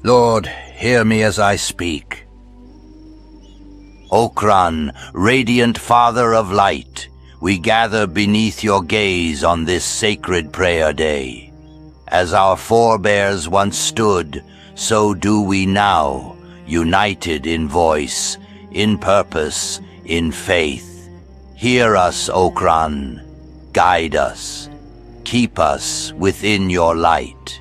Lord, hear me as I speak. Okran, radiant Father of light, we gather beneath your gaze on this sacred prayer day. As our forebears once stood, so do we now, united in voice, in purpose, in faith. Hear us, Okran, guide us, keep us within your light.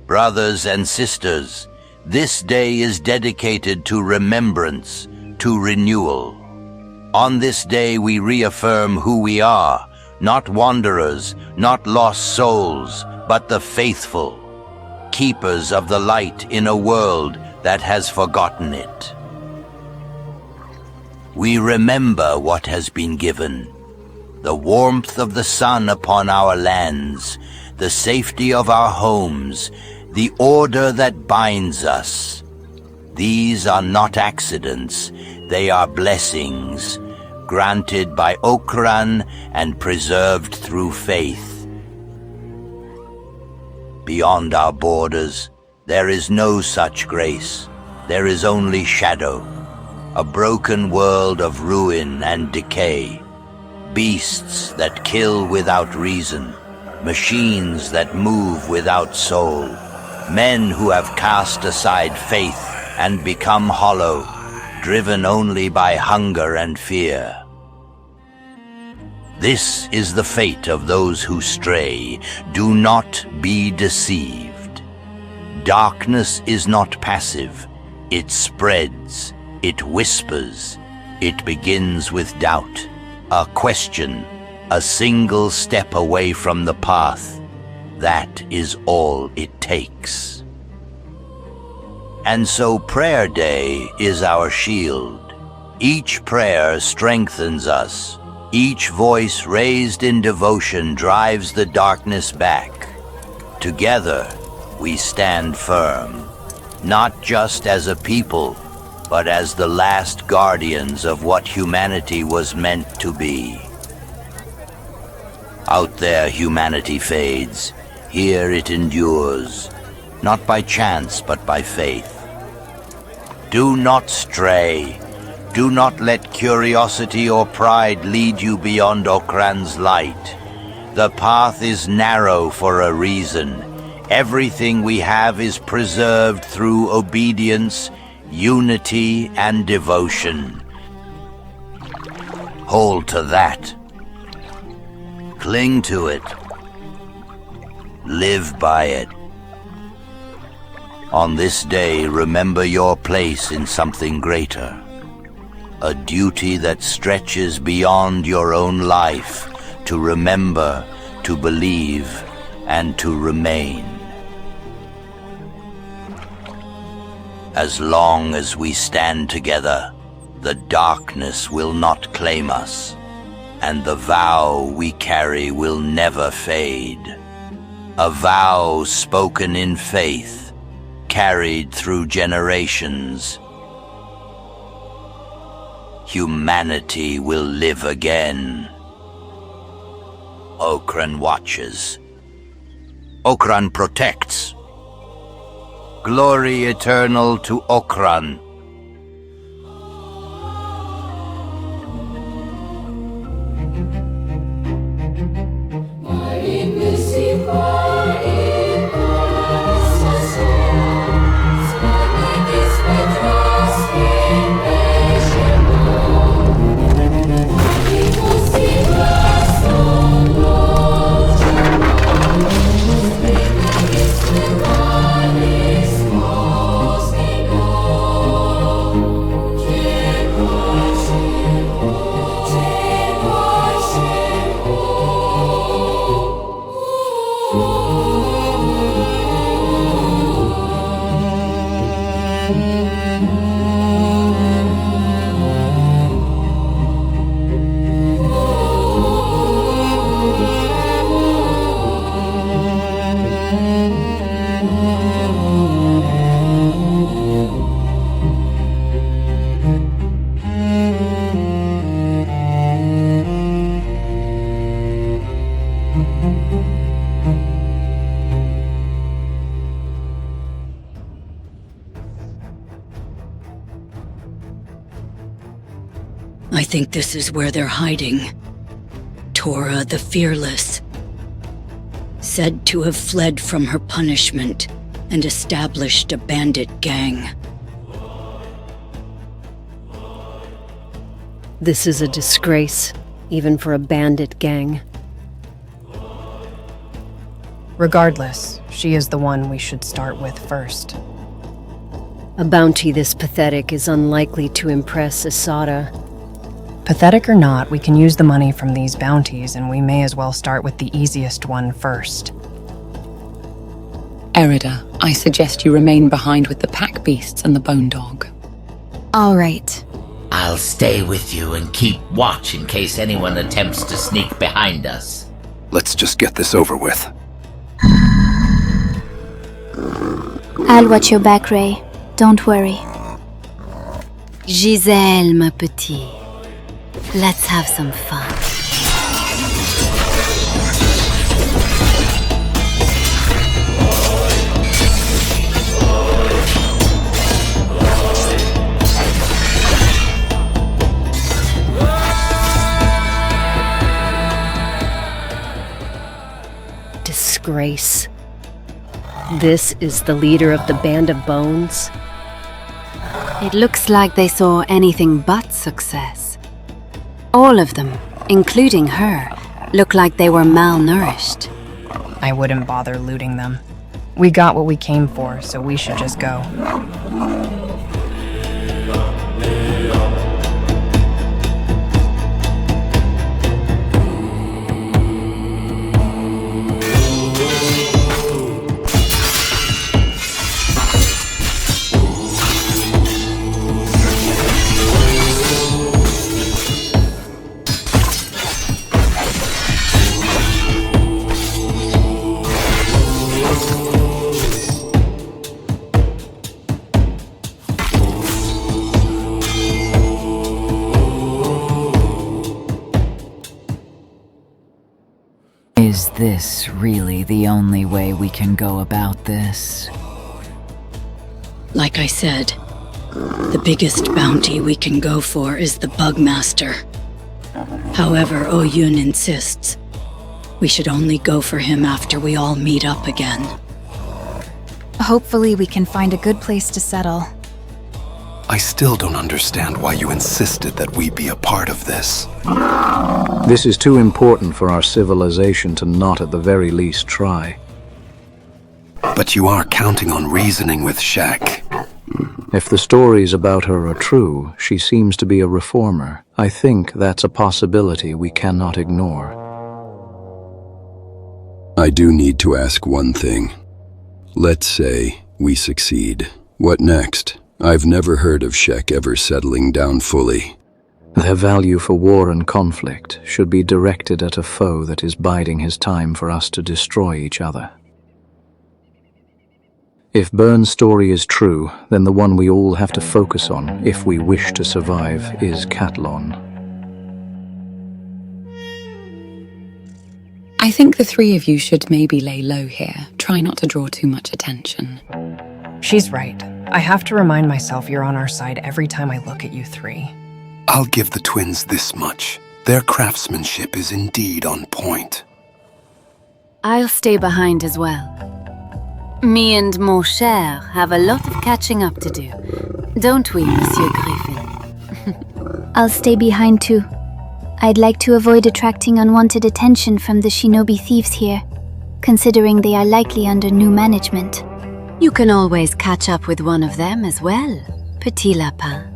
Brothers and sisters, this day is dedicated to remembrance, to renewal. On this day we reaffirm who we are, not wanderers, not lost souls, but the faithful, keepers of the light in a world that has forgotten it. We remember what has been given, the warmth of the sun upon our lands, the safety of our homes, the order that binds us. These are not accidents, they are blessings, granted by Okran and preserved through faith. Beyond our borders, there is no such grace. There is only shadow, a broken world of ruin and decay, beasts that kill without reason, machines that move without soul, men who have cast aside faith and become hollow, driven only by hunger and fear. This is the fate of those who stray. Do not be deceived. Darkness is not passive. It spreads, it whispers, it begins with doubt, a question, a single step away from the path. That is all it takes. And so Prayer Day is our shield. Each prayer strengthens us. Each voice raised in devotion drives the darkness back. Together, we stand firm, not just as a people, but as the last guardians of what humanity was meant to be. Out there, humanity fades. Here it endures, not by chance, but by faith. Do not stray. Do not let curiosity or pride lead you beyond Okran's light. The path is narrow for a reason. Everything we have is preserved through obedience, unity, and devotion. Hold to that. Cling to it. Live by it. On this day, remember your place in something greater. A duty that stretches beyond your own life, to remember, to believe, and to remain. As long as we stand together, the darkness will not claim us, and the vow we carry will never fade. A vow spoken in faith, carried through generations. Humanity will live again. Okran watches. Okran protects. Glory eternal to Okran. I think this is where they're hiding. Tora the Fearless, said to have fled from her punishment and established a bandit gang. This is a disgrace, even for a bandit gang. Regardless, she is the one we should start with first. A bounty this pathetic is unlikely to impress Asada. Pathetic or not, we can use the money from these bounties, and we may as well start with the easiest one first. Erida, I suggest you remain behind with the pack beasts and the bone dog. All right. I'll stay with you and keep watch in case anyone attempts to sneak behind us. Let's just get this over with. I'll watch your back, Ray. Don't worry. Giselle, ma petite. Let's have some fun. Disgrace. This is the leader of the Band of Bones? It looks like they saw anything but success. All of them, including her, look like they were malnourished. I wouldn't bother looting them. We got what we came for, so we should just go. Is this really the only way we can go about this? Like I said, the biggest bounty we can go for is the Bugmaster. However, Oyun insists we should only go for him after we all meet up again. Hopefully we can find a good place to settle. I still don't understand why you insisted that we be a part of this. This is too important for our civilization to not at the very least try. But you are counting on reasoning with Shek. If the stories about her are true, she seems to be a reformer. I think that's a possibility we cannot ignore. I do need to ask one thing. Let's say we succeed. What next? I've never heard of Shek ever settling down fully. Their value for war and conflict should be directed at a foe that is biding his time for us to destroy each other. If Byrne's story is true, then the one we all have to focus on, if we wish to survive, is Catlon. I think the three of you should maybe lay low here. Try not to draw too much attention. She's right. I have to remind myself you're on our side every time I look at you three. I'll give the twins this much. Their craftsmanship is indeed on point. I'll stay behind as well. Me and mon cher have a lot of catching up to do. Don't we, Monsieur Griffin? I'll stay behind too. I'd like to avoid attracting unwanted attention from the shinobi thieves here, considering they are likely under new management. You can always catch up with one of them as well, Petit Lapin.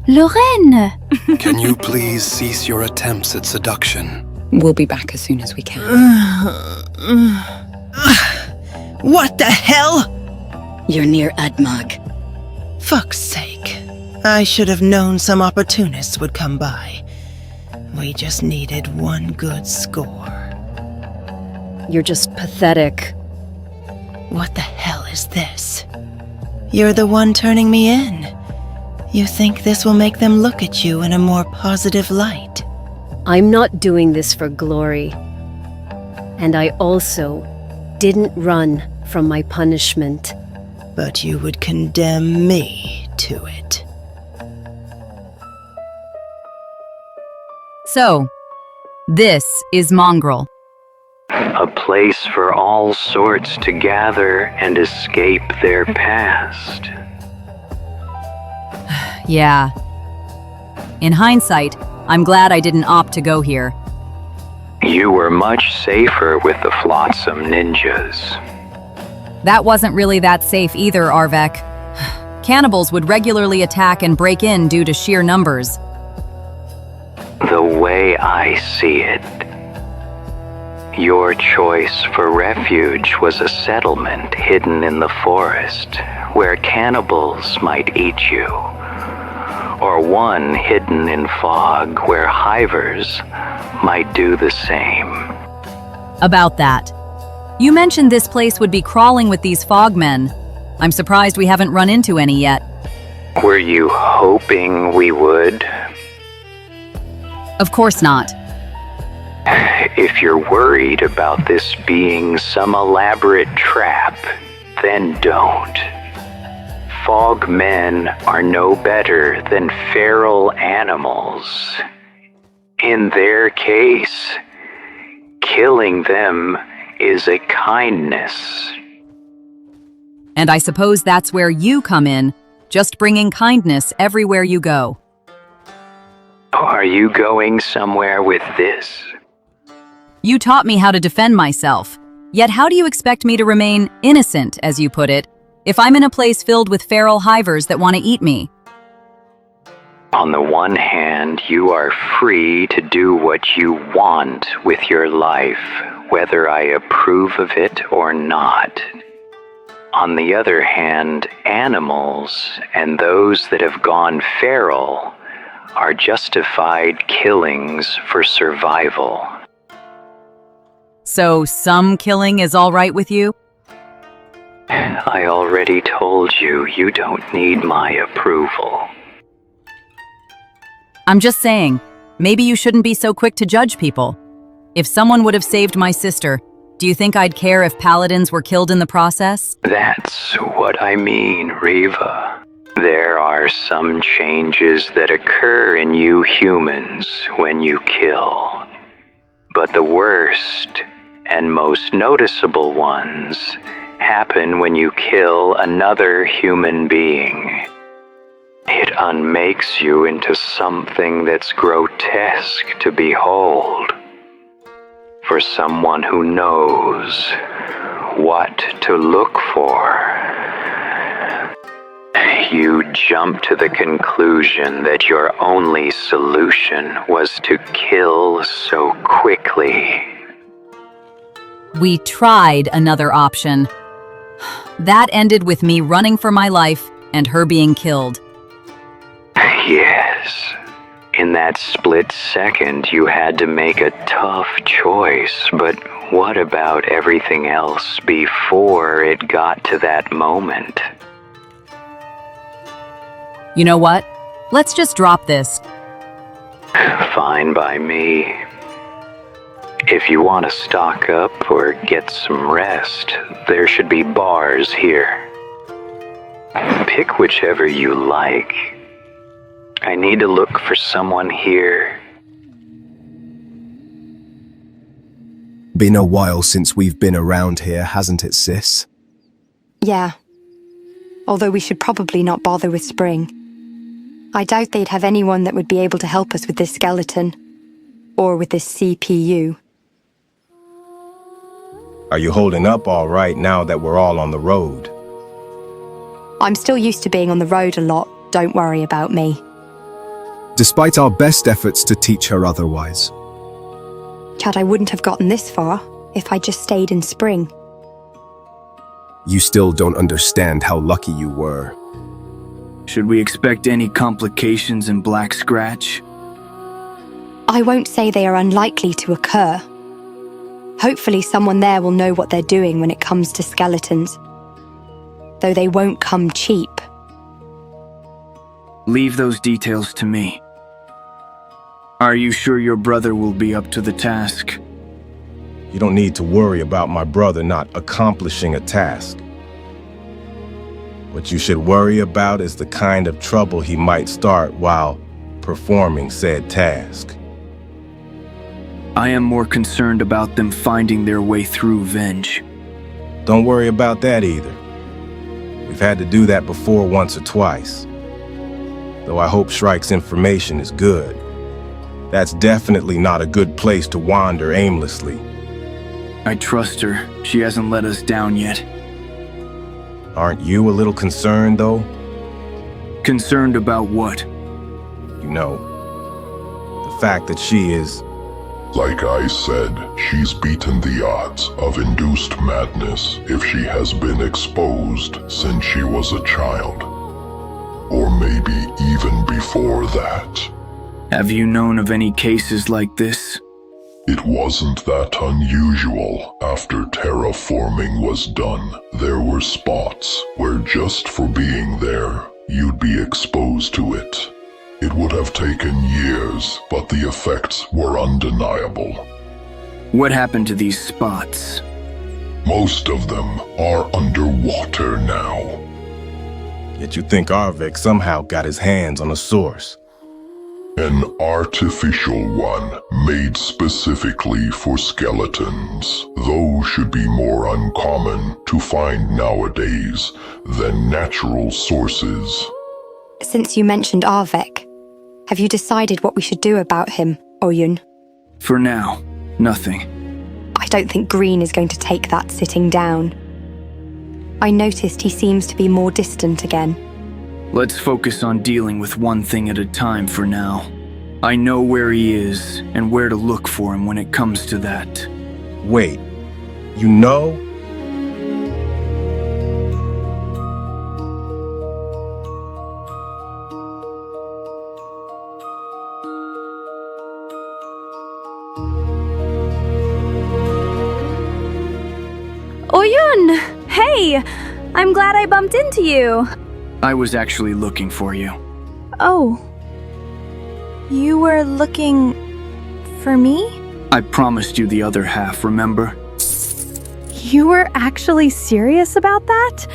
Lorraine! Can you please cease your attempts at seduction? We'll be back as soon as we can. What the hell? You're near Admag. Fuck's sake. I should have known some opportunists would come by. We just needed one good score. You're just pathetic. What the hell is this? You're the one turning me in. You think this will make them look at you in a more positive light? I'm not doing this for glory. And I also didn't run from my punishment. But you would condemn me to it. So, this is Mongrel. A place for all sorts to gather and escape their past. Yeah. In hindsight, I'm glad I didn't opt to go here. You were much safer with the Flotsam ninjas. That wasn't really that safe either, Arvek. Cannibals would regularly attack and break in due to sheer numbers. The way I see it, your choice for refuge was a settlement hidden in the forest where cannibals might eat you, or one hidden in fog where hivers might do the same. About that. You mentioned this place would be crawling with these fogmen. I'm surprised we haven't run into any yet. Were you hoping we would? Of course not. If you're worried about this being some elaborate trap, then don't. Fogmen are no better than feral animals. In their case, killing them is a kindness. And I suppose that's where you come in, just bringing kindness everywhere you go. Are you going somewhere with this? You taught me how to defend myself. Yet how do you expect me to remain innocent, as you put it, if I'm in a place filled with feral hivers that want to eat me? On the one hand, you are free to do what you want with your life, whether I approve of it or not. On the other hand, animals and those that have gone feral are justified killings for survival. So some killing is all right with you? I already told you, you don't need my approval. I'm just saying, maybe you shouldn't be so quick to judge people. If someone would have saved my sister, do you think I'd care if paladins were killed in the process? That's what I mean, Riva. There are some changes that occur in you humans when you kill. But the worst and most noticeable ones happen when you kill another human being. It unmakes you into something that's grotesque to behold. For someone who knows what to look for, you jump to the conclusion that your only solution was to kill so quickly. We tried another option. That ended with me running for my life and her being killed. Yes. In that split second, you had to make a tough choice, but what about everything else before it got to that moment? You know what? Let's just drop this. Fine by me. If you want to stock up or get some rest, there should be bars here. Pick whichever you like. I need to look for someone here. Been a while since we've been around here, hasn't it, sis? Yeah. Although we should probably not bother with Spring. I doubt they'd have anyone that would be able to help us with this skeleton. Or with this CPU. Are you holding up all right now that we're all on the road? I'm still used to being on the road a lot, don't worry about me. Despite our best efforts to teach her otherwise. Chad, I wouldn't have gotten this far if I just stayed in Spring. You still don't understand how lucky you were. Should we expect any complications in Black Scratch? I won't say they are unlikely to occur. Hopefully someone there will know what they're doing when it comes to skeletons. Though they won't come cheap. Leave those details to me. Are you sure your brother will be up to the task? You don't need to worry about my brother not accomplishing a task. What you should worry about is the kind of trouble he might start while performing said task. I am more concerned about them finding their way through Venge. Don't worry about that either. We've had to do that before once or twice. Though I hope Shrike's information is good. That's definitely not a good place to wander aimlessly. I trust her. She hasn't let us down yet. Aren't you a little concerned, though? Concerned about what? You know, the fact that she is... Like I said, she's beaten the odds of induced madness if she has been exposed since she was a child. Or maybe even before that. Have you known of any cases like this? It wasn't that unusual. After terraforming was done, there were spots where just for being there, you'd be exposed to it. It would have taken years, but the effects were undeniable. What happened to these spots? Most of them are underwater now. Yet you think Arvik somehow got his hands on a source. An artificial one, made specifically for skeletons. Those should be more uncommon to find nowadays than natural sources. Since you mentioned Arvik, have you decided what we should do about him, Oyun? For now, nothing. I don't think Green is going to take that sitting down. I noticed he seems to be more distant again. Let's focus on dealing with one thing at a time for now. I know where he is and where to look for him when it comes to that. Wait, you know? Oyun! Hey! I'm glad I bumped into you. I was actually looking for you. Oh. You were looking for me? I promised you the other half, remember? You were actually serious about that?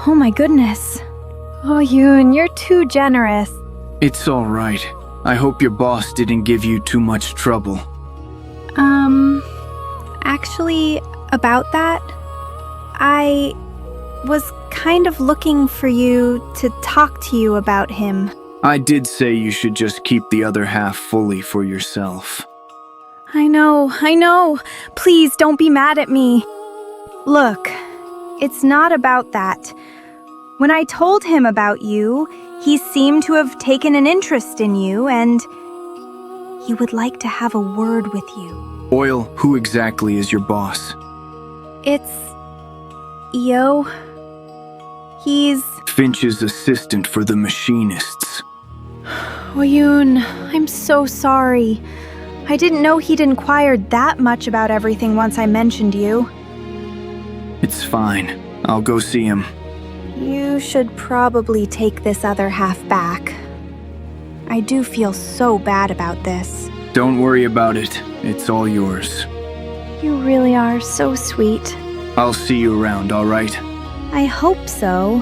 Oh my goodness. Oyun, you're too generous. It's all right. I hope your boss didn't give you too much trouble. Actually, about that, I was kind of looking for you to talk to you about him. I did say you should just keep the other half fully for yourself. I know. Please don't be mad at me. Look, it's not about that. When I told him about you, he seemed to have taken an interest in you, and he would like to have a word with you. Oil, who exactly is your boss? It's... Yo. He's... Finch's assistant for the machinists. Oyun, I'm so sorry. I didn't know he'd inquired that much about everything once I mentioned you. It's fine. I'll go see him. You should probably take this other half back. I do feel so bad about this. Don't worry about it. It's all yours. You really are so sweet. I'll see you around, all right? I hope so.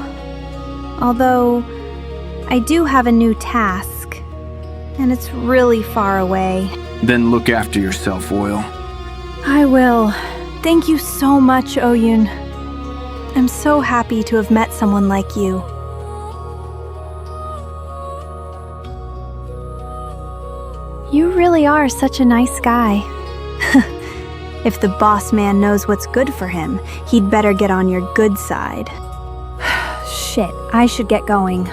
Although, I do have a new task, and it's really far away. Then look after yourself, Oil. I will. Thank you so much, Oyun. I'm so happy to have met someone like you. You really are such a nice guy. If the boss man knows what's good for him, he'd better get on your good side. Shit, I should get going.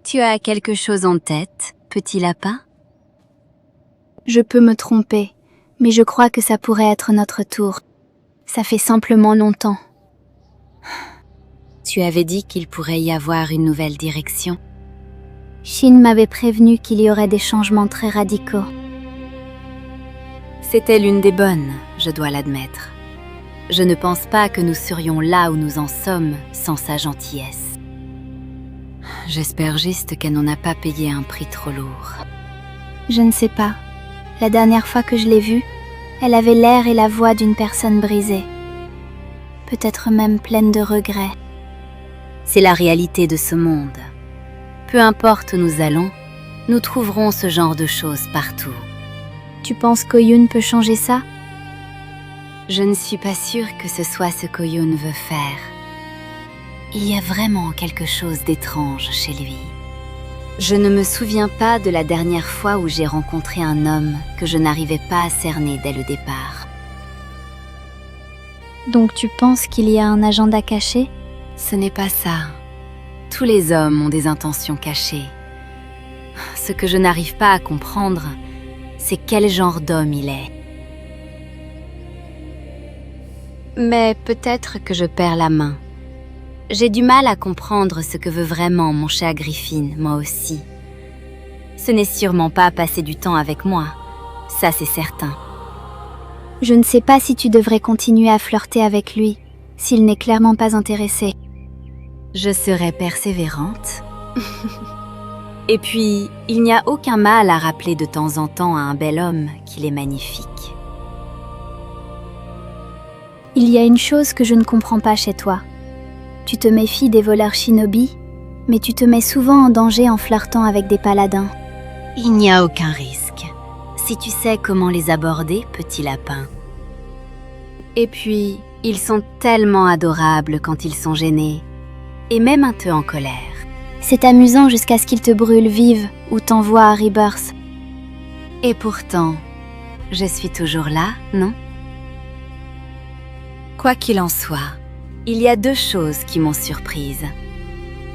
Tu as quelque chose en tête, petit lapin? Je peux me tromper, Mais je crois que ça pourrait être notre tour. Ça fait simplement longtemps. Tu avais dit qu'il pourrait y avoir une nouvelle direction. Shin m'avait prévenu qu'il y aurait des changements très radicaux. C'était l'une des bonnes, je dois l'admettre. Je ne pense pas que nous serions là où nous en sommes sans sa gentillesse. J'espère juste qu'elle n'en a pas payé un prix trop lourd. Je ne sais pas. La dernière fois que je l'ai vue, elle avait l'air et la voix d'une personne brisée. Peut-être même pleine de regrets. C'est la réalité de ce monde. Peu importe où nous allons, nous trouverons ce genre de choses partout. Tu penses qu'Oyun peut changer ça? Je ne suis pas sûre que ce soit ce qu'Oyun veut faire. Il y a vraiment quelque chose d'étrange chez lui. Je ne me souviens pas de la dernière fois où j'ai rencontré un homme que je n'arrivais pas à cerner dès le départ. Donc tu penses qu'il y a un agenda caché? Ce n'est pas ça. Tous les hommes ont des intentions cachées. Ce que je n'arrive pas à comprendre, c'est quel genre d'homme il est. Mais peut-être que je perds la main. J'ai du mal à comprendre ce que veut vraiment mon cher Griffin, moi aussi. Ce n'est sûrement pas passer du temps avec moi, ça c'est certain. Je ne sais pas si tu devrais continuer à flirter avec lui, s'il n'est clairement pas intéressé. Je serai persévérante. Et puis, il n'y a aucun mal à rappeler de temps en temps à un bel homme qu'il est magnifique. Il y a une chose que je ne comprends pas chez toi. Tu te méfies des voleurs shinobi, mais tu te mets souvent en danger en flirtant avec des paladins. Il n'y a aucun risque, si tu sais comment les aborder, petit lapin. Et puis, ils sont tellement adorables quand ils sont gênés, et même un peu en colère. C'est amusant jusqu'à ce qu'ils te brûlent vive ou t'envoient à Rebirth. Et pourtant, je suis toujours là, non? Quoi qu'il en soit, il y a deux choses qui m'ont surprise.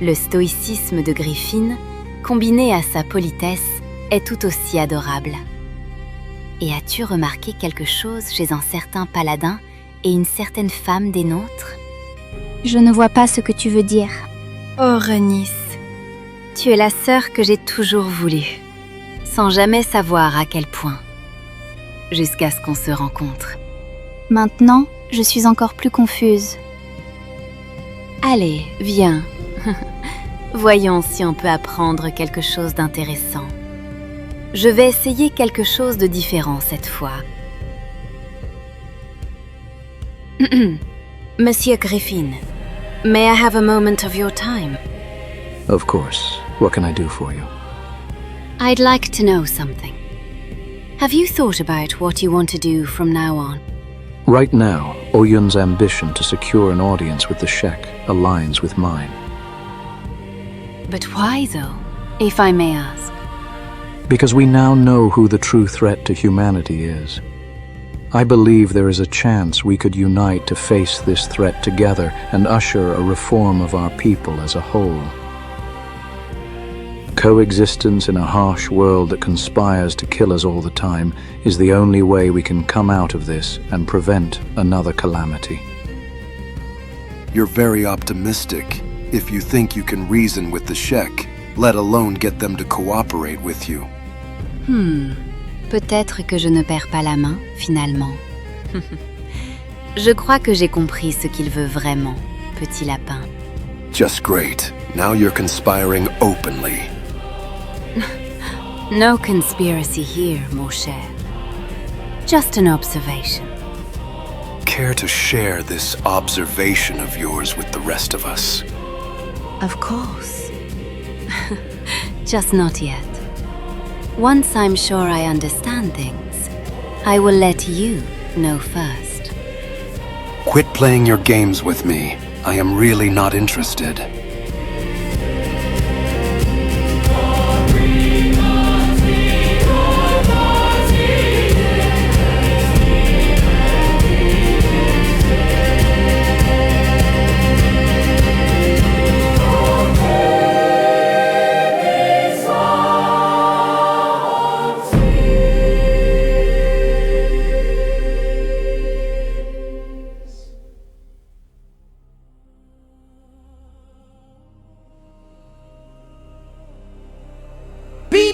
Le stoïcisme de Griffin, combiné à sa politesse, est tout aussi adorable. Et as-tu remarqué quelque chose chez un certain paladin et une certaine femme des nôtres? Je ne vois pas ce que tu veux dire. Oh Renice, tu es la sœur que j'ai toujours voulu, sans jamais savoir à quel point, jusqu'à ce qu'on se rencontre. Maintenant, je suis encore plus confuse. Allez, viens. Voyons si on peut apprendre quelque chose d'intéressant. Je vais essayer quelque chose de différent cette fois. Monsieur Griffin, may I have a moment of your time? Of course. What can I do for you? I'd like to know something. Have you thought about what you want to do from now on? Right now, Oyun's ambition to secure an audience with the Shek aligns with mine. But why though, if I may ask? Because we now know who the true threat to humanity is. I believe there is a chance we could unite to face this threat together and usher a reform of our people as a whole. Coexistence in a harsh world that conspires to kill us all the time is the only way we can come out of this and prevent another calamity. You're very optimistic if you think you can reason with the Shek, let alone get them to cooperate with you. Peut-être que je ne perds pas la main, finalement. Je crois que j'ai compris ce qu'il veut vraiment, petit lapin. Just great. Now you're conspiring openly. No conspiracy here, mon cher. Just an observation. Care to share this observation of yours with the rest of us? Of course. Just not yet. Once I'm sure I understand things, I will let you know first. Quit playing your games with me. I am really not interested.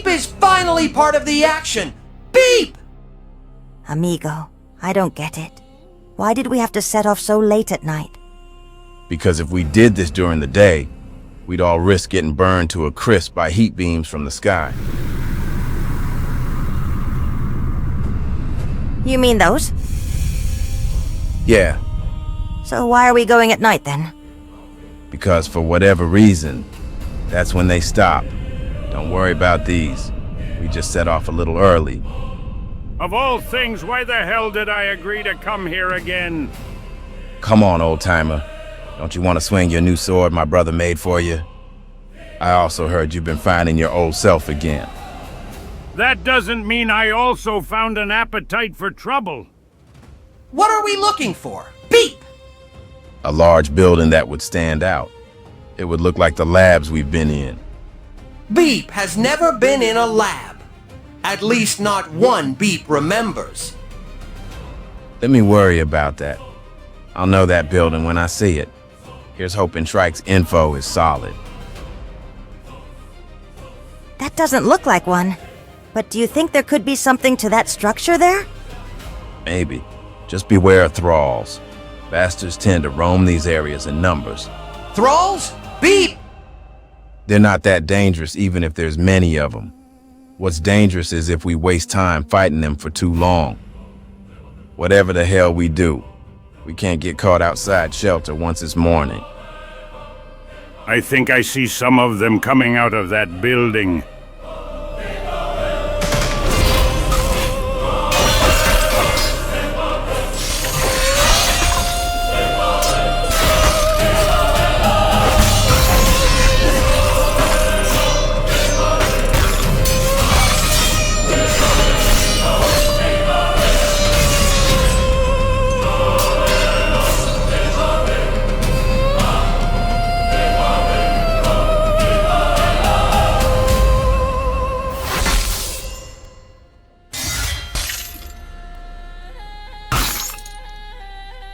is finally part of the action! Beep! Amigo, I don't get it. Why did we have to set off so late at night? Because if we did this during the day, we'd all risk getting burned to a crisp by heat beams from the sky. You mean those? Yeah, So why are we going at night then? because for whatever reason, that's when they stop. Don't worry about these. We just set off a little early. Of all things, why the hell did I agree to come here again? Come on, old-timer. Don't you want to swing your new sword my brother made for you? I also heard you've been finding your old self again. That doesn't mean I also found an appetite for trouble. What are we looking for? Beep! A large building that would stand out. It would look like the labs we've been in. Beep has never been in a lab. At least not one Beep remembers. Let me worry about that. I'll know that building when I see it. Here's hoping Shrike's info is solid. That doesn't look like one. But do you think there could be something to that structure there? Maybe. Just beware of thralls. Bastards tend to roam these areas in numbers. Thralls? Beep! They're not that dangerous even if there's many of them. What's dangerous is if we waste time fighting them for too long. Whatever the hell we do, we can't get caught outside shelter once it's morning. I think I see some of them coming out of that building.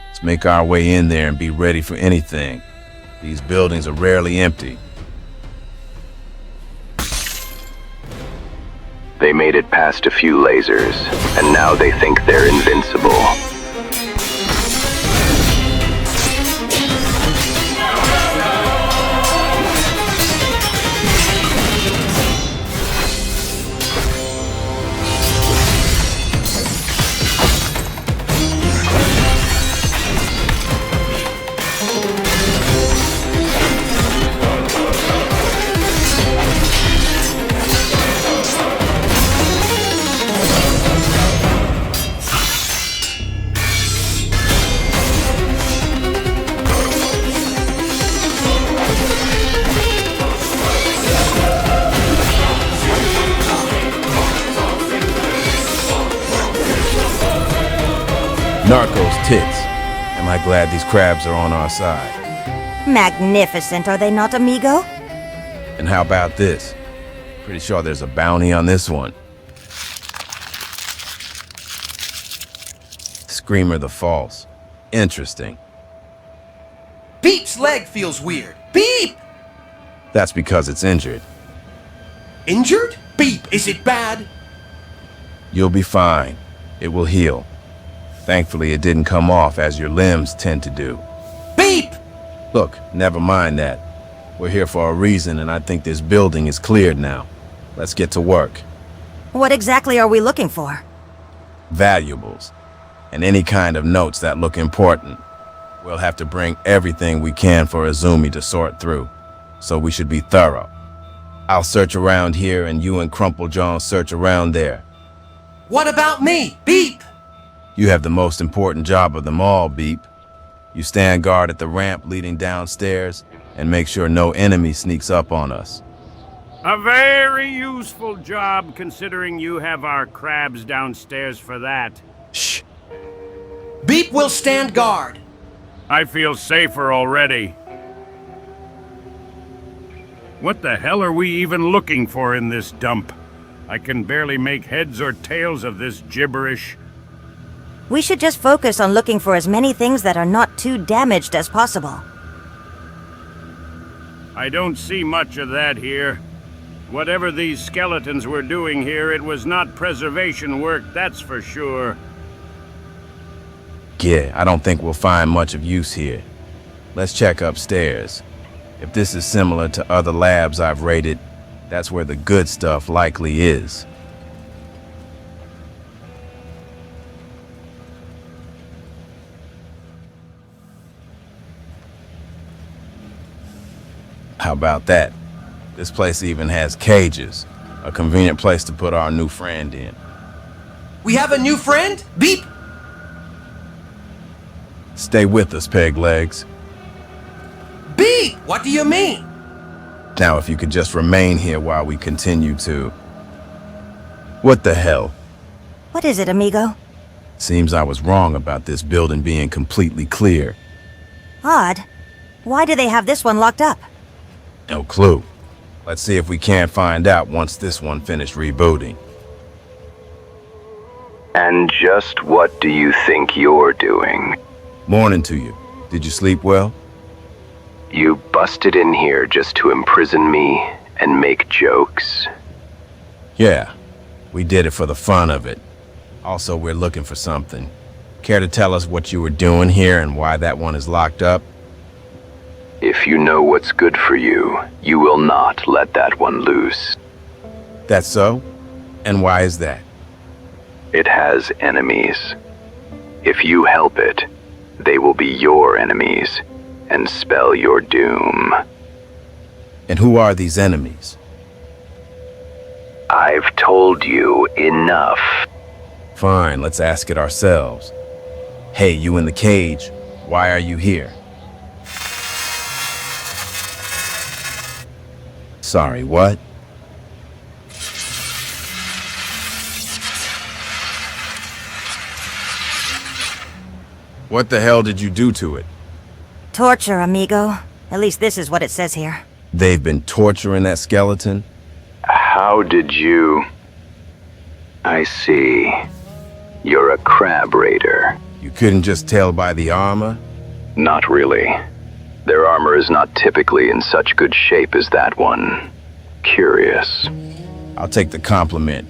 Let's make our way in there and be ready for anything. These buildings are rarely empty. They made it past a few lasers, and now they think they're invincible. Narcos tits. Am I glad these crabs are on our side? Magnificent, are they not, amigo? And how about this? Pretty sure there's a bounty on this one. Screamer the False. Interesting. Beep's leg feels weird. Beep! That's because it's injured. Injured? Beep, is it bad? You'll be fine. It will heal. Thankfully, it didn't come off as your limbs tend to do. Beep! Look, never mind that. We're here for a reason, and I think this building is cleared now. Let's get to work. What exactly are we looking for? Valuables. And any kind of notes that look important. We'll have to bring everything we can for Izumi to sort through. So we should be thorough. I'll search around here, and you and Crumplejaw search around there. What about me? Beep! You have the most important job of them all, Beep. You stand guard at the ramp leading downstairs and make sure no enemy sneaks up on us. A very useful job, considering you have our crabs downstairs for that. Shh. Beep will stand guard. I feel safer already. What the hell are we even looking for in this dump? I can barely make heads or tails of this gibberish. We should just focus on looking for as many things that are not too damaged as possible. I don't see much of that here. Whatever these skeletons were doing here, it was not preservation work, that's for sure. Yeah, I don't think we'll find much of use here. Let's check upstairs. If this is similar to other labs I've raided, that's where the good stuff likely is. How about that? This place even has cages. A convenient place to put our new friend in. We have a new friend? Beep! Stay with us, Peg Legs. Beep! What do you mean? Now, if you could just remain here while we continue to... What the hell? What is it, amigo? Seems I was wrong about this building being completely clear. Odd. Why do they have this one locked up? No clue. Let's see if we can't find out once this one finished rebooting. And just what do you think you're doing? Morning to you. Did you sleep well? You busted in here just to imprison me and make jokes? Yeah, we did it for the fun of it. Also, we're looking for something. Care to tell us what you were doing here and why that one is locked up? If you know what's good for you, you will not let that one loose. That's so? And why is that? It has enemies. If you help it, they will be your enemies and spell your doom. And who are these enemies? I've told you enough. Fine, let's ask it ourselves. Hey, you in the cage, why are you here? Sorry, what? What the hell did you do to it? Torture, amigo. At least this is what it says here. They've been torturing that skeleton? How did you... I see. You're a crab raider. You couldn't just tell by the armor? Not really. Their armor is not typically in such good shape as that one. Curious. I'll take the compliment,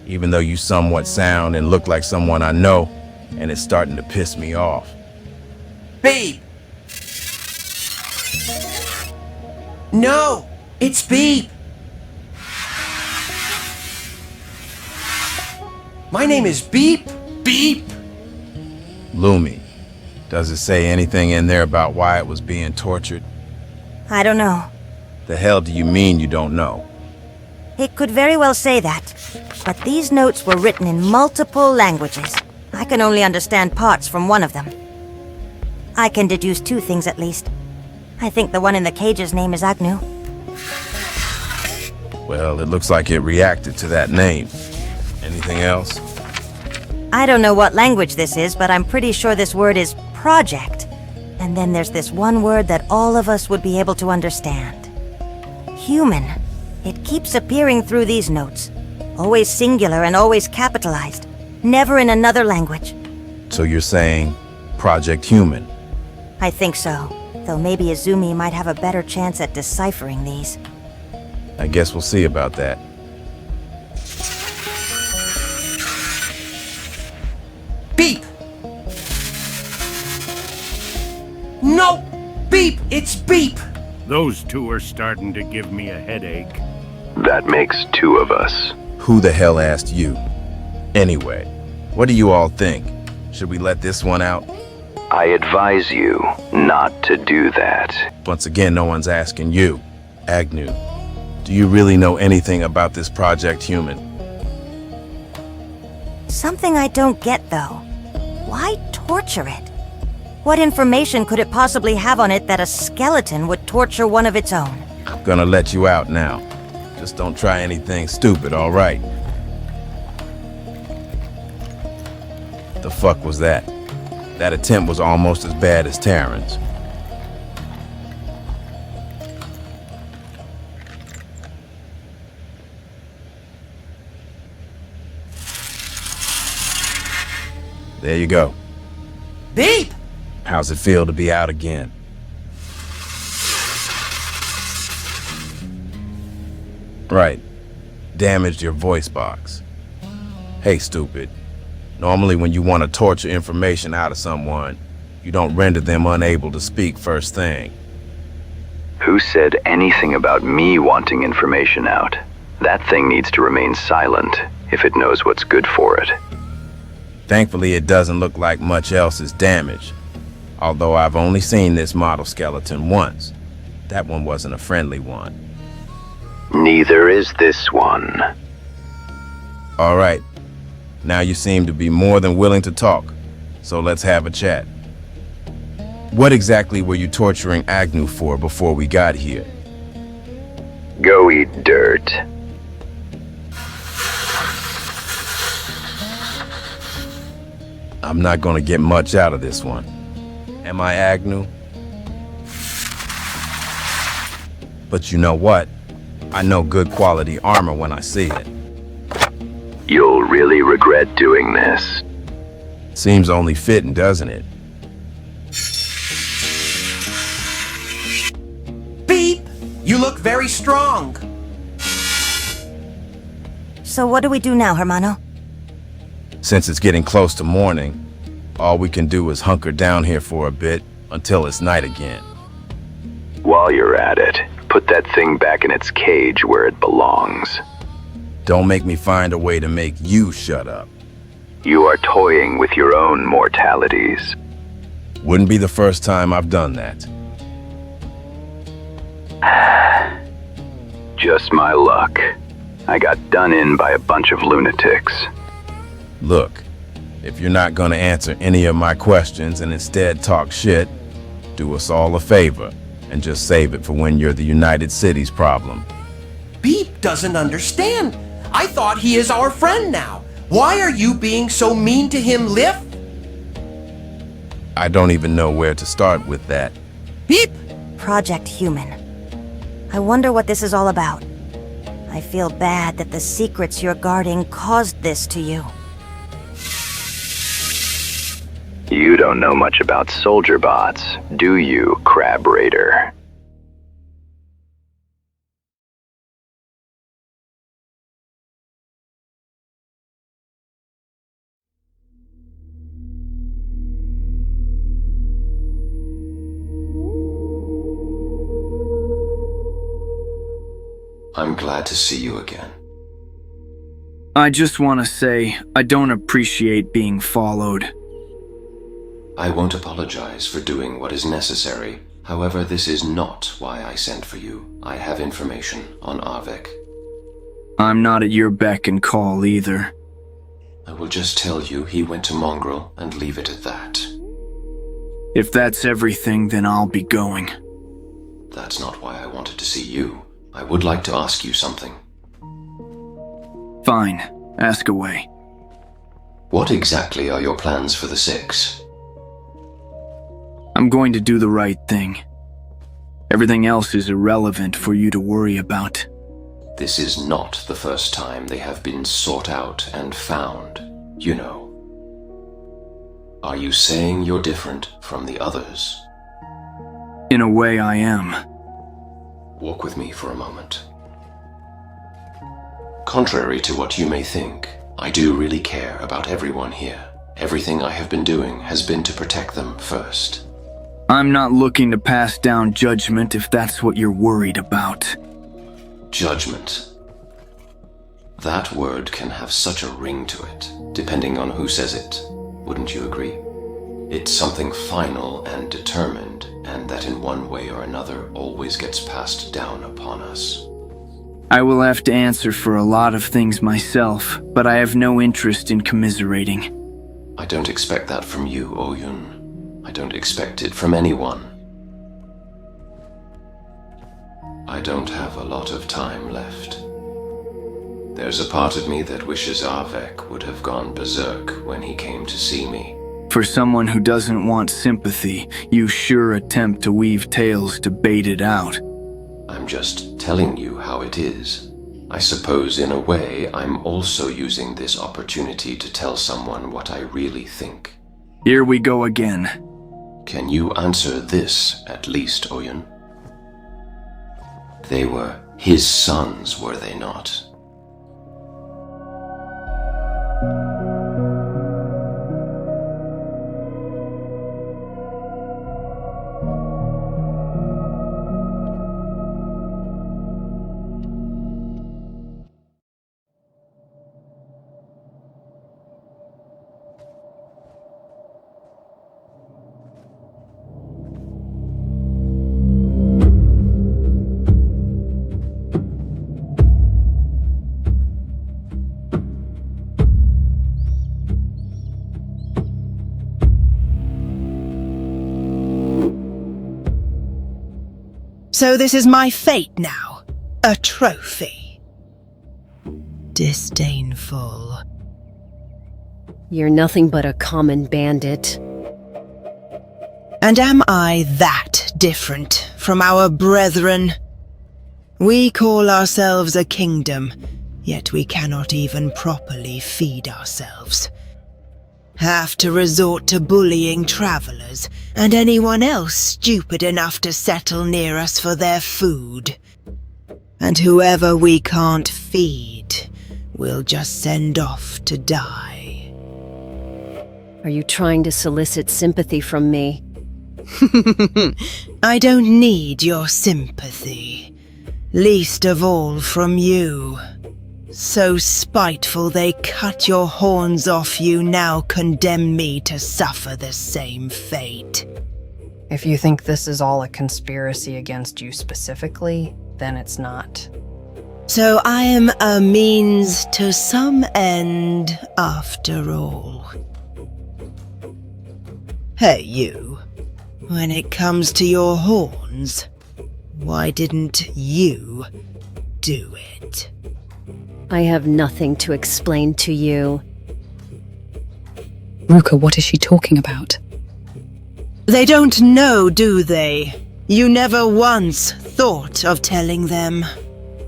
even though you somewhat sound and look like someone I know, and it's starting to piss me off. Beep! No! It's Beep! My name is Beep! Beep! Lumi, does it say anything in there about why it was being tortured? I don't know. The hell do you mean you don't know? It could very well say that. But these notes were written in multiple languages. I can only understand parts from one of them. I can deduce two things at least. I think the one in the cage's name is Agnew. Well, it looks like it reacted to that name. Anything else? I don't know what language this is, but I'm pretty sure this word is project. And then there's this one word that all of us would be able to understand. Human. It keeps appearing through these notes. Always singular and always capitalized. Never in another language. So you're saying Project Human? I think so. Though maybe Izumi might have a better chance at deciphering these. I guess we'll see about that. Beep! No! Beep! It's Beep! Those two are starting to give me a headache. That makes two of us. Who the hell asked you? Anyway, what do you all think? Should we let this one out? I advise you not to do that. Once again, no one's asking you. Agnew, do you really know anything about this Project Human? Something I don't get, though. Why torture it? What information could it possibly have on it that a skeleton would torture one of its own? I'm gonna let you out now. Just don't try anything stupid, all right? The fuck was that? That attempt was almost as bad as Terran's. There you go. Beep! How's it feel to be out again? Right. Damaged your voice box. Hey, stupid. Normally when you want to torture information out of someone, you don't render them unable to speak first thing. Who said anything about me wanting information out? That thing needs to remain silent if it knows what's good for it. Thankfully, it doesn't look like much else is damaged. Although I've only seen this model skeleton once. That one wasn't a friendly one. Neither is this one. All right. Now you seem to be more than willing to talk, so let's have a chat. What exactly were you torturing Agnew for before we got here? Go eat dirt. I'm not gonna get much out of this one. Am I Agnew? But you know what? I know good quality armor when I see it. You'll really regret doing this. Seems only fitting, doesn't it? Beep! You look very strong. So what do we do now, Hermano? Since it's getting close to morning, all we can do is hunker down here for a bit until it's night again. While you're at it, put that thing back in its cage where it belongs. Don't make me find a way to make you shut up. You are toying with your own mortalities. Wouldn't be the first time I've done that. Just my luck. I got done in by a bunch of lunatics. Look, if you're not gonna answer any of my questions and instead talk shit, do us all a favor and just save it for when you're the United Cities problem. Beep doesn't understand. I thought he is our friend now. Why are you being so mean to him, Liff? I don't even know where to start with that. Beep! Project Human. I wonder what this is all about. I feel bad that the secrets you're guarding caused this to you. You don't know much about soldier bots, do you, Crab Raider? I'm glad to see you again. I just want to say, I don't appreciate being followed. I won't apologize for doing what is necessary. However, this is not why I sent for you. I have information on Arvek. I'm not at your beck and call either. I will just tell you he went to Mongrel and leave it at that. If that's everything, then I'll be going. That's not why I wanted to see you. I would like to ask you something. Fine. Ask away. What exactly are your plans for the Six? I'm going to do the right thing. Everything else is irrelevant for you to worry about. This is not the first time they have been sought out and found, you know. Are you saying you're different from the others? In a way, I am. Walk with me for a moment. Contrary to what you may think, I do really care about everyone here. Everything I have been doing has been to protect them first. I'm not looking to pass down judgment if that's what you're worried about. Judgment. That word can have such a ring to it, depending on who says it. Wouldn't you agree? It's something final and determined, and that in one way or another always gets passed down upon us. I will have to answer for a lot of things myself, but I have no interest in commiserating. I don't expect that from you, Oyun. I don't expect it from anyone. I don't have a lot of time left. There's a part of me that wishes Arvek would have gone berserk when he came to see me. For someone who doesn't want sympathy, you sure attempt to weave tales to bait it out. I'm just telling you how it is. I suppose in a way I'm also using this opportunity to tell someone what I really think. Here we go again. Can you answer this at least, Oyun? They were His sons, were they not? So this is my fate now. A trophy. Disdainful. You're nothing but a common bandit. And am I that different from our brethren? We call ourselves a kingdom, yet we cannot even properly feed ourselves. Have to resort to bullying travelers and anyone else stupid enough to settle near us for their food. And whoever we can't feed, we'll just send off to die. Are you trying to solicit sympathy from me? I don't need your sympathy, least of all from you. So spiteful they cut your horns off you, now condemn me to suffer the same fate. If you think this is all a conspiracy against you specifically, then it's not. So I am a means to some end after all. Hey you, when it comes to your horns, why didn't you do it? I have nothing to explain to you. Ruka, what is she talking about? They don't know, do they? You never once thought of telling them.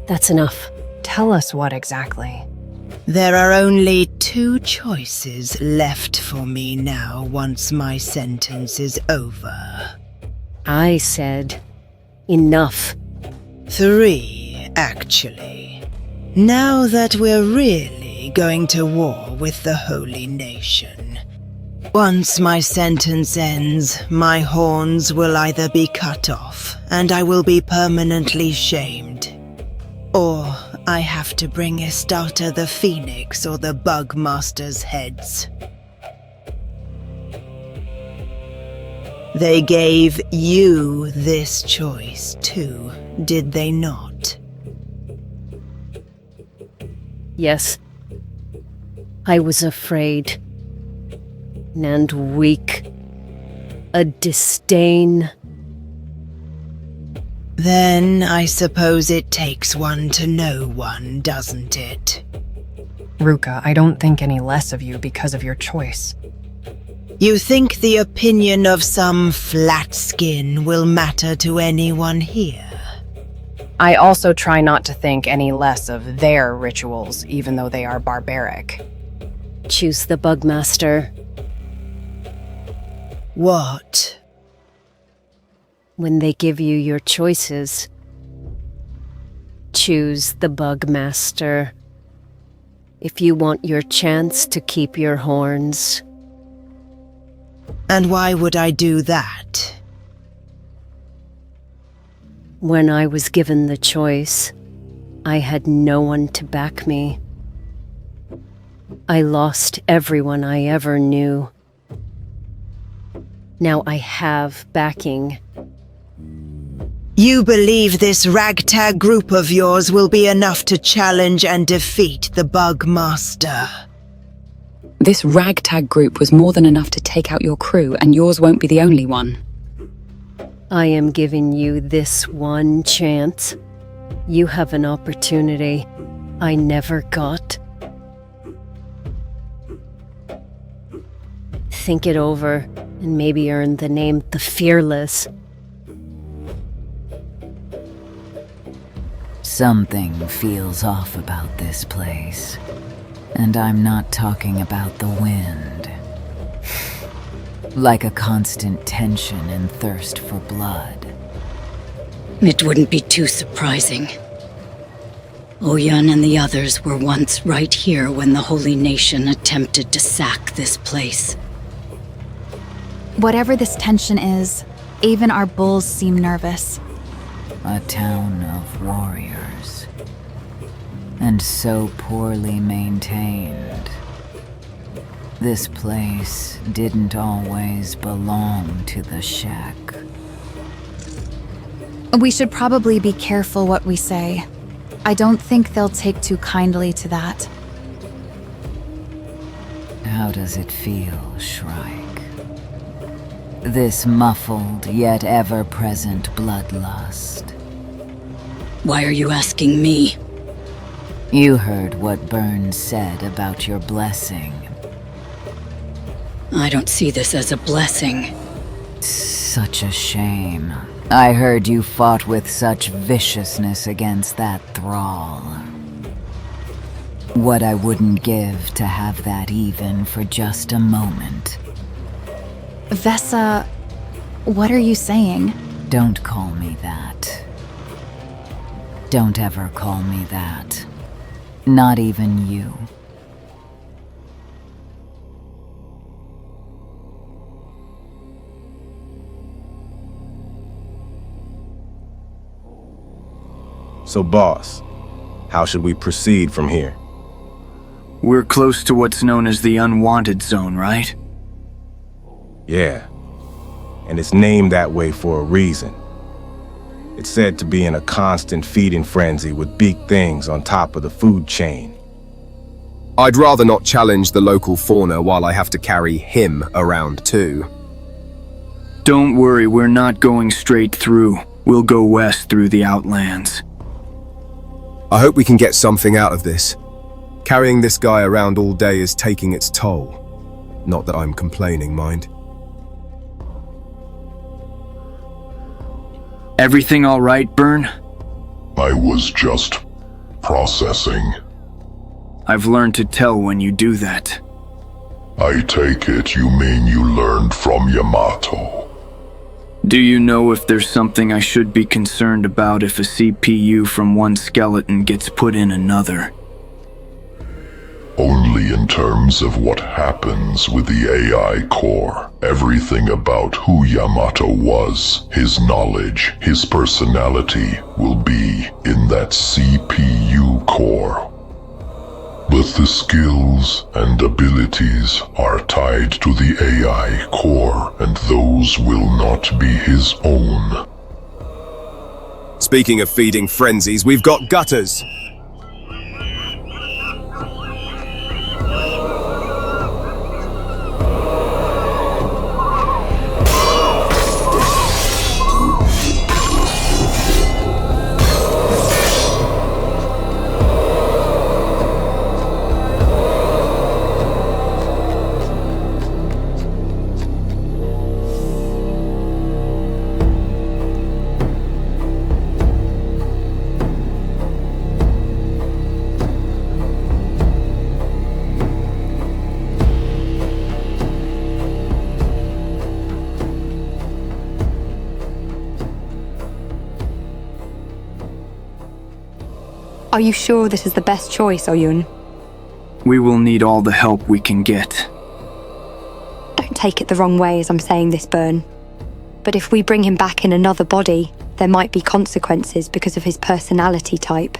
That's enough. Tell us what exactly. There are only 2 choices left for me now once my sentence is over. I said enough. 3, actually. Now that we're really going to war with the Holy Nation. Once my sentence ends, my horns will either be cut off, and I will be permanently shamed. Or I have to bring Astarte the Phoenix or the Bugmaster's heads. They gave you this choice too, did they not? Yes. I was afraid. And weak. A disdain. Then I suppose it takes one to know one, doesn't it? Ruka, I don't think any less of you because of your choice. You think the opinion of some flat skin will matter to anyone here? I also try not to think any less of their rituals, even though they are barbaric. Choose the Bugmaster. What? When they give you your choices, choose the Bugmaster. If you want your chance to keep your horns. And why would I do that? When I was given the choice, I had no one to back me. I lost everyone I ever knew. Now I have backing. You believe this ragtag group of yours will be enough to challenge and defeat the Bugmaster? This ragtag group was more than enough to take out your crew, and yours won't be the only one. I am giving you this one chance. You have an opportunity I never got. Think it over, and maybe earn the name the Fearless. Something feels off about this place. And I'm not talking about the wind. Like a constant tension and thirst for blood. It wouldn't be too surprising. Oyun and the others were once right here when the Holy Nation attempted to sack this place. Whatever this tension is, even our bulls seem nervous. A town of warriors. And so poorly maintained. This place didn't always belong to the Shack. We should probably be careful what we say. I don't think they'll take too kindly to that. How does it feel, Shrike? This muffled yet ever-present bloodlust. Why are you asking me? You heard what Burns said about your blessing. I don't see this as a blessing. Such a shame. I heard you fought with such viciousness against that thrall. What I wouldn't give to have that even for just a moment. Vesa, what are you saying? Don't call me that. Don't ever call me that. Not even you. So, boss, how should we proceed from here? We're close to what's known as the Unwanted Zone, right? Yeah. And it's named that way for a reason. It's said to be in a constant feeding frenzy with big things on top of the food chain. I'd rather not challenge the local fauna while I have to carry him around too. Don't worry, we're not going straight through. We'll go west through the Outlands. I hope we can get something out of this. Carrying this guy around all day is taking its toll. Not that I'm complaining, mind. Everything all right, Burn? I was just processing. I've learned to tell when you do that. I take it you mean you learned from Yamato. Do you know if there's something I should be concerned about if a CPU from one skeleton gets put in another? Only in terms of what happens with the AI core. Everything about who Yamato was, his knowledge, his personality, will be in that CPU core. But the skills and abilities are tied to the AI core, and those will not be his own. Speaking of feeding frenzies, we've got gutters. Are you sure this is the best choice, Oyun? We will need all the help we can get. Don't take it the wrong way as I'm saying this, Burn. But if we bring him back in another body, there might be consequences because of his personality type.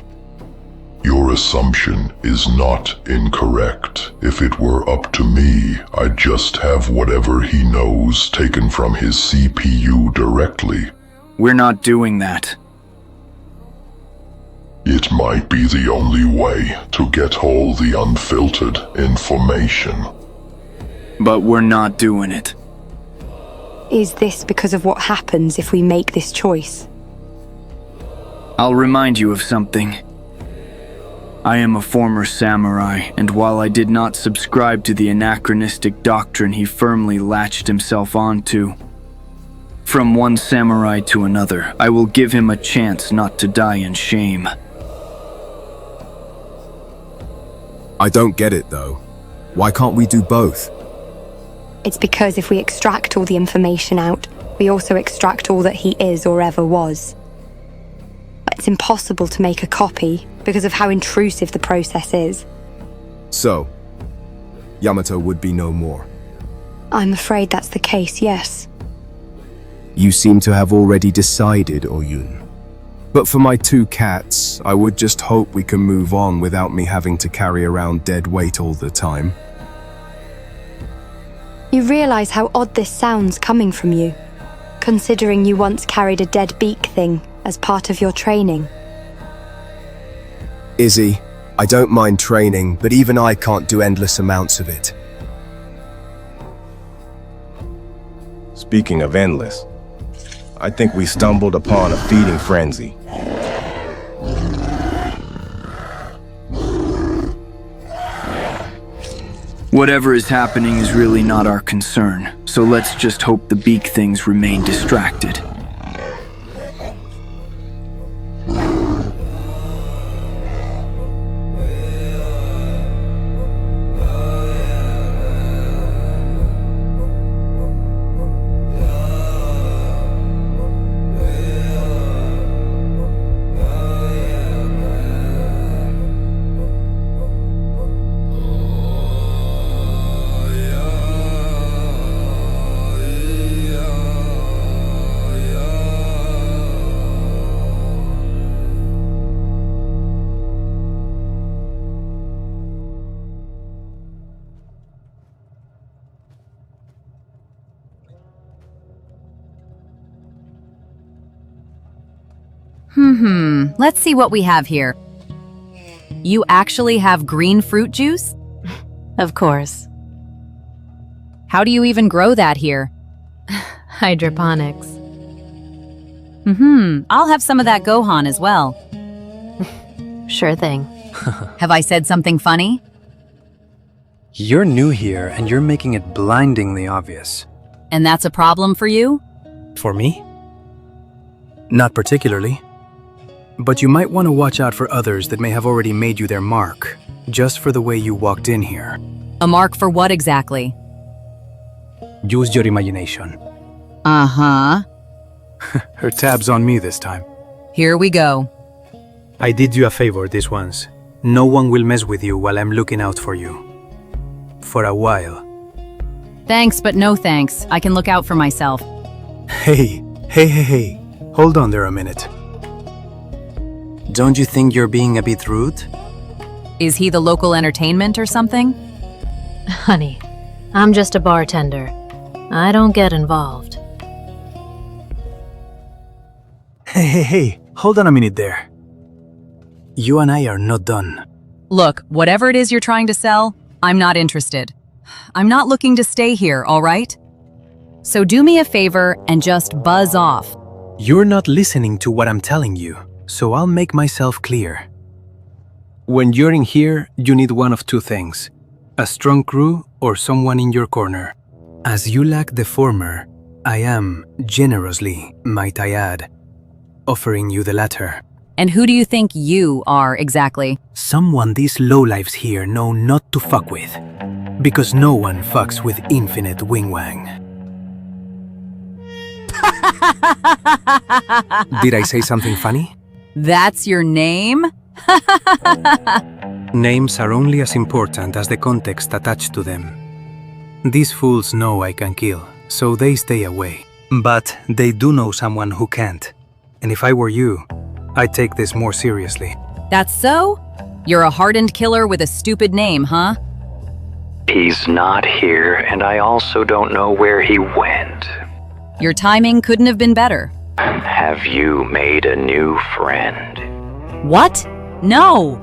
Your assumption is not incorrect. If it were up to me, I'd just have whatever he knows taken from his CPU directly. We're not doing that. It might be the only way to get all the unfiltered information. But we're not doing it. Is this because of what happens if we make this choice? I'll remind you of something. I am a former samurai, and while I did not subscribe to the anachronistic doctrine he firmly latched himself onto, from one samurai to another, I will give him a chance not to die in shame. I don't get it, though. Why can't we do both? It's because if we extract all the information out, we also extract all that he is or ever was. it's impossible to make a copy because of how intrusive the process is. So, Yamato would be no more. I'm afraid that's the case, yes. You seem to have already decided, Oyun. But for my 2 cats, I would just hope we can move on without me having to carry around dead weight all the time. You realize how odd this sounds coming from you, considering you once carried a dead beak thing as part of your training. Izzy, I don't mind training, but even I can't do endless amounts of it. Speaking of endless, I think we stumbled upon a feeding frenzy. Whatever is happening is really not our concern, so let's just hope the beak things remain distracted. Let's see what we have here. You actually have green fruit juice? Of course. How do you even grow that here? Hydroponics. I'll have some of that Gohan as well. Sure thing. Have I said something funny? You're new here and you're making it blindingly obvious. And that's a problem for you? For me? Not particularly. But you might want to watch out for others that may have already made you their mark, just for the way you walked in here. A mark for what exactly? Use your imagination. Uh-huh. Her tab's on me this time. Here we go. I did you a favor this once. No one will mess with you while I'm looking out for you. For a while. Thanks, but no thanks. I can look out for myself. Hey. Hold on there a minute. Don't you think you're being a bit rude? Is he the local entertainment or something? Honey, I'm just a bartender. I don't get involved. Hey, hold on a minute there. You and I are not done. Look, whatever it is you're trying to sell, I'm not interested. I'm not looking to stay here, all right? So do me a favor and just buzz off. You're not listening to what I'm telling you, so I'll make myself clear. When you're in here, you need one of 2 things. A strong crew or someone in your corner. As you lack the former, I am, generously, might I add, offering you the latter. And who do you think you are exactly? Someone these lowlifes here know not to fuck with. Because no one fucks with infinite wing-wang. Did I say something funny? That's your name? Names are only as important as the context attached to them. These fools know I can kill, so they stay away. But they do know someone who can't. And if I were you, I'd take this more seriously. That's so? You're a hardened killer with a stupid name, huh? He's not here, and I also don't know where he went. Your timing couldn't have been better. Have you made a new friend? What? No!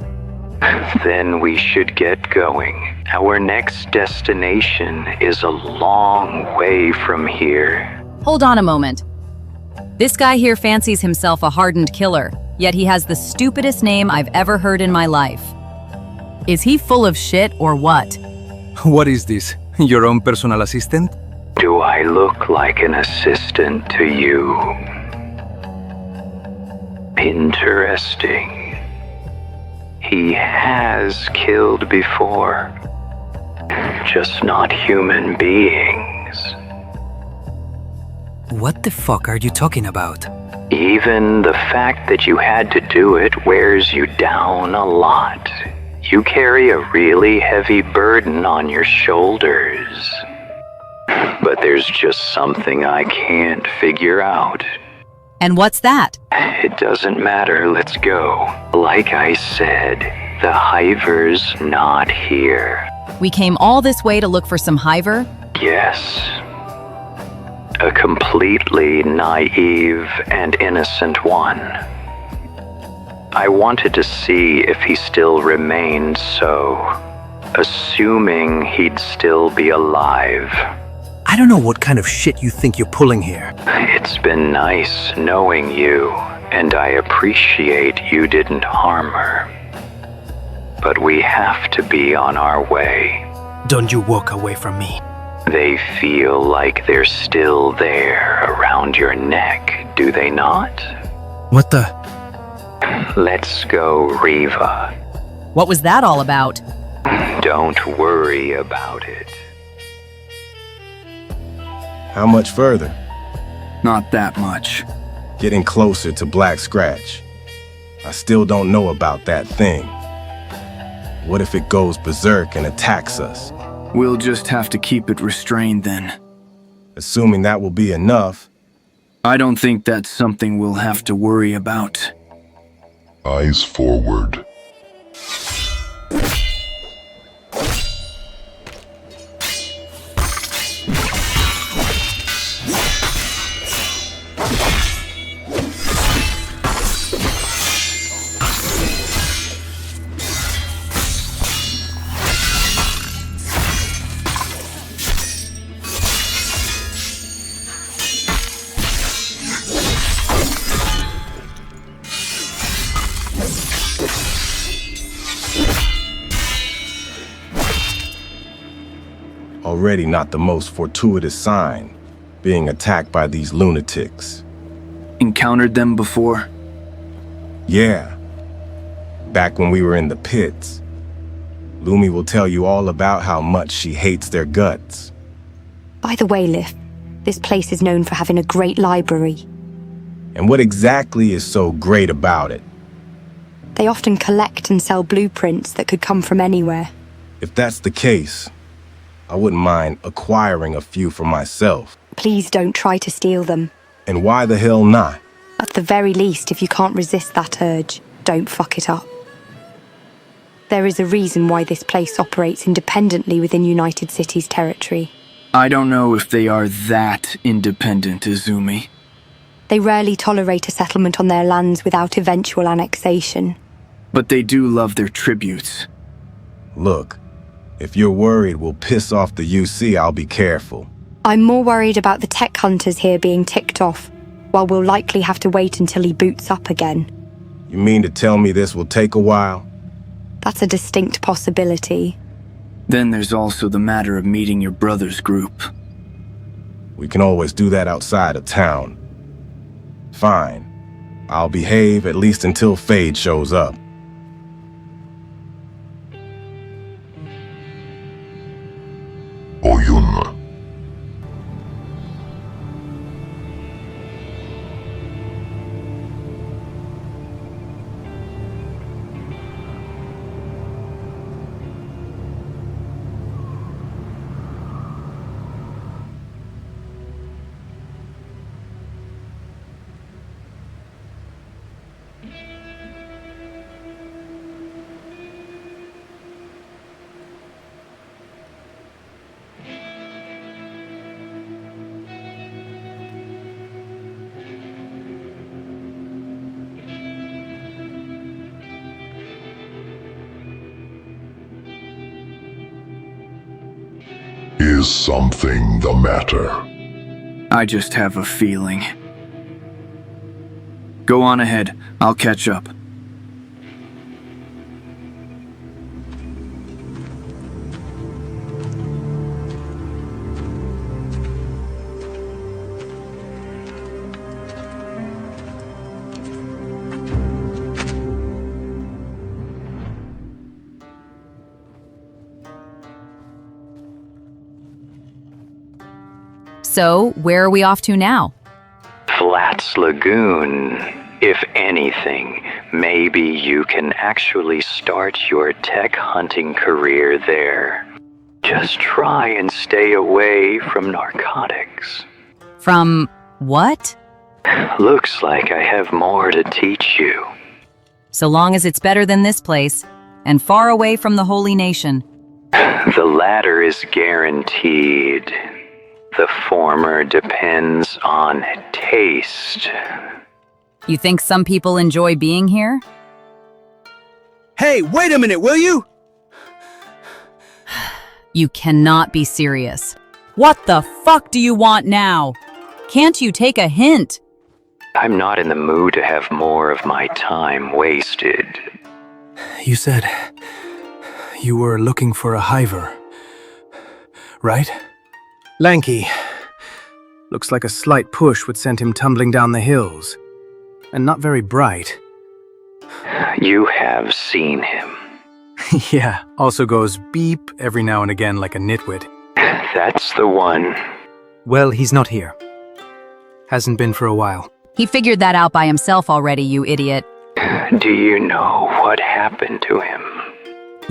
Then we should get going. Our next destination is a long way from here. Hold on a moment. This guy here fancies himself a hardened killer, yet he has the stupidest name I've ever heard in my life. Is he full of shit or what? What is this? Your own personal assistant? Do I look like an assistant to you? Interesting. He has killed before. Just not human beings. What the fuck are you talking about? Even the fact that you had to do it wears you down a lot. You carry a really heavy burden on your shoulders. But there's just something I can't figure out. And what's that? It doesn't matter, let's go. Like I said, the Hiver's not here. We came all this way to look for some Hiver? Yes. A completely naive and innocent one. I wanted to see if he still remained so, assuming he'd still be alive. I don't know what kind of shit you think you're pulling here. It's been nice knowing you, and I appreciate you didn't harm her. But we have to be on our way. Don't you walk away from me. They feel like they're still there around your neck, do they not? What the? Let's go, Riva. What was that all about? Don't worry about it. How much further? Not that much. Getting closer to Black Scratch. I still don't know about that thing. What if it goes berserk and attacks us? We'll just have to keep it restrained then. Assuming that will be enough. I don't think that's something we'll have to worry about. Eyes forward. Already not the most fortuitous sign, being attacked by these lunatics. Encountered them before? Yeah. Back when we were in the pits. Lumi will tell you all about how much she hates their guts. By the way, Liv, this place is known for having a great library. And what exactly is so great about it? They often collect and sell blueprints that could come from anywhere. If that's the case, I wouldn't mind acquiring a few for myself. Please don't try to steal them. And why the hell not? At the very least, if you can't resist that urge, don't fuck it up. There is a reason why this place operates independently within United Cities territory. I don't know if they are that independent, Izumi. They rarely tolerate a settlement on their lands without eventual annexation. But they do love their tributes. Look, if you're worried we'll piss off the UC, I'll be careful. I'm more worried about the tech hunters here being ticked off, while we'll likely have to wait until he boots up again. You mean to tell me this will take a while? That's a distinct possibility. Then there's also the matter of meeting your brother's group. We can always do that outside of town. Fine. I'll behave at least until Fade shows up. Oyun. Is something the matter? I just have a feeling. Go on ahead, I'll catch up. So, where are we off to now? Flats Lagoon. If anything, maybe you can actually start your tech hunting career there. Just try and stay away from narcotics. From what? Looks like I have more to teach you. So long as it's better than this place, and far away from the Holy Nation. The latter is guaranteed. The former depends on taste. You think some people enjoy being here? Hey, wait a minute, will you? You cannot be serious. What the fuck do you want now? Can't you take a hint? I'm not in the mood to have more of my time wasted. You said you were looking for a hiver, right? Lanky. Looks like a slight push would send him tumbling down the hills. And not very bright. You have seen him. Yeah, also goes beep every now and again like a nitwit. That's the one. Well, he's not here. Hasn't been for a while. He figured that out by himself already, you idiot. Do you know what happened to him?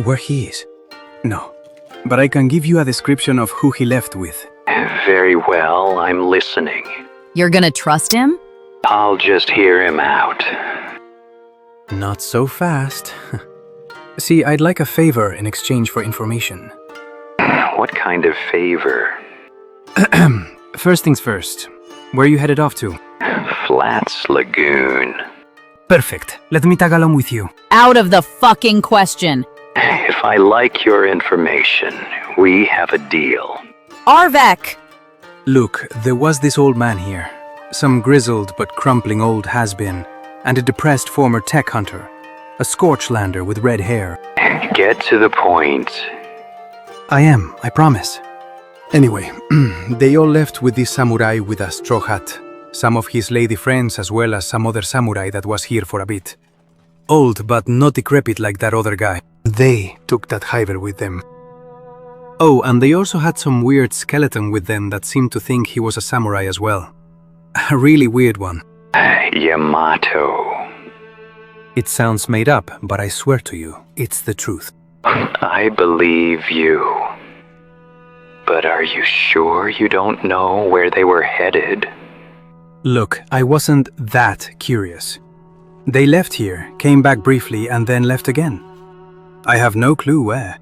Where he is? No. But I can give you a description of who he left with. Very well, I'm listening. You're gonna trust him? I'll just hear him out. Not so fast. See, I'd like a favor in exchange for information. What kind of favor? First things first. Where are you headed off to? Flats Lagoon. Perfect. Let me tag along with you. Out of the fucking question. If I like your information, we have a deal. Arvek! Look, there was this old man here. Some grizzled but crumpling old has-been, and a depressed former tech hunter. A Scorchlander with red hair. Get to the point. I am, I promise. Anyway, they all left with this samurai with a straw hat. Some of his lady friends as well as some other samurai that was here for a bit. Old but not decrepit like that other guy. They took that hiver with them. Oh, and they also had some weird skeleton with them that seemed to think he was a samurai as well. A really weird one. Yamato. It sounds made up, but I swear to you, it's the truth. I believe you. But are you sure you don't know where they were headed? Look, I wasn't that curious. They left here, came back briefly, and then left again. I have no clue where.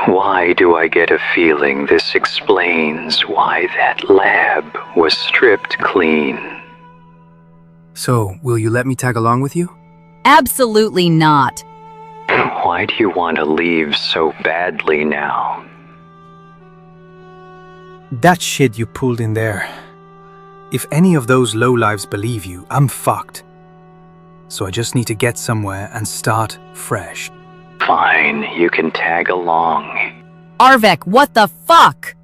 Why do I get a feeling this explains why that lab was stripped clean? So, will you let me tag along with you? Absolutely not. Why do you want to leave so badly now? That shit you pulled in there. If any of those lowlives believe you, I'm fucked. So I just need to get somewhere and start fresh. Fine, you can tag along. Arvek, what the fuck?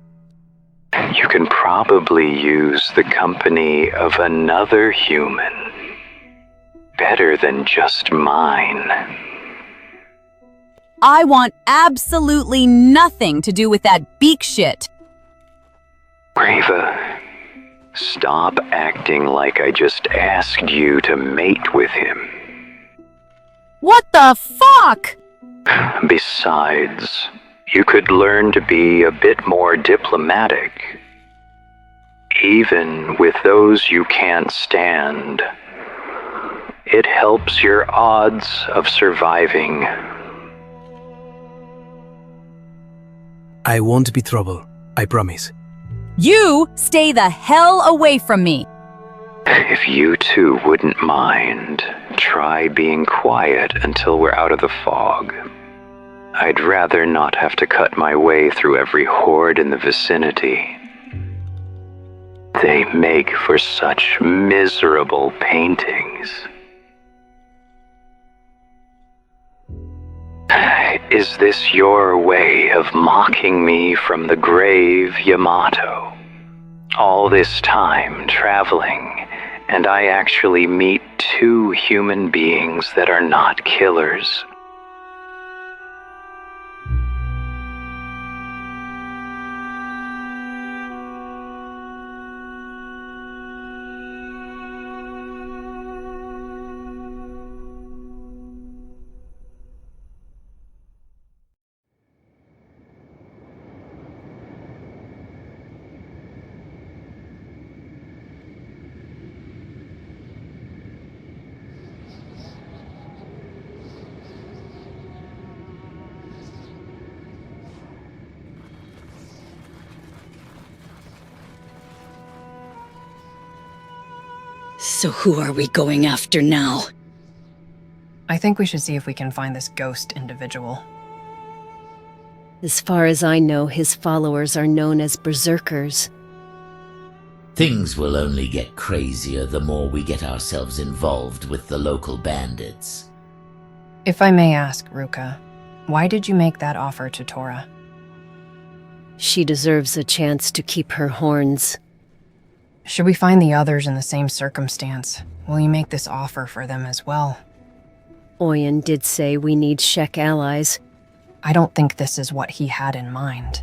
You can probably use the company of another human. Better than just mine. I want absolutely nothing to do with that beak shit. Reva, stop acting like I just asked you to mate with him. What the fuck? Besides, you could learn to be a bit more diplomatic. Even with those you can't stand. It helps your odds of surviving. I won't be trouble, I promise. You stay the hell away from me. If you two wouldn't mind, try being quiet until we're out of the fog. I'd rather not have to cut my way through every horde in the vicinity. They make for such miserable paintings. Is this your way of mocking me from the grave, Yamato? All this time traveling, and I actually meet two human beings that are not killers. So who are we going after now? I think we should see if we can find this ghost individual. As far as I know, his followers are known as berserkers. Things will only get crazier the more we get ourselves involved with the local bandits. If I may ask, Ruka, why did you make that offer to Tora? She deserves a chance to keep her horns. Should we find the others in the same circumstance, will you make this offer for them as well? Oyun did say we need Shek allies. I don't think this is what he had in mind.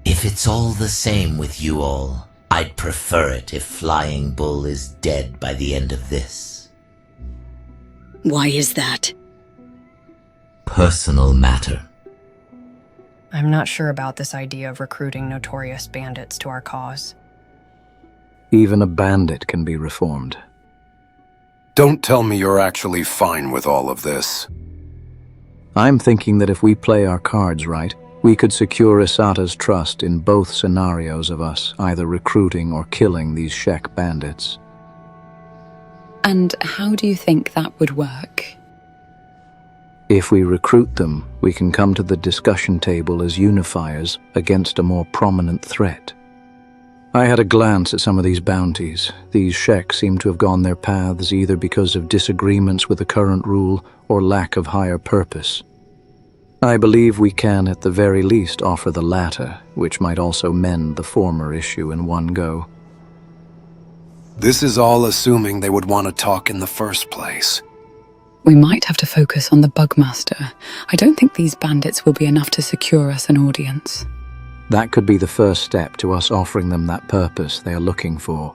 If it's all the same with you all, I'd prefer it if Flying Bull is dead by the end of this. Why is that? Personal matter. I'm not sure about this idea of recruiting notorious bandits to our cause. Even a bandit can be reformed. Don't tell me you're actually fine with all of this. I'm thinking that if we play our cards right, we could secure Isata's trust in both scenarios of us either recruiting or killing these Shek bandits. And how do you think that would work? If we recruit them, we can come to the discussion table as unifiers against a more prominent threat. I had a glance at some of these bounties. These Shek seem to have gone their paths either because of disagreements with the current rule or lack of higher purpose. I believe we can at the very least offer the latter, which might also mend the former issue in one go. This is all assuming they would want to talk in the first place. We might have to focus on the Bugmaster. I don't think these bandits will be enough to secure us an audience. That could be the first step to us offering them that purpose they are looking for.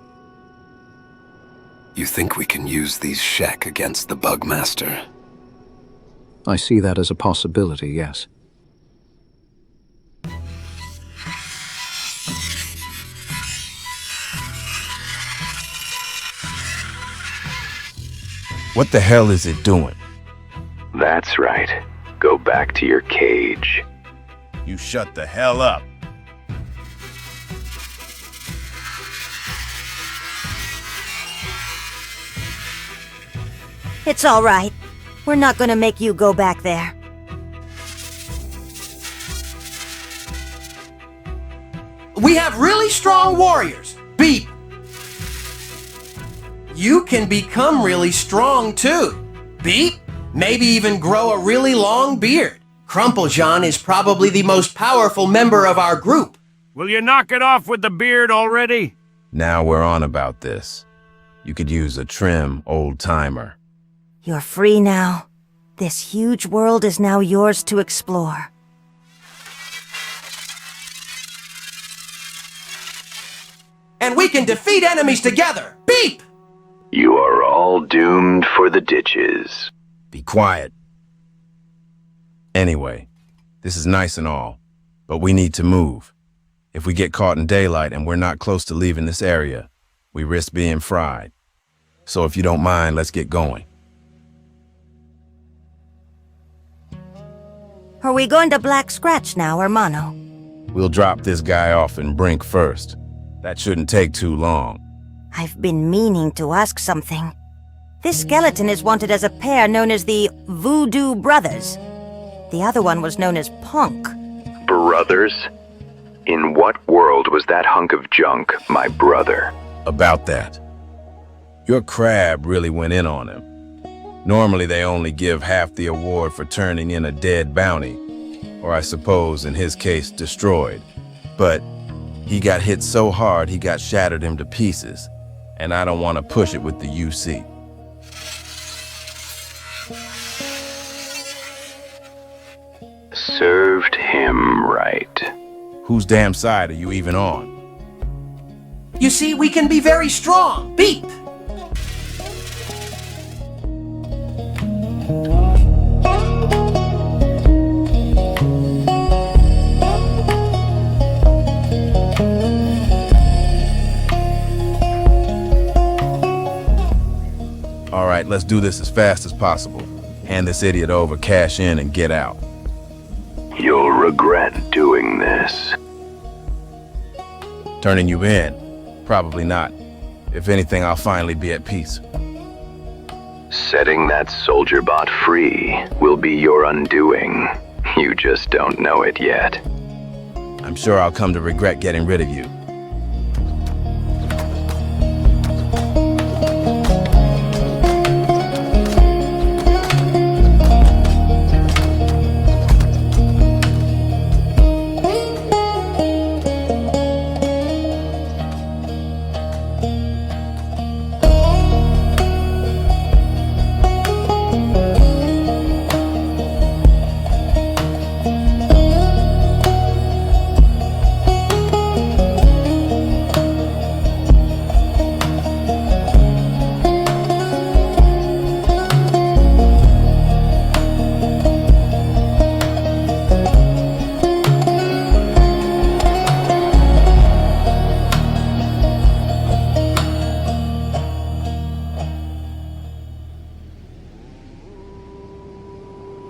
You think we can use these Shek against the Bugmaster? I see that as a possibility, yes. What the hell is it doing? That's right. Go back to your cage. You shut the hell up. It's all right. We're not gonna make you go back there. We have really strong warriors. Beep. You can become really strong too. Beep. Maybe even grow a really long beard. Crumplejean is probably the most powerful member of our group. Will you knock it off with the beard already? Now we're on about this. You could use a trim old-timer. You're free now. This huge world is now yours to explore. And we can defeat enemies together. Beep! You are all doomed for the ditches. Be quiet. Anyway, this is nice and all, but we need to move. If we get caught in daylight and we're not close to leaving this area, we risk being fried. So if you don't mind, let's get going. Are we going to Black Scratch now, hermano? We'll drop this guy off in Brink first. That shouldn't take too long. I've been meaning to ask something. This skeleton is wanted as a pair known as the Voodoo Brothers. The other one was known as Punk. Brothers? In what world was that hunk of junk my brother? About that. Your crab really went in on him. Normally they only give half the award for turning in a dead bounty, or I suppose in his case destroyed. But he got hit so hard he got shattered into pieces, and I don't want to push it with the UC. Served him right. Whose damn side are you even on? You see, we can be very strong. Beep! All right, let's do this as fast as possible. Hand this idiot over, cash in, and get out. You'll regret doing this. Turning you in? Probably not. If anything, I'll finally be at peace. Setting that soldier bot free will be your undoing. You just don't know it yet. I'm sure I'll come to regret getting rid of you.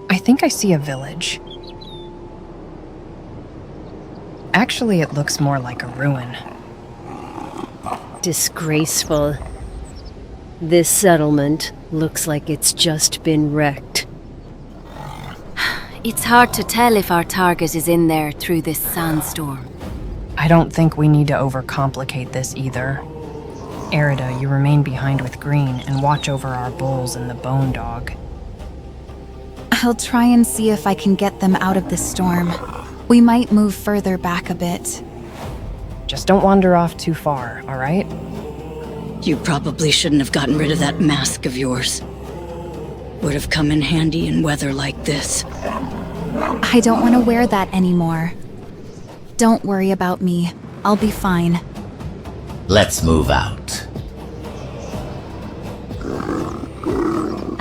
I think I see a village. Actually, it looks more like a ruin. Disgraceful. This settlement looks like it's just been wrecked. It's hard to tell if our target is in there through this sandstorm. I don't think we need to overcomplicate this either. Erida, you remain behind with Green and watch over our bulls and the bone dog. I'll try and see if I can get them out of this storm. We might move further back a bit. Just don't wander off too far, all right? You probably shouldn't have gotten rid of that mask of yours. Would have come in handy in weather like this. I don't want to wear that anymore. Don't worry about me. I'll be fine. Let's move out.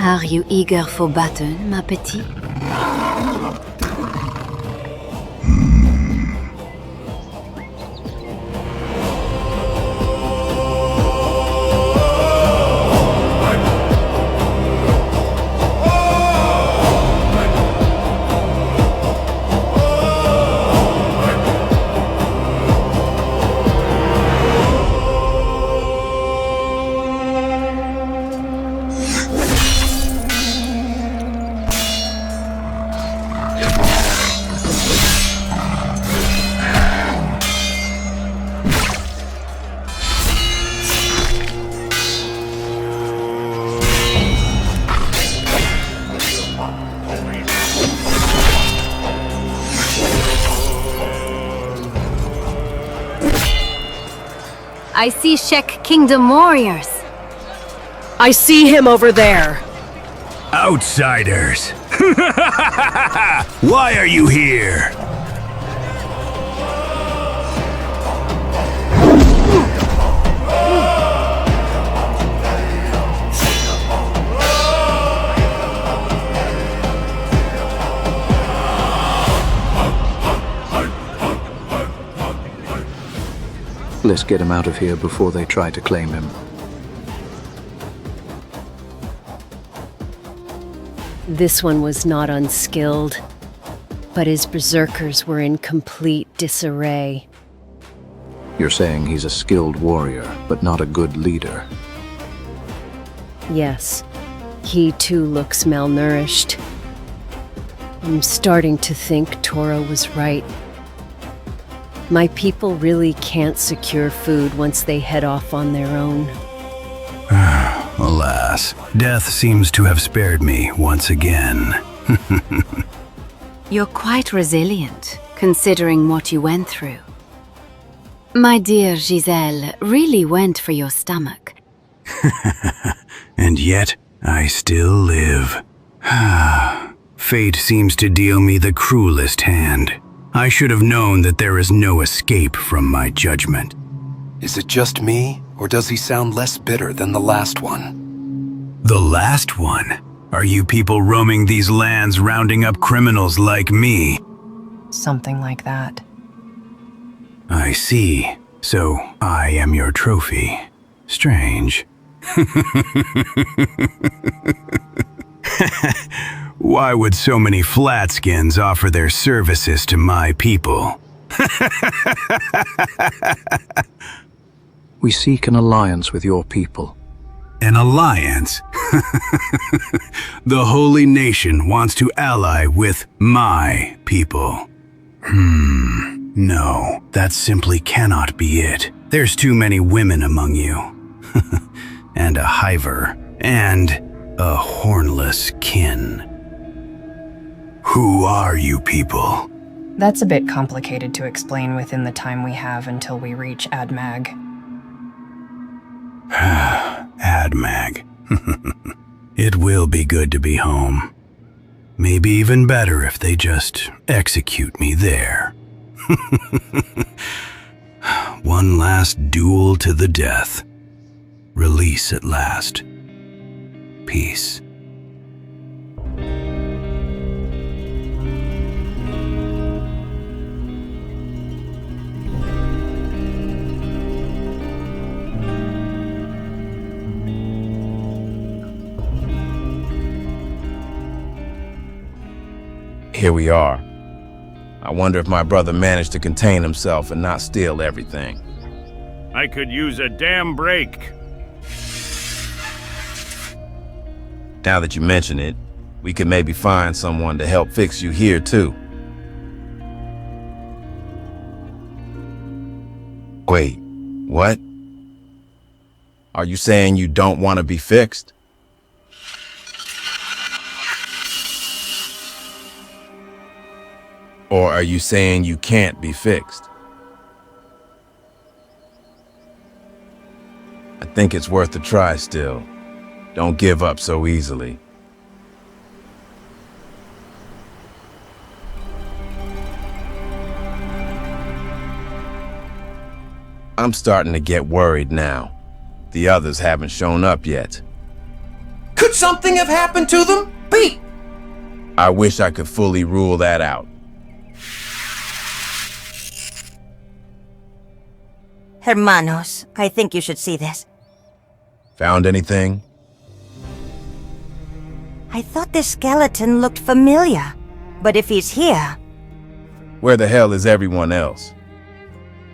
Are you eager for battle, ma petite? I see Shek Kingdom warriors. I see him over there. Outsiders! Why are you here? Let's get him out of here before they try to claim him. This one was not unskilled, but his berserkers were in complete disarray. You're saying he's a skilled warrior, but not a good leader. Yes, he too looks malnourished. I'm starting to think Tora was right. My people really can't secure food once they head off on their own. Alas, death seems to have spared me once again. You're quite resilient, considering what you went through. My dear Giselle really went for your stomach. And yet, I still live. Fate seems to deal me the cruelest hand. I should have known that there is no escape from my judgment. Is it just me, or does he sound less bitter than the last one? The last one? Are you people roaming these lands rounding up criminals like me? Something like that. I see. So, I am your trophy. Strange. Why would so many flatskins offer their services to my people? We seek an alliance with your people. An alliance? The Holy Nation wants to ally with my people. No, that simply cannot be it. There's too many women among you. And a hiver. And a hornless kin. Who are you people? That's a bit complicated to explain within the time we have until we reach Admag. Admag. It will be good to be home. Maybe even better if they just execute me there. One last duel to the death. Release at last. Peace. Here we are. I wonder if my brother managed to contain himself and not steal everything. I could use a damn break. Now that you mention it, we could maybe find someone to help fix you here too. Wait, what? Are you saying you don't want to be fixed? Or are you saying you can't be fixed? I think it's worth a try still. Don't give up so easily. I'm starting to get worried now. The others haven't shown up yet. Could something have happened to them? Beat! I wish I could fully rule that out. Hermanos, I think you should see this. Found anything? I thought this skeleton looked familiar. But if he's here... Where the hell is everyone else?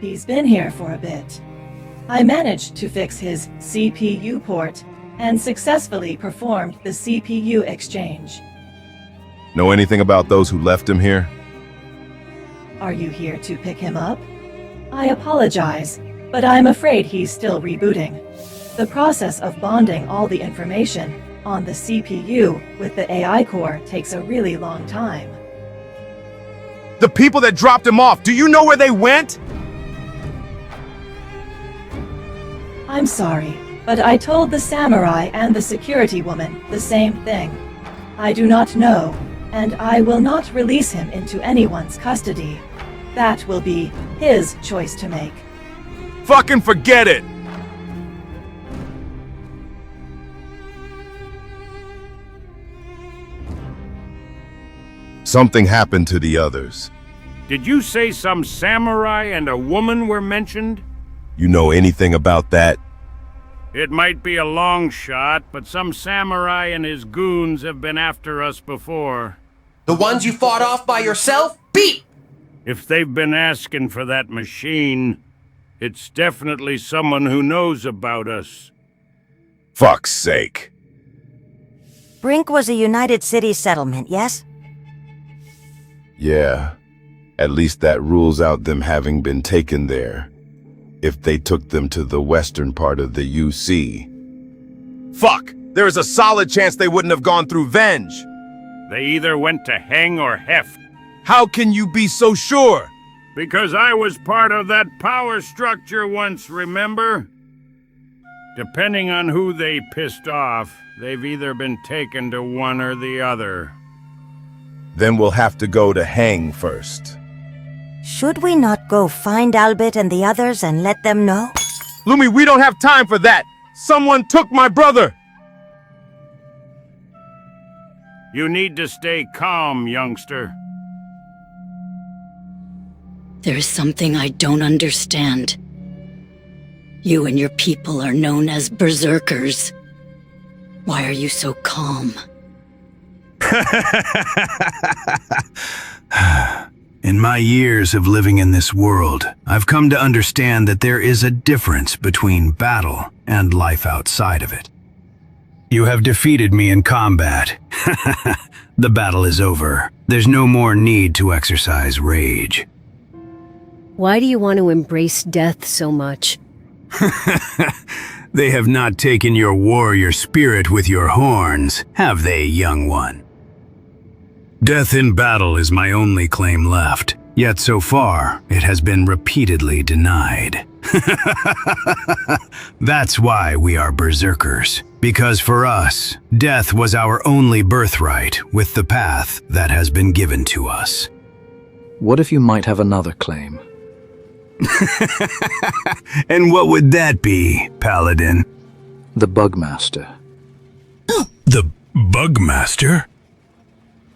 He's been here for a bit. I managed to fix his CPU port and successfully performed the CPU exchange. Know anything about those who left him here? Are you here to pick him up? I apologize, but I'm afraid he's still rebooting. The process of bonding all the information on the CPU with the AI core takes a really long time. The people that dropped him off, do you know where they went? I'm sorry, but I told the samurai and the security woman the same thing. I do not know, and I will not release him into anyone's custody. That will be his choice to make. Fucking forget it! Something happened to the others. Did you say some samurai and a woman were mentioned? You know anything about that? It might be a long shot, but some samurai and his goons have been after us before. The ones you fought off by yourself? Beat! If they've been asking for that machine, it's definitely someone who knows about us. Fuck's sake. Brink was a United Cities settlement, yes? Yeah. At least that rules out them having been taken there. If they took them to the western part of the UC. Fuck! There is a solid chance they wouldn't have gone through Venge! They either went to hang or heft. How can you be so sure? Because I was part of that power structure once, remember? Depending on who they pissed off, they've either been taken to one or the other. Then we'll have to go to hang first. Should we not go find Albitte and the others and let them know? Lumi, we don't have time for that! Someone took my brother! You need to stay calm, youngster. There's something I don't understand. You and your people are known as berserkers. Why are you so calm? In my years of living in this world, I've come to understand that there is a difference between battle and life outside of it. You have defeated me in combat. The battle is over. There's no more need to exercise rage. Why do you want to embrace death so much? They have not taken your warrior spirit with your horns, have they, young one? Death in battle is my only claim left, yet so far it has been repeatedly denied. That's why we are berserkers, because for us, death was our only birthright with the path that has been given to us. What if you might have another claim? And what would that be, Paladin? The Bugmaster. The Bugmaster?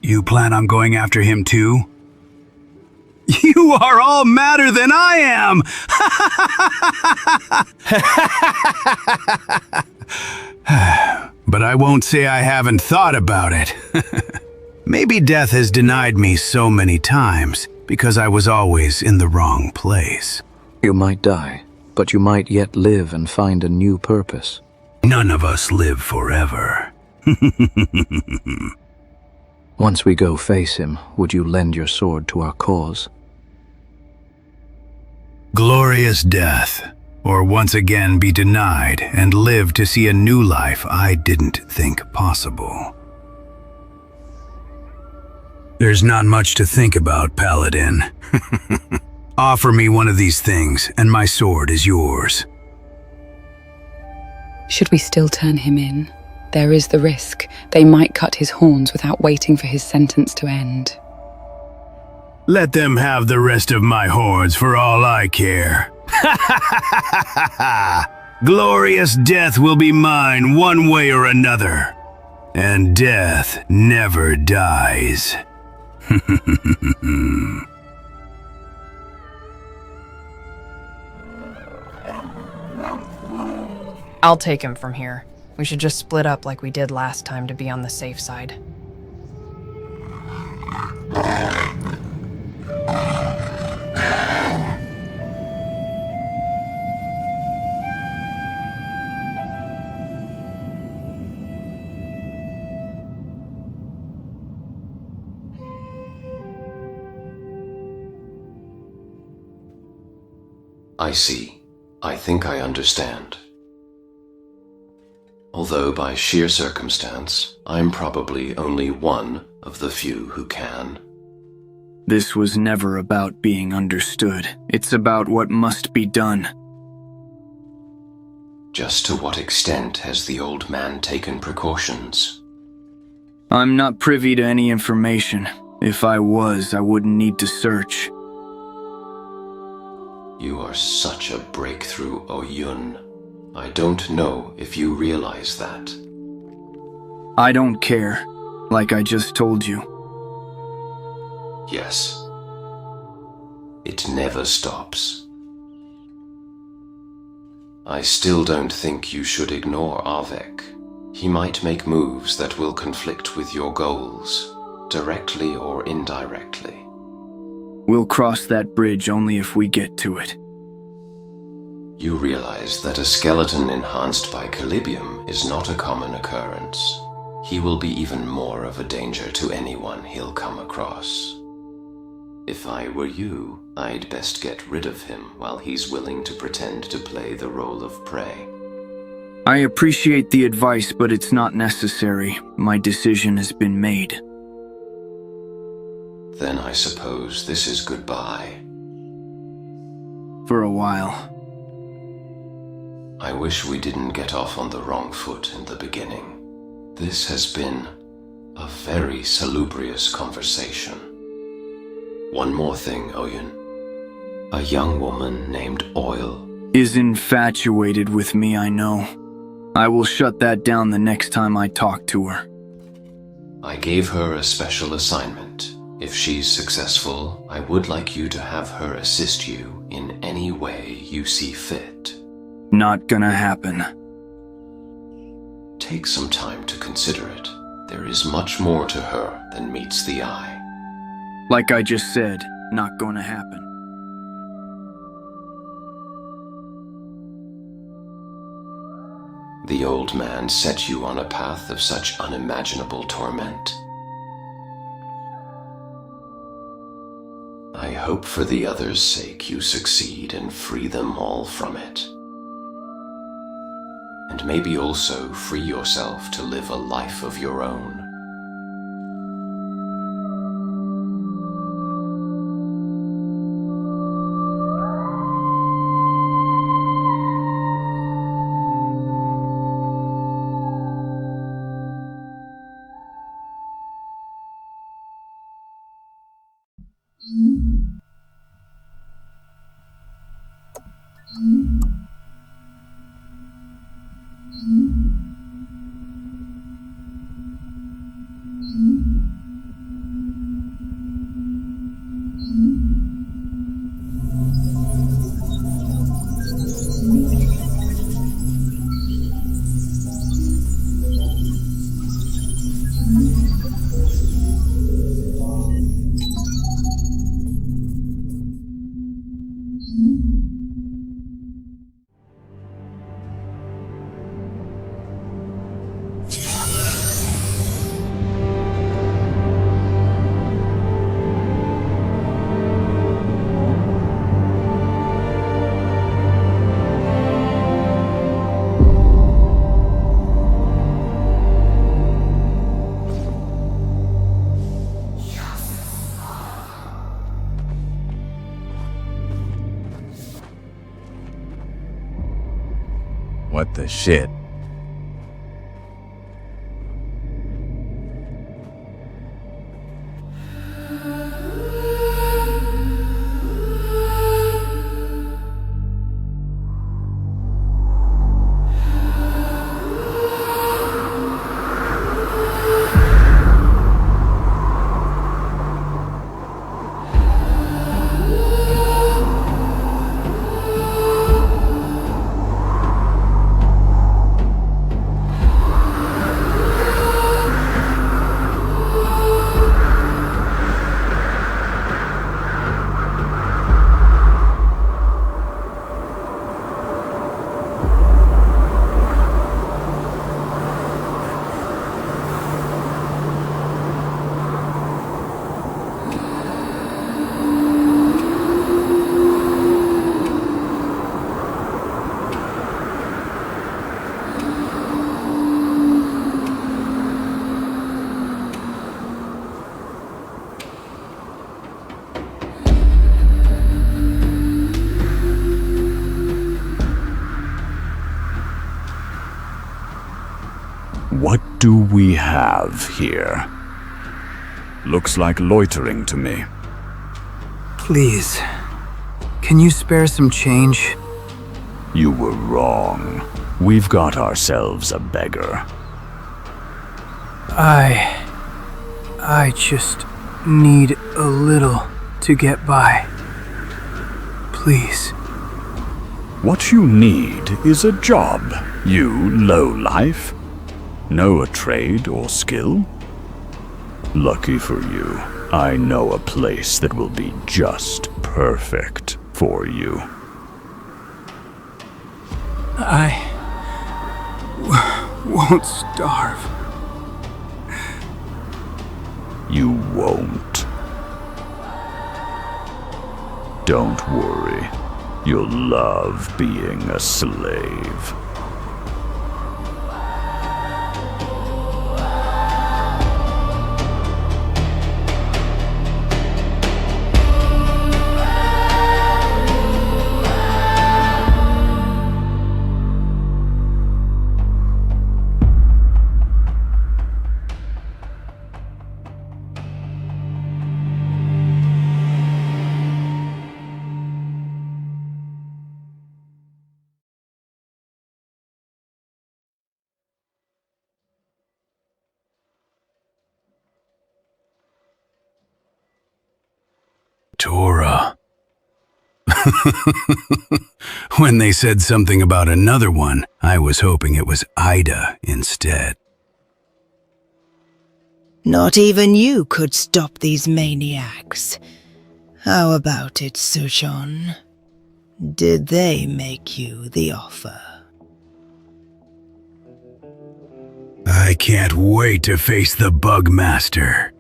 You plan on going after him too? You are all madder than I am! But I won't say I haven't thought about it. Maybe death has denied me so many times because I was always in the wrong place. You might die, but you might yet live and find a new purpose. None of us live forever. Once we go face him, would you lend your sword to our cause? Glorious death, or once again be denied and live to see a new life I didn't think possible. There's not much to think about, Paladin. Offer me one of these things, and my sword is yours. Should we still turn him in? There is the risk. They might cut his horns without waiting for his sentence to end. Let them have the rest of my hordes for all I care. Glorious death will be mine one way or another. And death never dies. I'll take him from here. We should just split up like we did last time to be on the safe side. I see. I think I understand. Although by sheer circumstance, I'm probably only one of the few who can. This was never about being understood. It's about what must be done. Just to what extent has the old man taken precautions? I'm not privy to any information. If I was, I wouldn't need to search. You are such a breakthrough, Oyun. I don't know if you realize that. I don't care, like I just told you. Yes. It never stops. I still don't think you should ignore Avek. He might make moves that will conflict with your goals, directly or indirectly. We'll cross that bridge only if we get to it. You realize that a skeleton enhanced by Calibium is not a common occurrence. He will be even more of a danger to anyone he'll come across. If I were you, I'd best get rid of him while he's willing to pretend to play the role of prey. I appreciate the advice, but it's not necessary. My decision has been made. Then I suppose this is goodbye. For a while. I wish we didn't get off on the wrong foot in the beginning. This has been a very salubrious conversation. One more thing, Oyun. A young woman named Oil is infatuated with me, I know. I will shut that down the next time I talk to her. I gave her a special assignment. If she's successful, I would like you to have her assist you in any way you see fit. Not gonna happen. Take some time to consider it. There is much more to her than meets the eye. Like I just said, Not gonna happen. The old man set you on a path of such unimaginable torment. I hope for the others' sake you succeed and free them all from it. And maybe also free yourself to live a life of your own. What the shit? What do we have here? Looks like loitering to me. Please, can you spare some change? You were wrong. We've got ourselves a beggar. I just need a little to get by. Please. What you need is a job, you lowlife. Know a trade or skill? Lucky for you, I know a place that will be just perfect for you. I won't starve. You won't. Don't worry. You'll love being a slave. Tora. When they said something about another one, I was hoping it was Ida instead. Not even you could stop these maniacs. How about it, Sushon? Did they make you the offer? I can't wait to face the Bugmaster.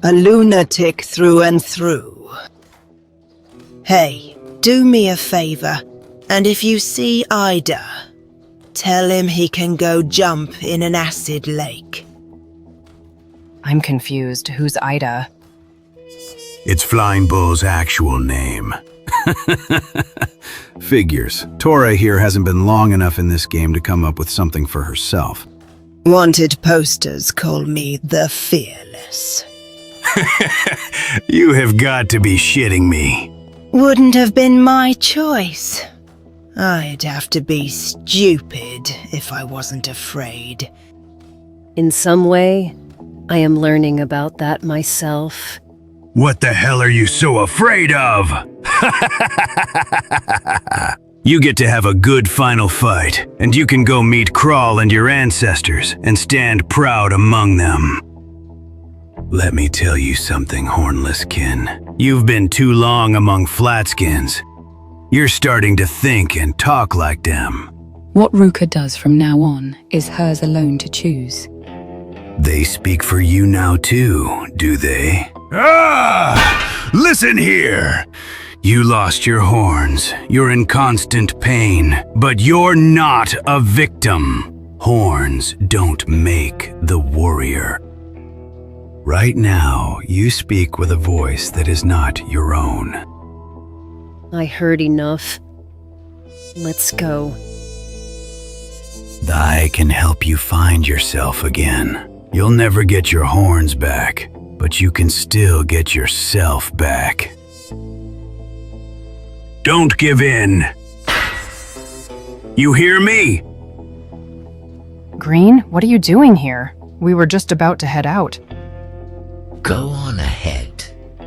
A lunatic through and through. Hey, do me a favor, and if you see Ida, tell him he can go jump in an acid lake. I'm confused. Who's Ida? It's Flying Bull's actual name. Figures. Tora here hasn't been long enough in this game to come up with something for herself. Wanted posters call me the Fearless. You have got to be shitting me. Wouldn't have been my choice. I'd have to be stupid if I wasn't afraid. In some way, I am learning about that myself. What the hell are you so afraid of? You get to have a good final fight, and you can go meet Kral and your ancestors and stand proud among them. Let me tell you something, Hornless Kin. You've been too long among Flatskins. You're starting to think and talk like them. What Ruka does from now on is hers alone to choose. They speak for you now too, do they? Ah! Listen here! You lost your horns. You're in constant pain, but you're not a victim. Horns don't make the warrior. Right now, you speak with a voice that is not your own. I heard enough. Let's go. I can help you find yourself again. You'll never get your horns back, but you can still get yourself back. Don't give in. You hear me? Green, what are you doing here? We were just about to head out. Go on ahead.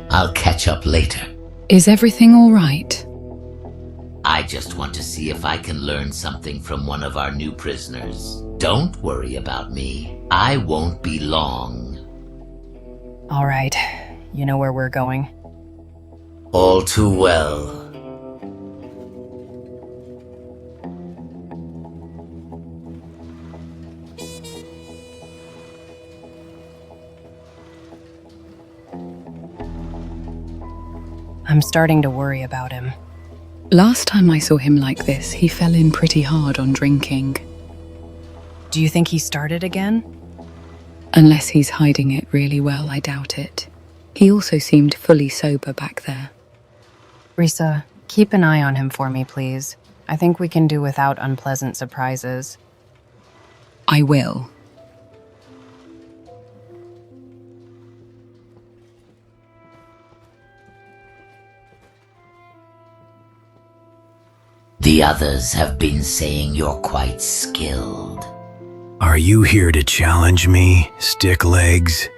I'll catch up later. Is everything all right? I just want to see if I can learn something from one of our new prisoners. Don't worry about me. I won't be long. All right. You know where we're going. All too well. I'm starting to worry about him. Last time I saw him like this, he fell in pretty hard on drinking. Do you think he started again? Unless he's hiding it really well, I doubt it. He also seemed fully sober back there. Risa, keep an eye on him for me, please. I think we can do without unpleasant surprises. I will. The others have been saying you're quite skilled. Are you here to challenge me, stick legs?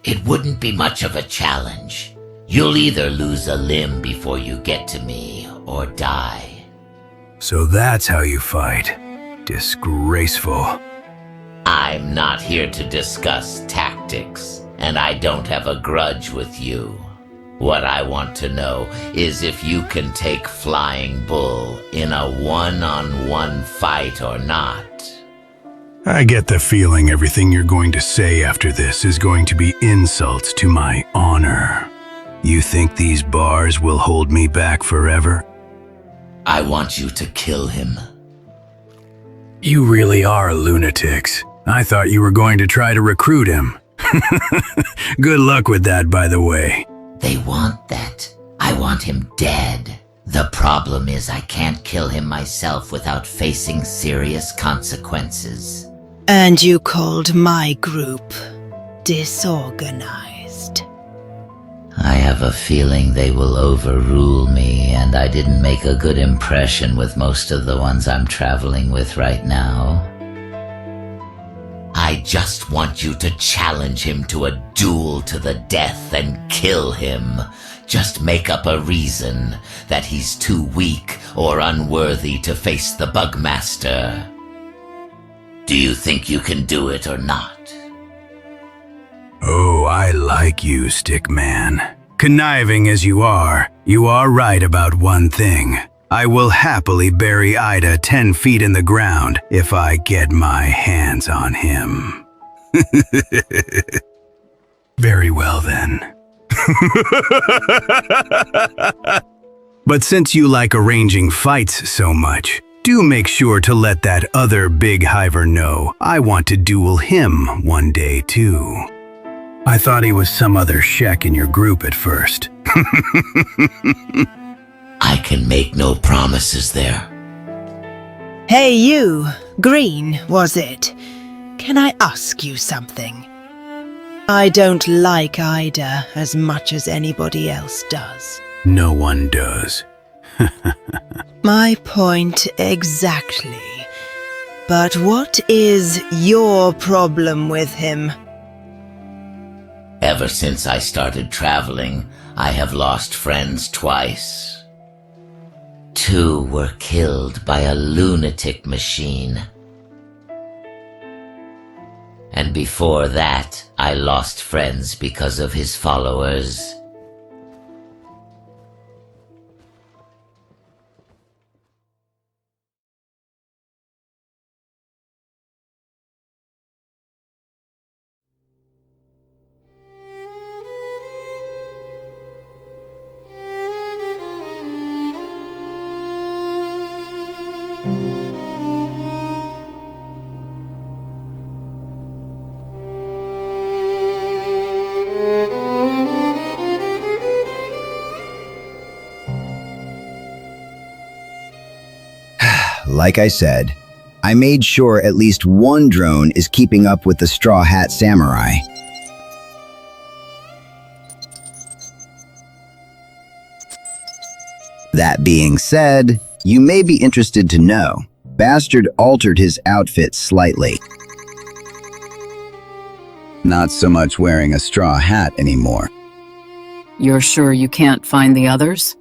It wouldn't be much of a challenge. You'll either lose a limb before you get to me, or die. So that's how you fight. Disgraceful. I'm not here to discuss tactics, and I don't have a grudge with you. What I want to know is if you can take Flying Bull in a one-on-one fight or not. I get the feeling everything you're going to say after this is going to be insults to my honor. You think these bars will hold me back forever? I want you to kill him. You really are lunatics. I thought you were going to try to recruit him. Good luck with that, by the way. They want that. I want him dead. The problem is I can't kill him myself without facing serious consequences. And you called my group disorganized. I have a feeling they will overrule me, and I didn't make a good impression with most of the ones I'm traveling with right now. I just want you to challenge him to a duel to the death and kill him. Just make up a reason that he's too weak or unworthy to face the Bugmaster. Do you think you can do it or not? Oh, I like you, Stickman. Conniving as you are right about one thing. I will happily bury Ida 10 feet in the ground if I get my hands on him. Very well then. But since you like arranging fights so much, do make sure to let that other big hiver know I want to duel him one day too. I thought he was some other Shek in your group at first. I can make no promises there. Hey you, Green, was it? Can I ask you something? I don't like Ida as much as anybody else does. No one does. My point exactly. But what is your problem with him? Ever since I started traveling, I have lost friends twice. 2 were killed by a lunatic machine. And before that, I lost friends because of his followers. Like I said, I made sure at least one drone is keeping up with the Straw Hat Samurai. That being said, you may be interested to know, Bastard altered his outfit slightly. Not so much wearing a straw hat anymore. You're sure you can't find the others?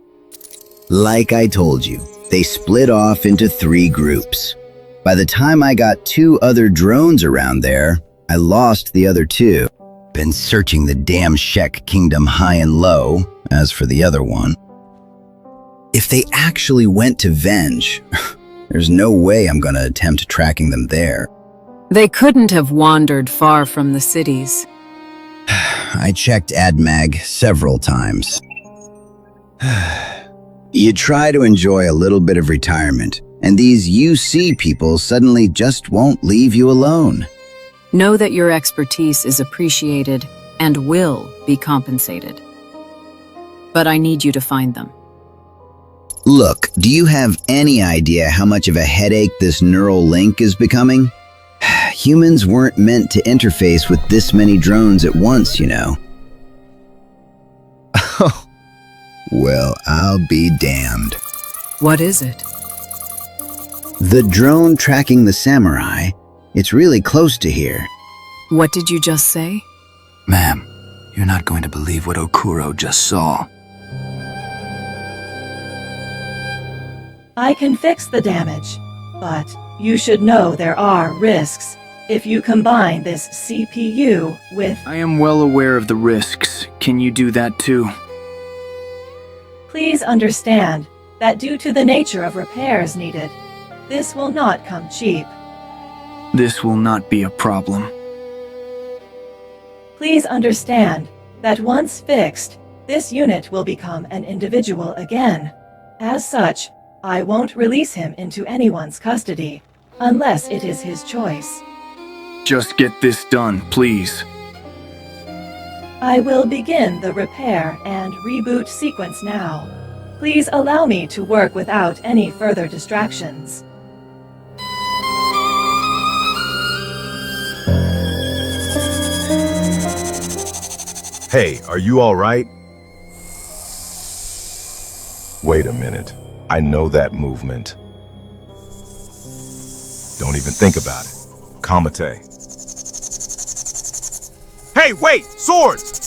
Like I told you, they split off into 3 groups. By the time I got 2 other drones around there, I lost the other 2. Been searching the damn Shek kingdom high and low, as for the other one. If they actually went to Venge, there's no way I'm gonna attempt tracking them there. They couldn't have wandered far from the cities. I checked AdMag several times. You try to enjoy a little bit of retirement, and these UC people suddenly just won't leave you alone. Know that your expertise is appreciated and will be compensated. But I need you to find them. Look, do you have any idea how much of a headache this neural link is becoming? Humans weren't meant to interface with this many drones at once, you know. Oh, well, I'll be damned. What is it? The drone tracking the samurai, it's really close to here. What did you just say? Ma'am, you're not going to believe what Okuro just saw. I can fix the damage, but you should know there are risks if you combine this CPU with... I am well aware of the risks. Can you do that too? Please understand that due to the nature of repairs needed, this will not come cheap. This will not be a problem. Please understand that once fixed, this unit will become an individual again. As such, I won't release him into anyone's custody, unless it is his choice. Just get this done, please. I will begin the repair and reboot sequence now. Please allow me to work without any further distractions. Hey, are you all right? Wait a minute. I know that movement. Don't even think about it. Kamate. Hey, wait! Swords!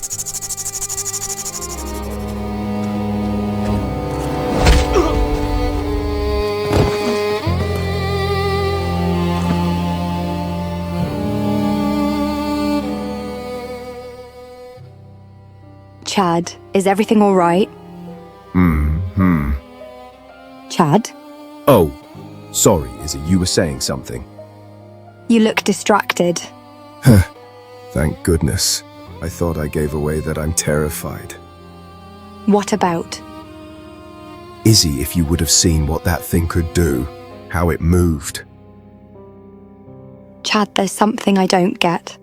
Chad, is everything all right? Chad? Oh, sorry, Izzy, you were saying something. You look distracted. Thank goodness. I thought I gave away that I'm terrified. What about? Izzy, if you would have seen what that thing could do, how it moved. Chad, there's something I don't get.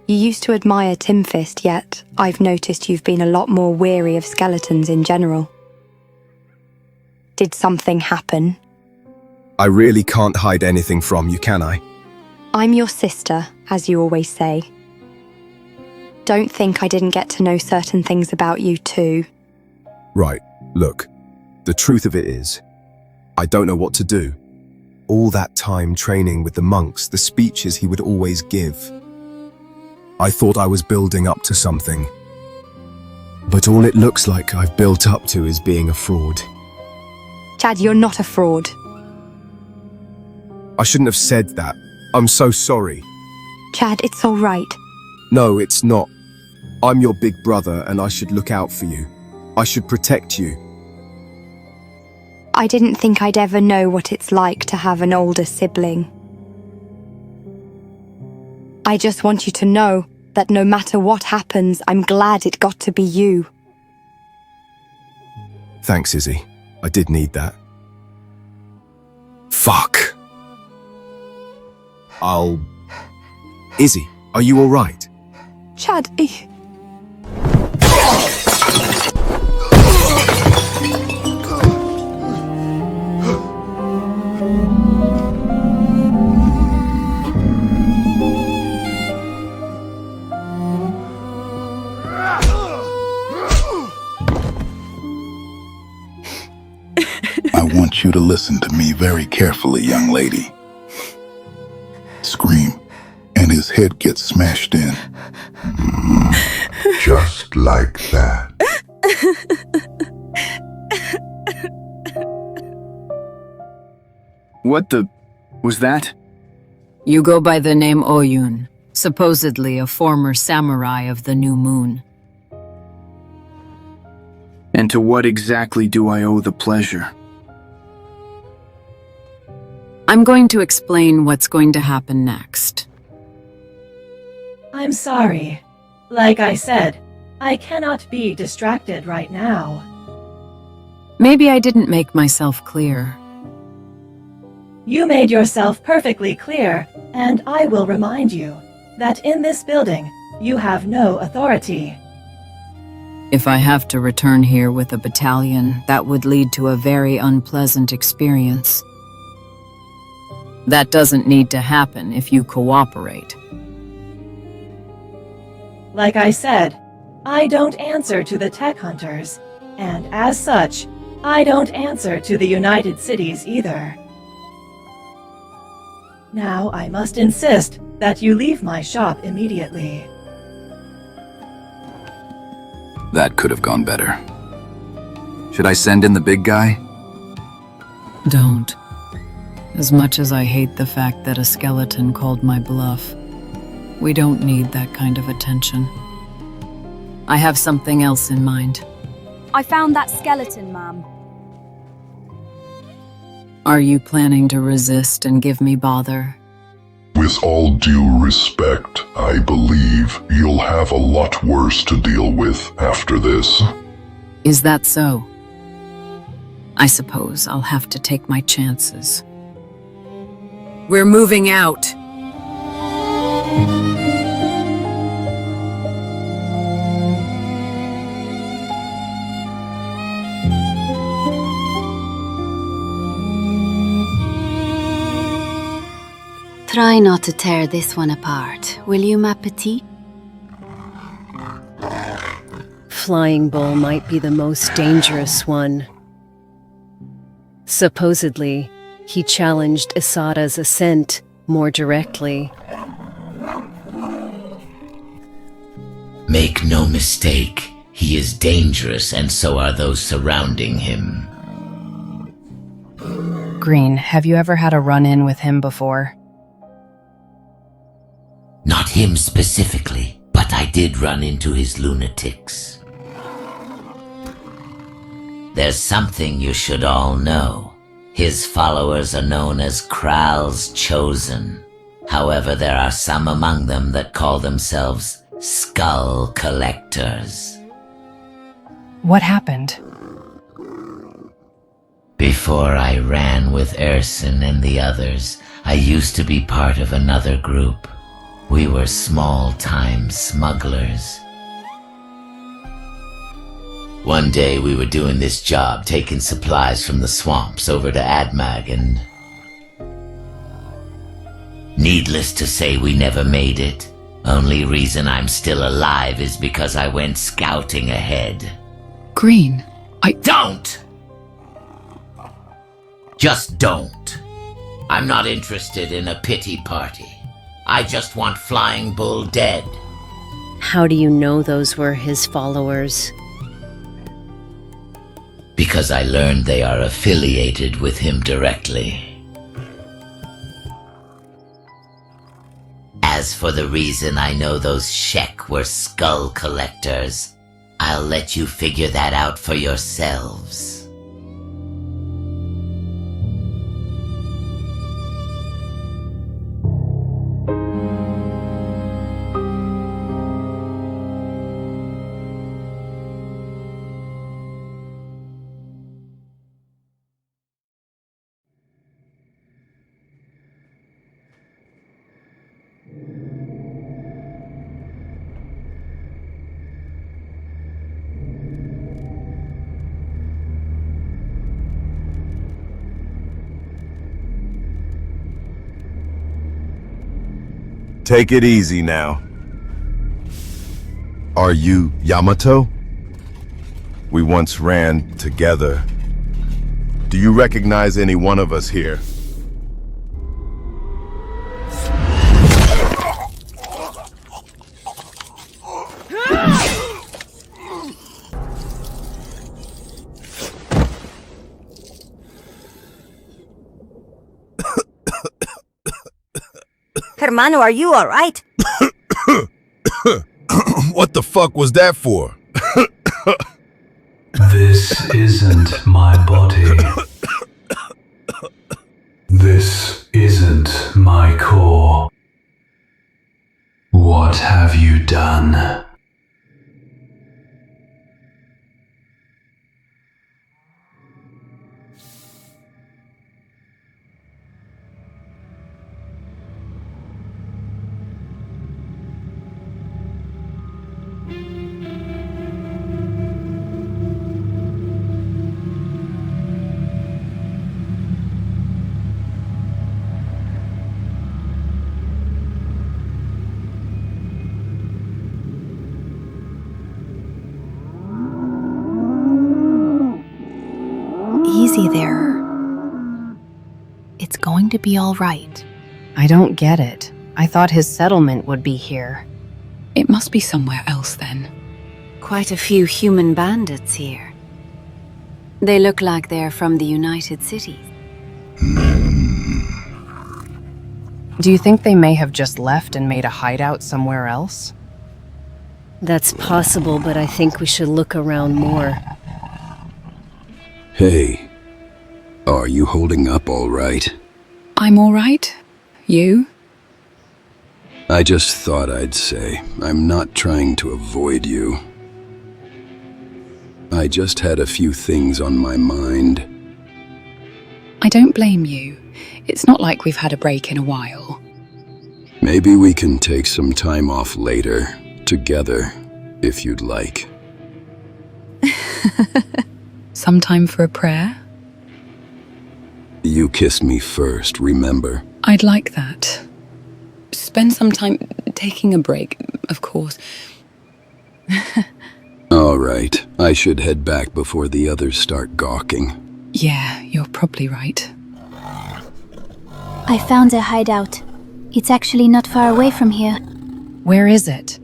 You used to admire Timfist, yet I've noticed you've been a lot more weary of skeletons in general. Did something happen? I really can't hide anything from you, can I? I'm your sister, as you always say. Don't think I didn't get to know certain things about you too. Right, look, the truth of it is, I don't know what to do. All that time training with the monks, the speeches he would always give. I thought I was building up to something. But all it looks like I've built up to is being a fraud. Chad, you're not a fraud. I shouldn't have said that. I'm so sorry. Chad, it's all right. No, it's not. I'm your big brother and I should look out for you. I should protect you. I didn't think I'd ever know what it's like to have an older sibling. I just want you to know that no matter what happens, I'm glad it got to be you. Thanks, Izzy. I did need that. Fuck. Izzy, are you alright? Chad, I want you to listen to me very carefully, young lady. Scream, and his head gets smashed in. Just like that. What the... was that? You go by the name Oyun, supposedly a former samurai of the New Moon. And to what exactly do I owe the pleasure? I'm going to explain what's going to happen next. I'm sorry. Like I said, I cannot be distracted right now. Maybe I didn't make myself clear. You made yourself perfectly clear, and I will remind you that in this building, you have no authority. If I have to return here with a battalion, that would lead to a very unpleasant experience. That doesn't need to happen if you cooperate. Like I said, I don't answer to the tech hunters, and as such, I don't answer to the United Cities either. Now I must insist that you leave my shop immediately. That could have gone better. Should I send in the big guy? Don't. As much as I hate the fact that a skeleton called my bluff, we don't need that kind of attention. I have something else in mind. I found that skeleton, ma'am. Are you planning to resist and give me bother? With all due respect, I believe you'll have a lot worse to deal with after this. Is that so? I suppose I'll have to take my chances. We're moving out. Try not to tear this one apart, will you, ma petite? Flying Bull might be the most dangerous one. Supposedly, he challenged Isada's ascent more directly. Make no mistake, he is dangerous and so are those surrounding him. Green, have you ever had a run-in with him before? Not him specifically, but but I did run into his lunatics. There's something you should all know. His followers are known as Kral's Chosen. However, there are some among them that call themselves Skull Collectors. What happened? Before I ran with Ersin and the others, I used to be part of another group. We were small-time smugglers. One day we were doing this job, taking supplies from the swamps over to Admag, and needless to say, we never made it. Only reason I'm still alive is because I went scouting ahead. Green, Don't! Just don't. I'm not interested in a pity party. I just want Flying Bull dead. How do you know those were his followers? Because I learned they are affiliated with him directly. As for the reason I know those Shek were Skull Collectors, I'll let you figure that out for yourselves. Take it easy now. Are you Yamato? We once ran together. Do you recognize any one of us here? Hermano, are you alright? What the fuck was that for? This isn't my body. This isn't my core. What have you done? Easy there. It's going to be all right. I don't get it. I thought his settlement would be here. It must be somewhere else then. Quite a few human bandits here. They look like they're from the United Cities. Do you think they may have just left and made a hideout somewhere else? That's possible, but I think we should look around more. Hey, are you holding up all right? I'm all right. You? I just thought I'd say, I'm not trying to avoid you. I just had a few things on my mind. I don't blame you. It's not like we've had a break in a while. Maybe we can take some time off later, together, if you'd like. Some time for a prayer? You kiss me first, remember? I'd like that. Spend some time taking a break, of course. All right, I should head back before the others start gawking. Yeah, you're probably right. I found a hideout. It's actually not far away from here. Where is it?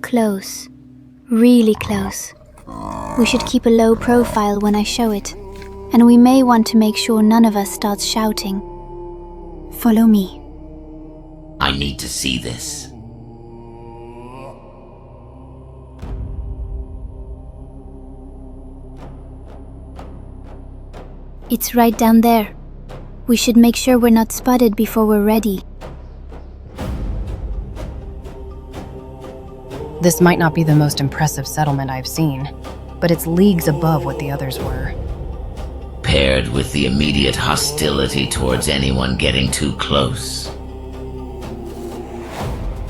Close. Really close. We should keep a low profile when I show it, and we may want to make sure none of us starts shouting. Follow me. I need to see this. It's right down there. We should make sure we're not spotted before we're ready. This might not be the most impressive settlement I've seen, but it's leagues above what the others were. Paired with the immediate hostility towards anyone getting too close.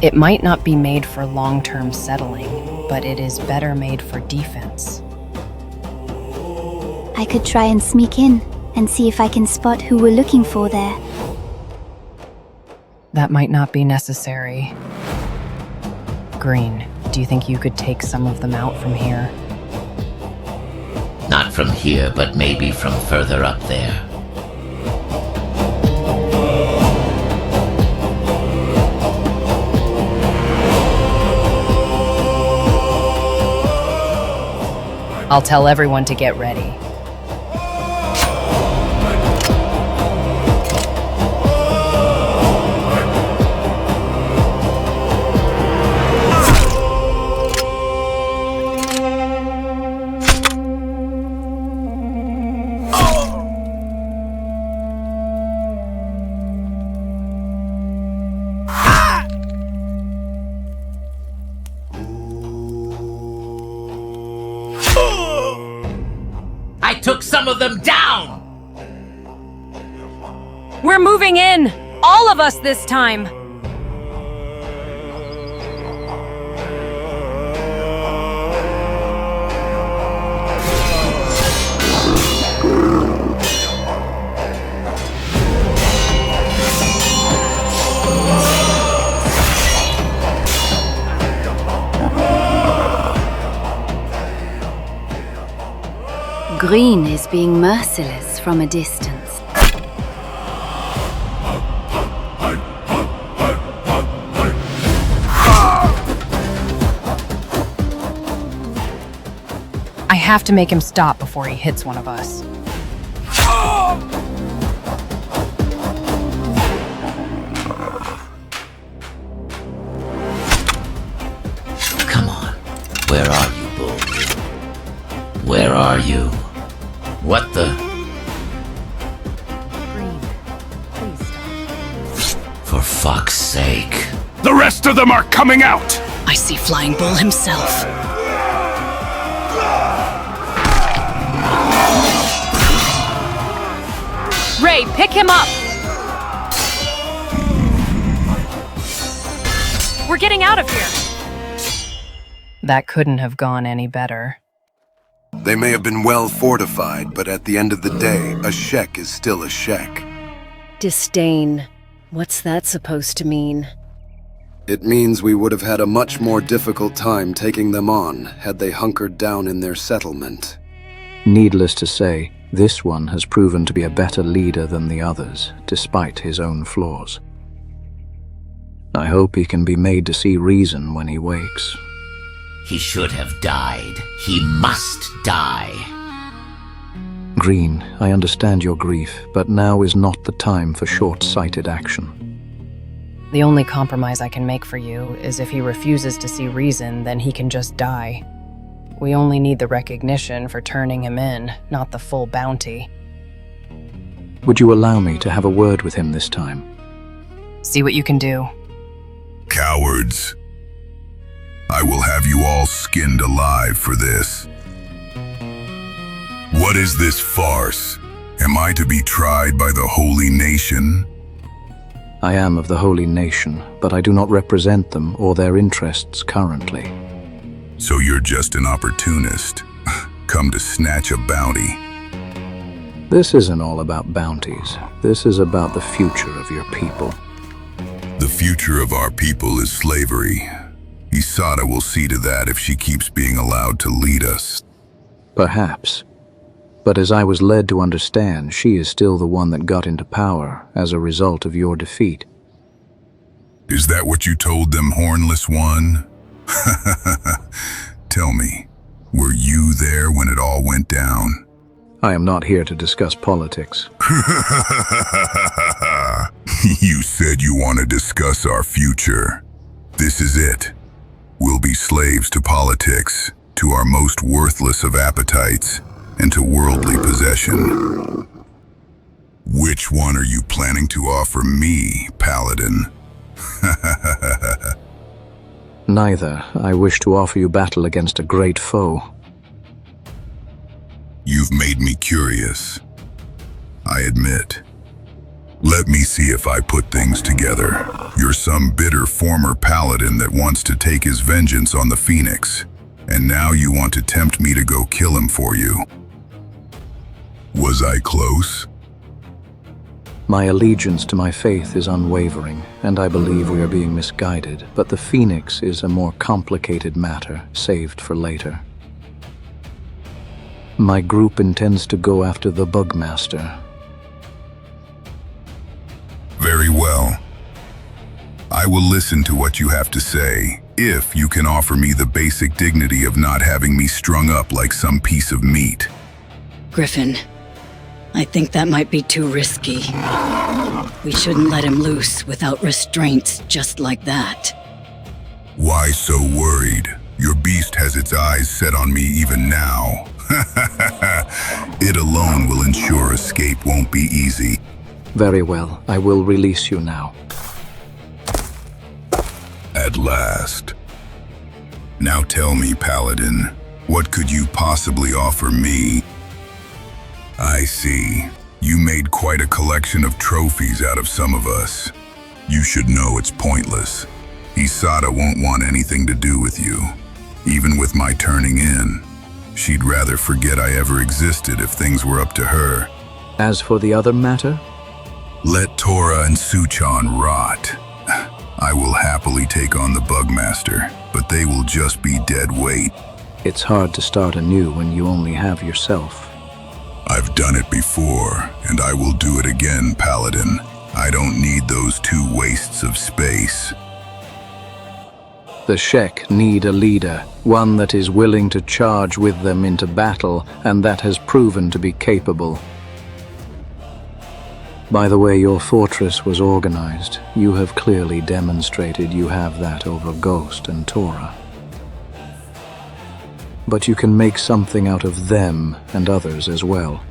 It might not be made for long-term settling, but it is better made for defense. I could try and sneak in and see if I can spot who we're looking for there. That might not be necessary. Green, do you think you could take some of them out from here? Not from here, but maybe from further up there. I'll tell everyone to get ready. I took some of them down! We're moving in! All of us this time! Green is being merciless from a distance. I have to make him stop before he hits one of us. Come on. Where are you, Bull? Where are you? What the? Green, please stop. For fuck's sake. The rest of them are coming out! I see Flying Bull himself. Ray, pick him up! We're getting out of here! That couldn't have gone any better. They may have been well fortified, but at the end of the day, a shek is still a shek. Disdain. What's that supposed to mean? It means we would have had a much more difficult time taking them on had they hunkered down in their settlement. Needless to say, this one has proven to be a better leader than the others, despite his own flaws. I hope he can be made to see reason when he wakes. He should have died. He must die. Green, I understand your grief, but now is not the time for short-sighted action. The only compromise I can make for you is if he refuses to see reason, then he can just die. We only need the recognition for turning him in, not the full bounty. Would you allow me to have a word with him this time? See what you can do. Cowards. I will have you all skinned alive for this. What is this farce? Am I to be tried by the Holy Nation? I am of the Holy Nation, but I do not represent them or their interests currently. So you're just an opportunist, come to snatch a bounty. This isn't all about bounties. This is about the future of your people. The future of our people is slavery. Isada will see to that if she keeps being allowed to lead us. Perhaps. But as I was led to understand, she is still the one that got into power as a result of your defeat. Is that what you told them, Hornless One? Tell me, were you there when it all went down? I am not here to discuss politics. You said you want to discuss our future. This is it. We'll be slaves to politics, to our most worthless of appetites, and to worldly possession. Which one are you planning to offer me, Paladin? Neither. I wish to offer you battle against a great foe. You've made me curious. I admit. Let me see if I put things together. You're some bitter former paladin that wants to take his vengeance on the Phoenix, and now you want to tempt me to go kill him for you. Was I close? My allegiance to my faith is unwavering, and I believe we are being misguided, but the Phoenix is a more complicated matter, saved for later. My group intends to go after the Bugmaster. Very well. I will listen to what you have to say, if you can offer me the basic dignity of not having me strung up like some piece of meat. Griffin, I think that might be too risky. We shouldn't let him loose without restraints just like that. Why so worried? Your beast has its eyes set on me even now. It alone will ensure escape won't be easy. Very well, I will release you now. At last. Now tell me, Paladin, what could you possibly offer me? I see. You made quite a collection of trophies out of some of us. You should know it's pointless. Isata won't want anything to do with you. Even with my turning in, she'd rather forget I ever existed if things were up to her. As for the other matter? Let Tora and Suchan rot. I will happily take on the Bugmaster, but they will just be dead weight. It's hard to start anew when you only have yourself. I've done it before, and I will do it again, Paladin. I don't need those two wastes of space. The Shek need a leader, one that is willing to charge with them into battle, and that has proven to be capable. By the way your fortress was organized, you have clearly demonstrated you have that over Ghost and Tora. But you can make something out of them and others as well.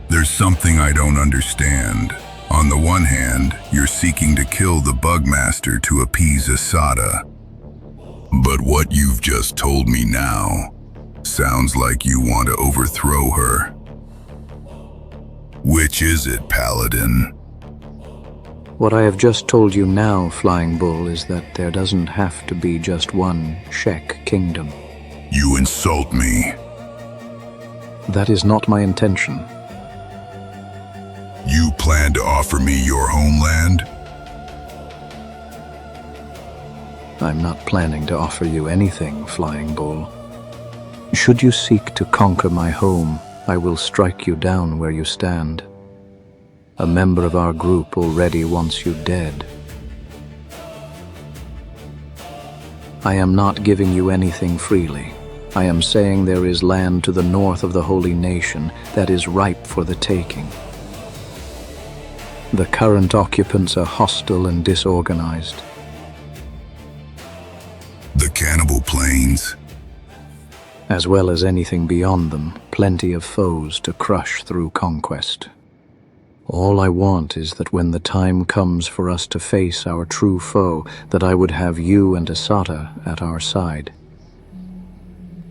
There's something I don't understand. On the one hand, you're seeking to kill the Bugmaster to appease Isata. But what you've just told me now sounds like you want to overthrow her. Which is it, Paladin? What I have just told you now, Flying Bull, is that there doesn't have to be just one Shek kingdom. You insult me. That is not my intention. You plan to offer me your homeland? I'm not planning to offer you anything, Flying Bull. Should you seek to conquer my home, I will strike you down where you stand. A member of our group already wants you dead. I am not giving you anything freely. I am saying there is land to the north of the Holy Nation that is ripe for the taking. The current occupants are hostile and disorganized. The Cannibal Plains? As well as anything beyond them, plenty of foes to crush through conquest. All I want is that when the time comes for us to face our true foe, that I would have you and Isata at our side.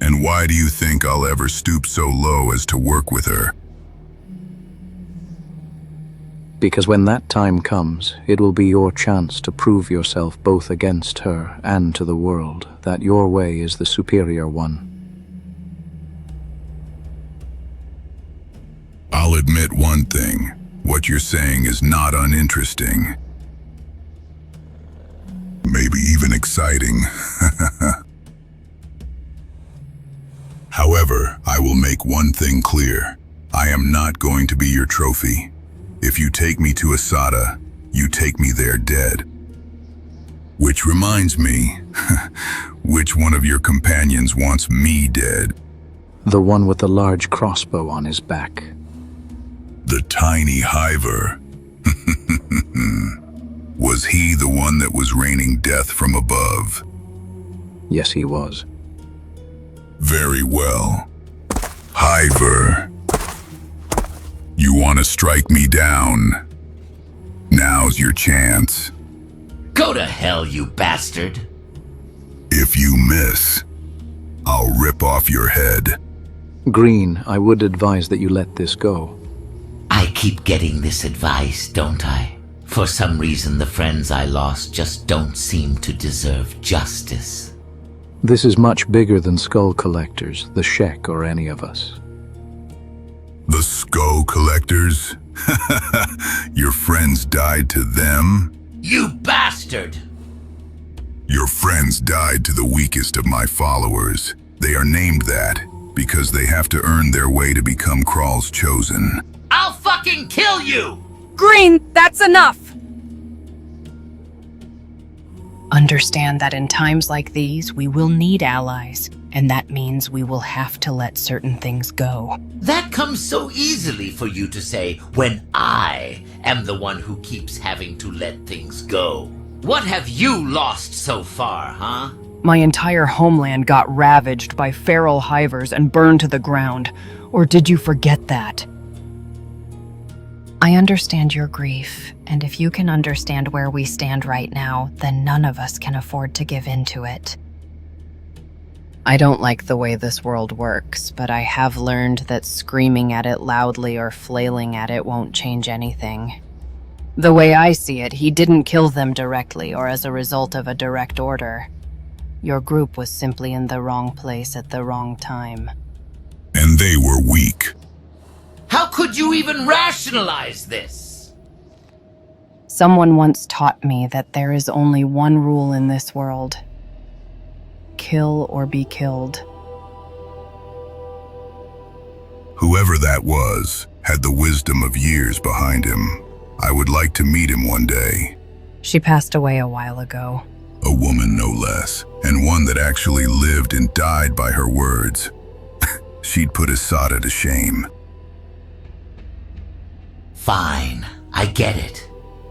And why do you think I'll ever stoop so low as to work with her? Because when that time comes, it will be your chance to prove yourself both against her and to the world, that your way is the superior one. I'll admit one thing. What you're saying is not uninteresting. Maybe even exciting. However, I will make one thing clear. I am not going to be your trophy. If you take me to Isata, you take me there dead. Which reminds me, which one of your companions wants me dead? The one with the large crossbow on his back. The tiny hiver. Was he the one that was raining death from above? Yes, he was. Very well. Hiver. You want to strike me down? Now's your chance. Go to hell, you bastard. If you miss, I'll rip off your head. Green, I would advise that you let this go. I keep getting this advice, don't I? For some reason, the friends I lost just don't seem to deserve justice. This is much bigger than Skull Collectors, the Shek, or any of us. The Skull Collectors? Your friends died to them? You bastard! Your friends died to the weakest of my followers. They are named that because they have to earn their way to become Krall's chosen. I'll fucking kill you! Green, that's enough! Understand that in times like these, we will need allies, and that means we will have to let certain things go. That comes so easily for you to say when I am the one who keeps having to let things go. What have you lost so far, huh? My entire homeland got ravaged by feral hivers and burned to the ground. Or did you forget that? I understand your grief, and if you can understand where we stand right now, then none of us can afford to give in to it. I don't like the way this world works, but I have learned that screaming at it loudly or flailing at it won't change anything. The way I see it, he didn't kill them directly or as a result of a direct order. Your group was simply in the wrong place at the wrong time. And they were weak. How could you even rationalize this? Someone once taught me that there is only one rule in this world. Kill or be killed. Whoever that was had the wisdom of years behind him. I would like to meet him one day. She passed away a while ago. A woman, no less, and one that actually lived and died by her words. She'd put Asada to shame. Fine, I get it.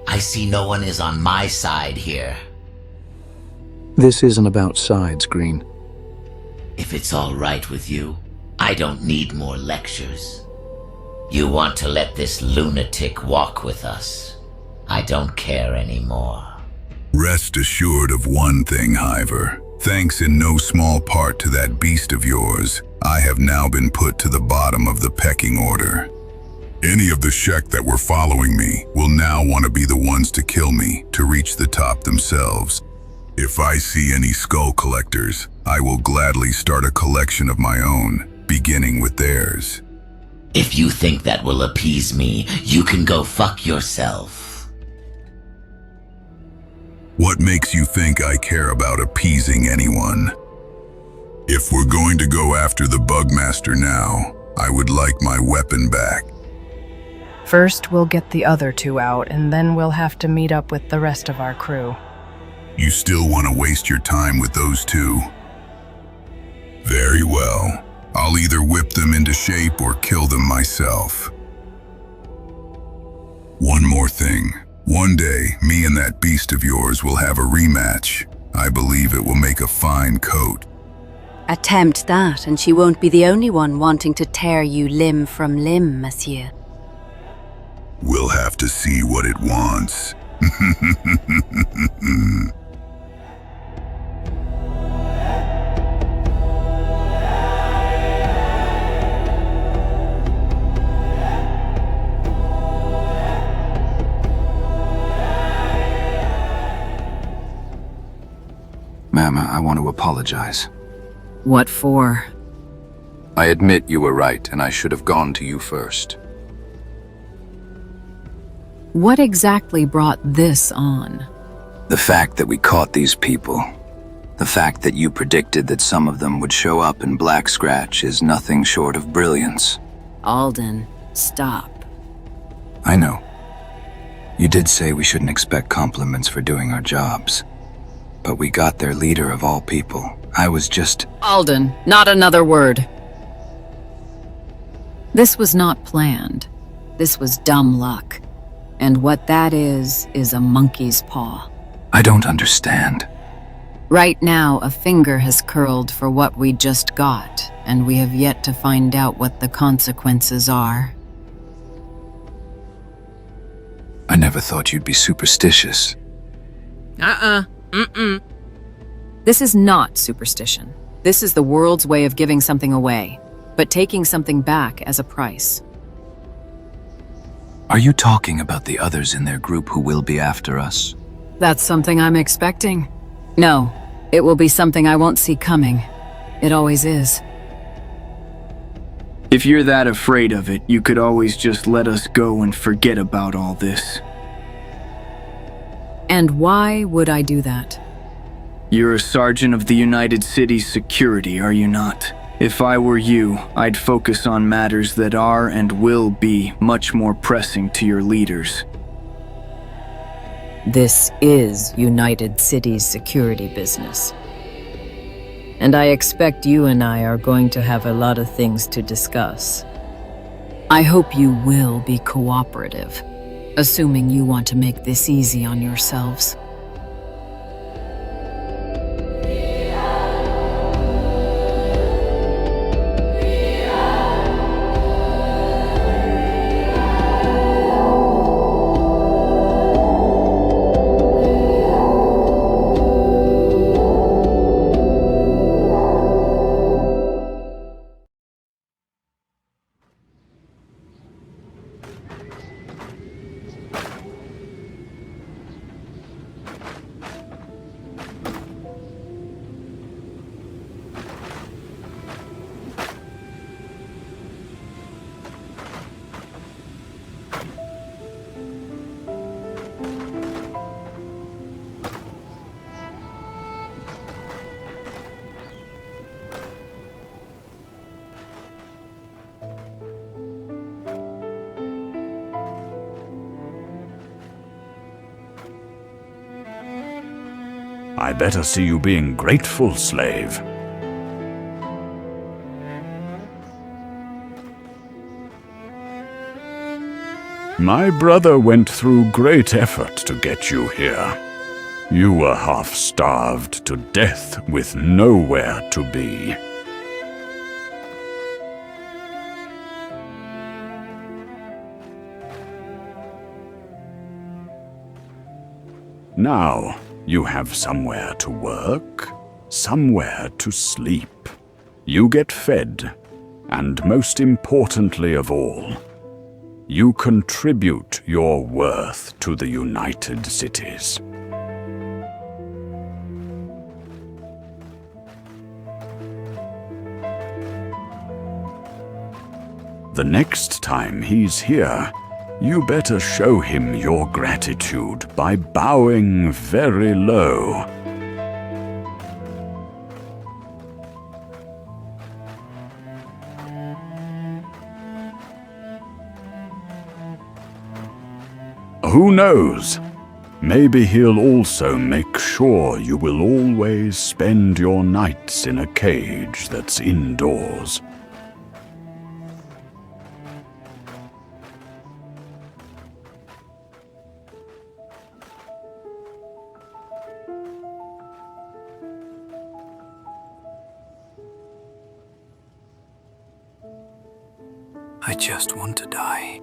I see no one is on my side here. This isn't about sides, Green. If it's all right with you, I don't need more lectures. You want to let this lunatic walk with us. I don't care anymore. Rest assured of one thing, Hiver. Thanks in no small part to that beast of yours, I have now been put to the bottom of the pecking order. Any of the Shek that were following me will now want to be the ones to kill me to reach the top themselves. If I see any Skull Collectors, I will gladly start a collection of my own, beginning with theirs. If you think that will appease me, you can go fuck yourself. What makes you think I care about appeasing anyone? If we're going to go after the Bugmaster now, I would like my weapon back. First, we'll get the other two out, and then we'll have to meet up with the rest of our crew. You still want to waste your time with those two? Very well. I'll either whip them into shape or kill them myself. One more thing. One day, me and that beast of yours will have a rematch. I believe it will make a fine coat. Attempt that, and she won't be the only one wanting to tear you limb from limb, monsieur. We'll have to see what it wants. Mama, I want to apologize. What for? I admit you were right, and I should have gone to you first. What exactly brought this on? The fact that we caught these people. The fact that you predicted that some of them would show up in Black Scratch is nothing short of brilliance. Alden, stop. I know. You did say we shouldn't expect compliments for doing our jobs. But we got their leader of all people. I was just... Alden, not another word. This was not planned. This was dumb luck. And what that is a monkey's paw. I don't understand. Right now, a finger has curled for what we just got, and we have yet to find out what the consequences are. I never thought you'd be superstitious. This is not superstition. This is the world's way of giving something away, but taking something back as a price. Are you talking about the others in their group who will be after us? That's something I'm expecting. No, it will be something I won't see coming. It always is. If you're that afraid of it, you could always just let us go and forget about all this. And why would I do that? You're a sergeant of the United Cities Security, are you not? If I were you, I'd focus on matters that are and will be much more pressing to your leaders. This is United Cities security business. And I expect you and I are going to have a lot of things to discuss. I hope you will be cooperative, assuming you want to make this easy on yourselves. I better see you being grateful, slave. My brother went through great effort to get you here. You were half-starved to death with nowhere to be. Now, you have somewhere to work, somewhere to sleep. You get fed, and most importantly of all, you contribute your worth to the United Cities. The next time he's here, you better show him your gratitude by bowing very low. Who knows? Maybe he'll also make sure you will always spend your nights in a cage that's indoors. I just want to die.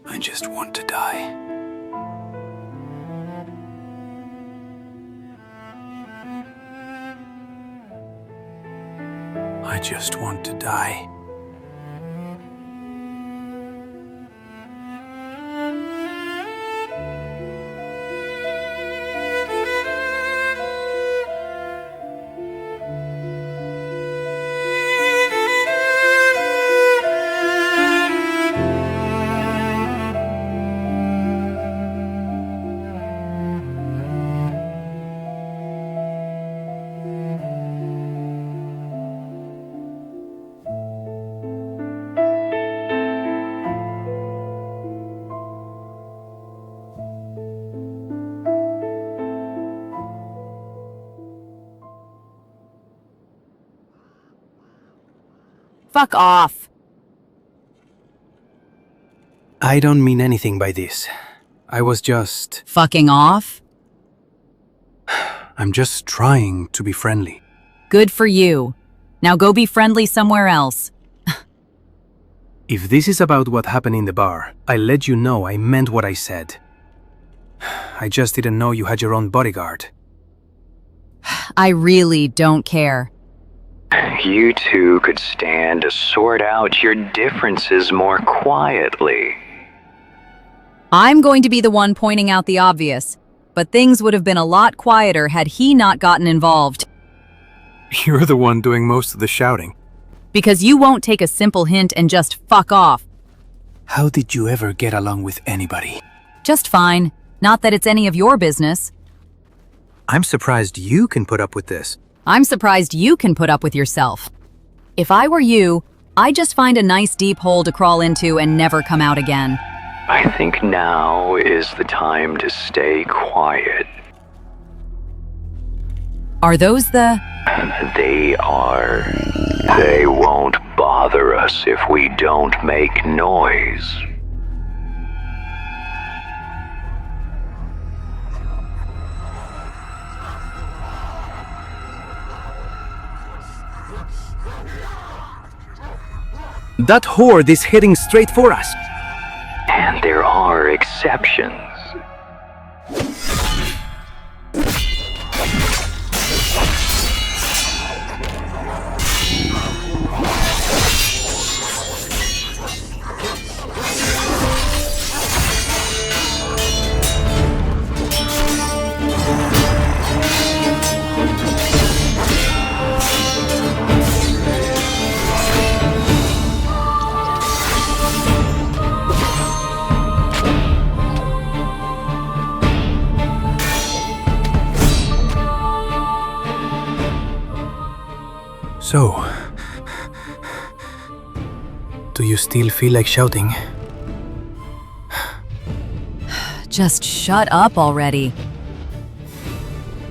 I just want to die. I just want to die. Fuck off. I don't mean anything by this. I was just... Fucking off? I'm just trying to be friendly. Good for you. Now go be friendly somewhere else. If this is about what happened in the bar, I'll let you know I meant what I said. I just didn't know you had your own bodyguard. I really don't care. You two could stand to sort out your differences more quietly. I'm going to be the one pointing out the obvious, but things would have been a lot quieter had he not gotten involved. You're the one doing most of the shouting. Because you won't take a simple hint and just fuck off. How did you ever get along with anybody? Just fine. Not that it's any of your business. I'm surprised you can put up with this. I'm surprised you can put up with yourself. If I were you, I'd just find a nice deep hole to crawl into and never come out again. I think now is the time to stay quiet. Are those the... They are. They won't bother us if we don't make noise. That horde is heading straight for us. And there are exceptions. So, do you still feel like shouting? Just shut up already.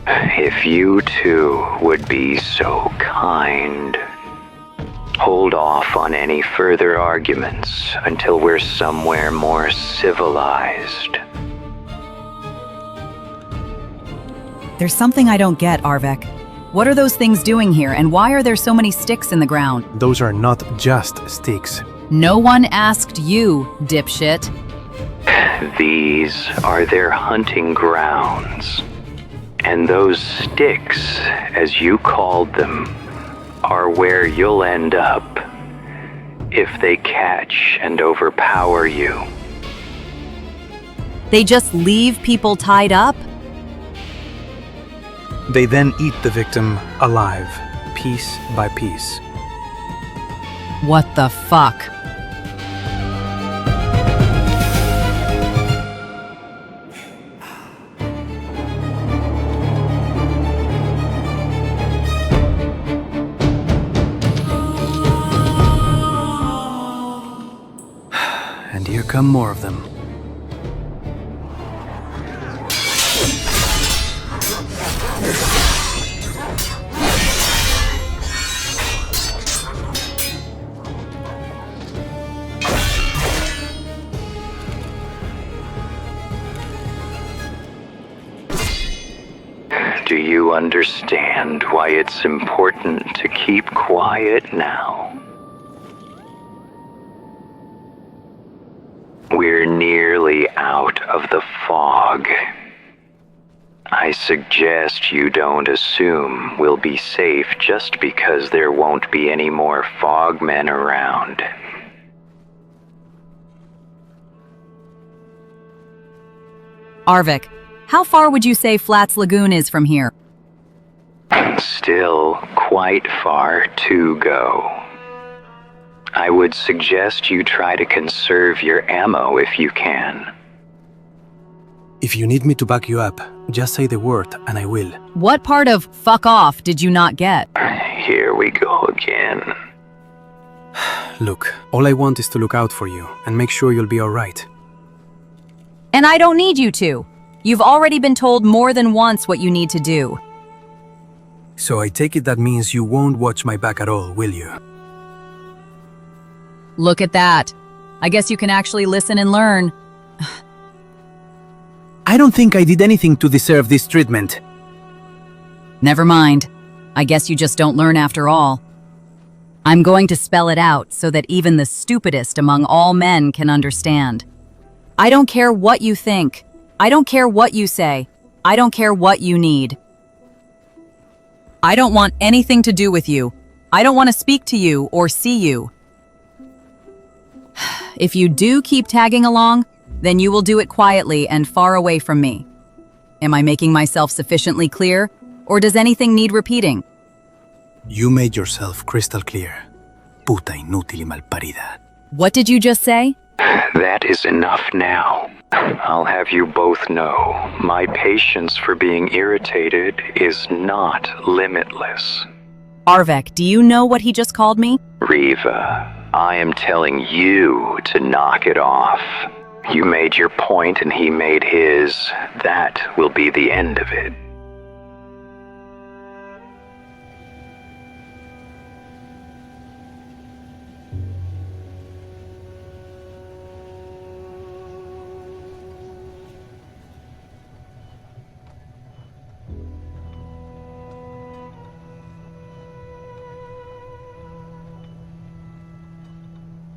If you two would be so kind, hold off on any further arguments until we're somewhere more civilized. There's something I don't get, Arvek. What are those things doing here, and why are there so many sticks in the ground? Those are not just sticks. No one asked you, dipshit. These are their hunting grounds. And those sticks, as you called them, are where you'll end up if they catch and overpower you. They just leave people tied up? They then eat the victim alive, piece by piece. What the fuck? And here come more of them. Do you understand why it's important to keep quiet now? We're nearly out of the fog. I suggest you don't assume we'll be safe just because there won't be any more fogmen around. Arvik, how far would you say Flats Lagoon is from here? Still quite far to go. I would suggest you try to conserve your ammo if you can. If you need me to back you up, just say the word and I will. What part of fuck off did you not get? Here we go again. Look, all I want is to look out for you and make sure you'll be alright. And I don't need you to. You've already been told more than once what you need to do. So I take it that means you won't watch my back at all, will you? Look at that. I guess you can actually listen and learn. I don't think I did anything to deserve this treatment. Never mind. I guess you just don't learn after all. I'm going to spell it out so that even the stupidest among all men can understand. I don't care what you think. I don't care what you say. I don't care what you need. I don't want anything to do with you. I don't want to speak to you or see you. If you do keep tagging along, then you will do it quietly and far away from me. Am I making myself sufficiently clear, or does anything need repeating? You made yourself crystal clear. Puta inútil y malparida. What did you just say? That is enough now. I'll have you both know, my patience for being irritated is not limitless. Arvek, do you know what he just called me? Riva, I am telling you to knock it off. You made your point and he made his. That will be the end of it.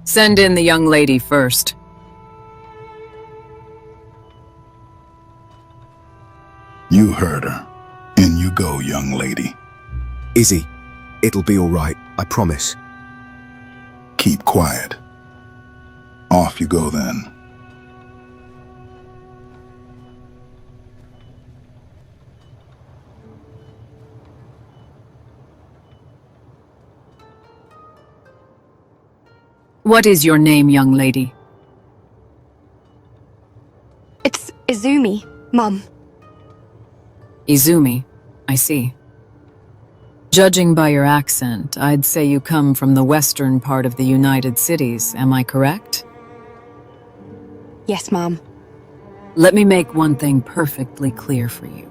Send in the young lady first. You heard her. In you go, young lady. Izzy, it'll be all right, I promise. Keep quiet. Off you go then. What is your name, young lady? It's Izumi, Mum. Izumi, I see. Judging by your accent, I'd say you come from the western part of the United Cities, am I correct? Yes, Mom. Let me make one thing perfectly clear for you.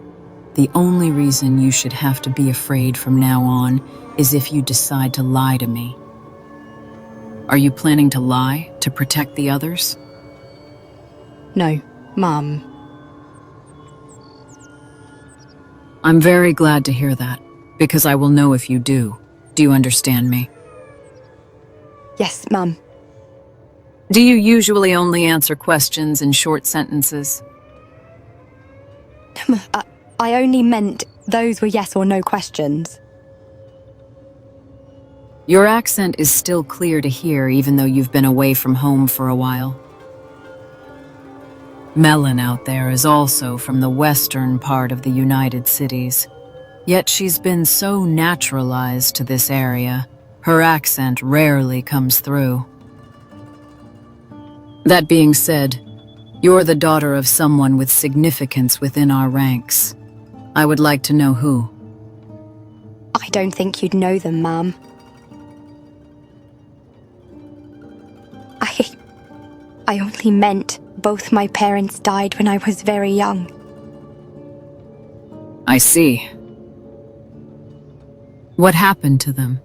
The only reason you should have to be afraid from now on is if you decide to lie to me. Are you planning to lie to protect the others? No, Mum. I'm very glad to hear that, because I will know if you do. Do you understand me? Yes, Mum. Do you usually only answer questions in short sentences? I only meant those were yes or no questions. Your accent is still clear to hear even though you've been away from home for a while. Melon out there is also from the western part of the United Cities. Yet she's been so naturalized to this area, her accent rarely comes through. That being said, you're the daughter of someone with significance within our ranks. I would like to know who. I don't think you'd know them, Mum. I only meant both my parents died when I was very young. I see. What happened to them?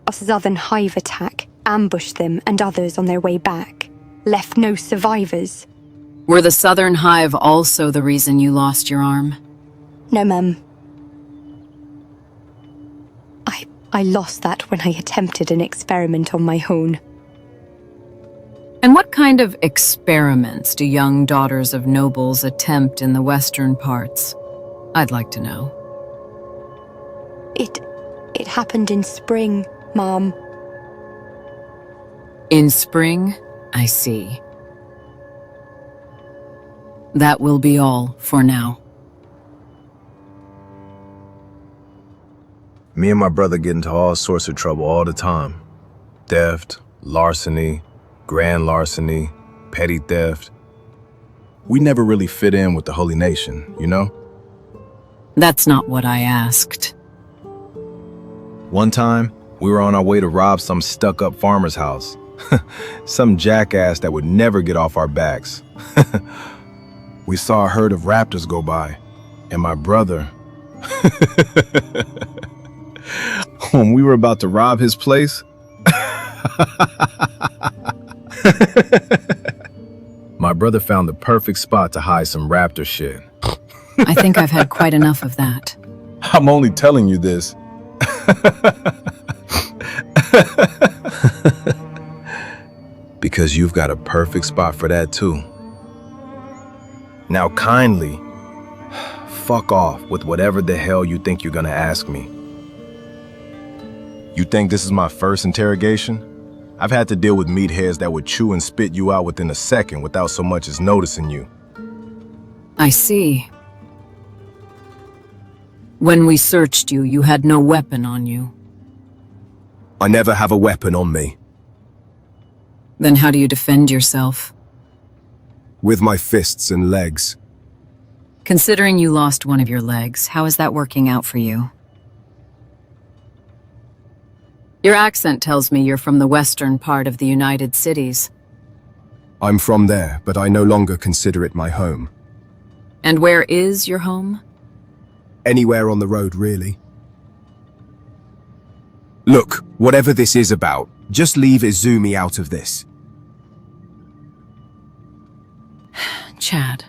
A southern hive attack ambushed them and others on their way back, left no survivors. Were the Southern Hive also the reason you lost your arm? No, Mum. I lost that when I attempted an experiment on my own. And what kind of experiments do young daughters of nobles attempt in the western parts? I'd like to know. It happened in spring, Mom. In spring? I see. That will be all for now. Me and my brother get into all sorts of trouble all the time. Theft, larceny, grand larceny, petty theft. We never really fit in with the Holy Nation, you know? That's not what I asked. One time, we were on our way to rob some stuck-up farmer's house. Some jackass that would never get off our backs. We saw a herd of raptors go by, and my brother... When we were about to rob his place... My brother found the perfect spot to hide some raptor shit. I think I've had quite enough of that. I'm only telling you this. Because you've got a perfect spot for that too. Now kindly, fuck off with whatever the hell you think you're gonna ask me. You think this is my first interrogation? I've had to deal with meatheads that would chew and spit you out within a second without so much as noticing you. I see. When we searched you, you had no weapon on you. I never have a weapon on me. Then how do you defend yourself? With my fists and legs. Considering you lost one of your legs, how is that working out for you? Your accent tells me you're from the western part of the United Cities. I'm from there, but I no longer consider it my home. And where is your home? Anywhere on the road, really. Look, whatever this is about, just leave Izumi out of this. Chad,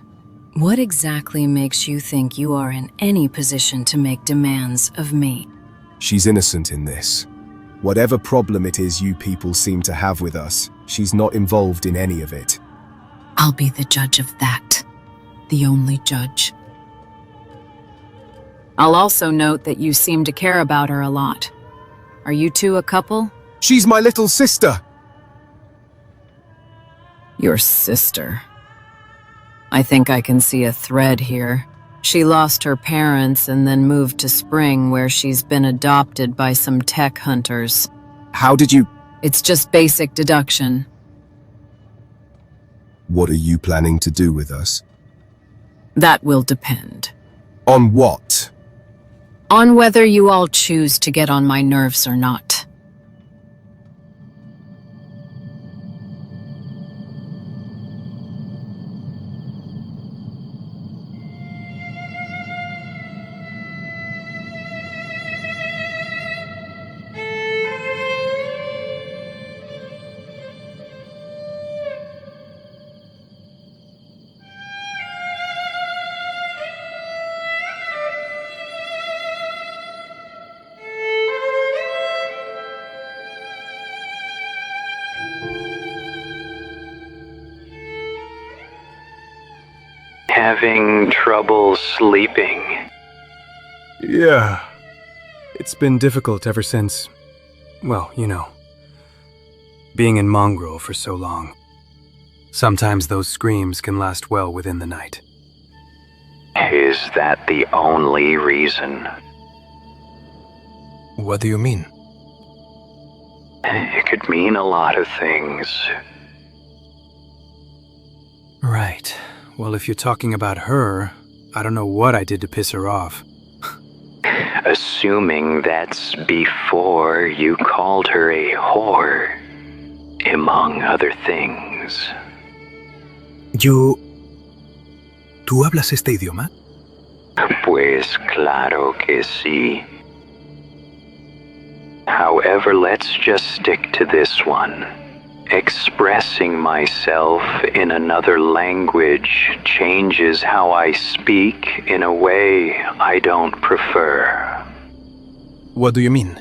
what exactly makes you think you are in any position to make demands of me? She's innocent in this. Whatever problem it is you people seem to have with us, she's not involved in any of it. I'll be the judge of that. The only judge. I'll also note that you seem to care about her a lot. Are you two a couple? She's my little sister! Your sister. I think I can see a thread here. She lost her parents and then moved to Spring, where she's been adopted by some tech hunters. How did you... It's just basic deduction. What are you planning to do with us? That will depend. On what? On whether you all choose to get on my nerves or not. Having trouble sleeping? Yeah. It's been difficult ever since, well, you know, being in Mongrel for so long. Sometimes those screams can last well within the night. Is that the only reason? What do you mean? It could mean a lot of things. Right. Well, if you're talking about her, I don't know what I did to piss her off. Assuming that's before you called her a whore, among other things. ¿Tú hablas este idioma? Pues claro que sí. However, let's just stick to this one. Expressing myself in another language changes how I speak in a way I don't prefer. What do you mean?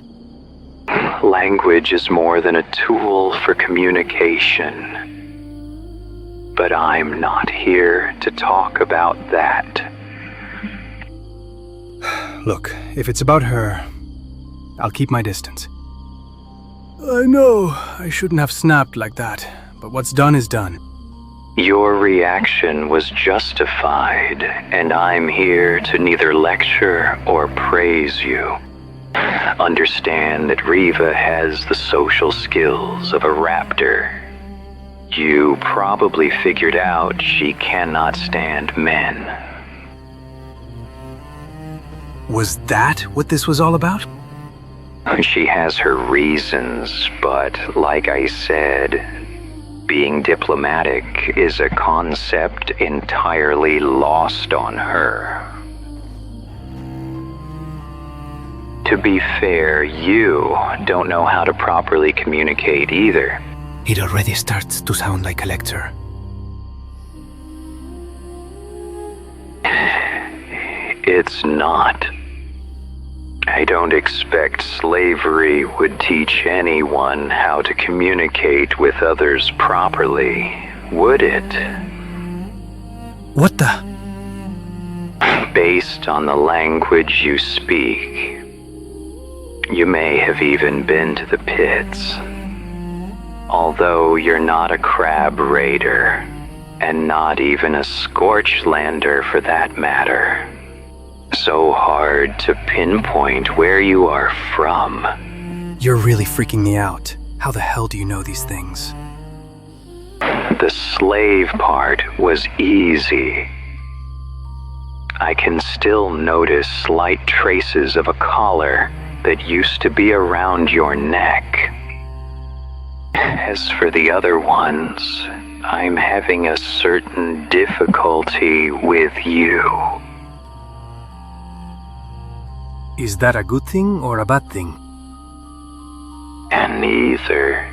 Language is more than a tool for communication. But I'm not here to talk about that. Look, if it's about her, I'll keep my distance. I know, I shouldn't have snapped like that, but what's done is done. Your reaction was justified, and I'm here to neither lecture or praise you. Understand that Riva has the social skills of a raptor. You probably figured out she cannot stand men. Was that what this was all about? She has her reasons, but like I said, being diplomatic is a concept entirely lost on her. To be fair, you don't know how to properly communicate either. It already starts to sound like a lecture. It's not. I don't expect slavery would teach anyone how to communicate with others properly, would it? What the? Based on the language you speak, you may have even been to the pits. Although you're not a crab raider, and not even a scorchlander for that matter. So hard to pinpoint where you are from. You're really freaking me out. How the hell do you know these things? The slave part was easy. I can still notice slight traces of a collar that used to be around your neck. As for the other ones, I'm having a certain difficulty with you. Is that a good thing or a bad thing? And neither.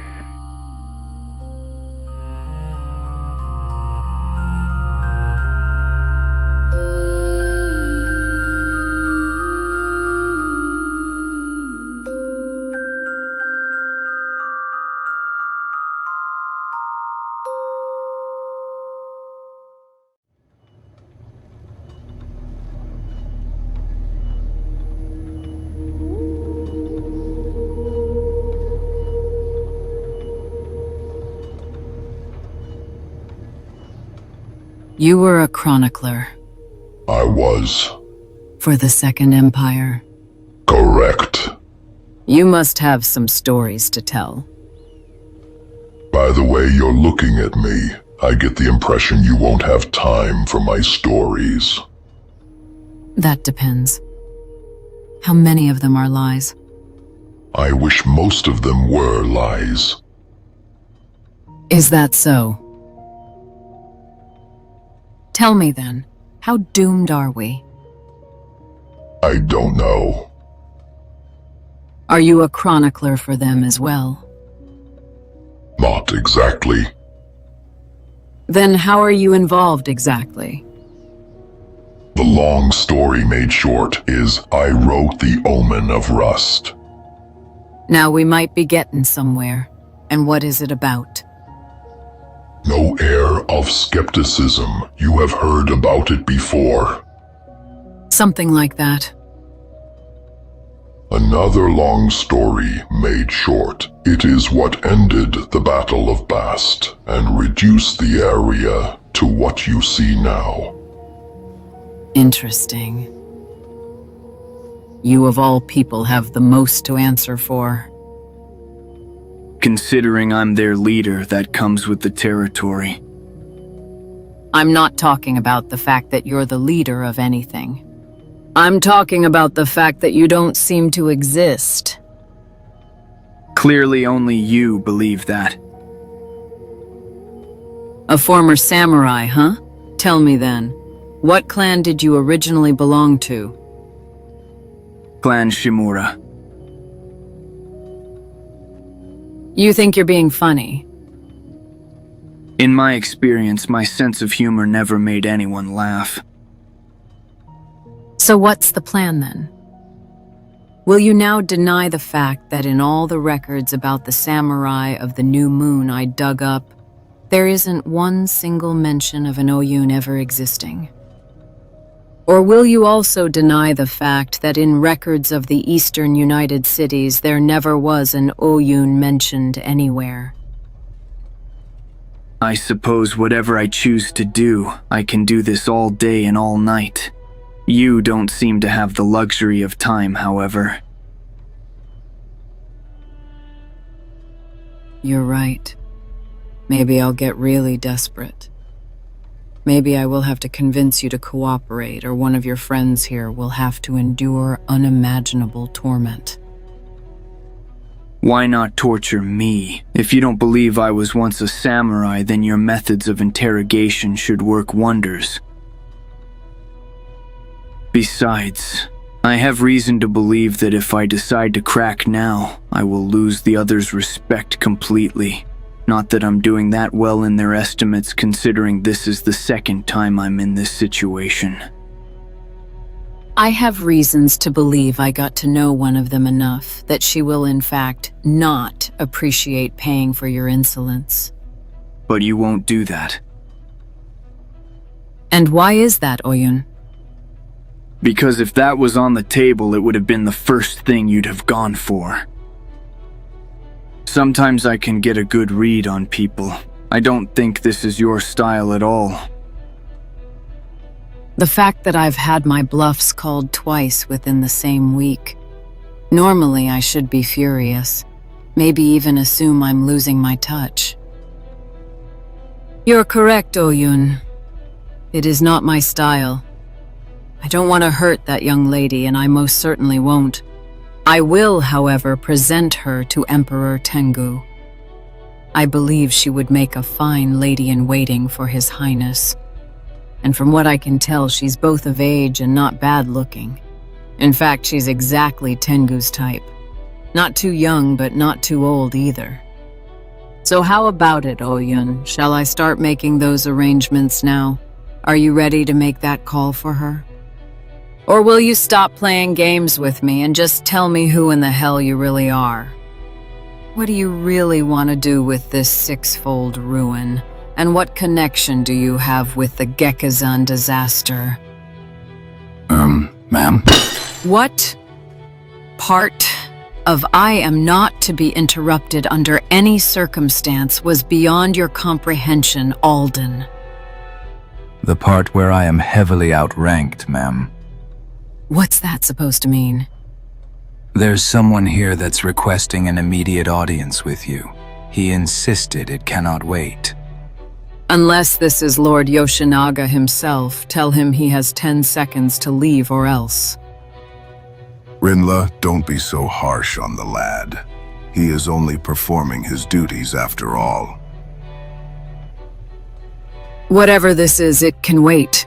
You were a chronicler. I was. For the Second Empire. Correct. You must have some stories to tell. By the way you're looking at me, I get the impression you won't have time for my stories. That depends. How many of them are lies? I wish most of them were lies. Is that so? Tell me then, how doomed are we? I don't know. Are you a chronicler for them as well? Not exactly. Then how are you involved exactly? The long story made short is I wrote the Omen of Rust. Now we might be getting somewhere. And what is it about? No air of skepticism. You have heard about it before. Something like that. Another long story made short. It is what ended the Battle of Bast and reduced the area to what you see now. Interesting. You of all people have the most to answer for. Considering I'm their leader, that comes with the territory. I'm not talking about the fact that you're the leader of anything. I'm talking about the fact that you don't seem to exist. Clearly only you believe that. A former samurai, huh? Tell me then, what clan did you originally belong to? Clan Shimura. You think you're being funny? In my experience, my sense of humor never made anyone laugh. So what's the plan then? Will you now deny the fact that in all the records about the samurai of the new moon I dug up, there isn't one single mention of an Oyun ever existing? Or will you also deny the fact that in records of the eastern United Cities there never was an Oyun mentioned anywhere? I suppose whatever I choose to do, I can do this all day and all night. You don't seem to have the luxury of time, however. You're right. Maybe I'll get really desperate. Maybe I will have to convince you to cooperate, or one of your friends here will have to endure unimaginable torment. Why not torture me? If you don't believe I was once a samurai, then your methods of interrogation should work wonders. Besides, I have reason to believe that if I decide to crack now, I will lose the others' respect completely. Not that I'm doing that well in their estimates, considering this is the second time I'm in this situation. I have reasons to believe I got to know one of them enough that she will in fact not appreciate paying for your insolence. But you won't do that. And why is that, Oyun? Because if that was on the table, it would have been the first thing you'd have gone for. Sometimes I can get a good read on people. I don't think this is your style at all. The fact that I've had my bluffs called twice within the same week. Normally, I should be furious. Maybe even assume I'm losing my touch. You're correct, Oyun. It is not my style. I don't want to hurt that young lady, and I most certainly won't. I will, however, present her to Emperor Tengu. I believe she would make a fine lady-in-waiting for His Highness. And from what I can tell, she's both of age and not bad-looking. In fact, she's exactly Tengu's type. Not too young, but not too old either. So how about it, Oyun? Shall I start making those arrangements now? Are you ready to make that call for her? Or will you stop playing games with me and just tell me who in the hell you really are? What do you really want to do with this sixfold ruin? And what connection do you have with the Gekizan disaster? Ma'am? What part of I am not to be interrupted under any circumstance was beyond your comprehension, Alden? The part where I am heavily outranked, ma'am. What's that supposed to mean? There's someone here that's requesting an immediate audience with you. He insisted it cannot wait. Unless this is Lord Yoshinaga himself, tell him he has 10 seconds to leave or else. Rinla, don't be so harsh on the lad. He is only performing his duties after all. Whatever this is, it can wait.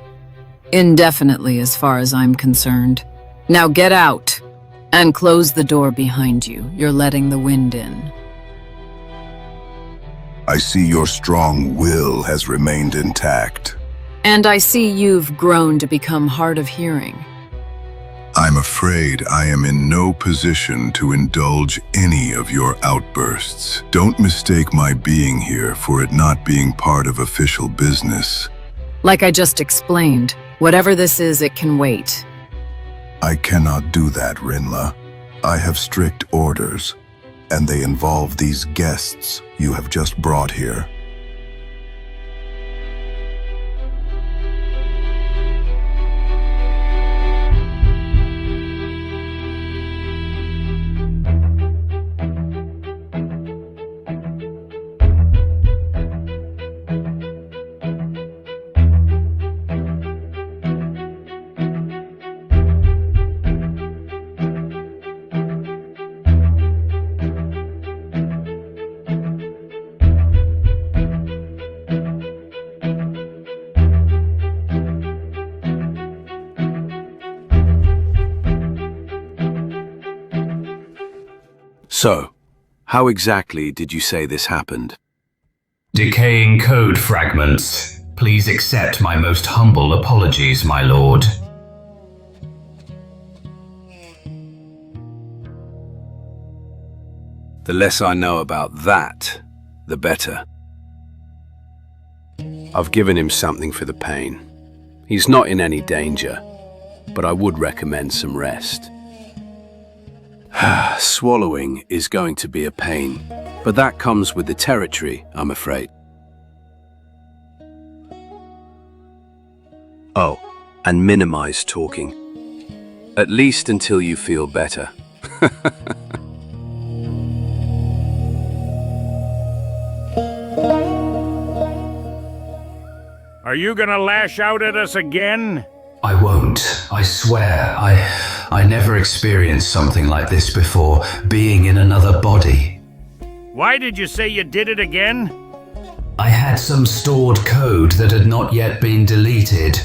Indefinitely, as far as I'm concerned. Now get out, and close the door behind you. You're letting the wind in. I see your strong will has remained intact. And I see you've grown to become hard of hearing. I'm afraid I am in no position to indulge any of your outbursts. Don't mistake my being here for it not being part of official business. Like I just explained, whatever this is, it can wait. I cannot do that, Rinla. I have strict orders, and they involve these guests you have just brought here. So, how exactly did you say this happened? Decaying code fragments. Please accept my most humble apologies, my lord. The less I know about that, the better. I've given him something for the pain. He's not in any danger, but I would recommend some rest. Swallowing is going to be a pain, but that comes with the territory, I'm afraid. Oh, and minimize talking. At least until you feel better. Are you gonna lash out at us again? I won't. I swear. I never experienced something like this before, being in another body. Why did you say you did it again? I had some stored code that had not yet been deleted.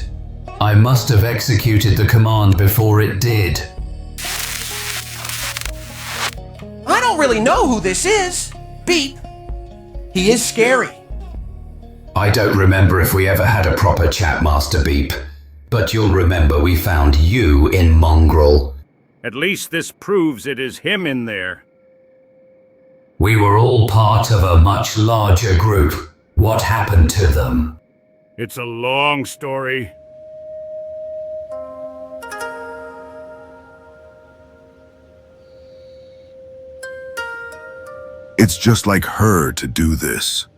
I must have executed the command before it did. I don't really know who this is. Beep. He is scary. I don't remember if we ever had a proper chat, Master Beep. But you'll remember we found you in Mongrel. At least this proves it is him in there. We were all part of a much larger group. What happened to them? It's a long story. It's just like her to do this.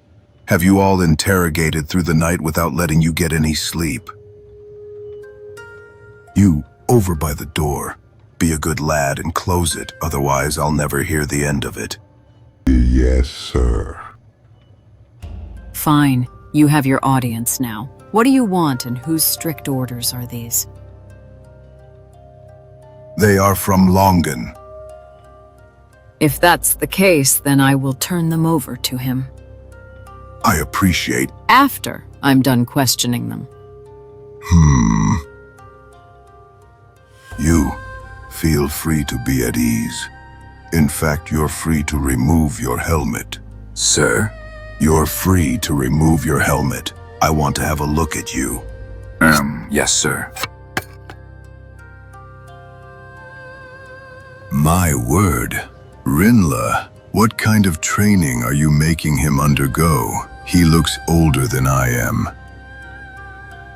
Have you all interrogated through the night without letting you get any sleep? You, over by the door. Be a good lad and close it, otherwise I'll never hear the end of it. Yes, sir. Fine. You have your audience now. What do you want and whose strict orders are these? They are from Longan. If that's the case, then I will turn them over to him. I appreciate. After I'm done questioning them. You, feel free to be at ease. In fact, you're free to remove your helmet. Sir? You're free to remove your helmet. I want to have a look at you. Yes, sir. My word. Rinla, what kind of training are you making him undergo? He looks older than I am.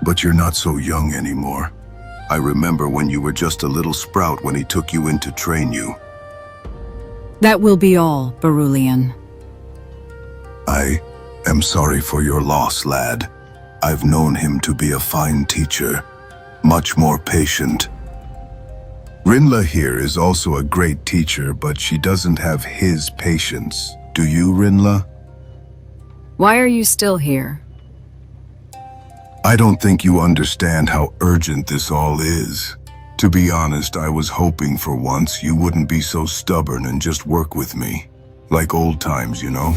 But you're not so young anymore. I remember when you were just a little sprout when he took you in to train you. That will be all, Berulian. I am sorry for your loss, lad. I've known him to be a fine teacher, much more patient. Rinla here is also a great teacher, but she doesn't have his patience. Do you, Rinla? Why are you still here? I don't think you understand how urgent this all is. To be honest, I was hoping for once you wouldn't be so stubborn and just work with me. Like old times, you know?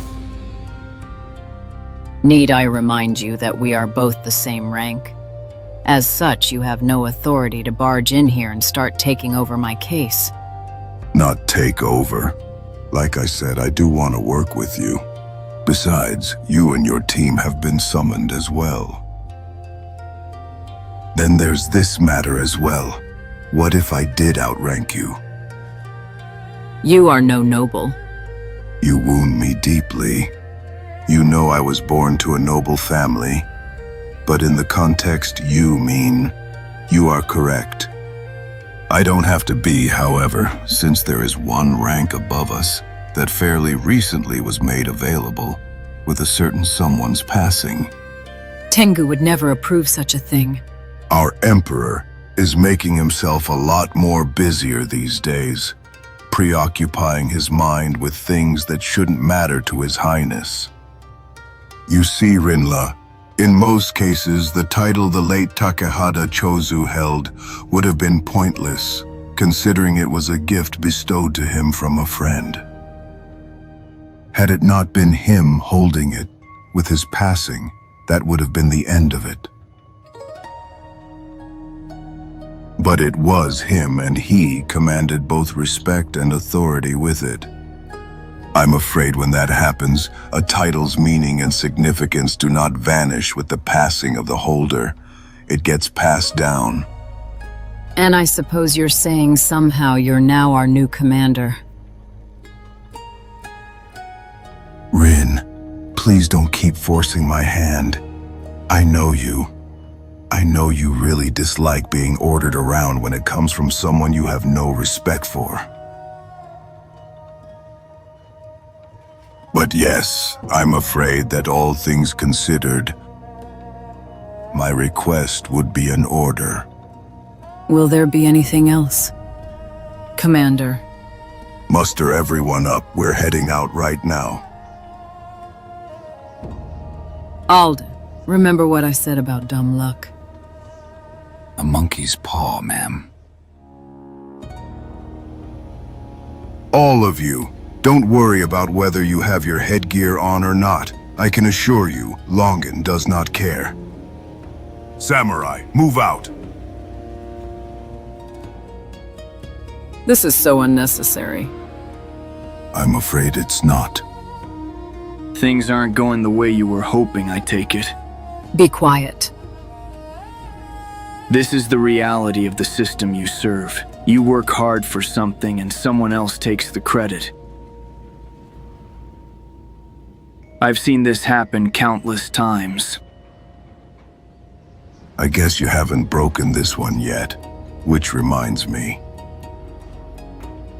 Need I remind you that we are both the same rank? As such, you have no authority to barge in here and start taking over my case. Not take over. Like I said, I do want to work with you. Besides, you and your team have been summoned as well. Then there's this matter as well. What if I did outrank you? You are no noble. You wound me deeply. You know I was born to a noble family. But in the context you mean, you are correct. I don't have to be, however, since there is one rank above us that fairly recently was made available with a certain someone's passing. Tengu would never approve such a thing. Our emperor is making himself a lot more busier these days, preoccupying his mind with things that shouldn't matter to his highness. You see, Rinla, in most cases, the title the late Takehata Chozu held would have been pointless, considering it was a gift bestowed to him from a friend. Had it not been him holding it, with his passing, that would have been the end of it. But it was him, and he commanded both respect and authority with it. I'm afraid when that happens, a title's meaning and significance do not vanish with the passing of the holder. It gets passed down. And I suppose you're saying somehow you're now our new commander. Rin, please don't keep forcing my hand. I know you. I know you really dislike being ordered around when it comes from someone you have no respect for. But yes, I'm afraid that all things considered, my request would be an order. Will there be anything else? Commander. Muster everyone up. We're heading out right now. Alden, remember what I said about dumb luck. A monkey's paw, ma'am. All of you, don't worry about whether you have your headgear on or not. I can assure you, Longan does not care. Samurai, move out. This is so unnecessary. I'm afraid it's not. Things aren't going the way you were hoping, I take it. Be quiet. This is the reality of the system you serve. You work hard for something and someone else takes the credit. I've seen this happen countless times. I guess you haven't broken this one yet, which reminds me.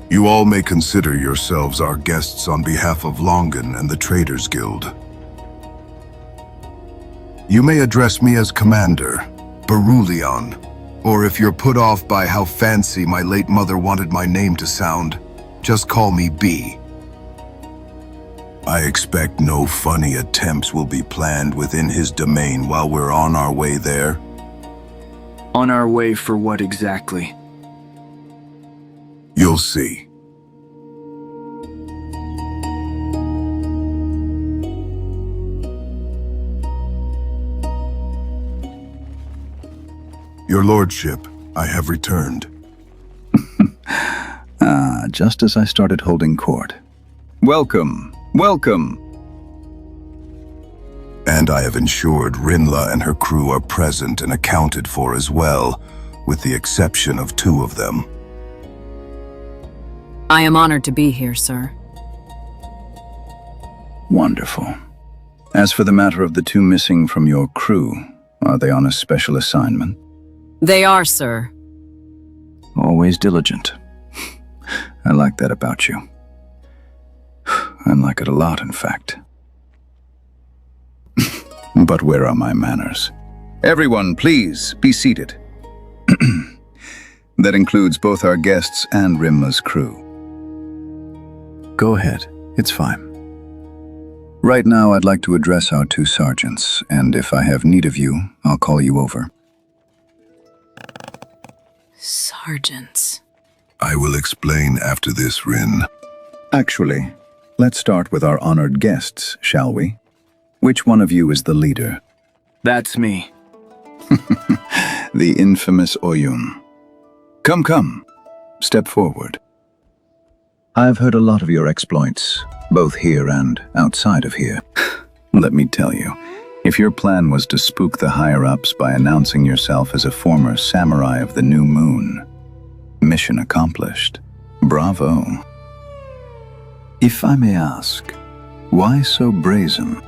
You all may consider yourselves our guests on behalf of Longan and the Traders Guild. You may address me as Commander, Berulion, or if you're put off by how fancy my late mother wanted my name to sound, just call me B. I expect no funny attempts will be planned within his domain while we're on our way there. On our way for what exactly? You'll see. Your Lordship, I have returned. Just as I started holding court. Welcome, welcome. And I have ensured Rinla and her crew are present and accounted for as well, with the exception of 2 of them. I am honored to be here, sir. Wonderful. As for the matter of the 2 missing from your crew, are they on a special assignment? They are, sir. Always diligent. I like that about you. I like it a lot, in fact. But where are my manners? Everyone, please, be seated. That includes both our guests and Rimla's crew. Go ahead, it's fine. Right now, I'd like to address our 2 sergeants, and if I have need of you, I'll call you over. Sergeants. I will explain after this, Rin. Actually, let's start with our honored guests, shall we? Which one of you is the leader? That's me. The infamous Oyun. Come. Step forward. I've heard a lot of your exploits, both here and outside of here. Let me tell you, if your plan was to spook the higher-ups by announcing yourself as a former samurai of the New Moon, mission accomplished. Bravo. If I may ask, why so brazen?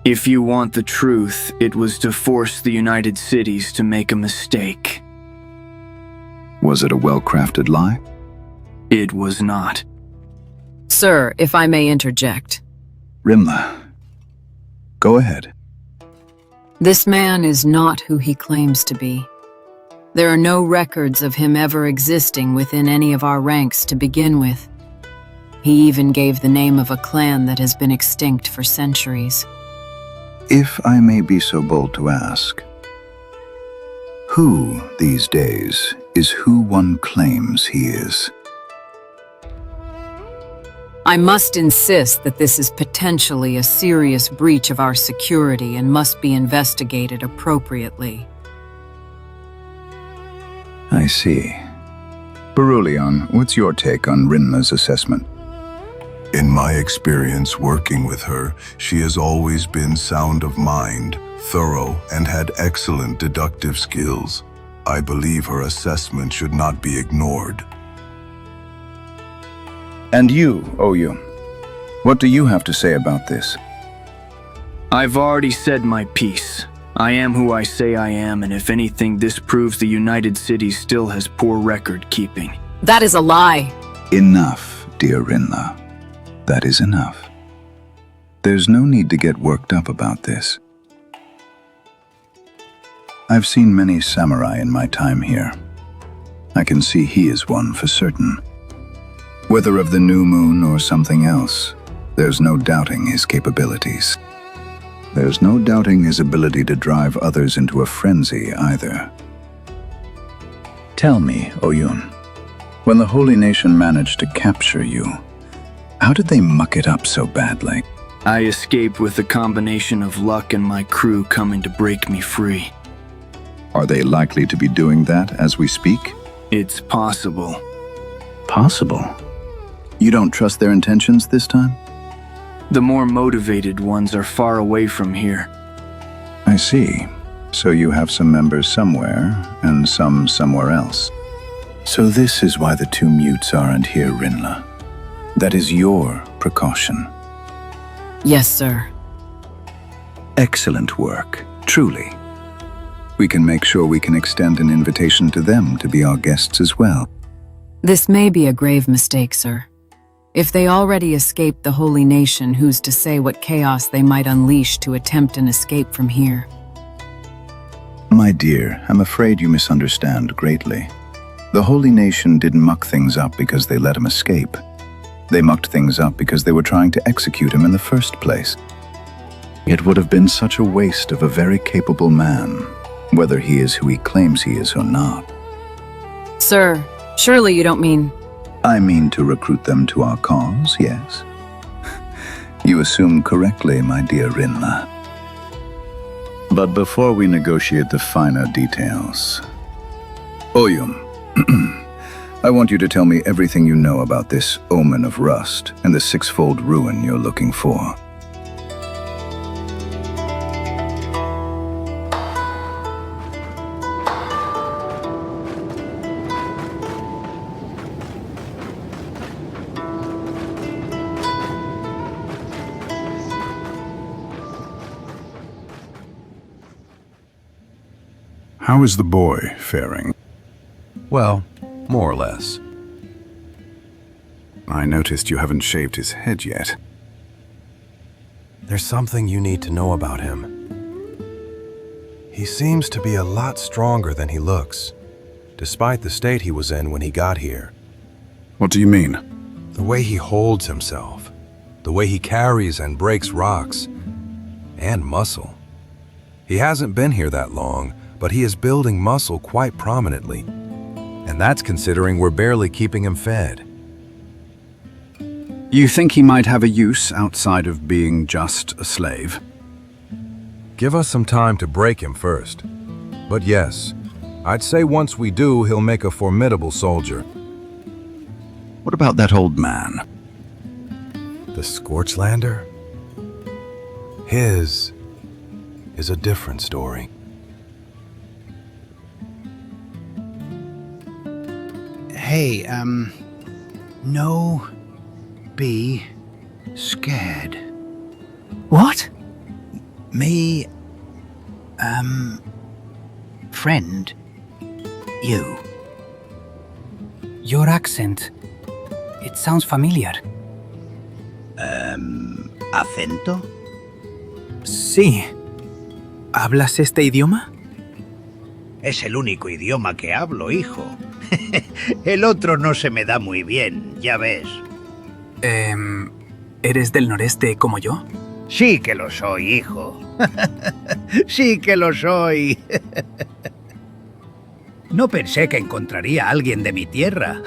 If you want the truth, it was to force the United Cities to make a mistake. Was it a well-crafted lie? It was not. Sir, if I may interject. Rimla, go ahead. This man is not who he claims to be. There are no records of him ever existing within any of our ranks to begin with. He even gave the name of a clan that has been extinct for centuries. If I may be so bold to ask, who, these days, is who one claims he is? I must insist that this is potentially a serious breach of our security and must be investigated appropriately. I see. Berulion, what's your take on Rinla's assessment? In my experience working with her, she has always been sound of mind, thorough, and had excellent deductive skills. I believe her assessment should not be ignored. And you, Oyun, what do you have to say about this? I've already said my piece. I am who I say I am, and if anything, this proves the United Cities still has poor record keeping. That is a lie. Enough, dear Rinla. That is enough. There's no need to get worked up about this. I've seen many samurai in my time here. I can see he is one for certain. Whether of the New Moon or something else, there's no doubting his capabilities. There's no doubting his ability to drive others into a frenzy either. Tell me, Oyun, when the Holy Nation managed to capture you, how did they muck it up so badly? I escaped with a combination of luck and my crew coming to break me free. Are they likely to be doing that as we speak? It's possible. Possible? You don't trust their intentions this time? The more motivated ones are far away from here. I see. So you have some members somewhere, and some somewhere else. So this is why the two mutes aren't here, Rinla. That is your precaution. Yes, sir. Excellent work, truly. We can make sure we can extend an invitation to them to be our guests as well. This may be a grave mistake, sir. If they already escaped the Holy Nation, who's to say what chaos they might unleash to attempt an escape from here? My dear, I'm afraid you misunderstand greatly. The Holy Nation didn't muck things up because they let him escape. They mucked things up because they were trying to execute him in the first place. It would have been such a waste of a very capable man, whether he is who he claims he is or not. Sir, surely you don't mean... I mean to recruit them to our cause, yes. You assume correctly, my dear Rinla. But before we negotiate the finer details... Oyun, I want you to tell me everything you know about this Omen of Rust and the sixfold ruin you're looking for. How is the boy faring? Well, more or less. I noticed you haven't shaved his head yet. There's something you need to know about him. He seems to be a lot stronger than he looks, despite the state he was in when he got here. What do you mean? The way he holds himself, the way he carries and breaks rocks, and muscle. He hasn't been here that long, but he is building muscle quite prominently. And that's considering we're barely keeping him fed. You think he might have a use outside of being just a slave? Give us some time to break him first. But yes, I'd say once we do, he'll make a formidable soldier. What about that old man? The Scorchlander? His is a different story. Hey, no, be scared. What? Me, friend, you. Your accent, it sounds familiar. ¿Acento? Sí. ¿Hablas este idioma? Es el único idioma que hablo, hijo. El otro no se me da muy bien, ya ves. ¿Eres del noreste como yo? Sí que lo soy, hijo. Sí que lo soy. No pensé que encontraría a alguien de mi tierra.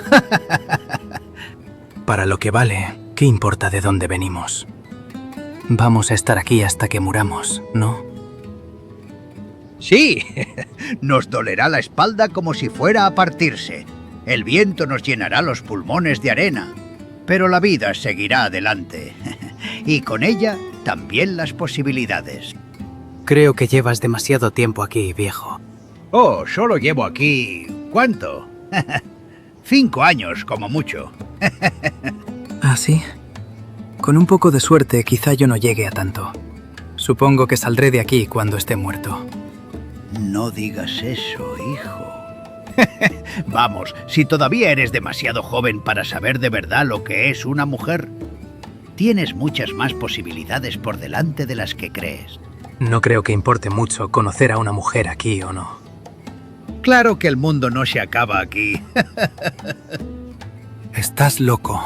Para lo que vale, ¿qué importa de dónde venimos? Vamos a estar aquí hasta que muramos, ¿no? Sí, nos dolerá la espalda como si fuera a partirse. El viento nos llenará los pulmones de arena. Pero la vida seguirá adelante. Y con ella, también las posibilidades. Creo que llevas demasiado tiempo aquí, viejo. Oh, solo llevo aquí... ¿cuánto? 5 años, como mucho. ¿Ah, sí? Con un poco de suerte, quizá yo no llegue a tanto. Supongo que saldré de aquí cuando esté muerto. No digas eso, hijo. Vamos, si todavía eres demasiado joven para saber de verdad lo que es una mujer, tienes muchas más posibilidades por delante de las que crees. No creo que importe mucho conocer a una mujer aquí o no. Claro que el mundo no se acaba aquí. Estás loco.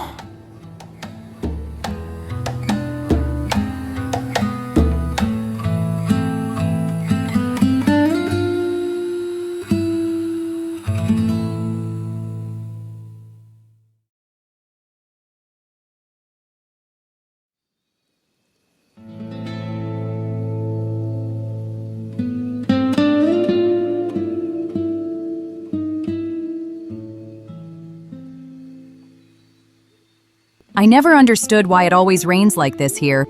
I never understood why it always rains like this here.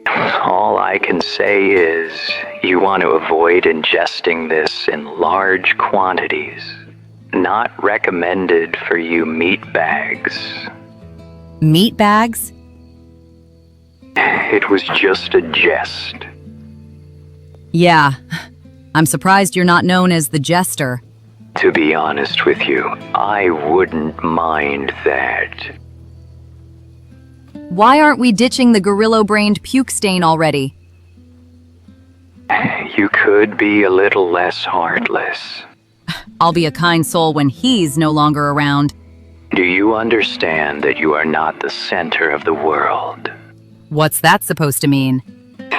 All I I can say is you want to avoid ingesting this in large quantities. Not recommended for you meat bags. Meat bags? It was just a jest. Yeah. I'm surprised you're not known as the Jester. To be honest with you, I wouldn't mind that. Why aren't we ditching the gorilla-brained puke stain already? You could be a little less heartless. I'll be a kind soul when he's no longer around. Do you understand that you are not the center of the world? What's that supposed to mean?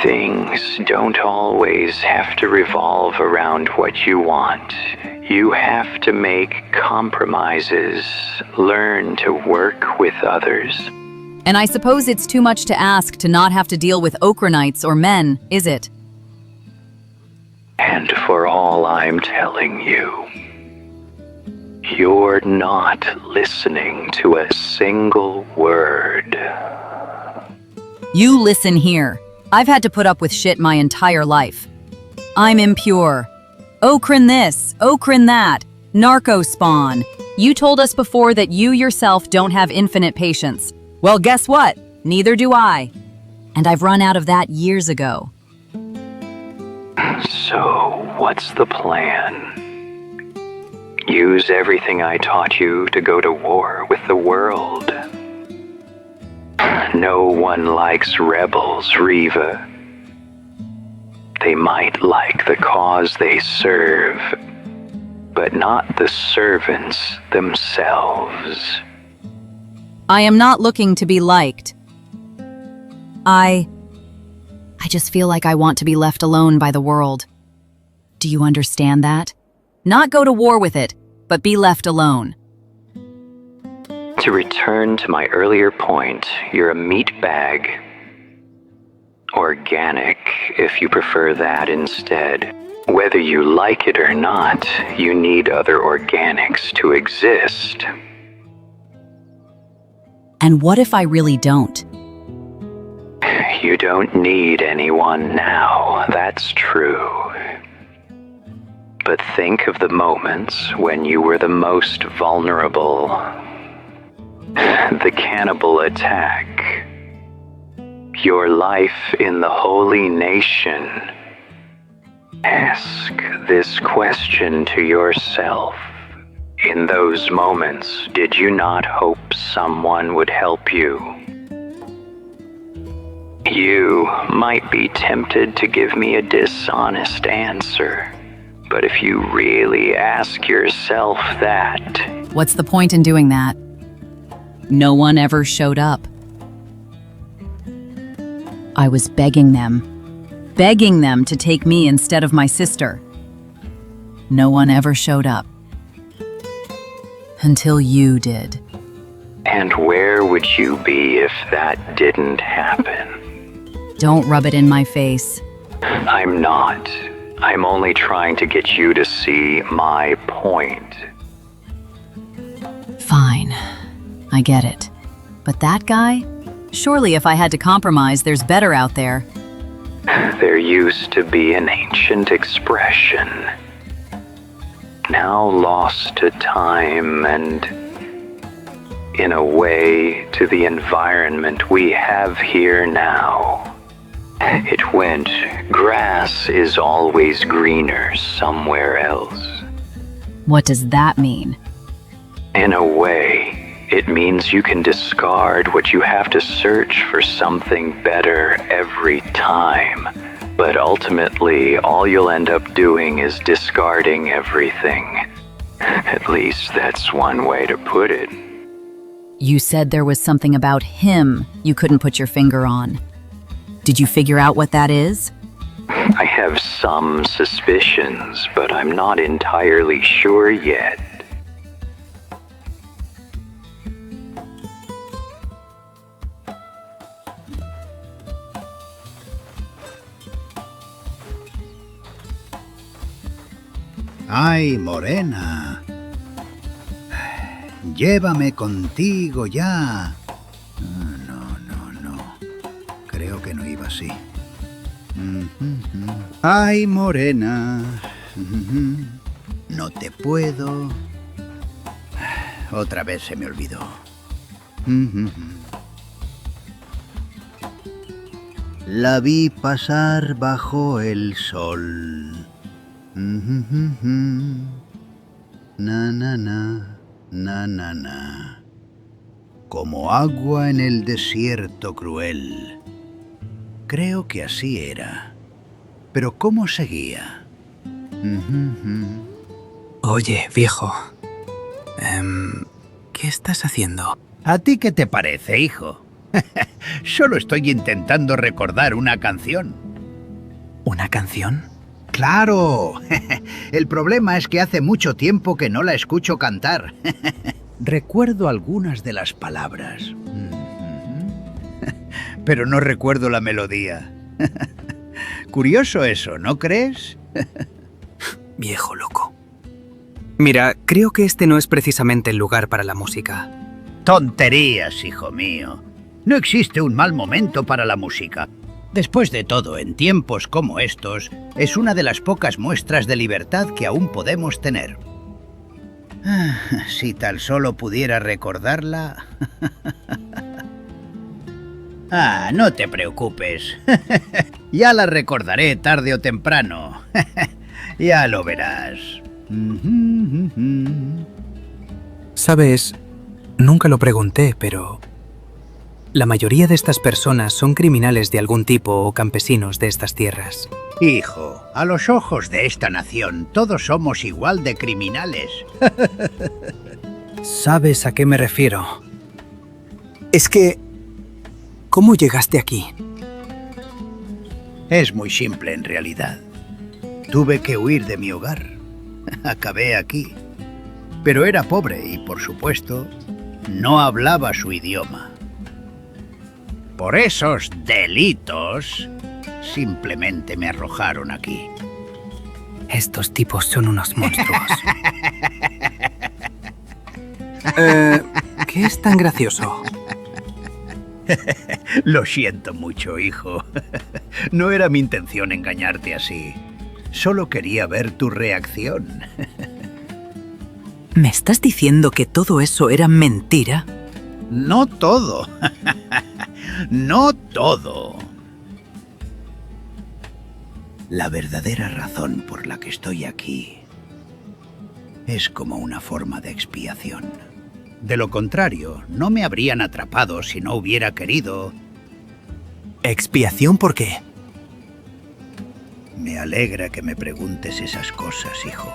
Things don't always have to revolve around what you want. You have to make compromises, learn to work with others. And I suppose it's too much to ask to not have to deal with Okranites or men, is it? And for all I'm telling you, you're not listening to a single word. You listen here. I've had to put up with shit my entire life. I'm impure. Okran this, Okran that, narco spawn. You told us before that you yourself don't have infinite patience. Well, guess what? Neither do I. And I've run out of that years ago. So, what's the plan? Use everything I taught you to go to war with the world. No one likes rebels, Riva. They might like the cause they serve, but not the servants themselves. I am not looking to be liked. I just feel like I want to be left alone by the world. Do you understand that? Not go to war with it, but be left alone. To return to my earlier point, you're a meat bag. Organic, if you prefer that instead. Whether you like it or not, you need other organics to exist. And what if I really don't? You don't need anyone now, that's true. But think of the moments when you were the most vulnerable. The cannibal attack. Your life in the holy nation. Ask this question to yourself. In those moments, did you not hope someone would help you? You might be tempted to give me a dishonest answer, but if you really ask yourself that... What's the point in doing that? No one ever showed up. I was begging them to take me instead of my sister. No one ever showed up. Until you did. And where would you be if that didn't happen? Don't rub it in my face. I'm not. I'm only trying to get you to see my point. Fine. I get it. But that guy? Surely if I had to compromise, there's better out there. There used to be an ancient expression, now lost to time and, in a way, to the environment we have here now. It went, grass is always greener somewhere else. What does that mean? In a way, it means you can discard what you have to search for something better every time. But ultimately, all you'll end up doing is discarding everything. At least that's one way to put it. You said there was something about him you couldn't put your finger on. Did you figure out what that is? I have some suspicions, but I'm not entirely sure yet. Ay, morena. Llévame contigo ya. No. Creo que no iba así. Ay, morena. No te puedo. Otra vez se me olvidó. La vi pasar bajo el sol. Na, na, na, na, na, na. Como agua en el desierto cruel. Creo que así era. Pero ¿cómo seguía? Oye, viejo. ¿Qué estás haciendo? ¿A ti qué te parece, hijo? Solo estoy intentando recordar una canción. ¿Una canción? ¡Claro! El problema es que hace mucho tiempo que no la escucho cantar. Recuerdo algunas de las palabras. Pero no recuerdo la melodía. Curioso eso, ¿no crees? Viejo loco. Mira, creo que este no es precisamente el lugar para la música. Tonterías, hijo mío. No existe un mal momento para la música. Después de todo, en tiempos como estos, es una de las pocas muestras de libertad que aún podemos tener. Si tan solo pudiera recordarla... no te preocupes. Ya la recordaré tarde o temprano. Ya lo verás. Sabes, nunca lo pregunté, pero... la mayoría de estas personas son criminales de algún tipo o campesinos de estas tierras. Hijo, a los ojos de esta nación, todos somos igual de criminales. ¿Sabes a qué me refiero? Es que... ¿cómo llegaste aquí? Es muy simple en realidad. Tuve que huir de mi hogar. Acabé aquí. Pero era pobre y, por supuesto, no hablaba su idioma. Por esos delitos, simplemente me arrojaron aquí. Estos tipos son unos monstruos. ¿Qué es tan gracioso? Lo siento mucho, hijo. No era mi intención engañarte así. Solo quería ver tu reacción. ¿Me estás diciendo que todo eso era mentira? No todo. No todo. La verdadera razón por la que estoy aquí es como una forma de expiación. De lo contrario, no me habrían atrapado si no hubiera querido. ¿Expiación por qué? Me alegra que me preguntes esas cosas, hijo.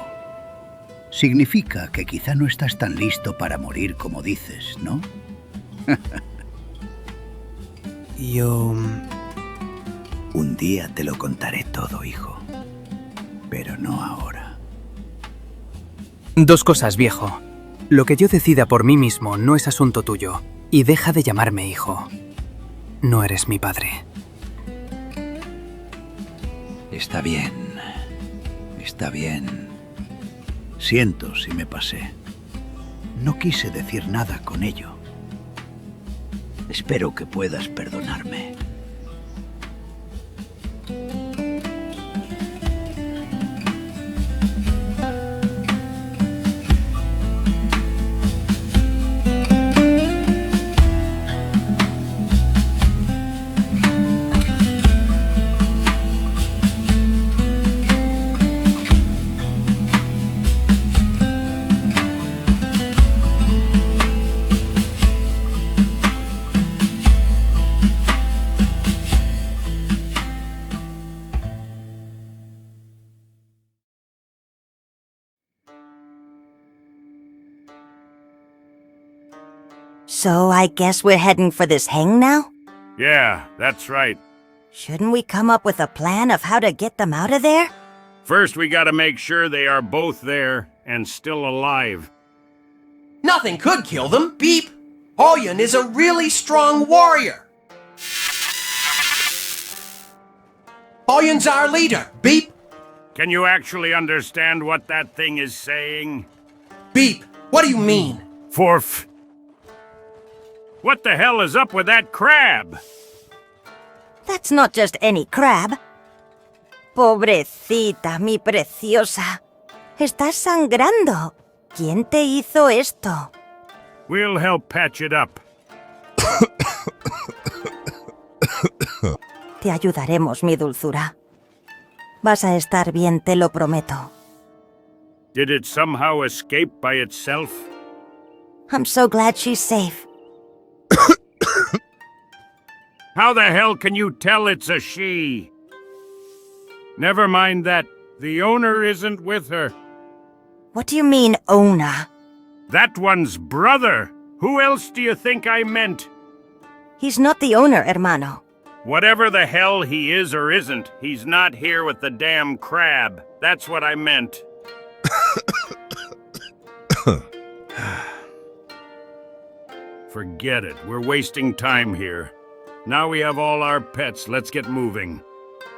Significa que quizá no estás tan listo para morir como dices, ¿no? Yo... Un día te lo contaré todo, hijo. Pero no ahora. Dos cosas, viejo. Lo que yo decida por mí mismo no es asunto tuyo. Y deja de llamarme hijo. No eres mi padre. Está bien. Está bien. Siento si me pasé. No quise decir nada con ello. Espero que puedas perdonarme. So I guess we're heading for this hang now? Yeah, that's right. Shouldn't we come up with a plan of how to get them out of there? First, we gotta make sure they are both there and still alive. Nothing could kill them, Beep. Oyun is a really strong warrior. Oyun's our leader, Beep. Can you actually understand what that thing is saying? Beep, what do you mean? What the hell is up with that crab? That's not just any crab. Pobrecita, mi preciosa. Estás sangrando. ¿Quién te hizo esto? We'll help patch it up. Te ayudaremos, mi dulzura. Vas a estar bien, te lo prometo. Did it somehow escape by itself? I'm so glad she's safe. How the hell can you tell it's a she? Never mind that. The owner isn't with her. What do you mean, owner? That one's brother. Who else do you think I meant? He's not the owner, hermano. Whatever the hell he is or isn't, he's not here with the damn crab. That's what I meant. Forget it. We're wasting time here. Now we have all our pets. Let's get moving.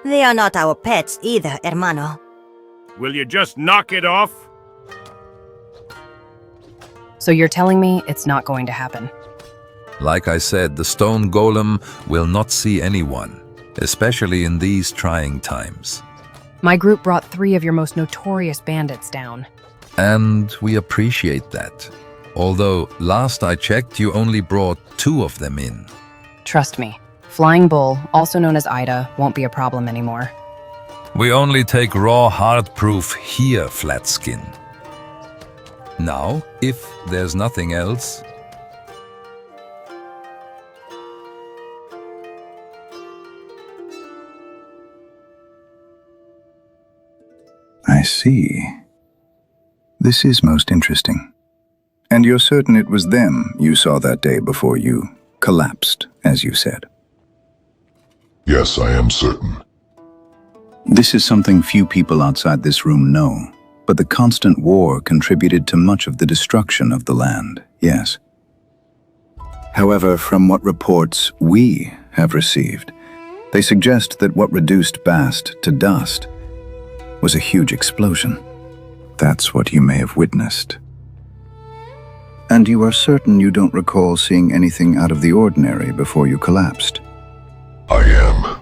They are not our pets either, hermano. Will you just knock it off? So you're telling me it's not going to happen? Like I said, the stone golem will not see anyone, especially in these trying times. My group brought 3 of your most notorious bandits down. And we appreciate that. Although, last I checked, you only brought 2 of them in. Trust me, Flying Bull, also known as Ida, won't be a problem anymore. We only take raw hard proof here, Flatskin. Now, if there's nothing else... I see. This is most interesting. And you're certain it was them you saw that day before you collapsed, as you said? Yes, I am certain. This is something few people outside this room know, but the constant war contributed to much of the destruction of the land, yes. However, from what reports we have received, they suggest that what reduced Bast to dust was a huge explosion. That's what you may have witnessed. And you are certain you don't recall seeing anything out of the ordinary before you collapsed? I am.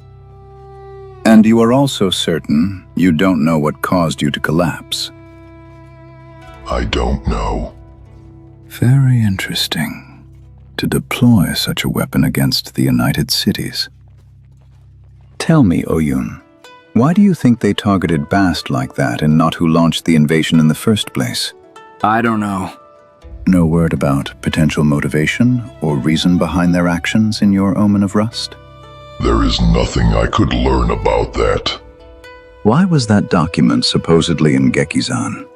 And you are also certain you don't know what caused you to collapse? I don't know. Very interesting. To deploy such a weapon against the United Cities. Tell me, Oyun, why do you think they targeted Bast like that and not who launched the invasion in the first place? I don't know. No word about potential motivation or reason behind their actions in your Omen of Rust? There is nothing I could learn about that. Why was that document supposedly in Gekizan?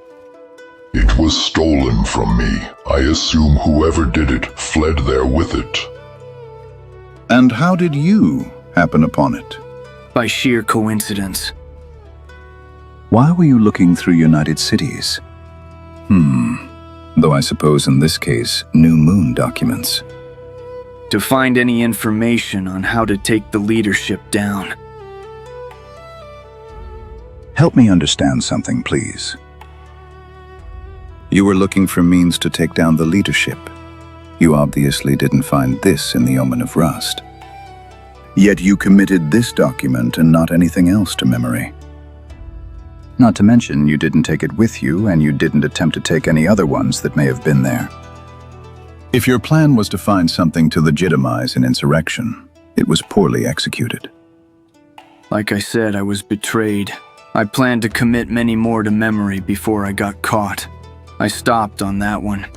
It was stolen from me. I assume whoever did it fled there with it. And how did you happen upon it? By sheer coincidence. Why were you looking through United Cities? Though I suppose in this case, New Moon documents. To find any information on how to take the leadership down. Help me understand something, please. You were looking for means to take down the leadership. You obviously didn't find this in the Omen of Rust. Yet you committed this document and not anything else to memory. Not to mention, you didn't take it with you, and you didn't attempt to take any other ones that may have been there. If your plan was to find something to legitimize an insurrection, it was poorly executed. Like I said, I was betrayed. I planned to commit many more to memory before I got caught. I stopped on that one.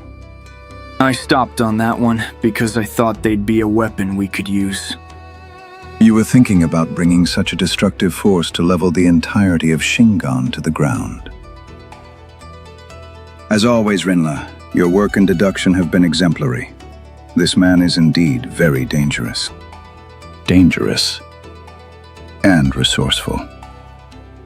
Because I thought they'd be a weapon we could use. You were thinking about bringing such a destructive force to level the entirety of Shingon to the ground. As always, Rinla, your work and deduction have been exemplary. This man is indeed very dangerous. Dangerous. And resourceful.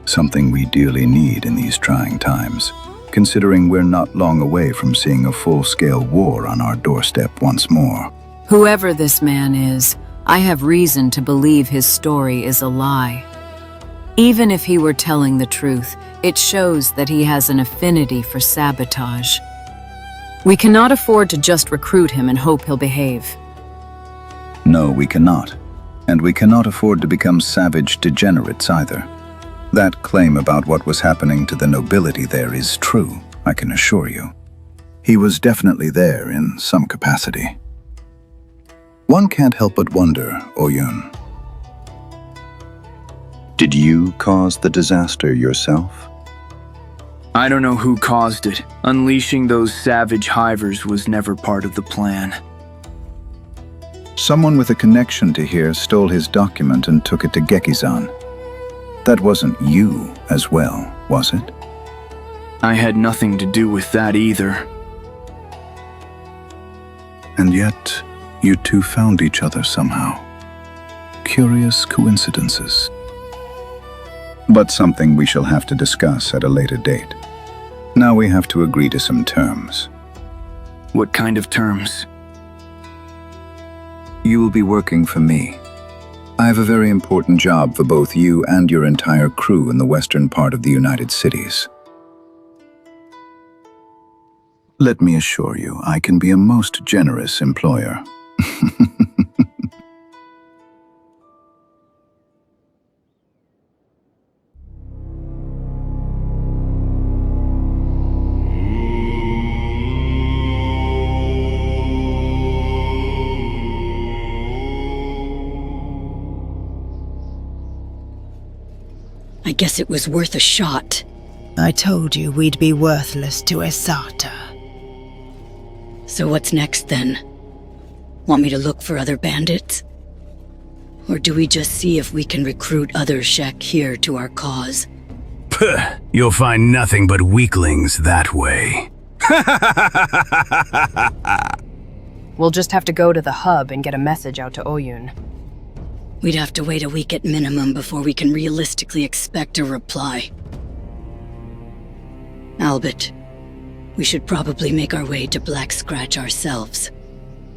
Something we dearly need in these trying times, considering we're not long away from seeing a full-scale war on our doorstep once more. Whoever this man is, I have reason to believe his story is a lie. Even if he were telling the truth, it shows that he has an affinity for sabotage. We cannot afford to just recruit him and hope he'll behave. No, we cannot. And we cannot afford to become savage degenerates either. That claim about what was happening to the nobility there is true, I can assure you. He was definitely there in some capacity. One can't help but wonder, Oyun. Did you cause the disaster yourself? I don't know who caused it. Unleashing those savage hivers was never part of the plan. Someone with a connection to here stole his document and took it to Gekizan. That wasn't you as well, was it? I had nothing to do with that either. And yet, you two found each other somehow. Curious coincidences. But something we shall have to discuss at a later date. Now we have to agree to some terms. What kind of terms? You will be working for me. I have a very important job for both you and your entire crew in the western part of the United Cities. Let me assure you, I can be a most generous employer. I guess it was worth a shot. I told you we'd be worthless to Esata. So what's next then? Want me to look for other bandits? Or do we just see if we can recruit other Shek here to our cause? Puh, you'll find nothing but weaklings that way. We'll just have to go to the hub and get a message out to Oyun. We'd have to wait a week at minimum before we can realistically expect a reply. Albitte, we should probably make our way to Black Scratch ourselves.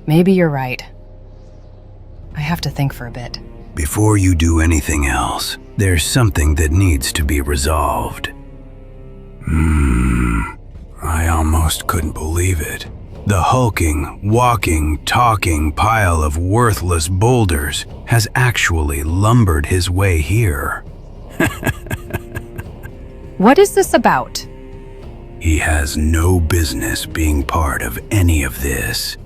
Maybe you're right. I have to think for a bit. Before you do anything else, there's something that needs to be resolved. I almost couldn't believe it. The hulking, walking, talking pile of worthless boulders has actually lumbered his way here. What is this about? He has no business being part of any of this.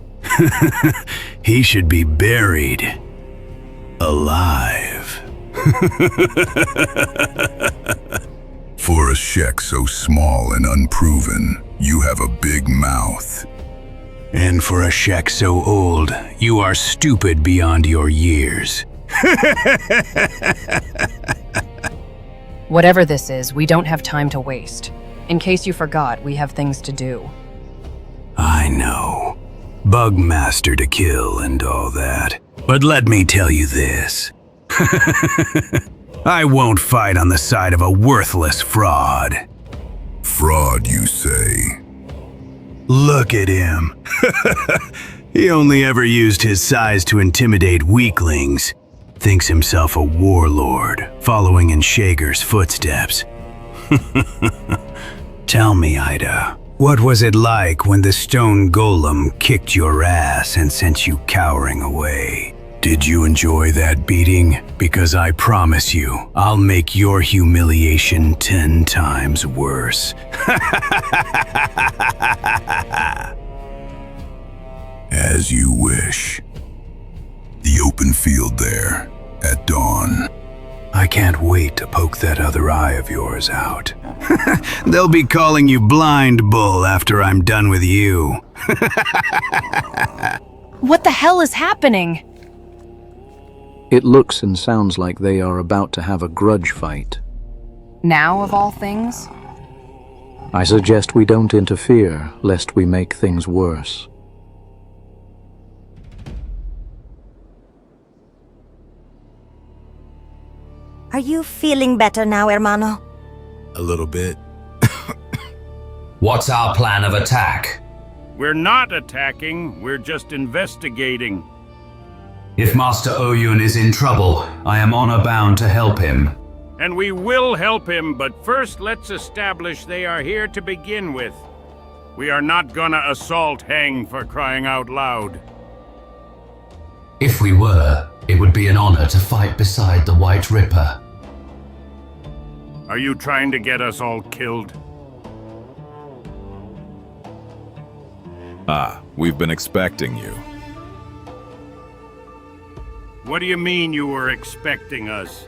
He should be buried alive. For a Shek so small and unproven, you have a big mouth. And for a Shek so old, you are stupid beyond your years. Whatever this is, we don't have time to waste. In case you forgot, we have things to do. I know. Bugmaster to kill and all that. But let me tell you this. I won't fight on the side of a worthless fraud. Fraud, you say? Look at him. He only ever used his size to intimidate weaklings. Thinks himself a warlord, following in Shager's footsteps. Tell me, Ida, what was it like when the stone golem kicked your ass and sent you cowering away? Did you enjoy that beating? Because I promise you, I'll make your humiliation 10 times worse. As you wish. The open field there, at dawn. I can't wait to poke that other eye of yours out. They'll be calling you Blind Bull after I'm done with you. What the hell is happening? It looks and sounds like they are about to have a grudge fight. Now, of all things? I suggest we don't interfere, lest we make things worse. Are you feeling better now, hermano? A little bit. What's our plan of attack? We're not attacking, we're just investigating. If Master Oyun is in trouble, I am honor bound to help him. And we will help him, but first let's establish they are here to begin with. We are not gonna assault Heng for crying out loud. If we were, it would be an honor to fight beside the White Ripper. Are you trying to get us all killed? Ah, we've been expecting you. What do you mean you were expecting us?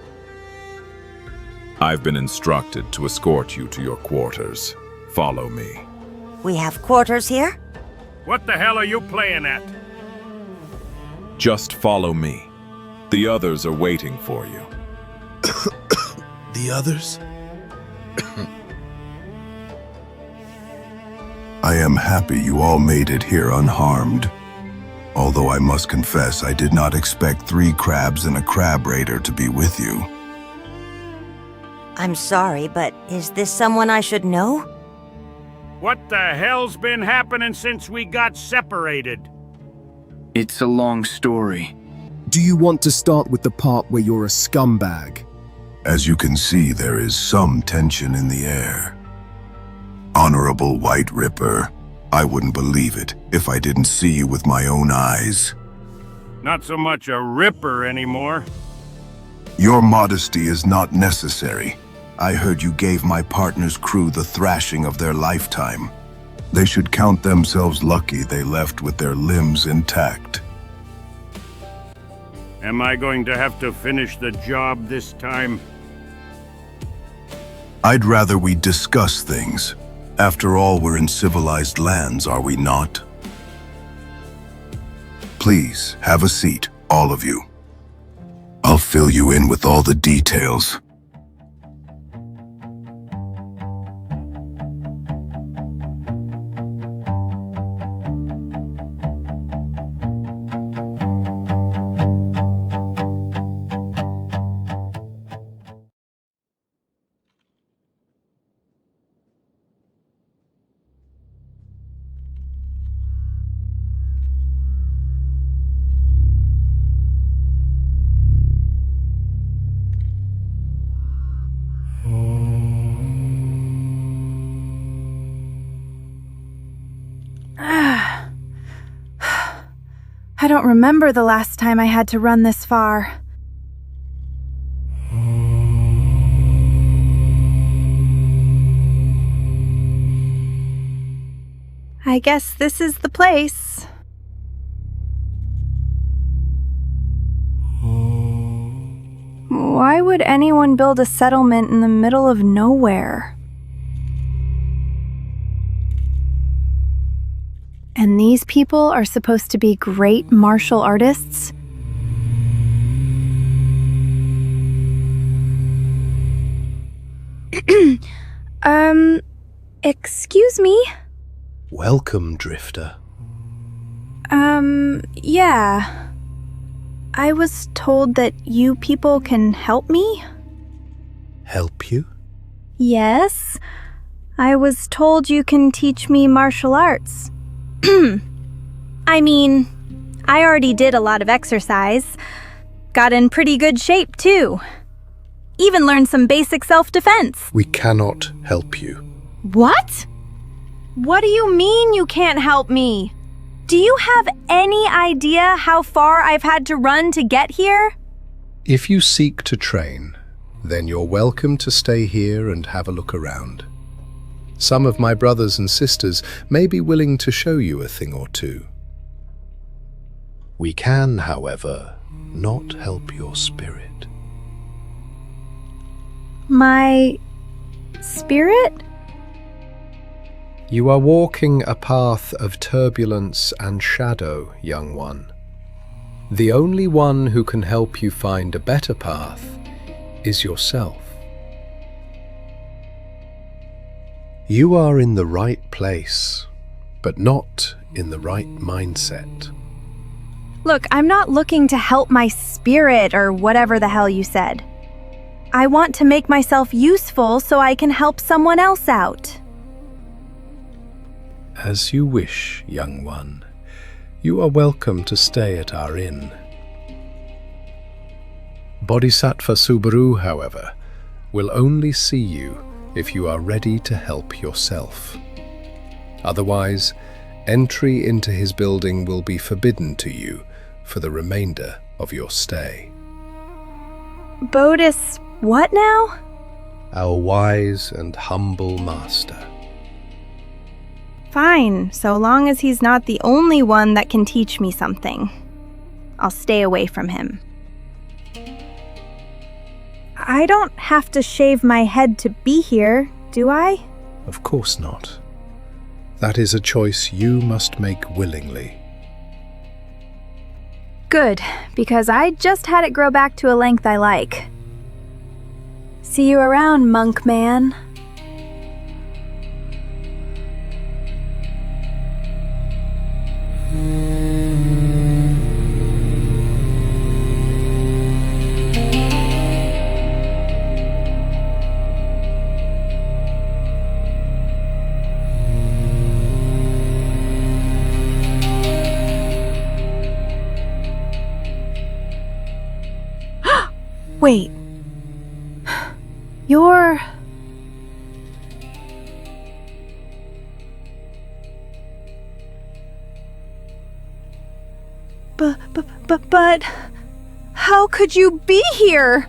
I've been instructed to escort you to your quarters. Follow me. We have quarters here? What the hell are you playing at? Just follow me. The others are waiting for you. The others? I am happy you all made it here unharmed. Although I must confess I did not expect 3 crabs and a crab raider to be with you. I'm sorry, but is this someone I should know? What the hell's been happening since we got separated? It's a long story. Do you want to start with the part where you're a scumbag? As you can see, there is some tension in the air. Honorable White Ripper, I wouldn't believe it if I didn't see you with my own eyes. Not so much a ripper anymore. Your modesty is not necessary. I heard you gave my partner's crew the thrashing of their lifetime. They should count themselves lucky they left with their limbs intact. Am I going to have to finish the job this time? I'd rather we discuss things. After all, we're in civilized lands, are we not? Please, have a seat, all of you. I'll fill you in with all the details. I don't remember the last time I had to run this far. I guess this is the place. Why would anyone build a settlement in the middle of nowhere? And these people are supposed to be great martial artists? Excuse me? Welcome, Drifter. Yeah. I was told that you people can help me? Help you? Yes. I was told you can teach me martial arts. I mean, I already did a lot of exercise. Got in pretty good shape, too. Even learned some basic self-defense. We cannot help you. What? What do you mean you can't help me? Do you have any idea how far I've had to run to get here? If you seek to train, then you're welcome to stay here and have a look around. Some of my brothers and sisters may be willing to show you a thing or two. We can, however, not help your spirit. My spirit? You are walking a path of turbulence and shadow, young one. The only one who can help you find a better path is yourself. You are in the right place, but not in the right mindset. Look, I'm not looking to help my spirit or whatever the hell you said. I want to make myself useful so I can help someone else out. As you wish, young one. You are welcome to stay at our inn. Bodhisattva Subaru, however, will only see you if you are ready to help yourself. Otherwise, entry into his building will be forbidden to you for the remainder of your stay. Bodhis, what now? our wise and humble master. Fine, so long as he's not the only one that can teach me something. I'll stay away from him. I don't have to shave my head to be here, do I? Of course not. That is a choice you must make willingly. Good, because I just had it grow back to a length I like. See you around, monk man. Wait. You're... But... How could you be here?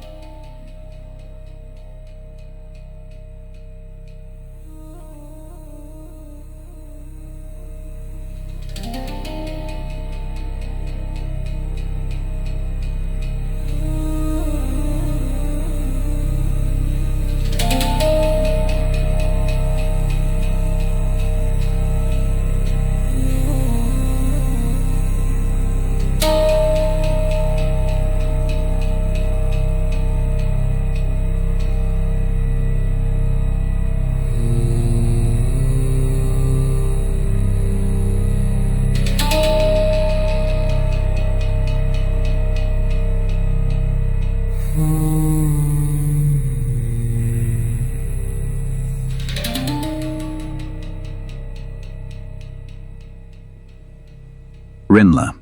Rinla,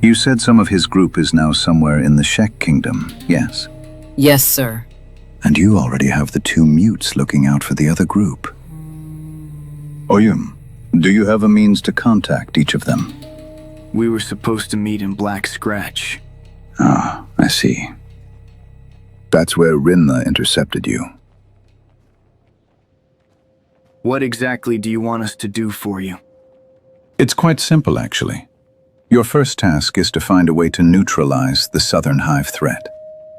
you said some of his group is now somewhere in the Shek Kingdom, yes? Yes, sir. And you already have the 2 mutes looking out for the other group. Oyun, do you have a means to contact each of them? We were supposed to meet in Black Scratch. Ah, I see. That's where Rinla intercepted you. What exactly do you want us to do for you? It's quite simple, actually. Your first task is to find a way to neutralize the Southern Hive threat.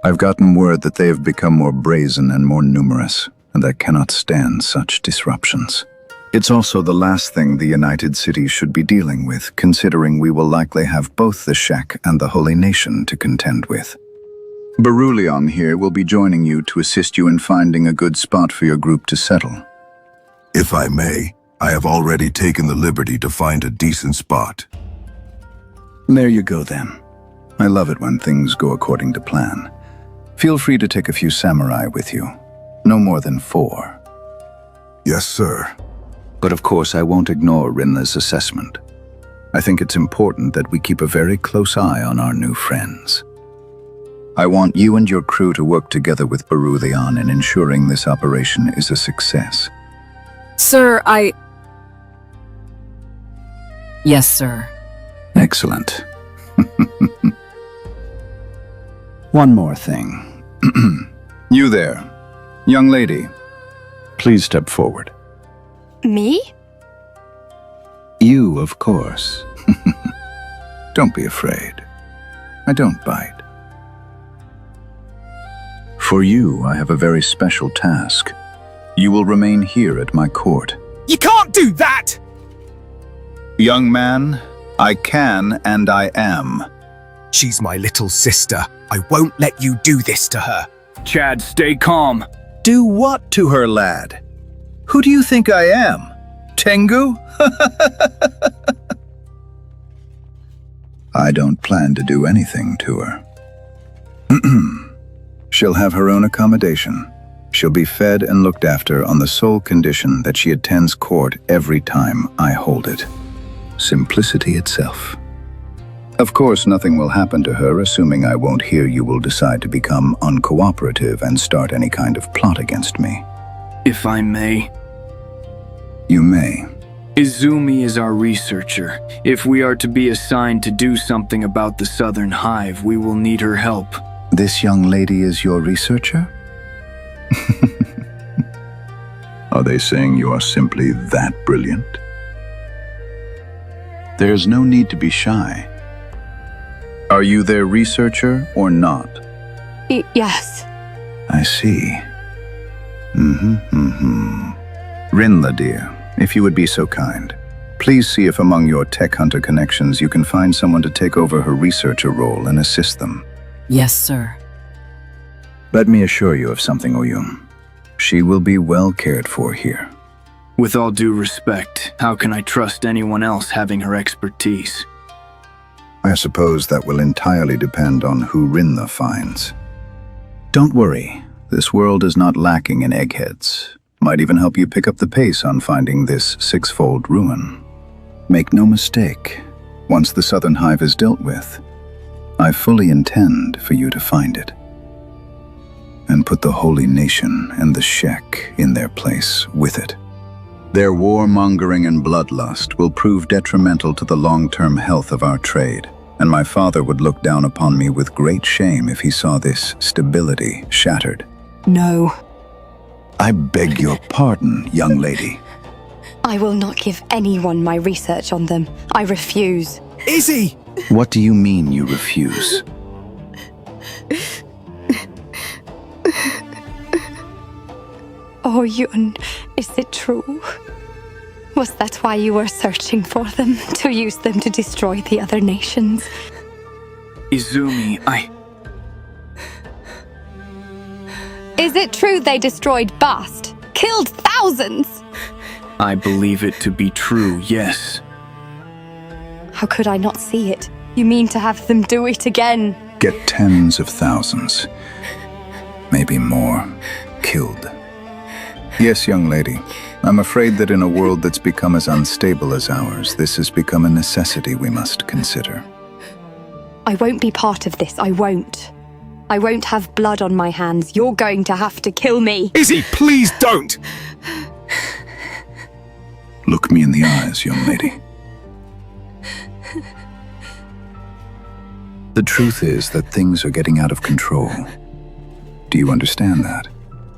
I've gotten word that they have become more brazen and more numerous, and I cannot stand such disruptions. It's also the last thing the United Cities should be dealing with, considering we will likely have both the Shek and the Holy Nation to contend with. Berulion here will be joining you to assist you in finding a good spot for your group to settle. If I may, I have already taken the liberty to find a decent spot. There you go then. I love it when things go according to plan. Feel free to take a few samurai with you. No more than 4. Yes, sir. But of course I won't ignore Rinla's assessment. I think it's important that we keep a very close eye on our new friends. I want you and your crew to work together with Berulion in ensuring this operation is a success. Sir, Yes, sir. Excellent. One more thing. You there, young lady, please step forward. Me? You, of course. Don't be afraid. I don't bite. For you, I have a very special task. You will remain here at my court. You can't do that! Young man, I can and I am. She's my little sister. I won't let you do this to her. Chad, stay calm. Do what to her, lad? Who do you think I am? Tengu? I don't plan to do anything to her. She'll have her own accommodation. She'll be fed and looked after on the sole condition that she attends court every time I hold it. Simplicity itself. Of course, nothing will happen to her, assuming I won't hear you will decide to become uncooperative and start any kind of plot against me. If I may. You may. Izumi is our researcher. If we are to be assigned to do something about the Southern Hive, we will need her help. This young lady is your researcher? Are they saying you are simply that brilliant? There's no need to be shy. Are you their researcher or not? Yes. I see. Rinla, dear, if you would be so kind, please see if among your tech hunter connections you can find someone to take over her researcher role and assist them. Yes, sir. Let me assure you of something, Oyun. She will be well cared for here. With all due respect, how can I trust anyone else having her expertise? I suppose that will entirely depend on who Rinla finds. Don't worry, this world is not lacking in eggheads. Might even help you pick up the pace on finding this sixfold ruin. Make no mistake, once the Southern Hive is dealt with, I fully intend for you to find it. And put the Holy Nation and the Shek in their place with it. Their warmongering and bloodlust will prove detrimental to the long-term health of our trade, and my father would look down upon me with great shame if he saw this stability shattered. No. I beg your pardon, young lady. I will not give anyone my research on them. I refuse. Izzy! What do you mean you refuse? Oyun, is it true? Was that why you were searching for them? To use them to destroy the other nations? Izumi, Is it true they destroyed Bast? Killed thousands? I believe it to be true, yes. How could I not see it? You mean to have them do it again? Get tens of thousands, maybe more, killed. Yes, young lady. I'm afraid that in a world that's become as unstable as ours, this has become a necessity we must consider. I won't be part of this, I won't. I won't have blood on my hands. You're going to have to kill me. Izzy, please don't! Look me in the eyes, young lady. The truth is that things are getting out of control. Do you understand that?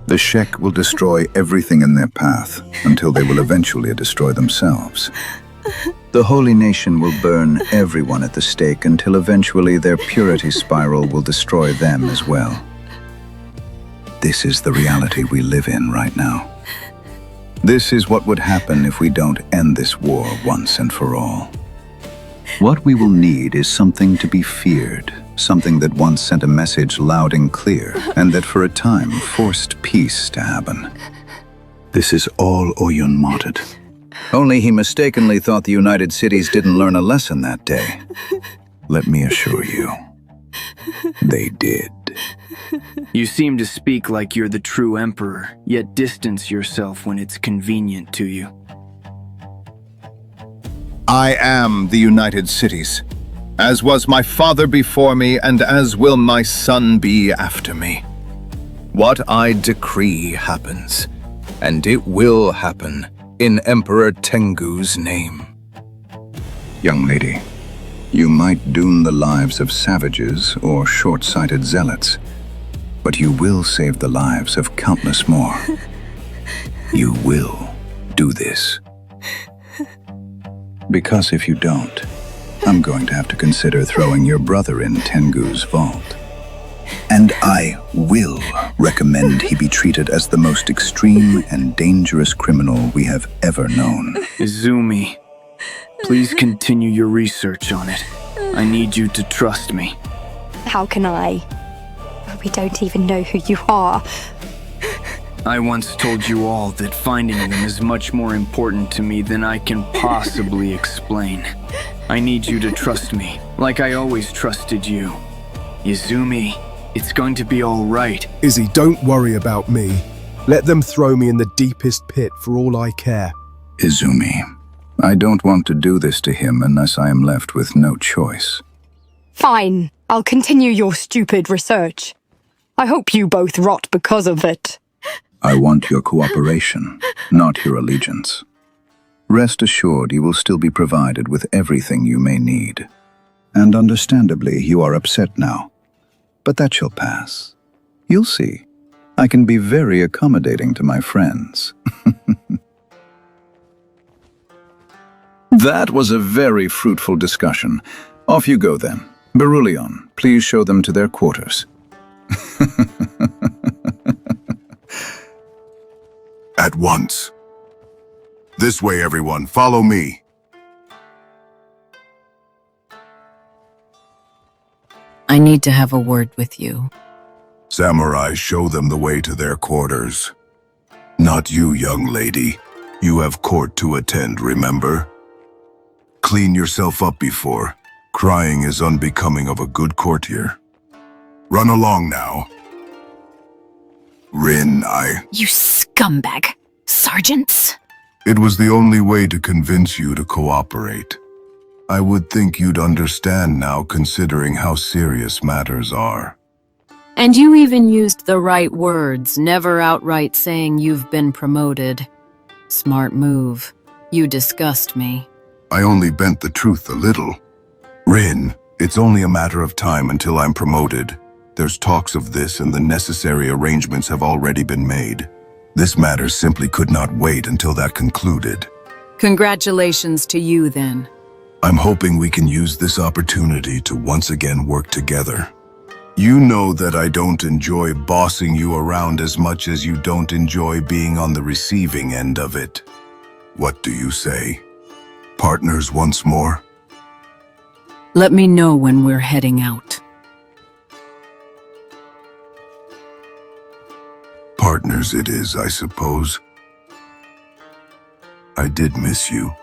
The Shek will destroy everything in their path until they will eventually destroy themselves. The Holy Nation will burn everyone at the stake until eventually their purity spiral will destroy them as well. This is the reality we live in right now. This is what would happen if we don't end this war once and for all. What we will need is something to be feared, something that once sent a message loud and clear, and that for a time forced peace to happen. This is all Oyun wanted. Only he mistakenly thought the United Cities didn't learn a lesson that day. Let me assure you, they did. You seem to speak like you're the true emperor, yet distance yourself when it's convenient to you. I am the United Cities, as was my father before me, and as will my son be after me. What I decree happens, and it will happen in Emperor Tengu's name. Young lady, you might doom the lives of savages or short-sighted zealots, but you will save the lives of countless more. You will do this. Because if you don't, I'm going to have to consider throwing your brother in Tengu's vault. And I will recommend he be treated as the most extreme and dangerous criminal we have ever known. Izumi, please continue your research on it. I need you to trust me. How can I? We don't even know who you are. I once told you all that finding them is much more important to me than I can possibly explain. I need you to trust me, like I always trusted you. Izumi, it's going to be all right. Izzy, don't worry about me. Let them throw me in the deepest pit for all I care. Izumi, I don't want to do this to him unless I am left with no choice. Fine, I'll continue your stupid research. I hope you both rot because of it. I want your cooperation, not your allegiance. Rest assured you will still be provided with everything you may need. And understandably, you are upset now. But that shall pass. You'll see. I can be very accommodating to my friends. That was a very fruitful discussion. Off you go then. Berulion, please show them to their quarters. At once. This way, everyone. Follow me. I need to have a word with you. Samurai, show them the way to their quarters. Not you, young lady. You have court to attend, remember? Clean yourself up before. Crying is unbecoming of a good courtier. Run along now. Rin, You scumbag. Sergeants? It was the only way to convince you to cooperate. I would think you'd understand now, considering how serious matters are. And you even used the right words, never outright saying you've been promoted. Smart move. You disgust me. I only bent the truth a little. Rin, it's only a matter of time until I'm promoted. There's talks of this and the necessary arrangements have already been made. This matter simply could not wait until that concluded. Congratulations to you, then. I'm hoping we can use this opportunity to once again work together. You know that I don't enjoy bossing you around as much as you don't enjoy being on the receiving end of it. What do you say? Partners once more? Let me know when we're heading out. Partners it is, I suppose. I did miss you.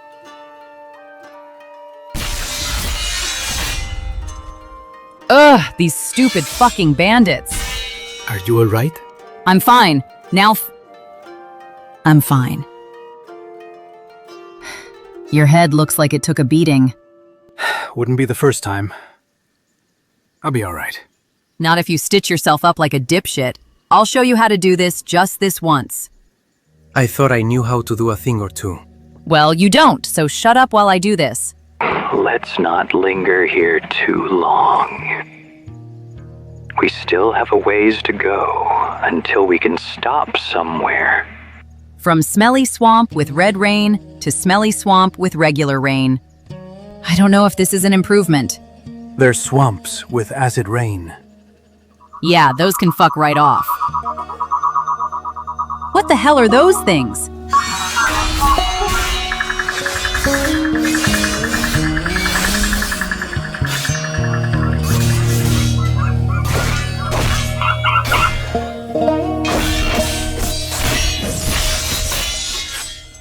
Ugh, these stupid fucking bandits. Are you alright? I'm fine. Now I'm fine. Your head looks like it took a beating. Wouldn't be the first time. I'll be alright. Not if you stitch yourself up like a dipshit. I'll show you how to do this just this once. I thought I knew how to do a thing or two. Well, you don't, so shut up while I do this. Let's not linger here too long. We still have a ways to go until we can stop somewhere. From smelly swamp with red rain to smelly swamp with regular rain. I don't know if this is an improvement. They're swamps with acid rain. Yeah, those can fuck right off. What the hell are those things?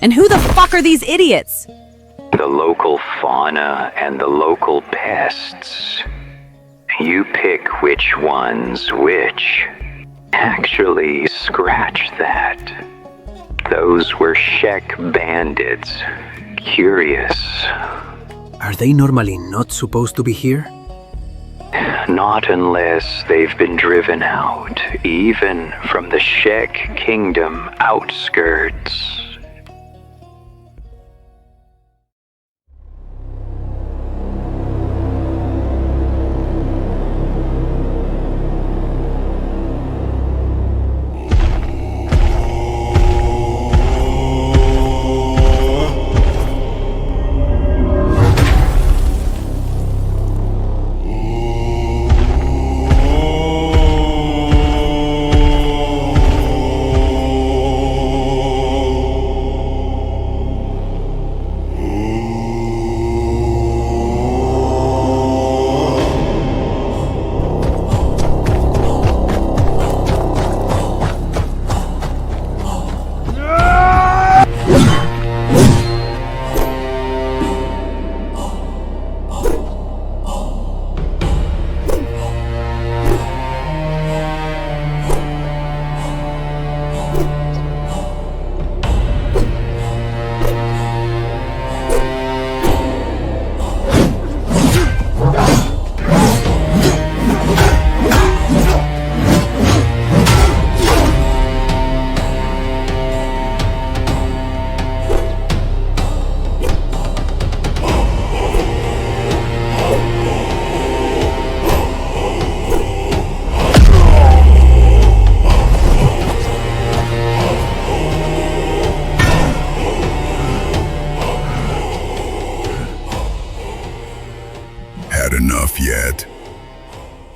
And who the fuck are these idiots? The local fauna and the local pests. You pick which one's which. Actually, scratch that. Those were Shek bandits. Curious. Are they normally not supposed to be here? Not unless they've been driven out, even from the Shek Kingdom outskirts.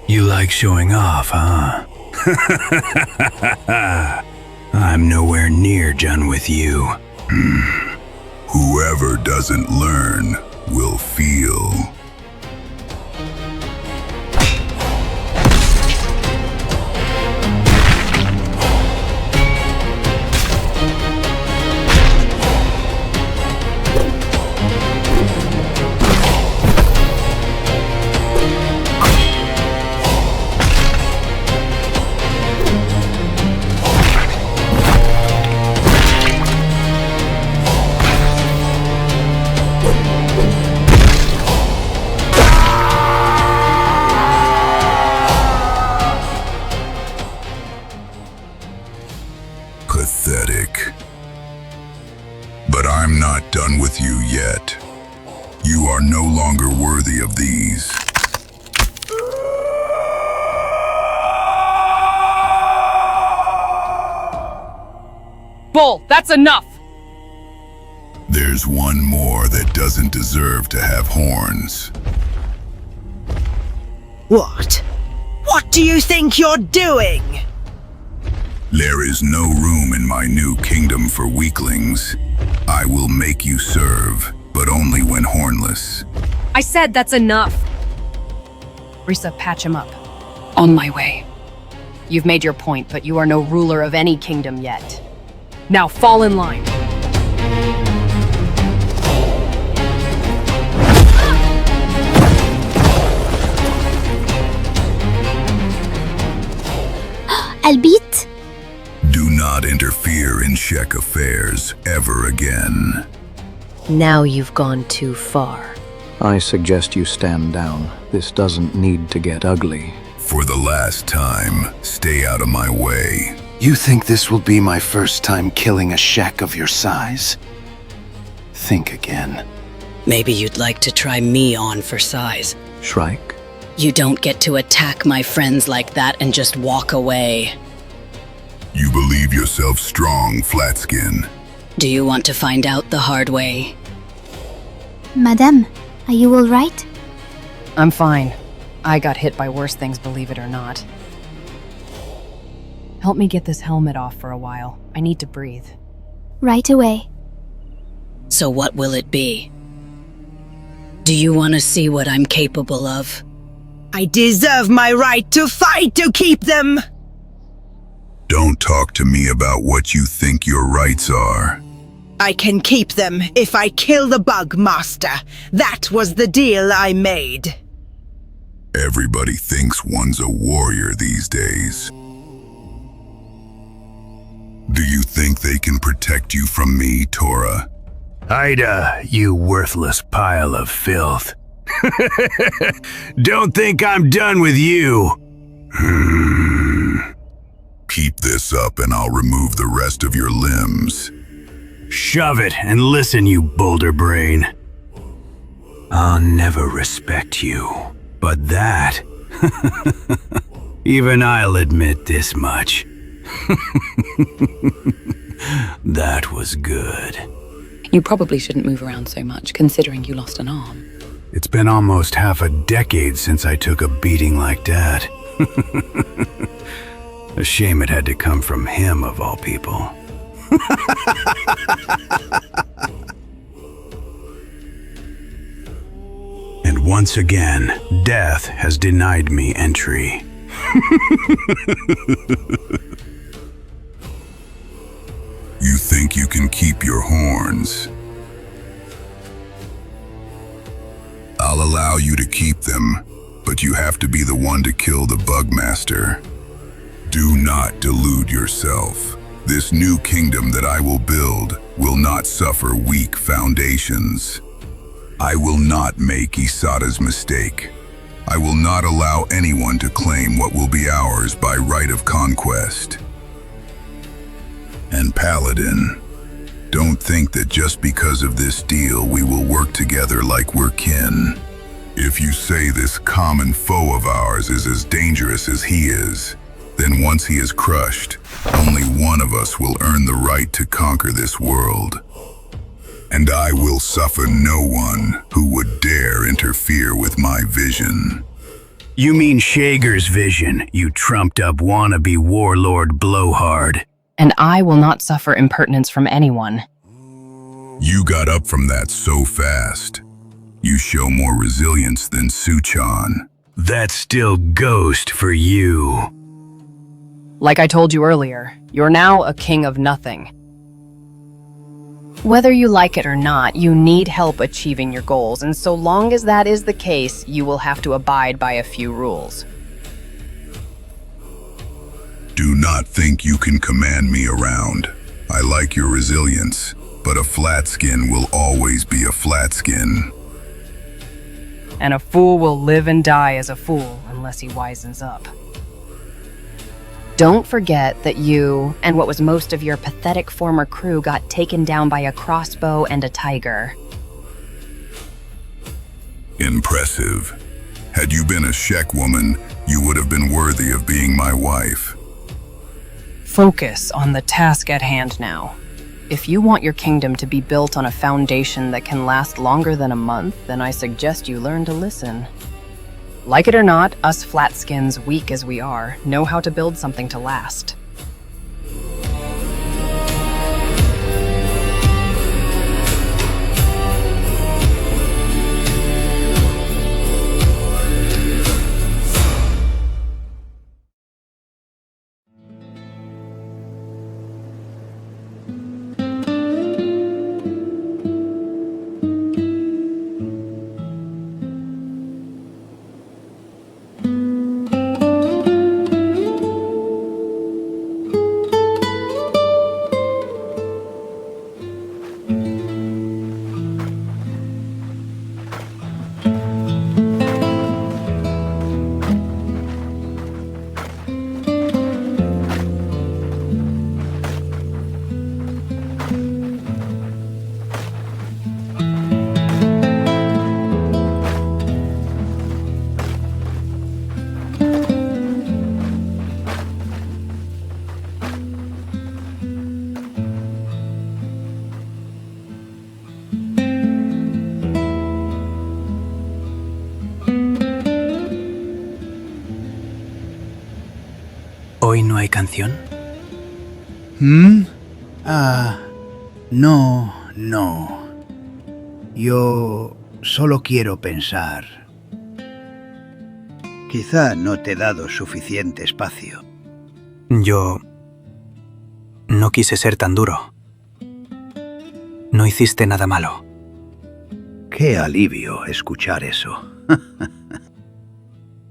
You like showing off, huh? I'm nowhere near done with you. Whoever doesn't learn will feel. Pathetic. But I'm not done with you yet. You are no longer worthy of these. Bull, that's enough! There's one more that doesn't deserve to have horns. What? What do you think you're doing? There is no room in my new kingdom for weaklings. I will make you serve, but only when hornless. I said that's enough! Risa, patch him up. On my way. You've made your point, but you are no ruler of any kingdom yet. Now fall in line. Albitte? Do not interfere in Shek affairs ever again. Now you've gone too far. I suggest you stand down. This doesn't need to get ugly. For the last time, stay out of my way. You think this will be my first time killing a Shek of your size? Think again. Maybe you'd like to try me on for size. Shrike? You don't get to attack my friends like that and just walk away. You believe yourself strong, Flatskin. Do you want to find out the hard way? Madame, are you all right? I'm fine. I got hit by worse things, believe it or not. Help me get this helmet off for a while. I need to breathe. Right away. So what will it be? Do you want to see what I'm capable of? I deserve my right to fight to keep them! Don't talk to me about what you think your rights are. I can keep them if I kill the Bug Master. That was the deal I made. Everybody thinks one's a warrior these days. Do you think they can protect you from me, Tora? Ida, you worthless pile of filth. Don't think I'm done with you. Keep this up and I'll remove the rest of your limbs. Shove it and listen, you boulder brain. I'll never respect you, but that... even I'll admit this much. That was good. You probably shouldn't move around so much, considering you lost an arm. It's been almost half a decade since I took a beating like that. A shame it had to come from him, of all people. And once again, death has denied me entry. You think you can keep your horns? I'll allow you to keep them, but you have to be the one to kill the Bugmaster. Do not delude yourself. This new kingdom that I will build will not suffer weak foundations. I will not make Isada's mistake. I will not allow anyone to claim what will be ours by right of conquest. And Paladin, don't think that just because of this deal we will work together like we're kin. If you say this common foe of ours is as dangerous as he is, then once he is crushed, only one of us will earn the right to conquer this world. And I will suffer no one who would dare interfere with my vision. You mean Shager's vision, you trumped-up wannabe warlord blowhard. And I will not suffer impertinence from anyone. You got up from that so fast. You show more resilience than Suchan. That's still ghost for you. Like I told you earlier, you're now a king of nothing. Whether you like it or not, you need help achieving your goals, and so long as that is the case, you will have to abide by a few rules. Do not think you can command me around. I like your resilience, but a flat skin will always be a flat skin. And a fool will live and die as a fool unless he wisens up. Don't forget that you, and what was most of your pathetic former crew, got taken down by a crossbow and a tiger. Impressive. Had you been a Shek woman, you would have been worthy of being my wife. Focus on the task at hand now. If you want your kingdom to be built on a foundation that can last longer than a month, then I suggest you learn to listen. Like it or not, us flatskins, weak as we are, know how to build something to last. ¿Hoy no hay canción? No. Yo solo quiero pensar. Quizá no te he dado suficiente espacio. Yo no quise ser tan duro. No hiciste nada malo. Qué alivio escuchar eso.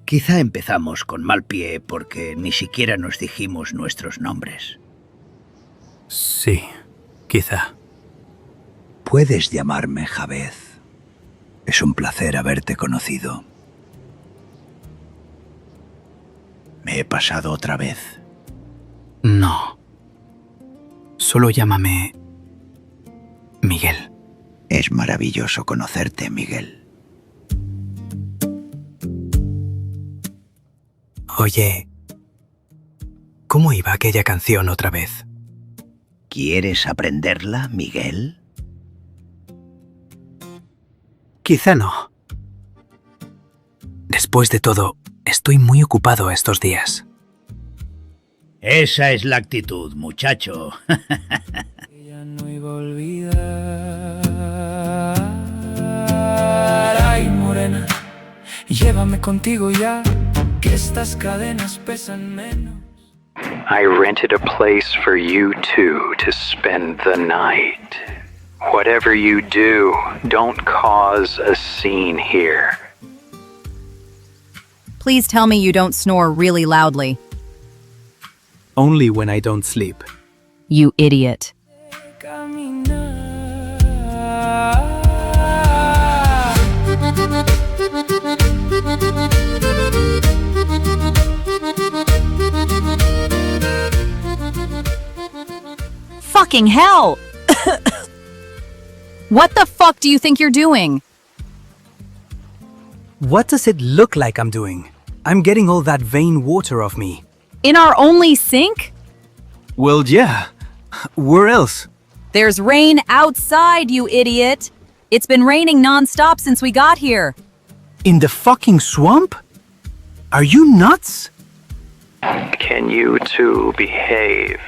Quizá empezamos con mal pie porque ni siquiera nos dijimos nuestros nombres. Sí, quizá. Puedes llamarme Javez. Es un placer haberte conocido. ¿Me he pasado otra vez? No. Solo llámame Miguel. Es maravilloso conocerte, Miguel. Oye, ¿cómo iba aquella canción otra vez? ¿Quieres aprenderla, Miguel? Quizá no. Después de todo, estoy muy ocupado estos días. Esa es la actitud, muchacho. Ella no iba a olvidar. Ay, morena, llévame contigo ya, que estas cadenas pesan menos. I rented a place for you two to spend the night. Whatever you do, don't cause a scene here. Please tell me you don't snore really loudly. Only when I don't sleep. You idiot. Fucking hell! What the fuck do you think you're doing? What does it look like I'm doing? I'm getting all that vain water off me. In our only sink? Well, yeah. Where else? There's rain outside, you idiot! It's been raining non-stop since we got here. In the fucking swamp? Are you nuts? Can you two behave?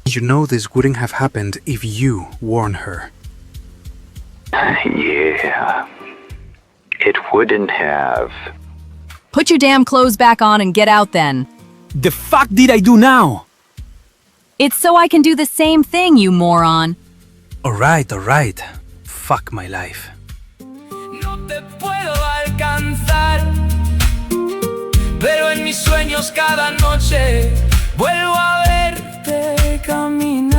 You know this wouldn't have happened if you warned her. Yeah. It wouldn't have. Put your damn clothes back on and get out then. The fuck did I do now? It's so I can do the same thing, you moron. Alright. Fuck my life. No te puedo alcanzar, pero en mis sueños cada noche vuelvo a verte caminar.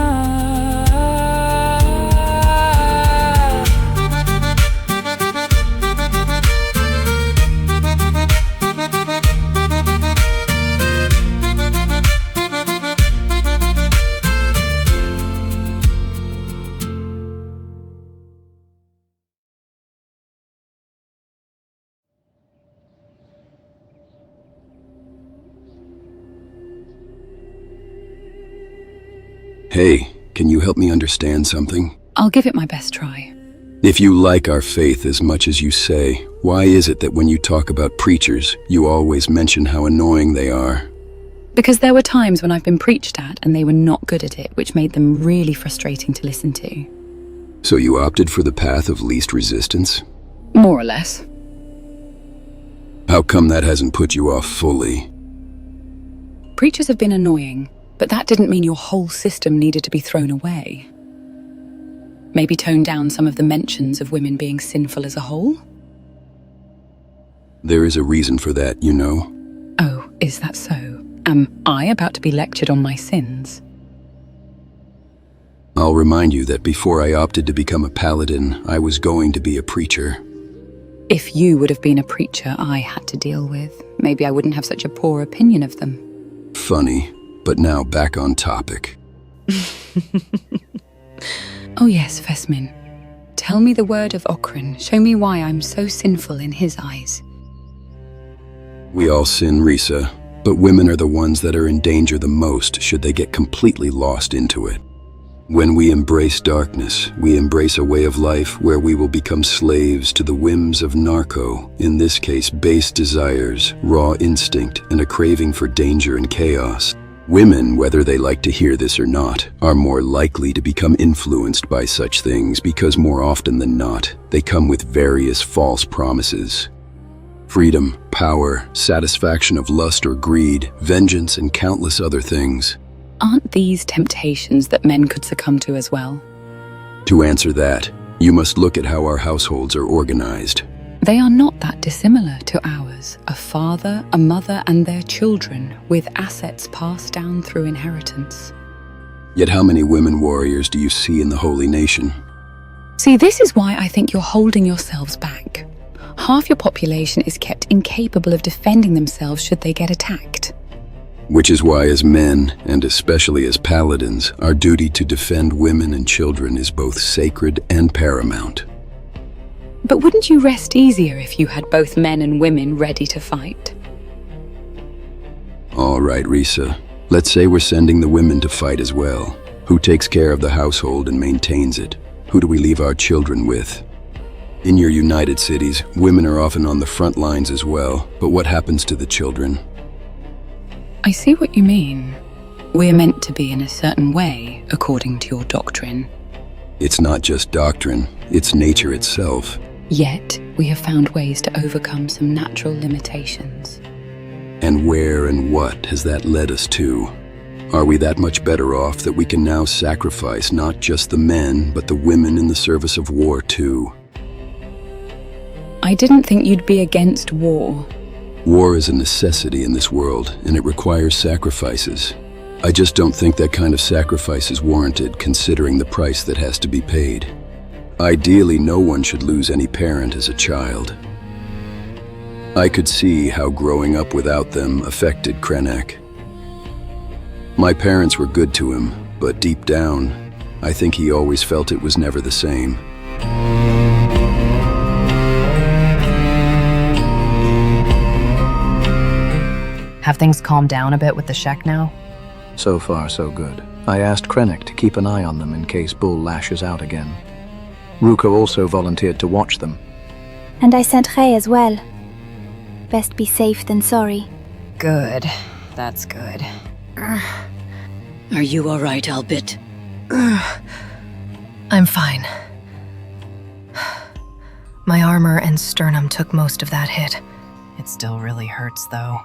Hey, can you help me understand something? I'll give it my best try. If you like our faith as much as you say, why is it that when you talk about preachers, you always mention how annoying they are? Because there were times when I've been preached at and they were not good at it, which made them really frustrating to listen to. So you opted for the path of least resistance? More or less. How come that hasn't put you off fully? Preachers have been annoying, but that didn't mean your whole system needed to be thrown away. Maybe tone down some of the mentions of women being sinful as a whole? There is a reason for that, you know. Oh, is that so? Am I about to be lectured on my sins? I'll remind you that before I opted to become a paladin, I was going to be a preacher. If you would have been a preacher I had to deal with, maybe I wouldn't have such a poor opinion of them. Funny, but now back on topic. Oh yes, Fesmin. Tell me the word of Okrin. Show me why I'm so sinful in his eyes. We all sin, Risa, but women are the ones that are in danger the most should they get completely lost into it. When we embrace darkness, we embrace a way of life where we will become slaves to the whims of narco, in this case base desires, raw instinct, and a craving for danger and chaos. Women, whether they like to hear this or not, are more likely to become influenced by such things because more often than not, they come with various false promises. Freedom, power, satisfaction of lust or greed, vengeance, and countless other things. Aren't these temptations that men could succumb to as well? To answer that, you must look at how our households are organized. They are not that dissimilar to ours. A father, a mother, and their children, with assets passed down through inheritance. Yet how many women warriors do you see in the Holy Nation? See, this is why I think you're holding yourselves back. Half your population is kept incapable of defending themselves should they get attacked. Which is why as men, and especially as paladins, our duty to defend women and children is both sacred and paramount. But wouldn't you rest easier if you had both men and women ready to fight? All right, Risa. Let's say we're sending the women to fight as well. Who takes care of the household and maintains it? Who do we leave our children with? In your United Cities, women are often on the front lines as well, but what happens to the children? I see what you mean. We're meant to be in a certain way, according to your doctrine. It's not just doctrine, it's nature itself. Yet, we have found ways to overcome some natural limitations. And where and what has that led us to? Are we that much better off that we can now sacrifice not just the men, but the women in the service of war too? I didn't think you'd be against war. War is a necessity in this world, and it requires sacrifices. I just don't think that kind of sacrifice is warranted considering the price that has to be paid. Ideally, no one should lose any parent as a child. I could see how growing up without them affected Krenek. My parents were good to him, but deep down, I think he always felt it was never the same. Have things calmed down a bit with the Shek now? So far, so good. I asked Krenek to keep an eye on them in case Bull lashes out again. Ruko also volunteered to watch them. And I sent Rei as well. Best be safe than sorry. Good. That's good. Are you alright, Albitte? I'm fine. My armor and sternum took most of that hit. It still really hurts, though.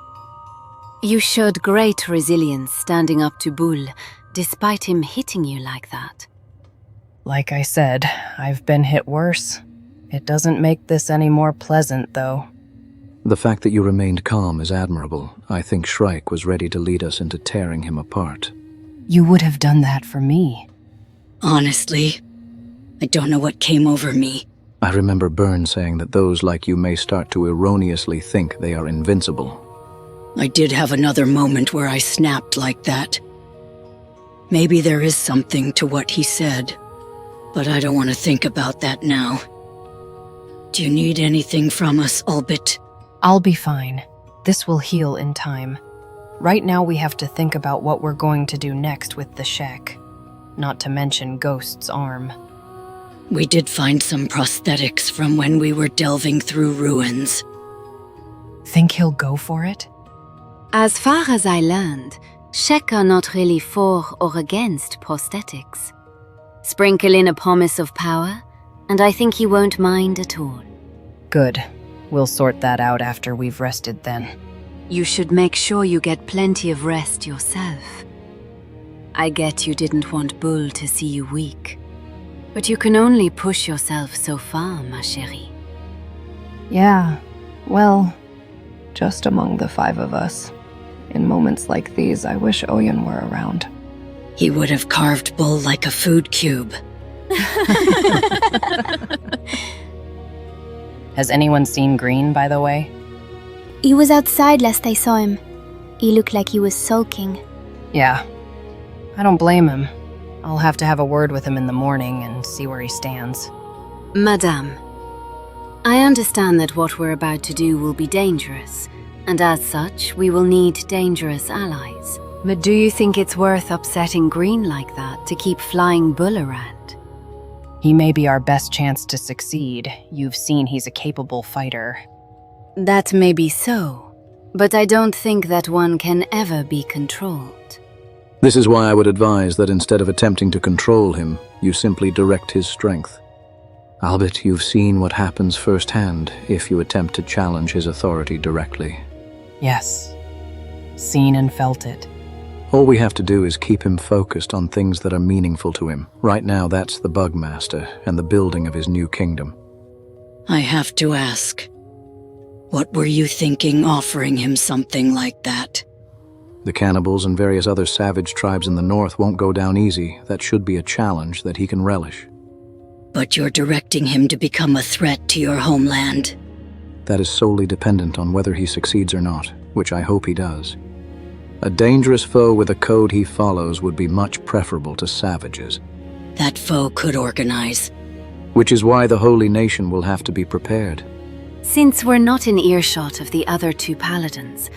You showed great resilience standing up to Bull, despite him hitting you like that. Like I said, I've been hit worse. It doesn't make this any more pleasant, though. The fact that you remained calm is admirable. I think Shrike was ready to lead us into tearing him apart. You would have done that for me. Honestly, I don't know what came over me. I remember Byrne saying that those like you may start to erroneously think they are invincible. I did have another moment where I snapped like that. Maybe there is something to what he said, but I don't want to think about that now. Do you need anything from us, Albitte? I'll be fine. This will heal in time. Right now we have to think about what we're going to do next with the Shek. Not to mention Ghost's arm. We did find some prosthetics from when we were delving through ruins. Think he'll go for it? As far as I learned, Shek are not really for or against prosthetics. Sprinkle in a promise of power, and I think he won't mind at all. Good. We'll sort that out after we've rested then. You should make sure you get plenty of rest yourself. I get you didn't want Bull to see you weak, but you can only push yourself so far, ma chérie. Yeah, well, just among the 5 of us. In moments like these, I wish Oyun were around. He would have carved Bull like a food cube. Has anyone seen Green, by the way? He was outside last I saw him. He looked like he was sulking. Yeah. I don't blame him. I'll have to have a word with him in the morning and see where he stands. Madame, I understand that what we're about to do will be dangerous, and as such, we will need dangerous allies. But do you think it's worth upsetting Green like that to keep flying Bull around? He may be our best chance to succeed. You've seen he's a capable fighter. That may be so, but I don't think that one can ever be controlled. This is why I would advise that instead of attempting to control him, you simply direct his strength. Albitte, you've seen what happens firsthand if you attempt to challenge his authority directly. Yes. Seen and felt it. All we have to do is keep him focused on things that are meaningful to him. Right now, that's the Bugmaster and the building of his new kingdom. I have to ask, what were you thinking offering him something like that? The cannibals and various other savage tribes in the north won't go down easy. That should be a challenge that he can relish. But you're directing him to become a threat to your homeland. That is solely dependent on whether he succeeds or not, which I hope he does. A dangerous foe with a code he follows would be much preferable to savages. That foe could organize. Which is why the Holy Nation will have to be prepared. Since we're not in earshot of the other 2 paladins,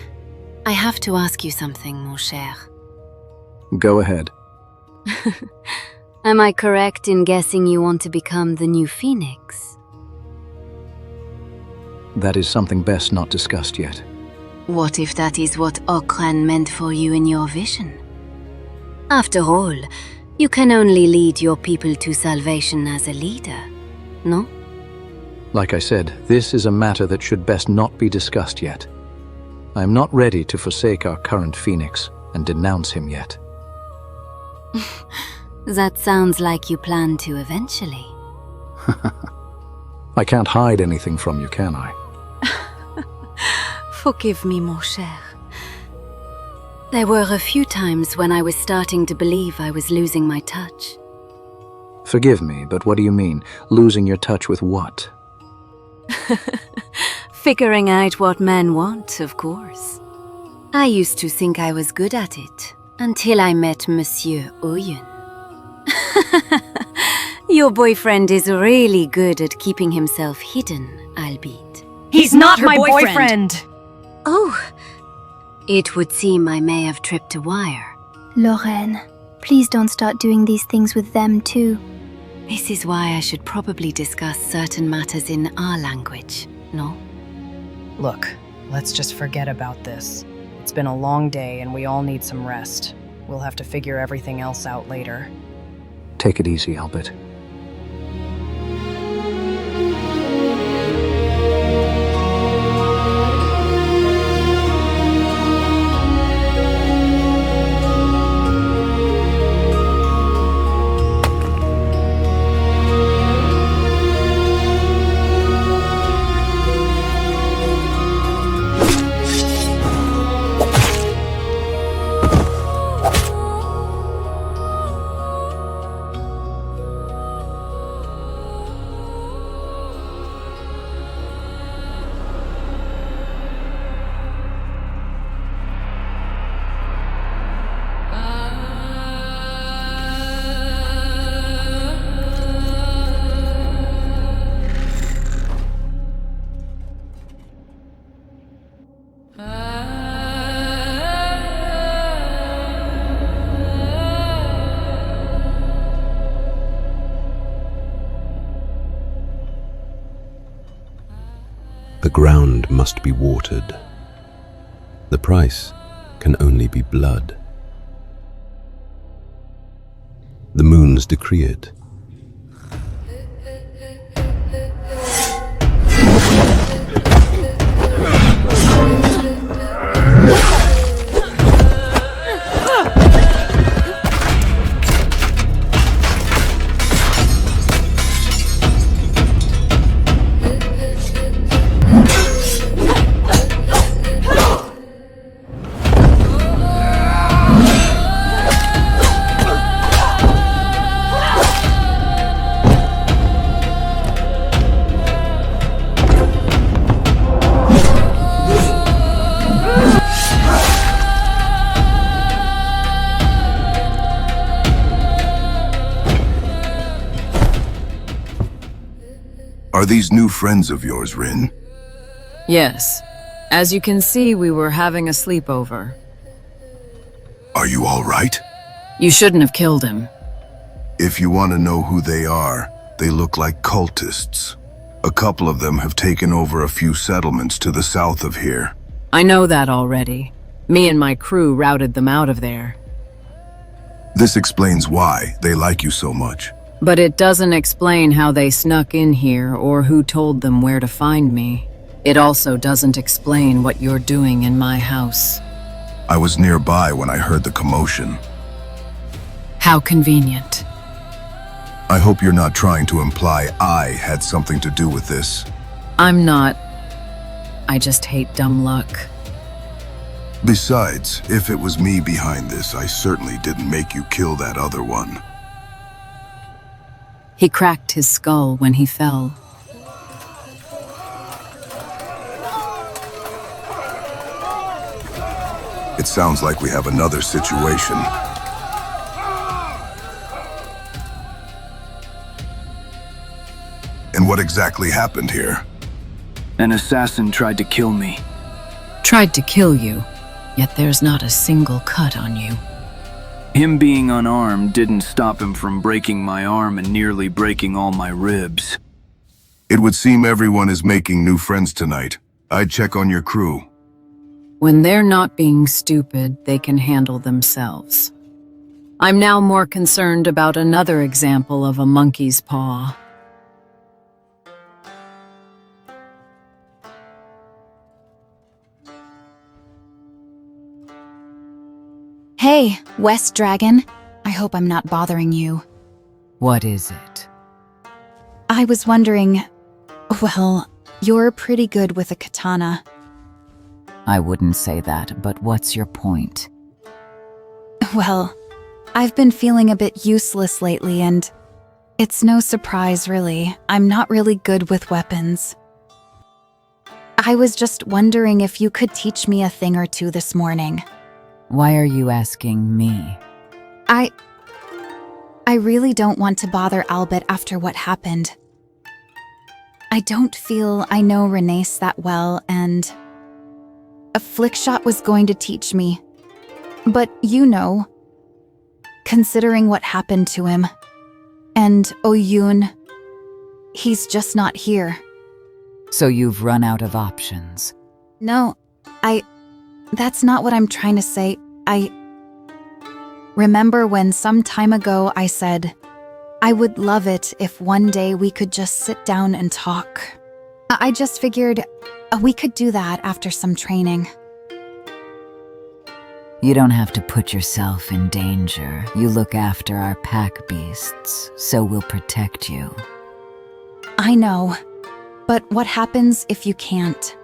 I have to ask you something, mon cher. Go ahead. Am I correct in guessing you want to become the new Phoenix? That is something best not discussed yet. What if that is what Okran meant for you in your vision? After all, you can only lead your people to salvation as a leader, no? Like I said, this is a matter that should best not be discussed yet. I am not ready to forsake our current Phoenix and denounce him yet. That sounds like you plan to eventually. I can't hide anything from you, can I? Forgive me, mon cher. There were a few times when I was starting to believe I was losing my touch. Forgive me, but what do you mean? Losing your touch with what? Figuring out what men want, of course. I used to think I was good at it, until I met Monsieur Oyun. Your boyfriend is really good at keeping himself hidden, Albitte. He's not my boyfriend! Oh, it would seem I may have tripped a wire. Lorraine, please don't start doing these things with them too. This is why I should probably discuss certain matters in our language, no? Look, Let's just forget about this. It's been a long day and we all need some rest. We'll have to figure everything else out later. Take it easy, Albitte. The ground must be watered. The price can only be blood. The moons decree it. Are these new friends of yours, Rin? Yes. As you can see, we were having a sleepover. Are you all right? You shouldn't have killed him. If you want to know who they are, they look like cultists. A couple of them have taken over a few settlements to the south of here. I know that already. Me and my crew routed them out of there. This explains why they like you so much. But it doesn't explain how they snuck in here or who told them where to find me. It also doesn't explain what you're doing in my house. I was nearby when I heard the commotion. How convenient. I hope you're not trying to imply I had something to do with this. I'm not. I just hate dumb luck. Besides, if it was me behind this, I certainly didn't make you kill that other one. He cracked his skull when he fell. It sounds like we have another situation. And what exactly happened here? An assassin tried to kill me. Tried to kill you, yet there's not a single cut on you. Him being unarmed didn't stop him from breaking my arm and nearly breaking all my ribs. It would seem everyone is making new friends tonight. I'd check on your crew. When they're not being stupid, they can handle themselves. I'm now more concerned about another example of a monkey's paw. Hey, West Dragon. I hope I'm not bothering you. What is it? I was wondering, well, you're pretty good with a katana. I wouldn't say that, but what's your point? Well, I've been feeling a bit useless lately, and it's no surprise, really. I'm not really good with weapons. I was just wondering if you could teach me a thing or two this morning. Why are you asking me? I really don't want to bother Albitte after what happened. I don't feel I know Renace that well, and a flickshot was going to teach me. But you know, considering what happened to him, and Oyun, he's just not here. So you've run out of options. No, that's not what I'm trying to say. Remember when some time ago I said, I would love it if one day we could just sit down and talk. I just figured we could do that after some training. You don't have to put yourself in danger. You look after our pack beasts, so we'll protect you. I know, but what happens if you can't?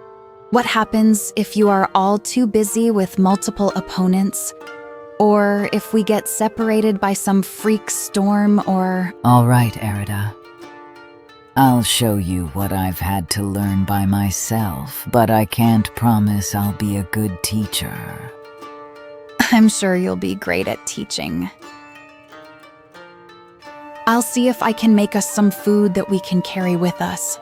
What happens if you are all too busy with multiple opponents? Or if we get separated by some freak storm or... All right, Erida. I'll show you what I've had to learn by myself, but I can't promise I'll be a good teacher. I'm sure you'll be great at teaching. I'll see if I can make us some food that we can carry with us.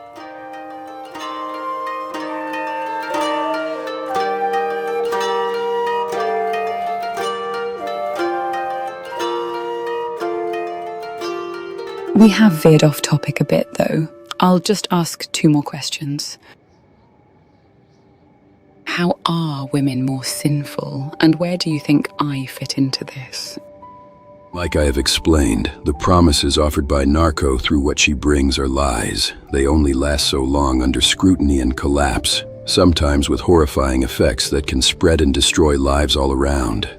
We have veered off topic a bit, though. I'll just ask 2 more questions. How are women more sinful, and where do you think I fit into this? Like I have explained, the promises offered by Narco through what she brings are lies. They only last so long under scrutiny and collapse, sometimes with horrifying effects that can spread and destroy lives all around.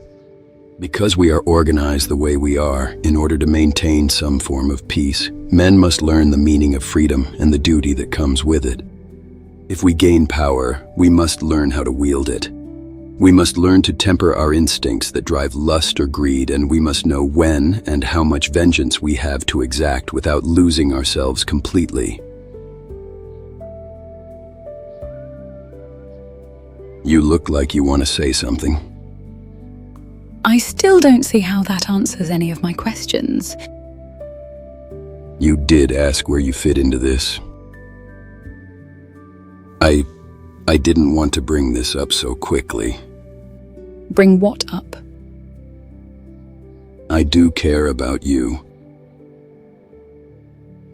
Because we are organized the way we are, in order to maintain some form of peace, men must learn the meaning of freedom and the duty that comes with it. If we gain power, we must learn how to wield it. We must learn to temper our instincts that drive lust or greed, and we must know when and how much vengeance we have to exact without losing ourselves completely. You look like you want to say something. I still don't see how that answers any of my questions. You did ask where you fit into this. I didn't want to bring this up so quickly. Bring what up? I do care about you.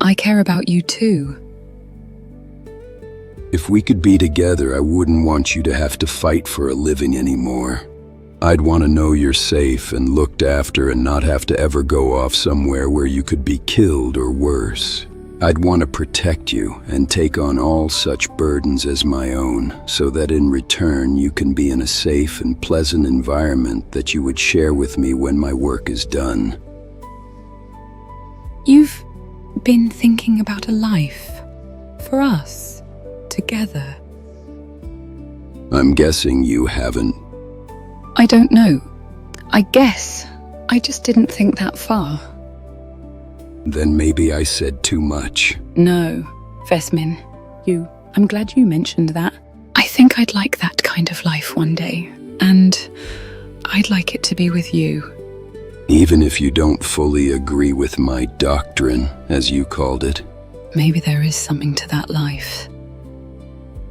I care about you too. If we could be together, I wouldn't want you to have to fight for a living anymore. I'd want to know you're safe and looked after and not have to ever go off somewhere where you could be killed or worse. I'd want to protect you and take on all such burdens as my own, so that in return you can be in a safe and pleasant environment that you would share with me when my work is done. You've been thinking about a life for us, together. I'm guessing you haven't. I don't know. I guess. I just didn't think that far. Then maybe I said too much. No, Vesmin. I'm glad you mentioned that. I think I'd like that kind of life one day. And I'd like it to be with you. Even if you don't fully agree with my doctrine, as you called it. Maybe there is something to that life.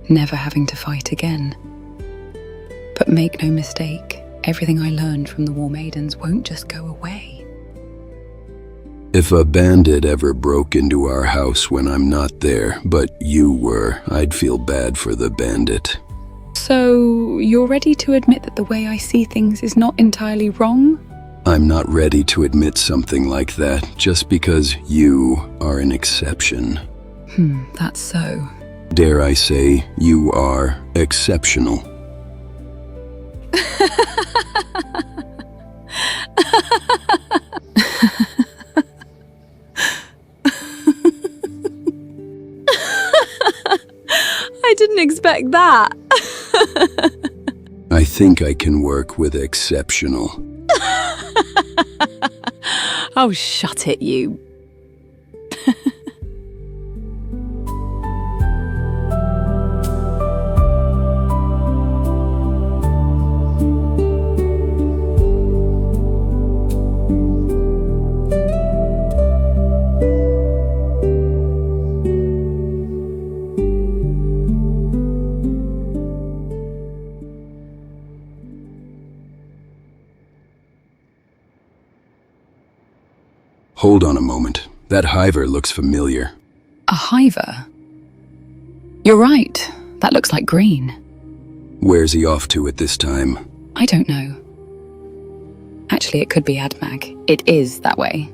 Never having to fight again. But make no mistake, everything I learned from the War Maidens won't just go away. If a bandit ever broke into our house when I'm not there, but you were, I'd feel bad for the bandit. So, you're ready to admit that the way I see things is not entirely wrong? I'm not ready to admit something like that, just because you are an exception. That's so. Dare I say, you are exceptional. I didn't expect that. I think I can work with exceptional. Oh, shut it, you. Hold on a moment. That hiver looks familiar. A hiver? You're right. That looks like green. Where's he off to at this time? I don't know. Actually, it could be Admag. It is that way.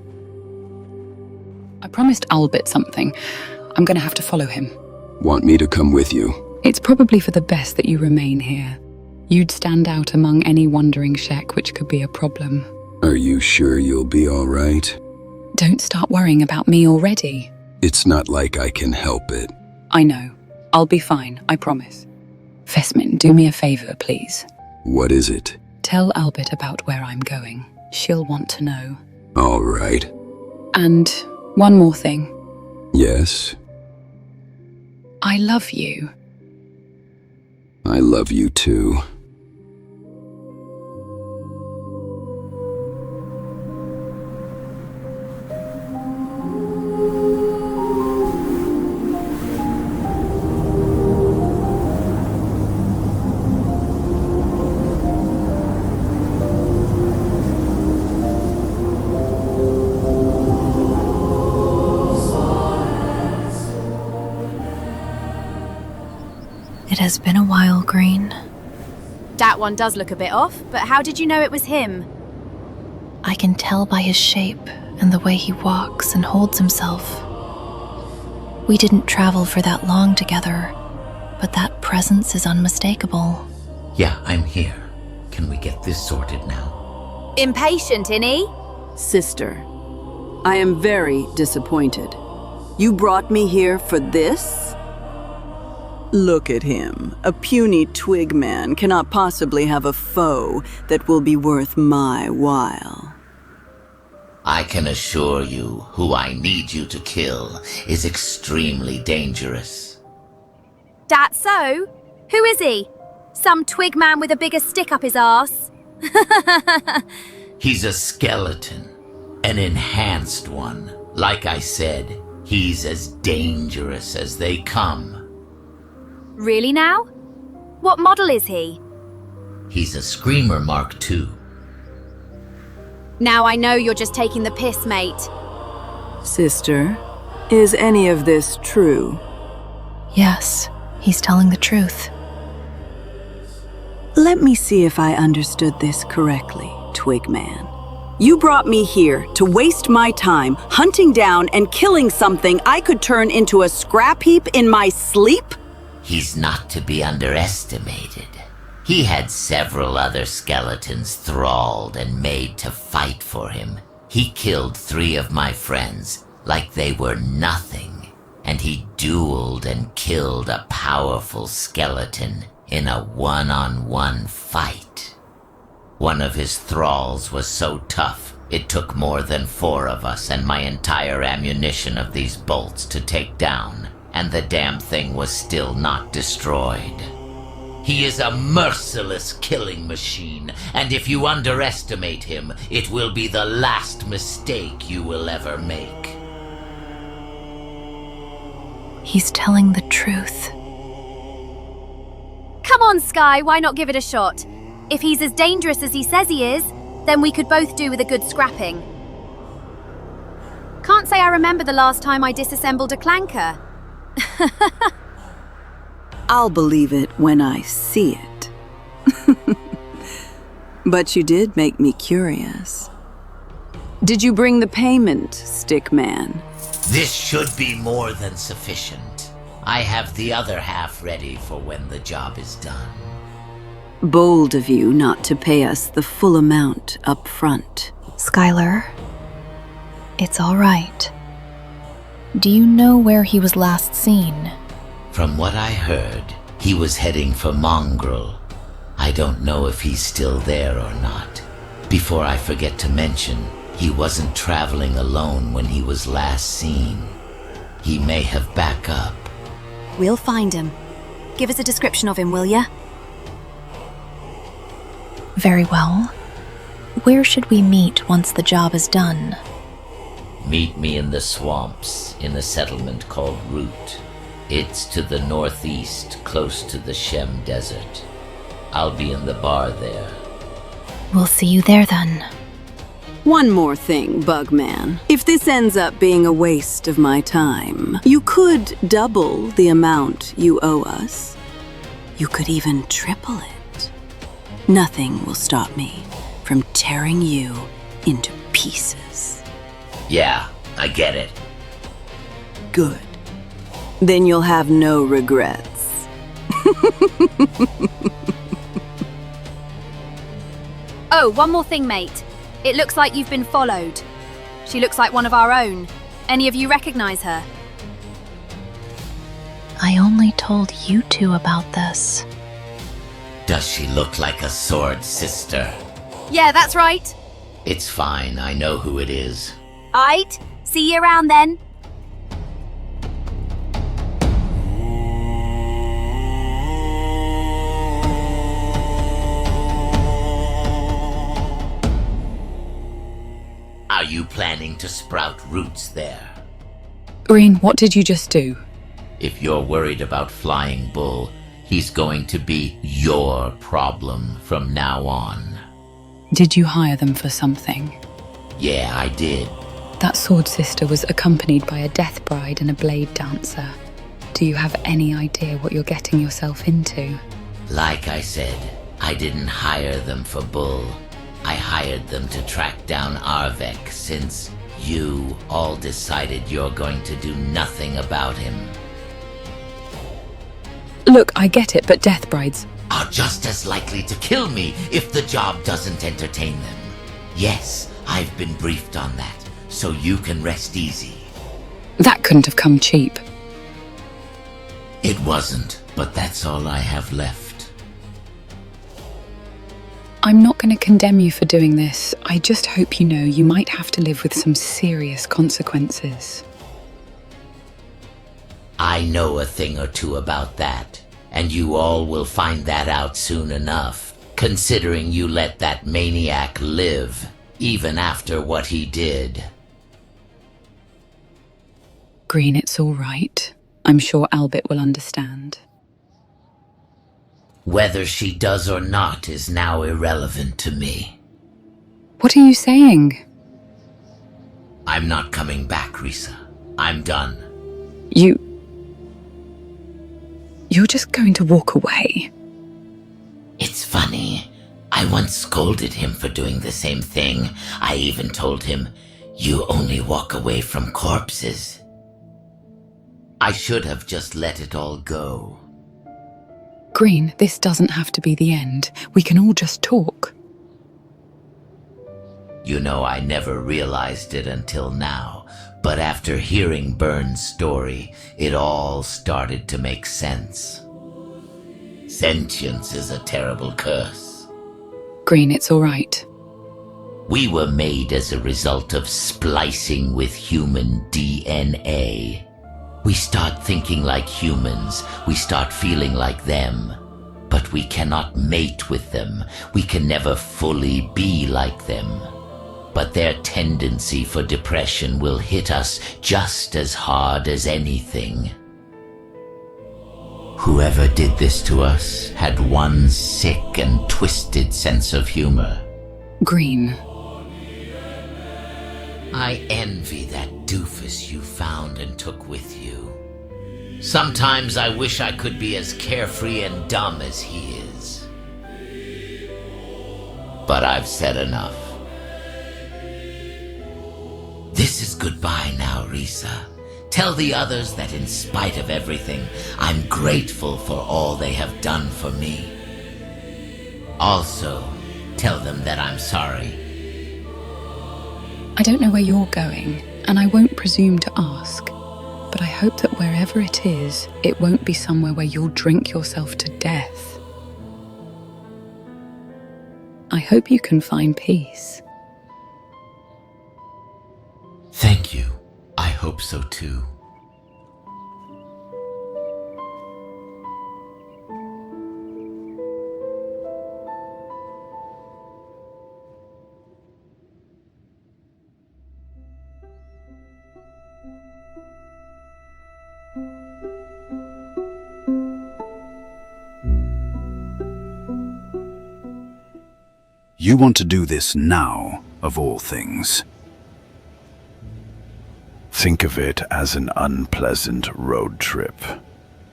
I promised Albitte something. I'm gonna have to follow him. Want me to come with you? It's probably for the best that you remain here. You'd stand out among any wandering Shek, which could be a problem. Are you sure you'll be all right? Don't start worrying about me already. It's not like I can help it. I know. I'll be fine, I promise. Vesmin, do me a favor, please. What is it? Tell Albitte about where I'm going. She'll want to know. All right. And one more thing. Yes? I love you. I love you too. It has been a while, Green. That one does look a bit off, but how did you know it was him? I can tell by his shape and the way he walks and holds himself. We didn't travel for that long together, but that presence is unmistakable. Yeah, I'm here. Can we get this sorted now? Impatient, innit? Sister, I am very disappointed. You brought me here for this? Look at him. A puny twig man cannot possibly have a foe that will be worth my while. I can assure you, who I need you to kill is extremely dangerous. That so? Who is he? Some twig man with a bigger stick up his arse? He's a skeleton, an enhanced one. Like I said, he's as dangerous as they come. Really now? What model is he? He's a Screamer Mark II. Now I know you're just taking the piss, mate. Sister, is any of this true? Yes, he's telling the truth. Let me see if I understood this correctly, Twigman. You brought me here to waste my time hunting down and killing something I could turn into a scrap heap in my sleep? He's not to be underestimated. He had several other skeletons thralled and made to fight for him. He killed 3 of my friends like they were nothing, and he dueled and killed a powerful skeleton in a one-on-one fight. One of his thralls was so tough, it took more than 4 of us and my entire ammunition of these bolts to take down, and the damn thing was still not destroyed. He is a merciless killing machine, and if you underestimate him, it will be the last mistake you will ever make. He's telling the truth. Come on, Sky, why not give it a shot? If he's as dangerous as he says he is, then we could both do with a good scrapping. Can't say I remember the last time I disassembled a clanker. I'll believe it when I see it. But you did make me curious. Did you bring the payment, Stickman? This should be more than sufficient. I have the other half ready for when the job is done. Bold of you not to pay us the full amount up front. Skylar, it's all right. Do you know where he was last seen? From what I heard, he was heading for Mongrel. I don't know if he's still there or not. Before I forget to mention, he wasn't traveling alone when he was last seen. He may have back up. We'll find him. Give us a description of him, will ya? Very well. Where should we meet once the job is done? Meet me in the swamps, in a settlement called Root. It's to the northeast, close to the Shem Desert. I'll be in the bar there. We'll see you there then. One more thing, Bugman. If this ends up being a waste of my time, you could double the amount you owe us. You could even triple it. Nothing will stop me from tearing you into pieces. Yeah, I get it. Good. Then you'll have no regrets. Oh, one more thing, mate. It looks like you've been followed. She looks like one of our own. Any of you recognize her? I only told you two about this. Does she look like a sword sister? Yeah, that's right. It's fine, I know who it is. Aight, see you around then. Are you planning to sprout roots there? Green, what did you just do? If you're worried about Flying Bull, he's going to be your problem from now on. Did you hire them for something? Yeah, I did. That sword sister was accompanied by a death bride and a blade dancer. Do you have any idea what you're getting yourself into? Like I said, I didn't hire them for Bull. I hired them to track down Arvek since you all decided you're going to do nothing about him. Look, I get it, but death brides are just as likely to kill me if the job doesn't entertain them. Yes, I've been briefed on that, so you can rest easy. That couldn't have come cheap. It wasn't, but that's all I have left. I'm not going to condemn you for doing this. I just hope you know you might have to live with some serious consequences. I know a thing or two about that, and you all will find that out soon enough, considering you let that maniac live, even after what he did. Green, it's all right. I'm sure Albitte will understand. Whether she does or not is now irrelevant to me. What are you saying? I'm not coming back, Risa. I'm done. You're just going to walk away? It's funny. I once scolded him for doing the same thing. I even told him, "You only walk away from corpses." I should have just let it all go. Green, this doesn't have to be the end. We can all just talk. You know, I never realized it until now, but after hearing Byrne's story, it all started to make sense. Sentience is a terrible curse. Green, it's all right. We were made as a result of splicing with human DNA. We start thinking like humans, we start feeling like them, but we cannot mate with them. We can never fully be like them. But their tendency for depression will hit us just as hard as anything. Whoever did this to us had one sick and twisted sense of humor. Green. I envy that doofus you found and took with you. Sometimes I wish I could be as carefree and dumb as he is. But I've said enough. This is goodbye now, Risa. Tell the others that in spite of everything, I'm grateful for all they have done for me. Also, tell them that I'm sorry. I don't know where you're going, and I won't presume to ask, but I hope that wherever it is, it won't be somewhere where you'll drink yourself to death. I hope you can find peace. Thank you. I hope so too. You want to do this now, of all things. Think of it as an unpleasant road trip.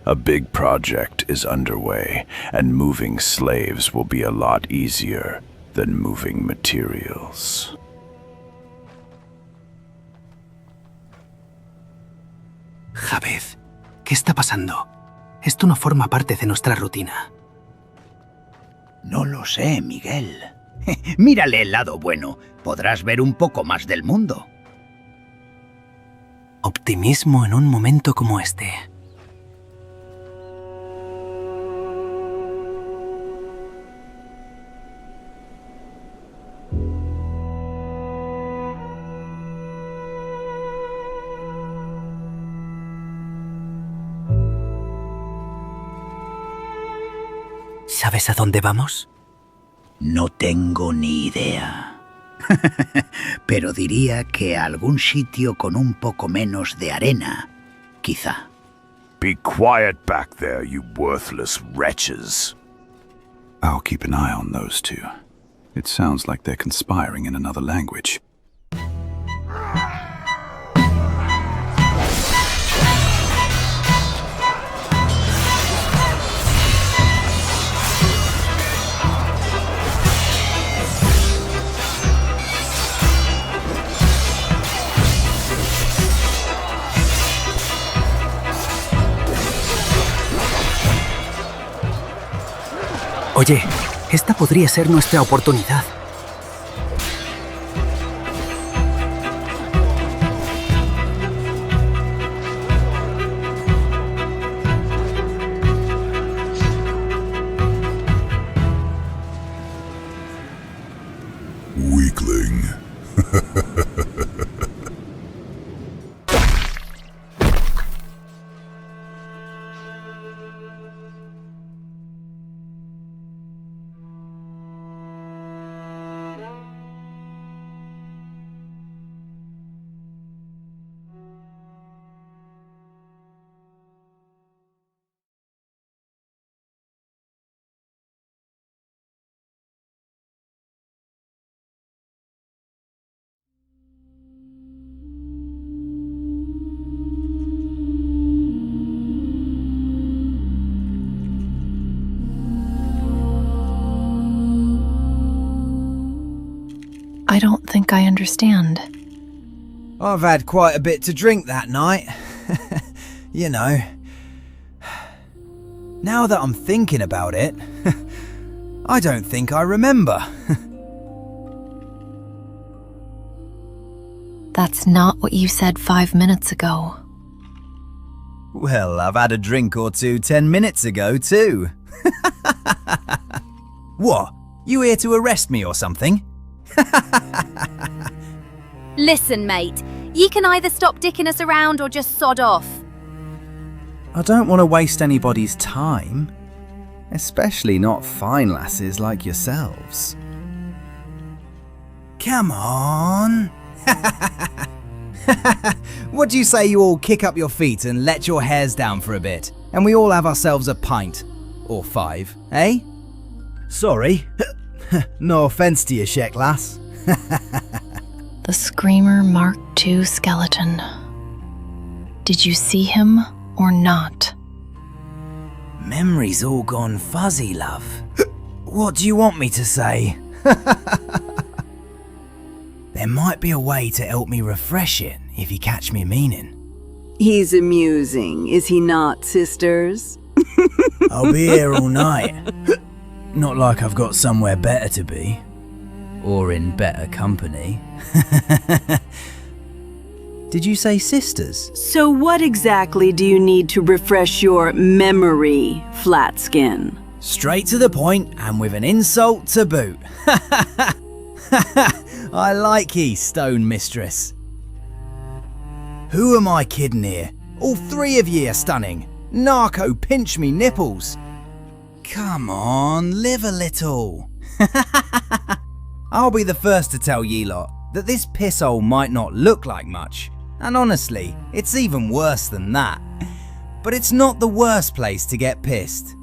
A big project is underway, and moving slaves will be a lot easier than moving materials. Javed, ¿qué está pasando? Esto no forma parte de nuestra rutina. No lo sé, Miguel. Mírale el lado bueno. Podrás ver un poco más del mundo. Optimismo en un momento como este. ¿Sabes a dónde vamos? No tengo ni idea. Pero diría que a algún sitio con un poco menos de arena, quizá. Be quiet back there, you worthless wretches. I'll keep an eye on those two. It sounds like they're conspiring in another language. Oye, esta podría ser nuestra oportunidad. Weakling. I don't think I understand. I've had quite a bit to drink that night. You know. Now that I'm thinking about it, I don't think I remember. That's not what you said 5 minutes ago. Well, I've had a drink or two 10 minutes ago, too. What? You here to arrest me or something? Listen, mate. You can either stop dicking us around or just sod off. I don't want to waste anybody's time. Especially not fine lasses like yourselves. Come on! What do you say you all kick up your feet and let your hairs down for a bit, and we all have ourselves a pint? Or 5, eh? Sorry. No offense to you, Shek lass. The Screamer Mark II skeleton. Did you see him or not? Memory's all gone fuzzy, love. What do you want me to say? There might be a way to help me refresh it, if you catch me meaning. He's amusing, is he not, sisters? I'll be here all night. Not like I've got somewhere better to be. Or in better company. Did you say sisters? So what exactly do you need to refresh your memory, Flatskin? Straight to the point and with an insult to boot. I like ye, Stone Mistress. Who am I kidding here? All 3 of ye are stunning. Narco, pinch me nipples. Come on, live a little. I'll be the first to tell ye lot that this pisshole might not look like much, and honestly, it's even worse than that. But it's not the worst place to get pissed.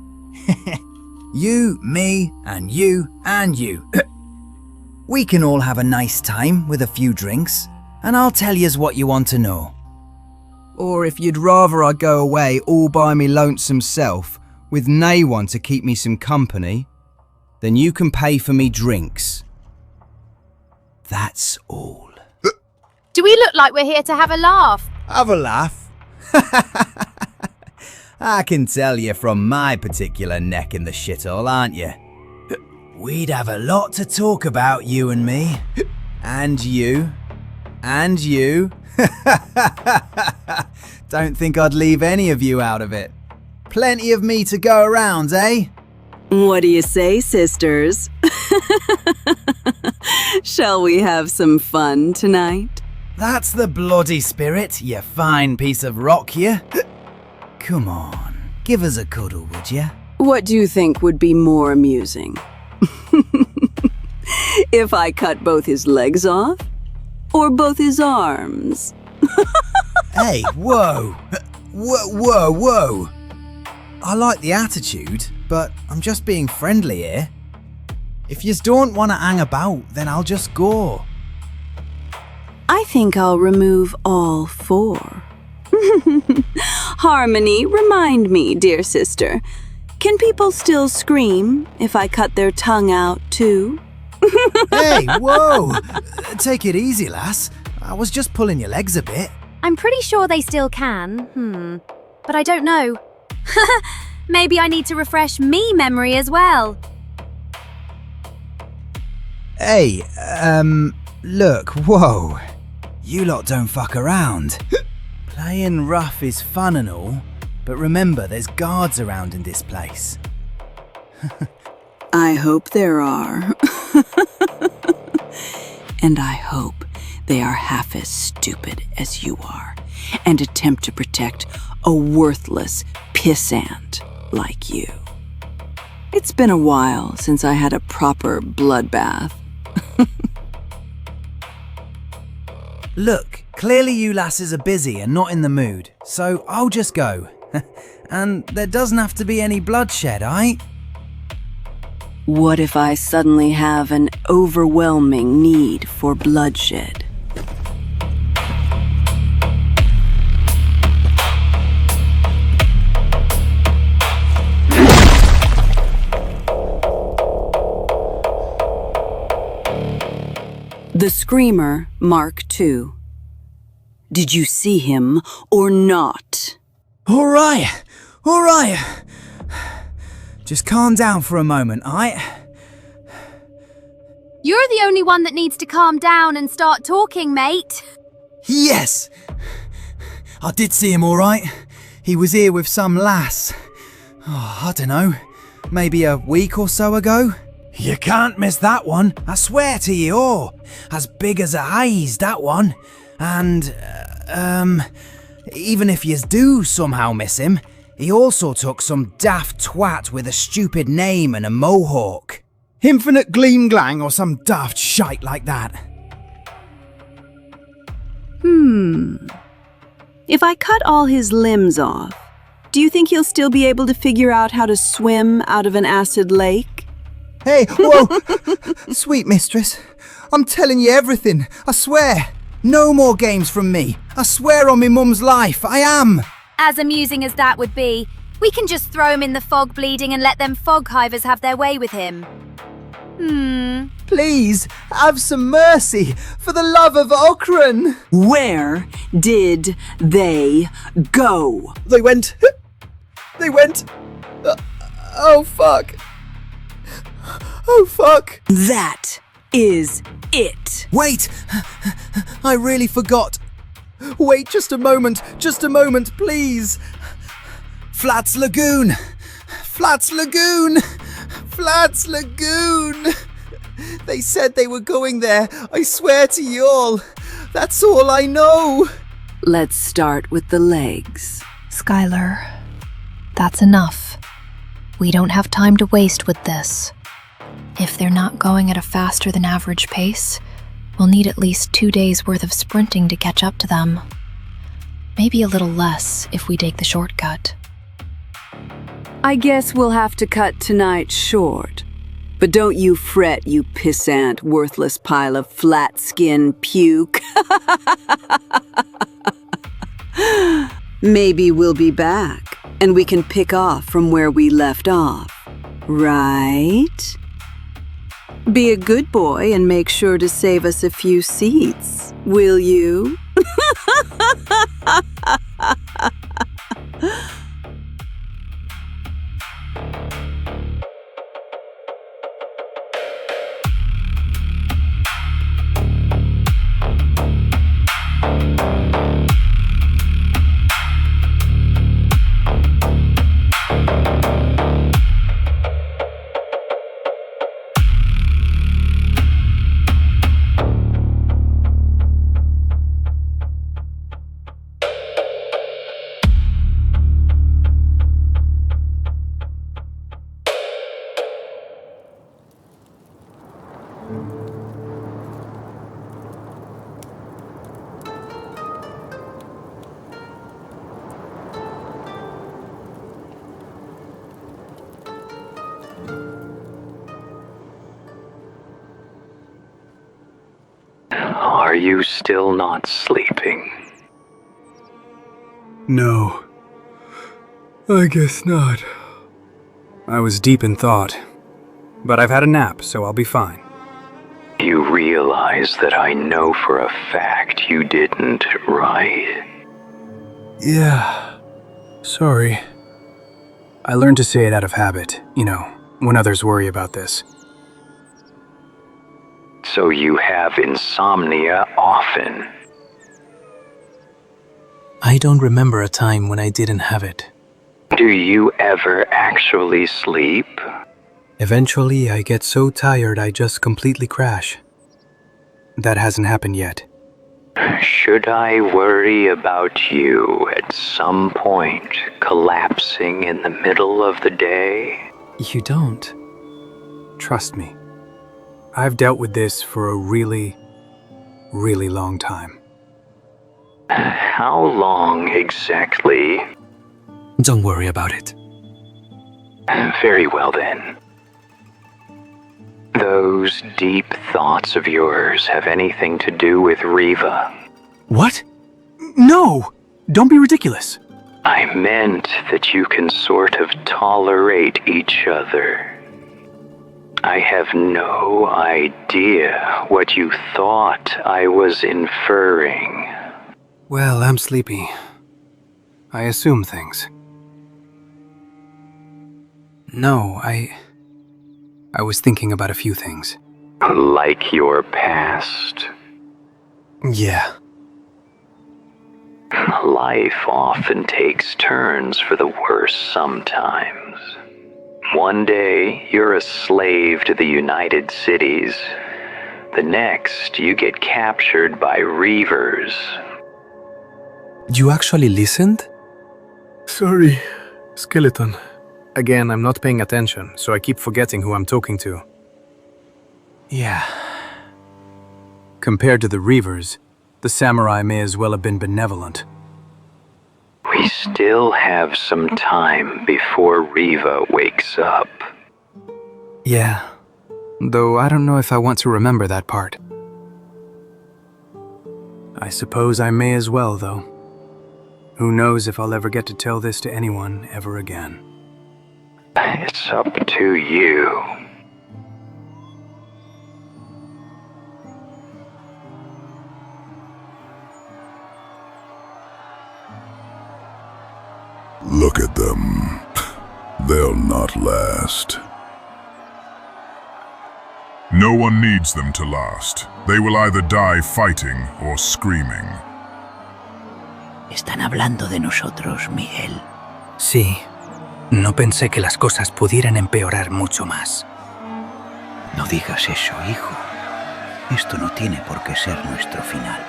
You, me, and you, and you. We can all have a nice time with a few drinks, and I'll tell yous what you want to know. Or if you'd rather I go away all by me lonesome self, with nae one to keep me some company, then you can pay for me drinks. That's all. Do we look like we're here to have a laugh? Have a laugh? I can tell you from my particular neck in the shithole, aren't you? We'd have a lot to talk about, you and me. And you. And you. Don't think I'd leave any of you out of it. Plenty of me to go around, eh? What do you say, sisters? Shall we have some fun tonight? That's the bloody spirit, you fine piece of rock, you. Come on, give us a cuddle, would you? What do you think would be more amusing? If I cut both his legs off? Or both his arms? Hey, whoa! Whoa! I like the attitude, but I'm just being friendly here. If yous don't want to hang about, then I'll just go. I think I'll remove all four. Harmony, remind me, dear sister. Can people still scream if I cut their tongue out too? Hey, whoa! Take it easy, lass. I was just pulling your legs a bit. I'm pretty sure they still can. But I don't know. Maybe I need to refresh me memory as well. Hey, look, whoa. You lot don't fuck around. Playing rough is fun and all, but remember there's guards around in this place. I hope there are. And I hope they are half as stupid as you are and attempt to protect a worthless pissant like you. It's been a while since I had a proper bloodbath. Look, clearly you lasses are busy and not in the mood, so I'll just go. And there doesn't have to be any bloodshed, aight? What if I suddenly have an overwhelming need for bloodshed? The Screamer Mark II. Did you see him or not? All right. Just calm down for a moment, aight? You're the only one that needs to calm down and start talking, mate. Yes! I did see him all right. He was here with some lass. Oh, I don't know, maybe a week or so ago? You can't miss that one, I swear to you all. As big as a haze, that one. And, even if yous do somehow miss him, he also took some daft twat with a stupid name and a mohawk. Infinite Gleam Glang or some daft shite like that. If I cut all his limbs off, do you think he'll still be able to figure out how to swim out of an acid lake? Hey, whoa! Sweet mistress, I'm telling you everything, I swear. No more games from me. I swear on me mum's life, I am. As amusing as that would be, we can just throw him in the fog bleeding and let them fog hivers have their way with him. Please, have some mercy, for the love of Okran. Where did they go? They went... Oh, fuck. That is it. Wait, I really forgot. Wait just a moment, please. Flats Lagoon. They said they were going there, I swear to you all. That's all I know. Let's start with the legs. Skylar, that's enough. We don't have time to waste with this. If they're not going at a faster than average pace, we'll need at least 2 days' worth of sprinting to catch up to them. Maybe a little less if we take the shortcut. I guess we'll have to cut tonight short. But don't you fret, you pissant, worthless pile of flat-skin puke. Maybe we'll be back, and we can pick off from where we left off, right? Be a good boy and make sure to save us a few seats, will you? Are you still not sleeping? No. I guess not. I was deep in thought. But I've had a nap, so I'll be fine. You realize that I know for a fact you didn't, right? Yeah. Sorry. I learned to say it out of habit, when others worry about this. So you have insomnia often? I don't remember a time when I didn't have it. Do you ever actually sleep? Eventually, I get so tired I just completely crash. That hasn't happened yet. Should I worry about you at some point collapsing in the middle of the day? You don't. Trust me. I've dealt with this for a really, really long time. How long exactly? Don't worry about it. Very well then. Those deep thoughts of yours have anything to do with Riva? What? No! Don't be ridiculous. I meant that you can sort of tolerate each other. I have no idea what you thought I was inferring. Well, I'm sleepy. I assume things. No, I was thinking about a few things. Like your past? Yeah. Life often takes turns for the worse sometimes. One day, you're a slave to the United Cities. The next, you get captured by Reavers. You actually listened? Sorry, skeleton. Again, I'm not paying attention, so I keep forgetting who I'm talking to. Yeah. Compared to the Reavers, the samurai may as well have been benevolent. We still have some time before Riva wakes up. Yeah, though I don't know if I want to remember that part. I suppose I may as well, though. Who knows if I'll ever get to tell this to anyone ever again. It's up to you. Look at them. They'll not last. No one needs them to last. They will either die fighting or screaming. Están hablando de nosotros, Miguel. Sí. No pensé que las cosas pudieran empeorar mucho más. No digas eso, hijo. Esto no tiene por qué ser nuestro final.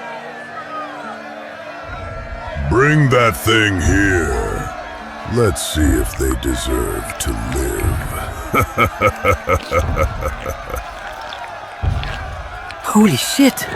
Bring that thing here. Let's see if they deserve to live. Holy shit!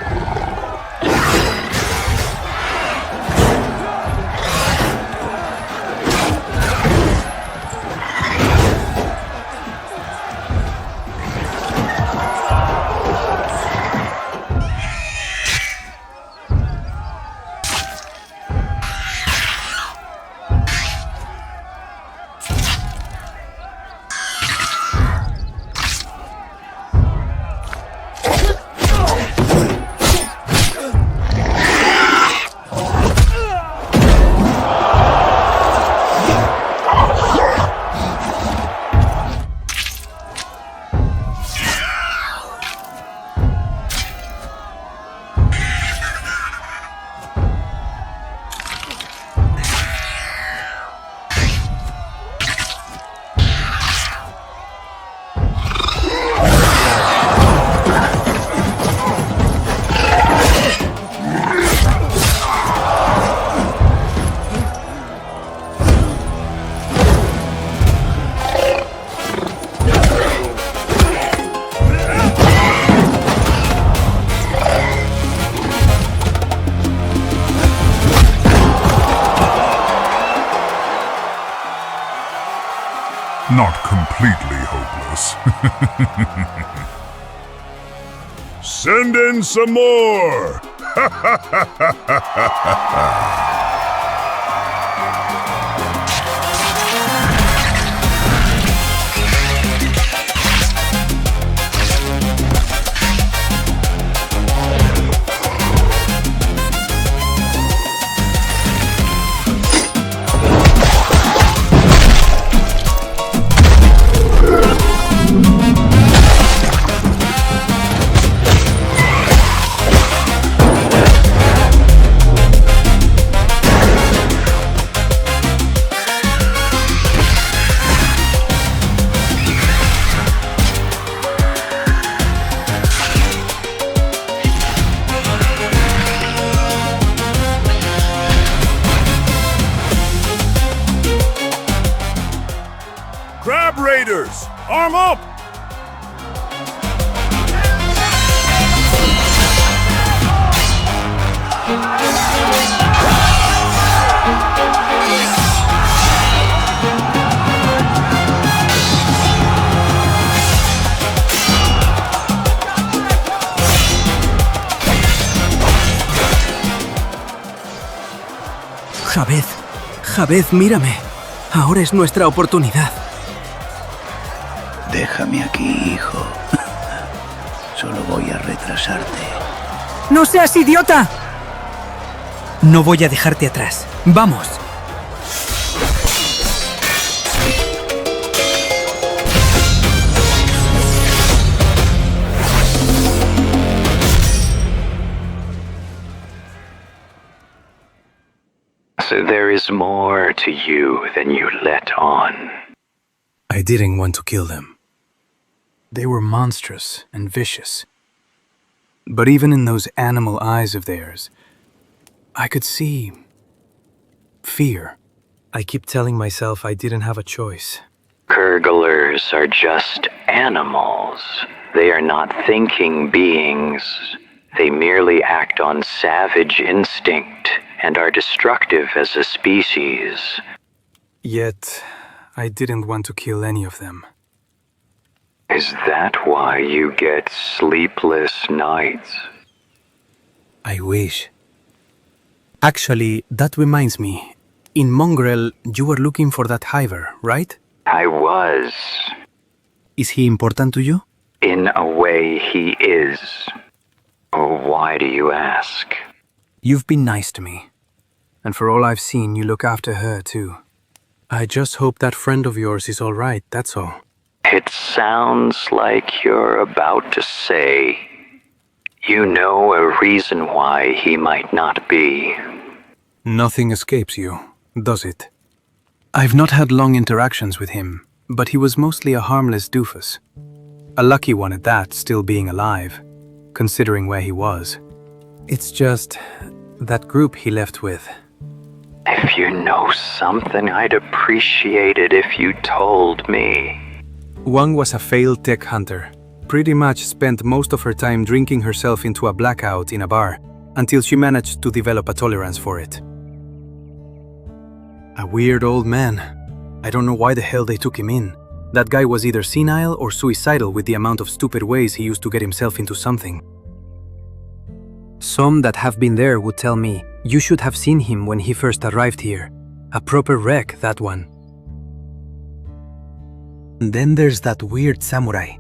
not completely hopeless. Send in some more! Crab Raiders, arm up! Javed, mírame. Ahora es nuestra oportunidad. Déjame aquí, hijo. Solo voy a retrasarte. ¡No seas idiota! No voy a dejarte atrás. ¡Vamos! So there is more to you than you let on. I didn't want to kill them. They were monstrous and vicious. But even in those animal eyes of theirs, I could see fear. I keep telling myself I didn't have a choice. Kurglers are just animals. They are not thinking beings. They merely act on savage instinct and are destructive as a species. Yet, I didn't want to kill any of them. Is that why you get sleepless nights? I wish. Actually, that reminds me. In Mongrel, you were looking for that hiver, right? I was. Is he important to you? In a way, he is. Oh, why do you ask? You've been nice to me. And for all I've seen, you look after her, too. I just hope that friend of yours is all right, that's all. It sounds like you're about to say, you know a reason why he might not be. Nothing escapes you, does it? I've not had long interactions with him, but he was mostly a harmless doofus. A lucky one at that, still being alive, considering where he was. It's just that group he left with. If you know something, I'd appreciate it if you told me. One was a failed tech hunter. Pretty much spent most of her time drinking herself into a blackout in a bar, until she managed to develop a tolerance for it. A weird old man. I don't know why the hell they took him in. That guy was either senile or suicidal with the amount of stupid ways he used to get himself into something. Some that have been there would tell me, you should have seen him when he first arrived here. A proper wreck, that one. Then there's that weird samurai.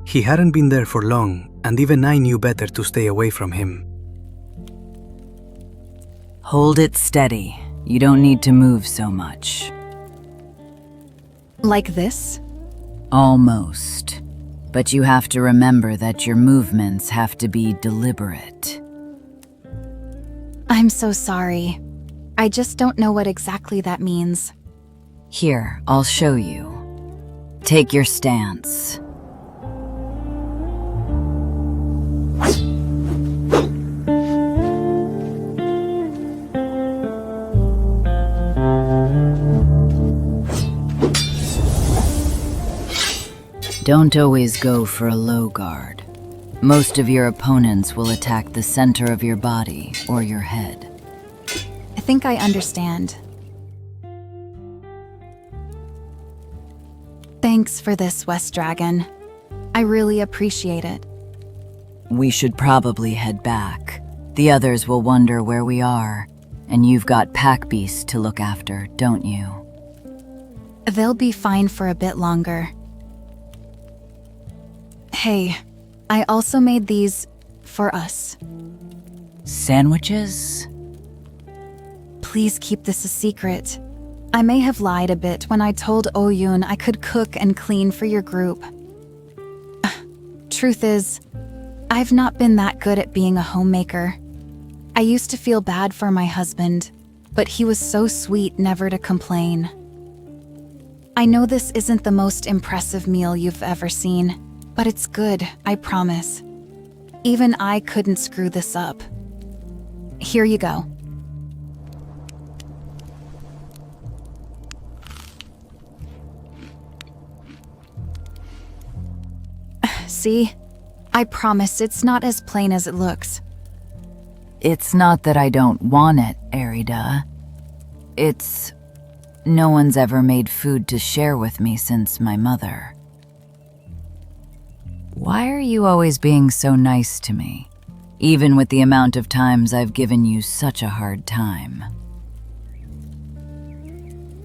He hadn't been there for long, and even I knew better to stay away from him. Hold it steady. You don't need to move so much. Like this? Almost. But you have to remember that your movements have to be deliberate. I'm so sorry. I just don't know what exactly that means. Here, I'll show you. Take your stance. Don't always go for a low guard. Most of your opponents will attack the center of your body or your head. I think I understand. Thanks for this, West Dragon. I really appreciate it. We should probably head back. The others will wonder where we are, and you've got pack beasts to look after, don't you? They'll be fine for a bit longer. Hey, I also made these for us. Sandwiches? Please keep this a secret. I may have lied a bit when I told Oyun I could cook and clean for your group. Truth is, I've not been that good at being a homemaker. I used to feel bad for my husband, but he was so sweet never to complain. I know this isn't the most impressive meal you've ever seen, but it's good, I promise. Even I couldn't screw this up. Here you go. See? I promise it's not as plain as it looks. It's not that I don't want it, Erida. It's... no one's ever made food to share with me since my mother. Why are you always being so nice to me, even with the amount of times I've given you such a hard time?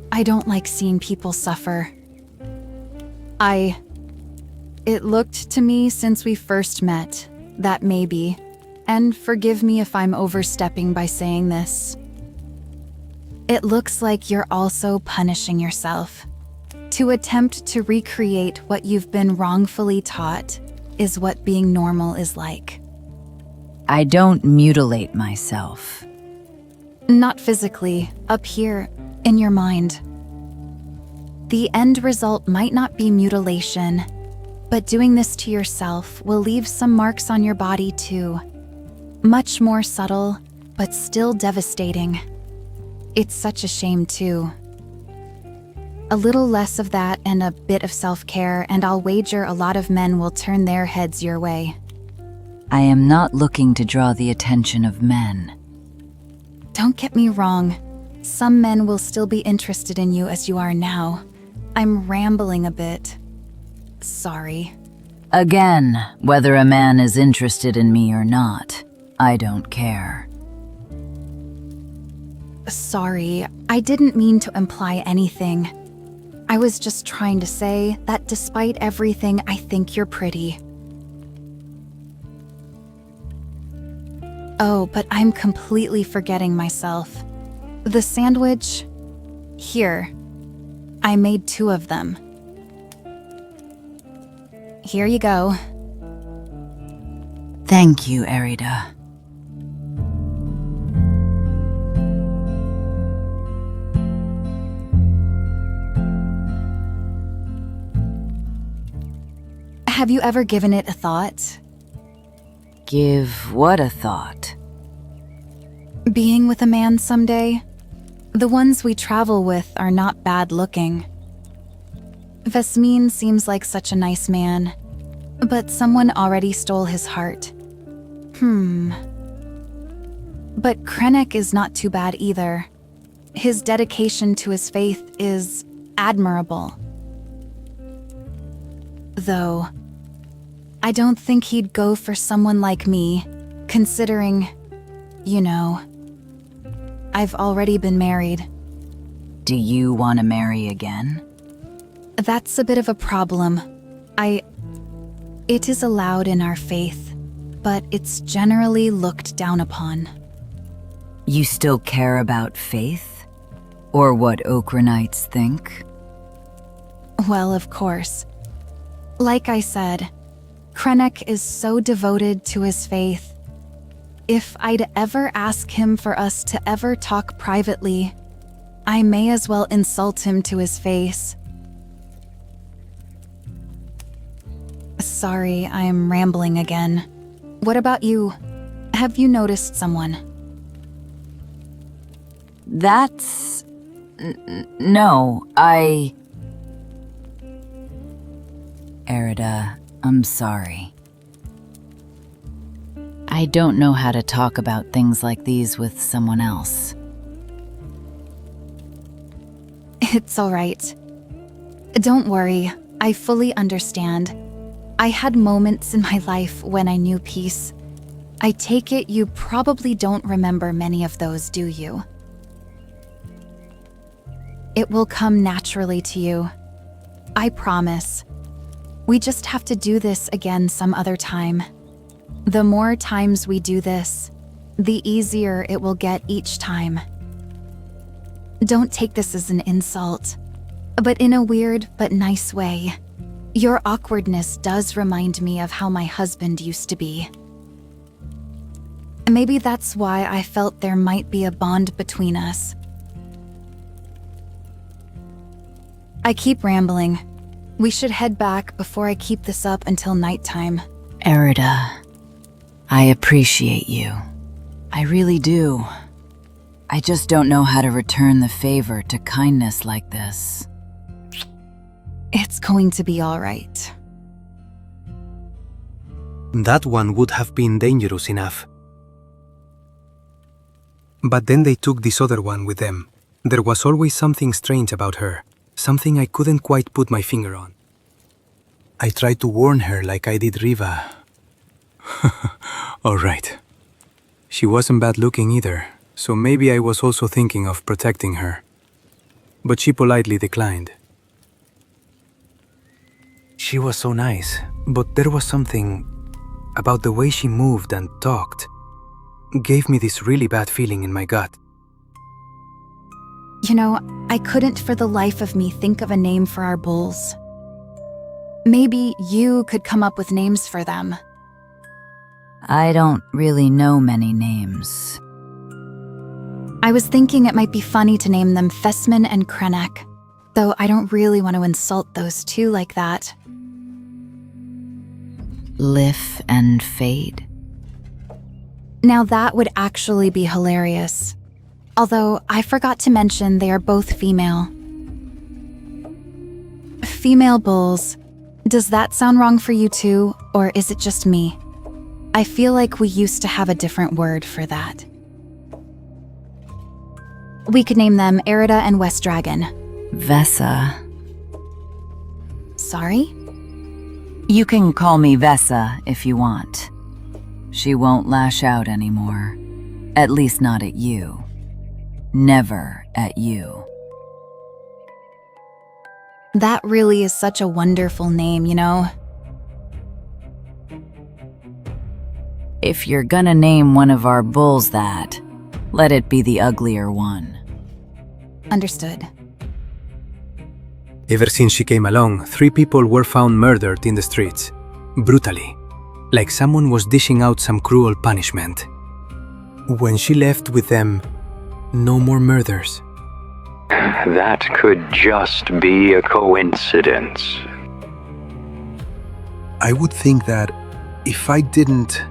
I don't like seeing people suffer. It looked to me since we first met that maybe, and forgive me if I'm overstepping by saying this, it looks like you're also punishing yourself. To attempt to recreate what you've been wrongfully taught is what being normal is like. I don't mutilate myself. Not physically, up here, in your mind. The end result might not be mutilation, but doing this to yourself will leave some marks on your body too. Much more subtle, but still devastating. It's such a shame too. A little less of that and a bit of self-care, and I'll wager a lot of men will turn their heads your way. I am not looking to draw the attention of men. Don't get me wrong. Some men will still be interested in you as you are now. I'm rambling a bit. Sorry. Again, whether a man is interested in me or not, I don't care. Sorry, I didn't mean to imply anything. I was just trying to say that despite everything, I think you're pretty. Oh, but I'm completely forgetting myself. The sandwich... Here. I made 2 of them. Here you go. Thank you, Erida. Have you ever given it a thought? Give what a thought? Being with a man someday? The ones we travel with are not bad looking. Vesmine seems like such a nice man, but someone already stole his heart. But Krennic is not too bad either. His dedication to his faith is admirable. Though, I don't think he'd go for someone like me, considering, you know, I've already been married. Do you want to marry again? That's a bit of a problem. It is allowed in our faith, but it's generally looked down upon. You still care about faith? Or what Okranites think? Well, of course. Like I said, Krennic is so devoted to his faith. If I'd ever ask him for us to ever talk privately, I may as well insult him to his face. Sorry, I'm rambling again. What about you? Have you noticed someone? That's... no, Erida, I'm sorry. I don't know how to talk about things like these with someone else. It's all right. Don't worry, I fully understand. I had moments in my life when I knew peace. I take it you probably don't remember many of those, do you? It will come naturally to you. I promise. We just have to do this again some other time. The more times we do this, the easier it will get each time. Don't take this as an insult, but in a weird but nice way. Your awkwardness does remind me of how my husband used to be. Maybe that's why I felt there might be a bond between us. I keep rambling. We should head back before I keep this up until nighttime. Erida, I appreciate you. I really do. I just don't know how to return the favor to kindness like this. It's going to be all right. That one would have been dangerous enough. But then they took this other one with them. There was always something strange about her, something I couldn't quite put my finger on. I tried to warn her like I did Riva. All right. She wasn't bad looking either, so maybe I was also thinking of protecting her. But she politely declined. She was so nice, but there was something about the way she moved and talked. Gave me this really bad feeling in my gut. You know, I couldn't for the life of me think of a name for our bulls. Maybe you could come up with names for them. I don't really know many names. I was thinking it might be funny to name them Fessman and Krenek, though I don't really want to insult those two like that. Lif and Fade. Now that would actually be hilarious. Although I forgot to mention they are both female. Female bulls. Does that sound wrong for you too, or is it just me? I feel like we used to have a different word for that. We could name them Erida and West Dragon. Vessa. Sorry? You can call me Vessa if you want. She won't lash out anymore. At least not at you. Never at you. That really is such a wonderful name, you know? If you're gonna name one of our bulls that, let it be the uglier one. Understood. Ever since she came along, 3 people were found murdered in the streets. Brutally. Like someone was dishing out some cruel punishment. When she left with them, no more murders. That could just be a coincidence. I would think that if I didn't...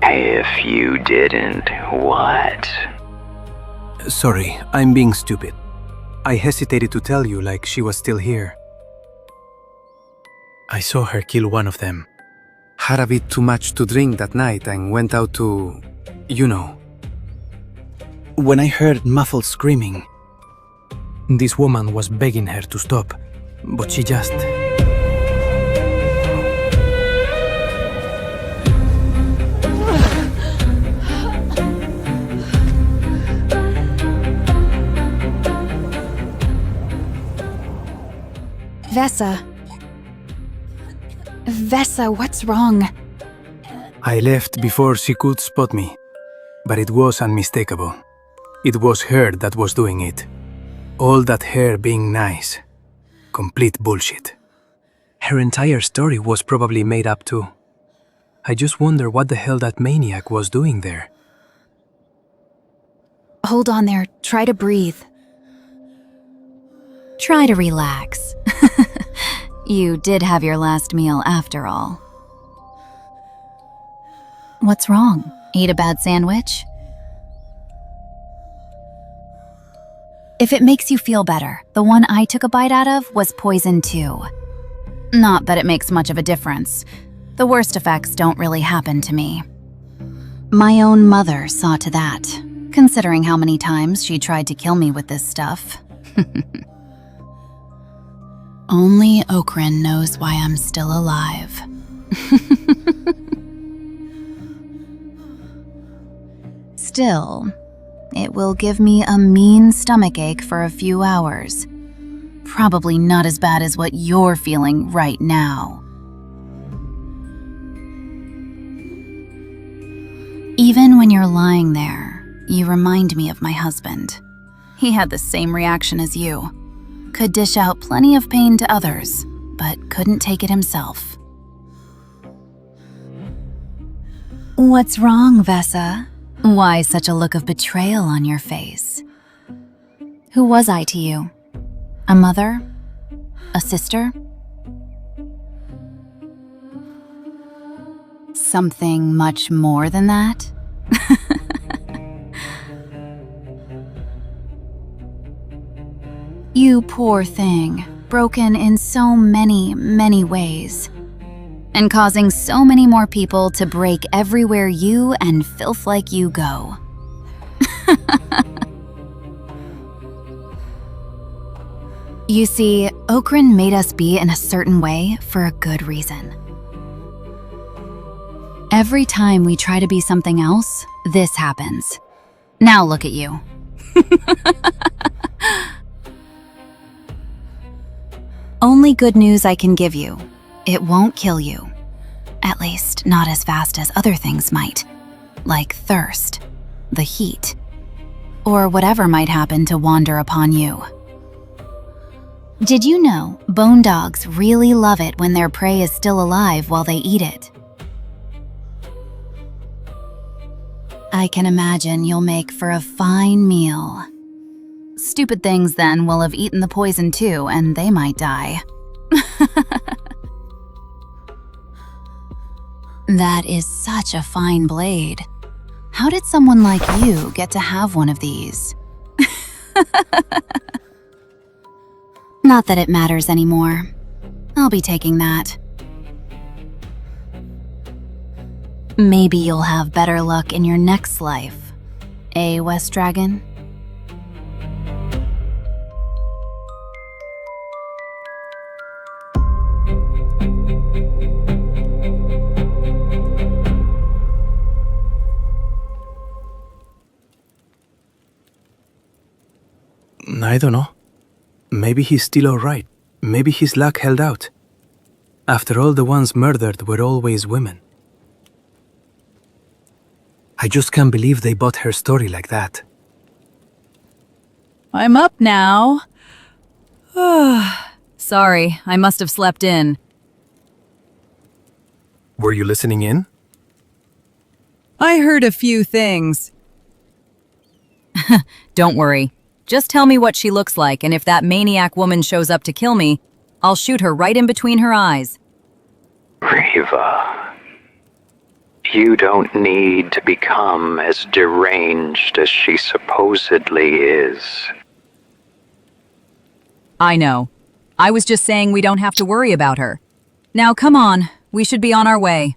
If you didn't, what? Sorry, I'm being stupid. I hesitated to tell you like she was still here. I saw her kill one of them. Had a bit too much to drink that night and went out to... you know. When I heard muffled screaming, this woman was begging her to stop, but she just... Vessa, what's wrong? I left before she could spot me, but it was unmistakable. It was her that was doing it. All that her being nice. Complete bullshit. Her entire story was probably made up too. I just wonder what the hell that maniac was doing there. Hold on there, try to breathe. Try to relax. You did have your last meal after all. What's wrong? Ate a bad sandwich? If it makes you feel better, the one I took a bite out of was poison too. Not that it makes much of a difference. The worst effects don't really happen to me. My own mother saw to that, considering how many times she tried to kill me with this stuff. Only Okran knows why I'm still alive. Still, it will give me a mean stomachache for a few hours. Probably not as bad as what you're feeling right now. Even when you're lying there, you remind me of my husband. He had the same reaction as you. Could dish out plenty of pain to others, but couldn't take it himself. What's wrong, Vesa? Why such a look of betrayal on your face? Who was I to you? A mother? A sister? Something much more than that? You poor thing, broken in so many, many ways. And causing so many more people to break everywhere you and filth like you go. You see, Okran made us be in a certain way for a good reason. Every time we try to be something else, this happens. Now look at you. Only good news I can give you. It won't kill you. At least, not as fast as other things might. Like thirst, the heat, or whatever might happen to wander upon you. Did you know bone dogs really love it when their prey is still alive while they eat it? I can imagine you'll make for a fine meal. Stupid things then will have eaten the poison too, and they might die. That is such a fine blade. How did someone like you get to have one of these? Not that it matters anymore. I'll be taking that. Maybe you'll have better luck in your next life. Eh, West Dragon? I don't know. Maybe he's still alright. Maybe his luck held out. After all, the ones murdered were always women. I just can't believe they bought her story like that. I'm up now. Sorry, I must have slept in. Were you listening in? I heard a few things. Don't worry. Just tell me what she looks like, and if that maniac woman shows up to kill me, I'll shoot her right in between her eyes. Riva, you don't need to become as deranged as she supposedly is. I know. I was just saying we don't have to worry about her. Now come on, we should be on our way.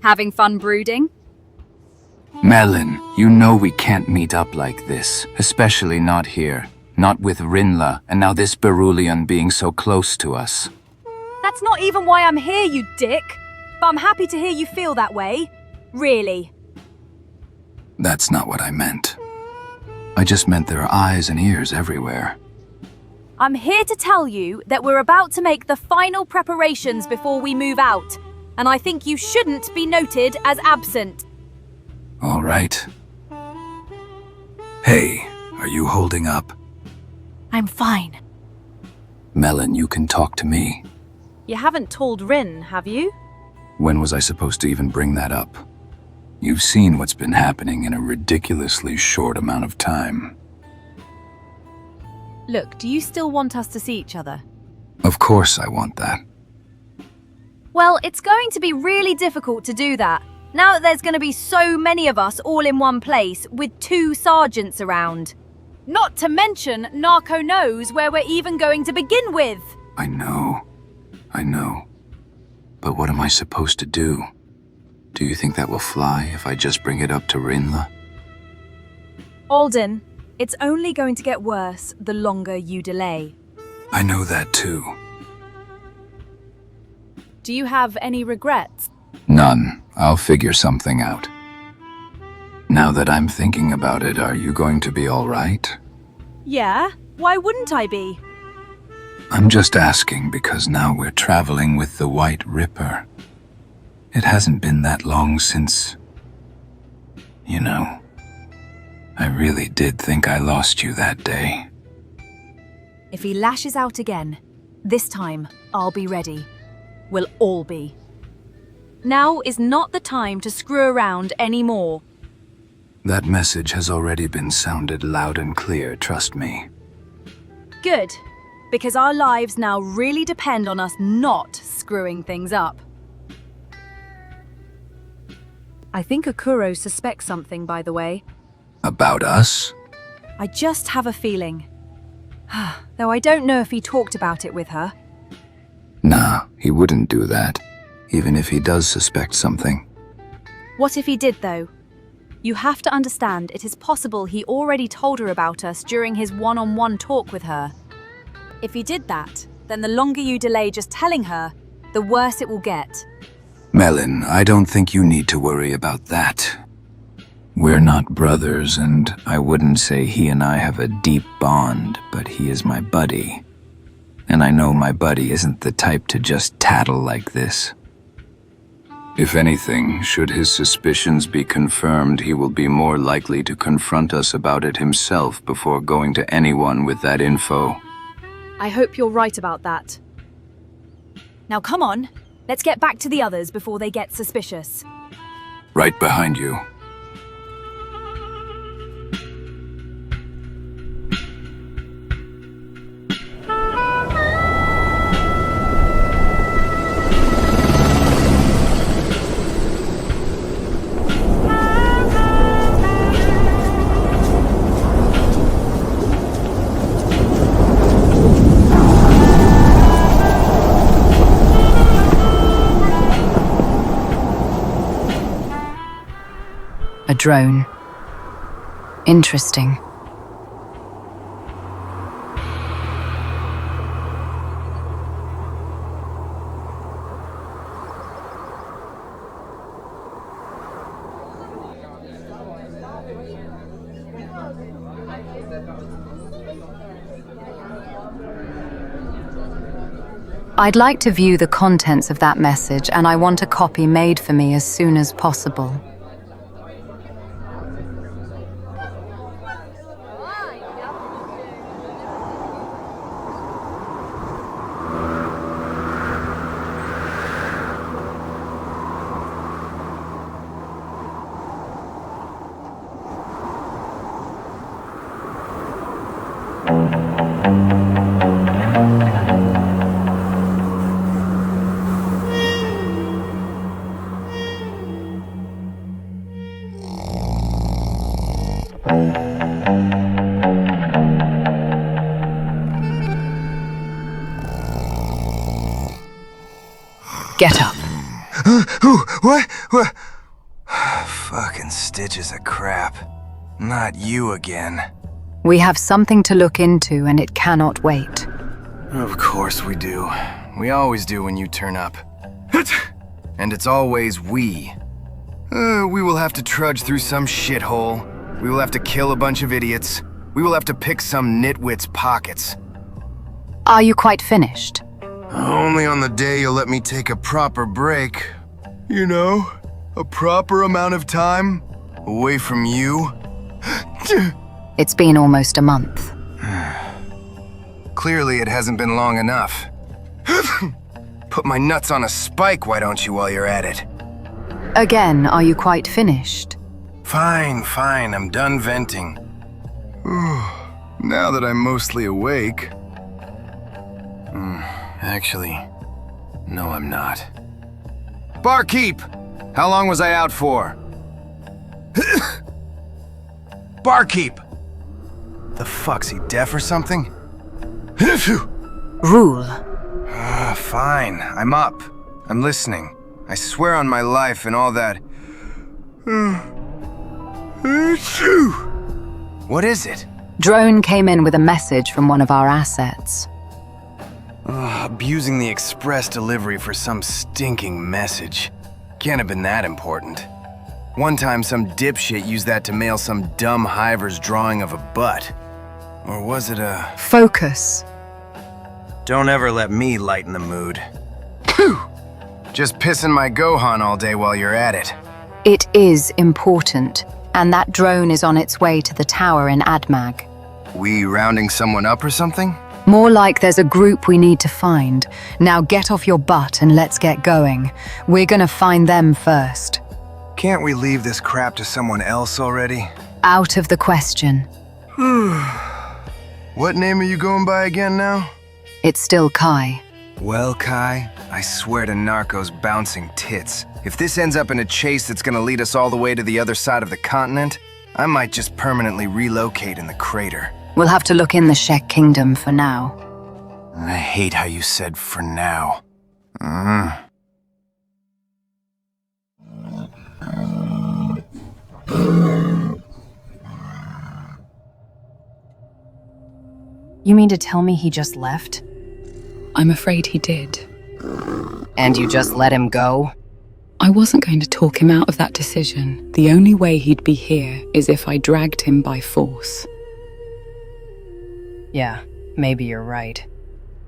Having fun brooding? Melon, you know we can't meet up like this, especially not here. Not with Rinla, and now this Berulian being so close to us. That's not even why I'm here, you dick. But I'm happy to hear you feel that way. Really. That's not what I meant. I just meant there are eyes and ears everywhere. I'm here to tell you that we're about to make the final preparations before we move out. And I think you shouldn't be noted as absent. All right. Hey, are you holding up? I'm fine. Melon, you can talk to me. You haven't told Rin, have you? When was I supposed to even bring that up? You've seen what's been happening in a ridiculously short amount of time. Look, do you still want us to see each other? Of course I want that. Well, it's going to be really difficult to do that. Now that there's going to be so many of us all in one place with 2 sergeants around. Not to mention, Narco knows where we're even going to begin with. I know. But what am I supposed to do? Do you think that will fly if I just bring it up to Rinla? Alden, it's only going to get worse the longer you delay. I know that too. Do you have any regrets? None. I'll figure something out. Now that I'm thinking about it, are you going to be all right? Yeah, why wouldn't I be? I'm just asking because now we're traveling with the White Ripper. It hasn't been that long since... You know, I really did think I lost you that day. If he lashes out again, this time I'll be ready. We'll all be. Now is not the time to screw around anymore. That message has already been sounded loud and clear, trust me. Good, because our lives now really depend on us not screwing things up. I think Okuro suspects something, by the way. About us? I just have a feeling. Though I don't know if he talked about it with her. Nah, he wouldn't do that, even if he does suspect something. What if he did, though? You have to understand it is possible he already told her about us during his one-on-one talk with her. If he did that, then the longer you delay just telling her, the worse it will get. Melon, I don't think you need to worry about that. We're not brothers, and I wouldn't say he and I have a deep bond, but he is my buddy. And I know my buddy isn't the type to just tattle like this. If anything, should his suspicions be confirmed, he will be more likely to confront us about it himself before going to anyone with that info. I hope you're right about that. Now come on, let's get back to the others before they get suspicious. Right behind you. A drone. Interesting. I'd like to view the contents of that message, and I want a copy made for me as soon as possible. Get up. What? Fucking stitches of crap. Not you again. We have something to look into, and it cannot wait. Of course we do. We always do when you turn up. And it's always we. We will have to trudge through some shithole. We will have to kill a bunch of idiots. We will have to pick some nitwit's pockets. Are you quite finished? Only on the day you'll let me take a proper break. You know, a proper amount of time away from you. It's been almost a month. Clearly it hasn't been long enough. Put my nuts on a spike, why don't you, while you're at it? Again, are you quite finished? Fine, I'm done venting. Now that I'm mostly awake... Actually, no I'm not. Barkeep! How long was I out for? Barkeep! The fuck's he, deaf or something? Rule. Fine, I'm up. I'm listening. I swear on my life and all that. What is it? Drone came in with a message from one of our assets. Abusing the express delivery for some stinking message. Can't have been that important. One time some dipshit used that to mail some dumb hiver's drawing of a butt. Or was it a... Focus. Don't ever let me lighten the mood. Just pissing my Gohan all day while you're at it. It is important, and that drone is on its way to the tower in Admag. We rounding someone up or something? More like there's a group we need to find. Now get off your butt and let's get going. We're gonna find them first. Can't we leave this crap to someone else already? Out of the question. What name are you going by again now? It's still Kai. Well, Kai, I swear to Narco's bouncing tits. If this ends up in a chase that's gonna lead us all the way to the other side of the continent, I might just permanently relocate in the crater. We'll have to look in the Shek Kingdom for now. I hate how you said for now. You mean to tell me he just left? I'm afraid he did. And you just let him go? I wasn't going to talk him out of that decision. The only way he'd be here is if I dragged him by force. Yeah, maybe you're right.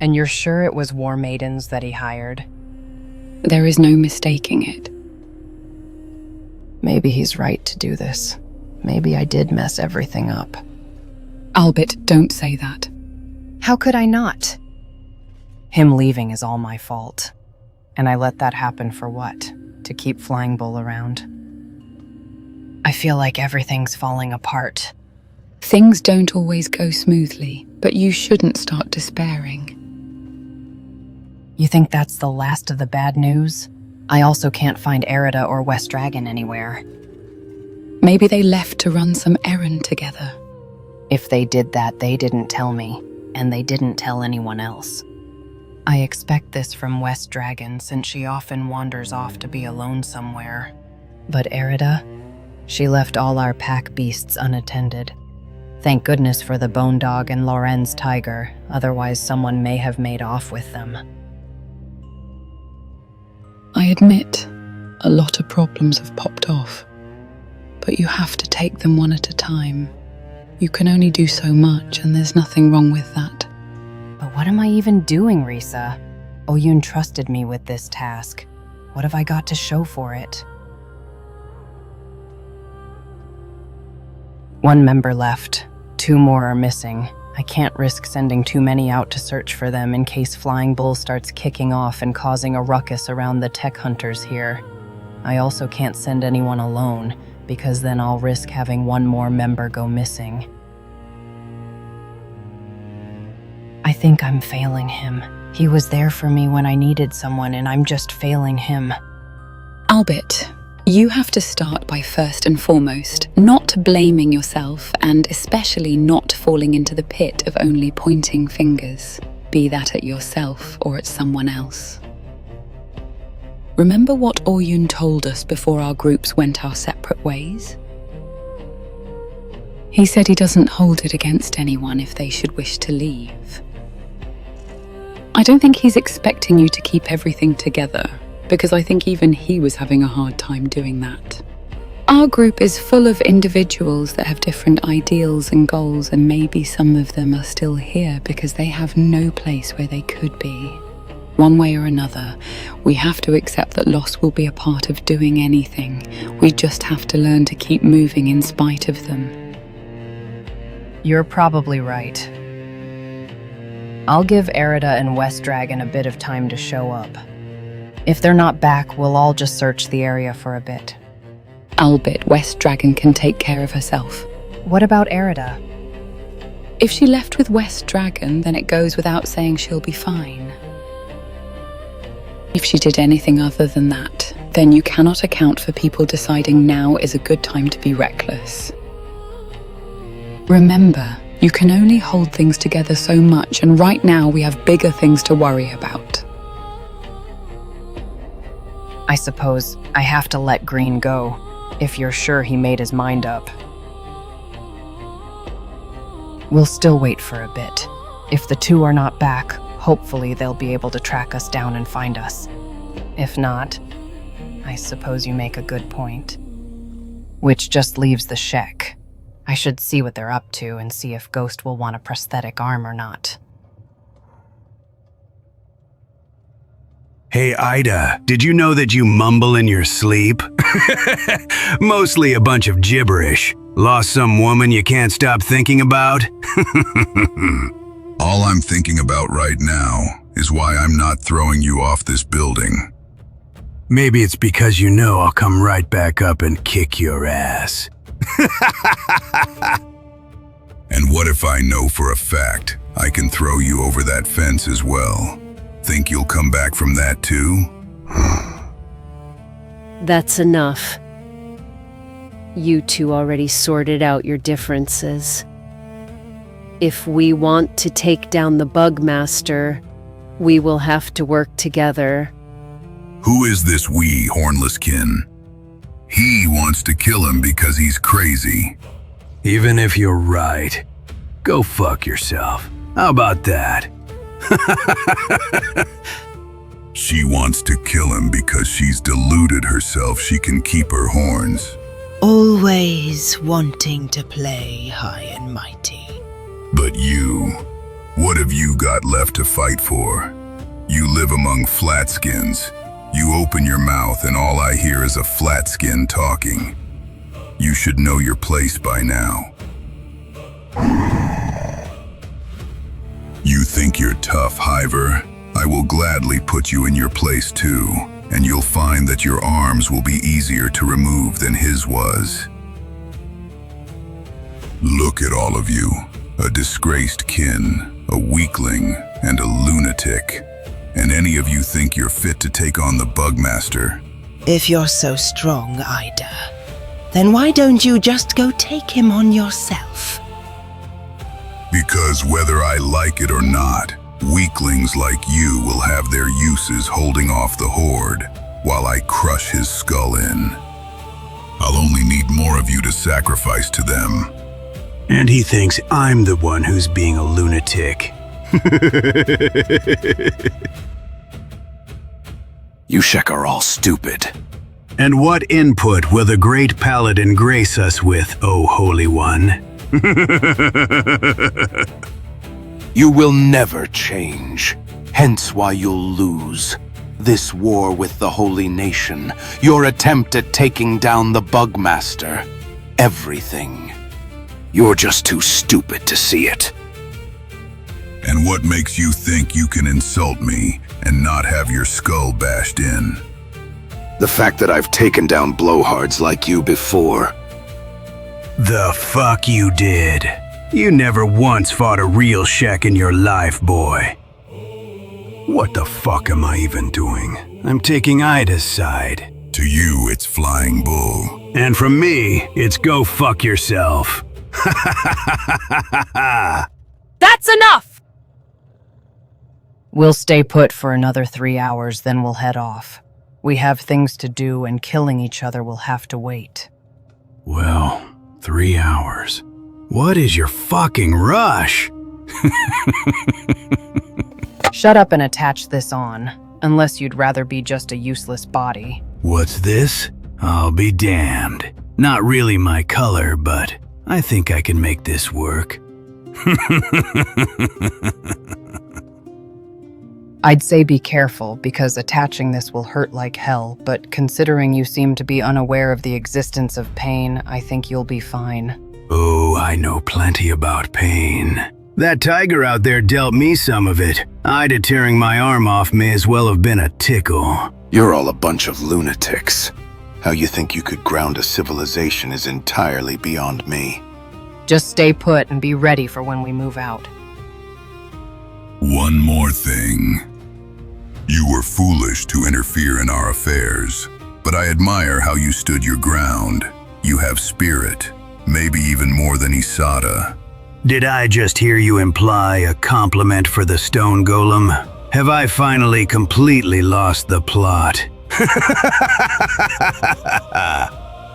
And you're sure it was War Maidens that he hired? There is no mistaking it. Maybe he's right to do this. Maybe I did mess everything up. Albitte, don't say that. How could I not? Him leaving is all my fault. And I let that happen for what? To keep Flying Bull around? I feel like everything's falling apart. Things don't always go smoothly, but you shouldn't start despairing. You think that's the last of the bad news? I also can't find Erida or West Dragon anywhere. Maybe they left to run some errand together. If they did that, they didn't tell me, and they didn't tell anyone else. I expect this from West Dragon, since she often wanders off to be alone somewhere. But Erida? She left all our pack beasts unattended. Thank goodness for the Bone Dog and Lorenz Tiger, otherwise someone may have made off with them. I admit, a lot of problems have popped off. But you have to take them one at a time. You can only do so much, and there's nothing wrong with that. But what am I even doing, Risa? Oyun trusted me with this task. What have I got to show for it? One member left. 2 more are missing. I can't risk sending too many out to search for them in case Flying Bull starts kicking off and causing a ruckus around the tech hunters here. I also can't send anyone alone, because then I'll risk having 1 more member go missing. I think I'm failing him. He was there for me when I needed someone, and I'm just failing him. Albitte, you have to start by first and foremost not blaming yourself, and especially not falling into the pit of only pointing fingers, be that at yourself or at someone else. Remember what Oyun told us before our groups went our separate ways? He said he doesn't hold it against anyone if they should wish to leave. I don't think he's expecting you to keep everything together, because I think even he was having a hard time doing that. Our group is full of individuals that have different ideals and goals, and maybe some of them are still here because they have no place where they could be. One way or another, we have to accept that loss will be a part of doing anything. We just have to learn to keep moving in spite of them. You're probably right. I'll give Erida and West Dragon a bit of time to show up. If they're not back, we'll all just search the area for a bit. Albitte, West Dragon can take care of herself. What about Erida? If she left with West Dragon, then it goes without saying she'll be fine. If she did anything other than that, then you cannot account for people deciding now is a good time to be reckless. Remember, you can only hold things together so much, and right now we have bigger things to worry about. I suppose I have to let Green go, if you're sure he made his mind up. We'll still wait for a bit. If the two are not back, hopefully they'll be able to track us down and find us. If not, I suppose you make a good point. Which just leaves the Shek. I should see what they're up to and see if Ghost will want a prosthetic arm or not. Hey, Ida, did you know that you mumble in your sleep? Mostly a bunch of gibberish. Lost some woman you can't stop thinking about? All I'm thinking about right now is why I'm not throwing you off this building. Maybe it's because you know I'll come right back up and kick your ass. And what if I know for a fact I can throw you over that fence as well? Think you'll come back from that too? That's enough. You two already sorted out your differences. If we want to take down the Bugmaster, we will have to work together. Who is this we, hornless kin? He wants to kill him because he's crazy. Even if you're right, go fuck yourself. How about that? She wants to kill him because she's deluded herself she can keep her horns. Always wanting to play high and mighty. But you, what have you got left to fight for? You live among flatskins. You open your mouth and all I hear is a flatskin talking. You should know your place by now. You think you're tough, Hiver? I will gladly put you in your place too, and you'll find that your arms will be easier to remove than his was. Look at all of you, a disgraced kin, a weakling, and a lunatic. And any of you think you're fit to take on the Bugmaster? If you're so strong, Ida, then why don't you just go take him on yourself? Because whether I like it or not, weaklings like you will have their uses holding off the Horde while I crush his skull in. I'll only need more of you to sacrifice to them. And he thinks I'm the one who's being a lunatic. You Shek are all stupid. And what input will the great paladin grace us with, O Holy One? You will never change, hence why you'll lose. This war with the Holy Nation, your attempt at taking down the Bugmaster, everything. You're just too stupid to see it. And what makes you think you can insult me and not have your skull bashed in? The fact that I've taken down blowhards like you before. The fuck you did. You never once fought a real Shek in your life, boy. What the fuck am I even doing? I'm taking Ida's side. To you, it's Flying Bull. And from me, it's go fuck yourself. That's enough! We'll stay put for another 3 hours, then we'll head off. We have things to do, and killing each other will have to wait. Well, 3 hours. What is your fucking rush? Shut up and attach this on, unless you'd rather be just a useless body. What's this? I'll be damned. Not really my color, but I think I can make this work. I'd say be careful, because attaching this will hurt like hell, but considering you seem to be unaware of the existence of pain, I think you'll be fine. Oh, I know plenty about pain. That tiger out there dealt me some of it. Ida tearing my arm off may as well have been a tickle. You're all a bunch of lunatics. How you think you could ground a civilization is entirely beyond me. Just stay put and be ready for when we move out. One more thing. You were foolish to interfere in our affairs, but I admire how you stood your ground. You have spirit, maybe even more than Isada. Did I just hear you imply a compliment for the stone golem? Have I finally completely lost the plot?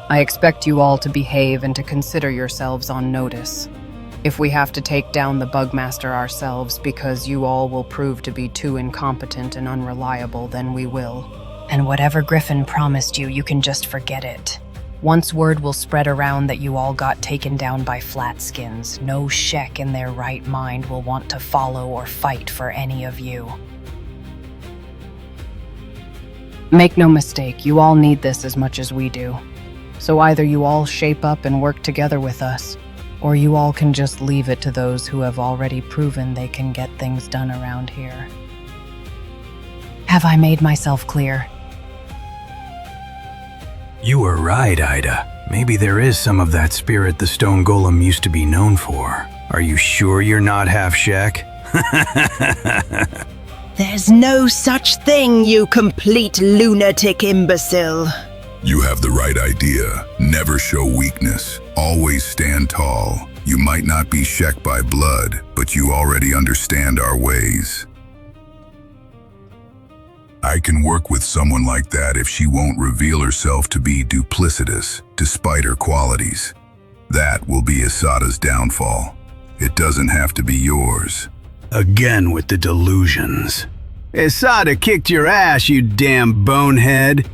I expect you all to behave and to consider yourselves on notice. If we have to take down the Bugmaster ourselves because you all will prove to be too incompetent and unreliable, then we will. And whatever Griffin promised you, you can just forget it. Once word will spread around that you all got taken down by Flatskins, no Shek in their right mind will want to follow or fight for any of you. Make no mistake, you all need this as much as we do. So either you all shape up and work together with us, or you all can just leave it to those who have already proven they can get things done around here. Have I made myself clear? You were right, Ida. Maybe there is some of that spirit the stone golem used to be known for. Are you sure you're not half Shek? There's no such thing, you complete lunatic imbecile. You have the right idea. Never show weakness. Always stand tall. You might not be Shek by blood, but you already understand our ways. I can work with someone like that if she won't reveal herself to be duplicitous, despite her qualities. That will be Isada's downfall. It doesn't have to be yours. Again with the delusions. Isada kicked your ass, you damn bonehead.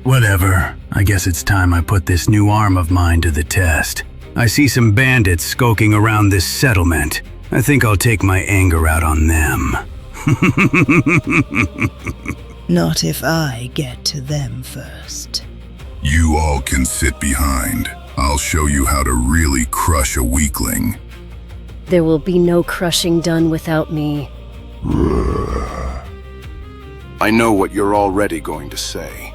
Whatever. I guess it's time I put this new arm of mine to the test. I see some bandits skulking around this settlement. I think I'll take my anger out on them. Not if I get to them first. You all can sit behind. I'll show you how to really crush a weakling. There will be no crushing done without me. I know what you're already going to say.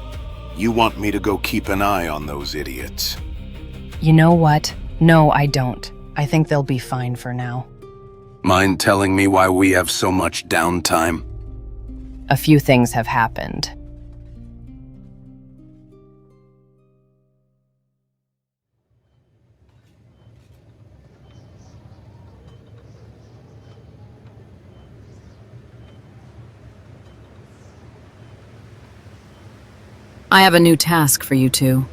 You want me to go keep an eye on those idiots. You know what? No, I don't. I think they'll be fine for now. Mind telling me why we have so much downtime? A few things have happened. I have a new task for you two.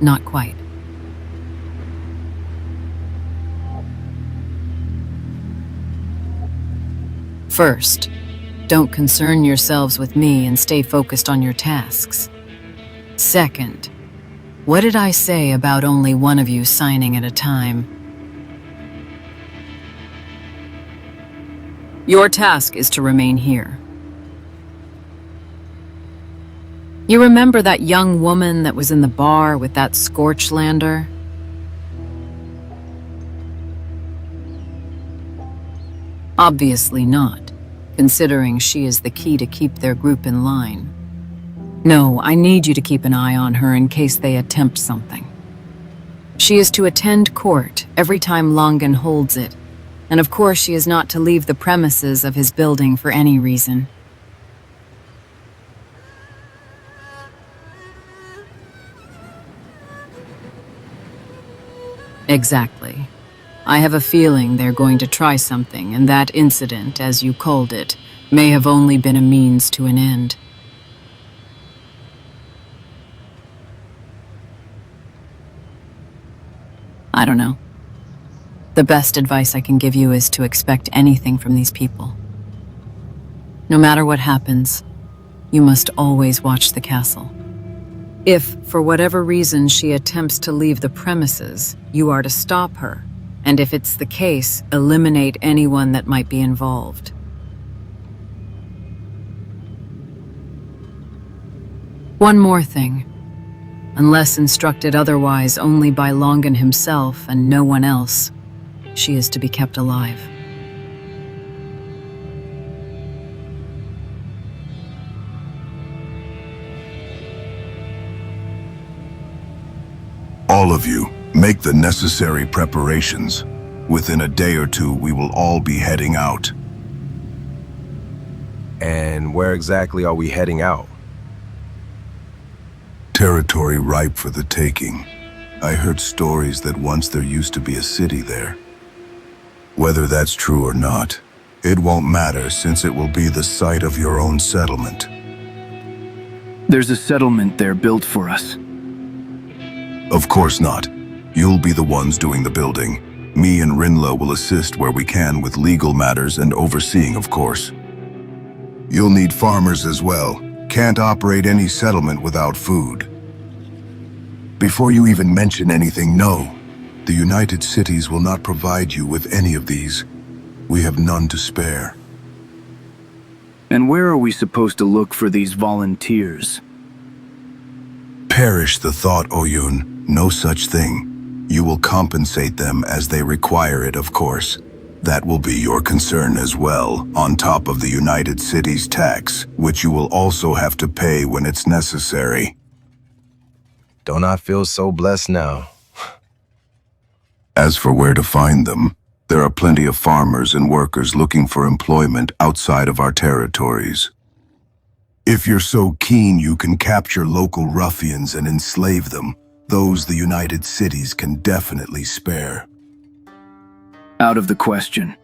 Not quite. First, don't concern yourselves with me and stay focused on your tasks. Second, what did I say about only one of you signing at a time? Your task is to remain here. You remember that young woman that was in the bar with that Scorchlander? Obviously not, considering she is the key to keep their group in line. No, I need you to keep an eye on her in case they attempt something. She is to attend court every time Longan holds it, and of course she is not to leave the premises of his building for any reason. Exactly. I have a feeling they're going to try something, and that incident, as you called it, may have only been a means to an end. I don't know. The best advice I can give you is to expect anything from these people. No matter what happens, you must always watch the castle. If, for whatever reason, she attempts to leave the premises, you are to stop her, and if it's the case, eliminate anyone that might be involved. One more thing. Unless instructed otherwise only by Longan himself and no one else, she is to be kept alive. All of you, make the necessary preparations. Within a day or two, we will all be heading out. And where exactly are we heading out? Territory ripe for the taking. I heard stories that once there used to be a city there. Whether that's true or not, it won't matter since it will be the site of your own settlement. There's a settlement there built for us. Of course not. You'll be the ones doing the building. Me and Rinla will assist where we can with legal matters and overseeing, of course. You'll need farmers as well. Can't operate any settlement without food. Before you even mention anything, no. The United Cities will not provide you with any of these. We have none to spare. And where are we supposed to look for these volunteers? Perish the thought, Oyun. No such thing. You will compensate them as they require it, of course. That will be your concern as well, on top of the United Cities tax, which you will also have to pay when it's necessary. Don't I feel so blessed now? As for where to find them, there are plenty of farmers and workers looking for employment outside of our territories. If you're so keen you can capture local ruffians and enslave them, those the United Cities can definitely spare. Out of the question.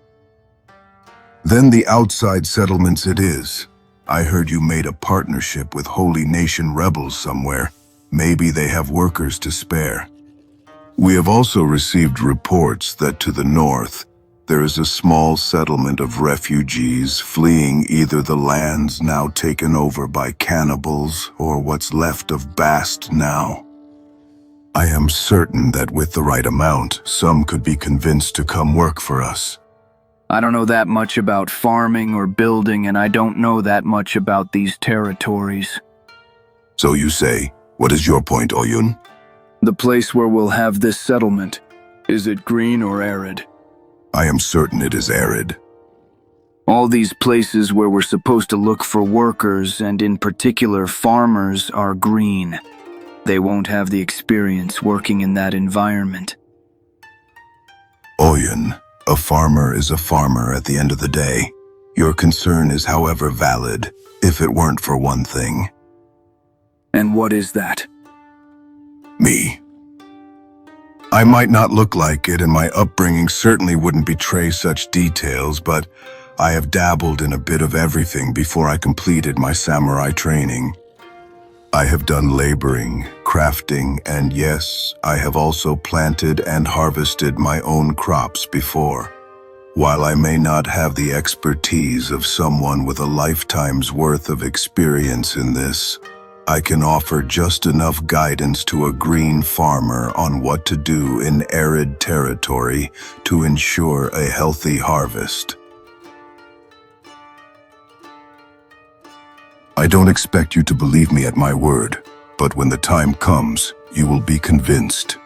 Then the outside settlements it is. I heard you made a partnership with Holy Nation rebels somewhere. Maybe they have workers to spare. We have also received reports that to the north, there is a small settlement of refugees fleeing either the lands now taken over by cannibals or what's left of Bast now. I am certain that with the right amount, some could be convinced to come work for us. I don't know that much about farming or building, and I don't know that much about these territories. So you say, what is your point, Oyun? The place where we'll have this settlement, is it green or arid? I am certain it is arid. All these places where we're supposed to look for workers, and in particular farmers, are green. They won't have the experience working in that environment. Oyun, a farmer is a farmer at the end of the day. Your concern is however valid, if it weren't for one thing. And what is that? Me. I might not look like it, and my upbringing certainly wouldn't betray such details, but I have dabbled in a bit of everything before I completed my samurai training. I have done laboring, crafting, and yes, I have also planted and harvested my own crops before. While I may not have the expertise of someone with a lifetime's worth of experience in this, I can offer just enough guidance to a green farmer on what to do in arid territory to ensure a healthy harvest. I don't expect you to believe me at my word, but when the time comes, you will be convinced.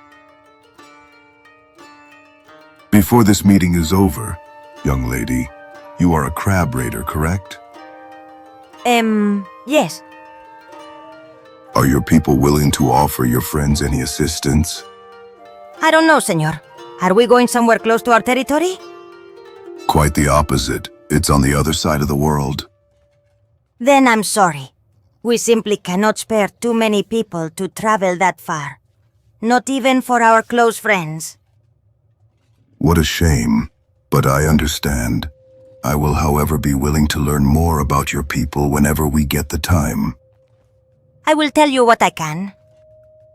Before this meeting is over, young lady, you are a crab raider, correct? Yes. Are your people willing to offer your friends any assistance? I don't know, senor. Are we going somewhere close to our territory? Quite the opposite. It's on the other side of the world. Then I'm sorry. We simply cannot spare too many people to travel that far. Not even for our close friends. What a shame, but I understand. I will, however, be willing to learn more about your people whenever we get the time. I will tell you what I can.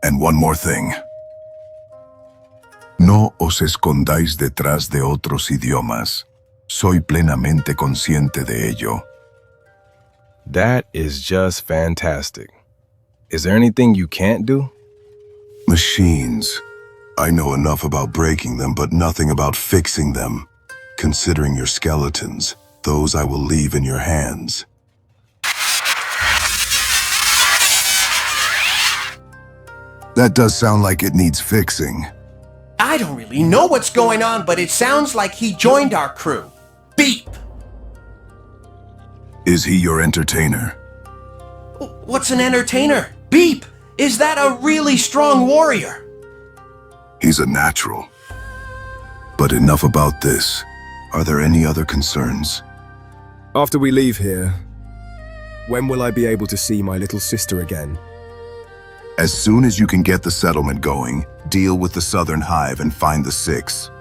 And one more thing. No os escondáis detrás de otros idiomas. Soy plenamente consciente de ello. That is just fantastic. Is there anything you can't do? Machines. I know enough about breaking them, but nothing about fixing them. Considering your skeletons, those I will leave in your hands. That does sound like it needs fixing. I don't really know what's going on, but it sounds like he joined our crew. Beep! Is he your entertainer? What's an entertainer? Beep! Is that a really strong warrior? He's a natural. But enough about this. Are there any other concerns? After we leave here, when will I be able to see my little sister again? As soon as you can get the settlement going, deal with the Southern Hive and find the Six.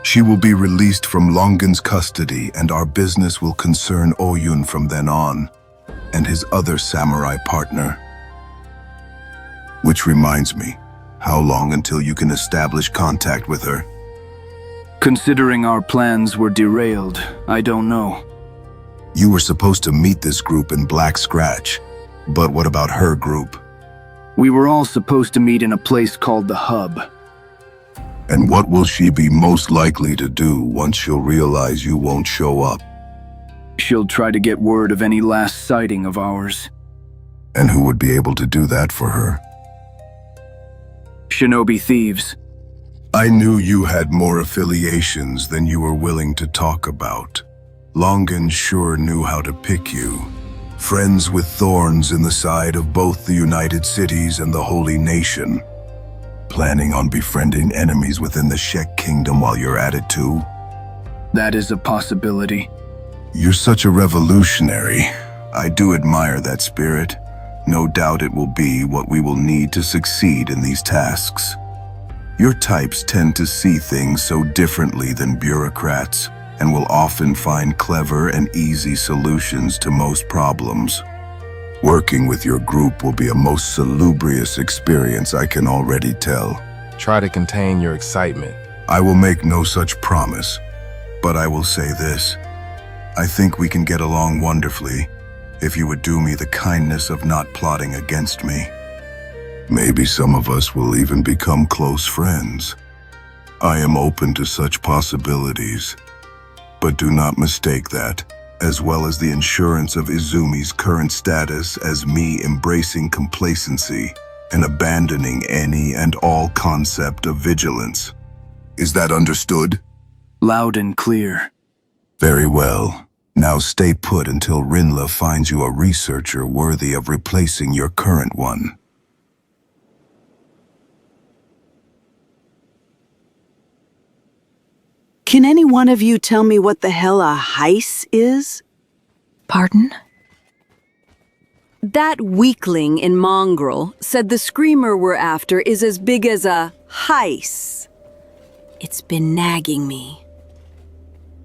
She will be released from Longin's custody, and our business will concern Oyun from then on, and his other samurai partner. Which reminds me, how long until you can establish contact with her? Considering our plans were derailed, I don't know. You were supposed to meet this group in Black Scratch, but what about her group? We were all supposed to meet in a place called the Hub. And what will she be most likely to do once she'll realize you won't show up? She'll try to get word of any last sighting of ours. And who would be able to do that for her? Shinobi thieves. I knew you had more affiliations than you were willing to talk about. Longin sure knew how to pick you. Friends with thorns in the side of both the United Cities and the Holy Nation. Planning on befriending enemies within the Shek Kingdom while you're at it too? That is a possibility. You're such a revolutionary. I do admire that spirit. No doubt it will be what we will need to succeed in these tasks. Your types tend to see things so differently than bureaucrats, and will often find clever and easy solutions to most problems. Working with your group will be a most salubrious experience, I can already tell. Try to contain your excitement. I will make no such promise, but I will say this. I think we can get along wonderfully if you would do me the kindness of not plotting against me. Maybe some of us will even become close friends. I am open to such possibilities. But do not mistake that, as well as the insurance of Izumi's current status, as me embracing complacency and abandoning any and all concept of vigilance. Is that understood? Loud and clear. Very well. Now stay put until Rinla finds you a researcher worthy of replacing your current one. Can any one of you tell me what the hell a heis is? Pardon? That weakling in Mongrel said the screamer we're after is as big as a heis. It's been nagging me.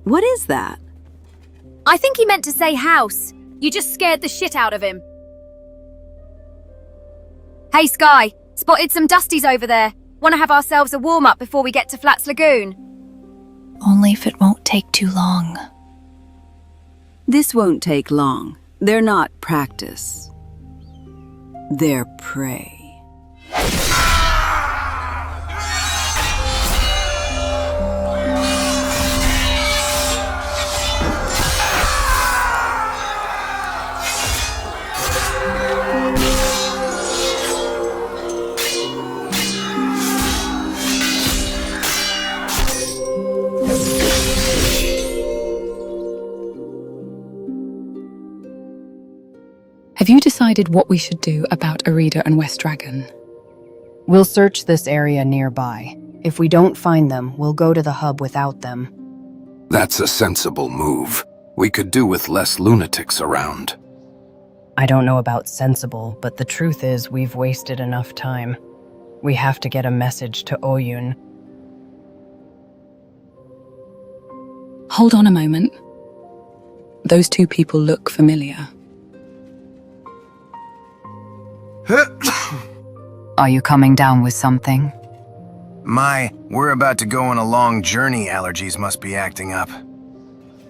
What is that? I think he meant to say house. You just scared the shit out of him. Hey, Sky. Spotted some dusties over there. Want to have ourselves a warm-up before we get to Flats Lagoon? Only if it won't take too long. This won't take long. They're not practice. They're prey. Have you decided what we should do about Arida and West Dragon? We'll search this area nearby. If we don't find them, we'll go to the hub without them. That's a sensible move. We could do with less lunatics around. I don't know about sensible, but the truth is we've wasted enough time. We have to get a message to Oyun. Hold on a moment. Those two people look familiar. Are you coming down with something? We're about to go on a long journey. Allergies must be acting up.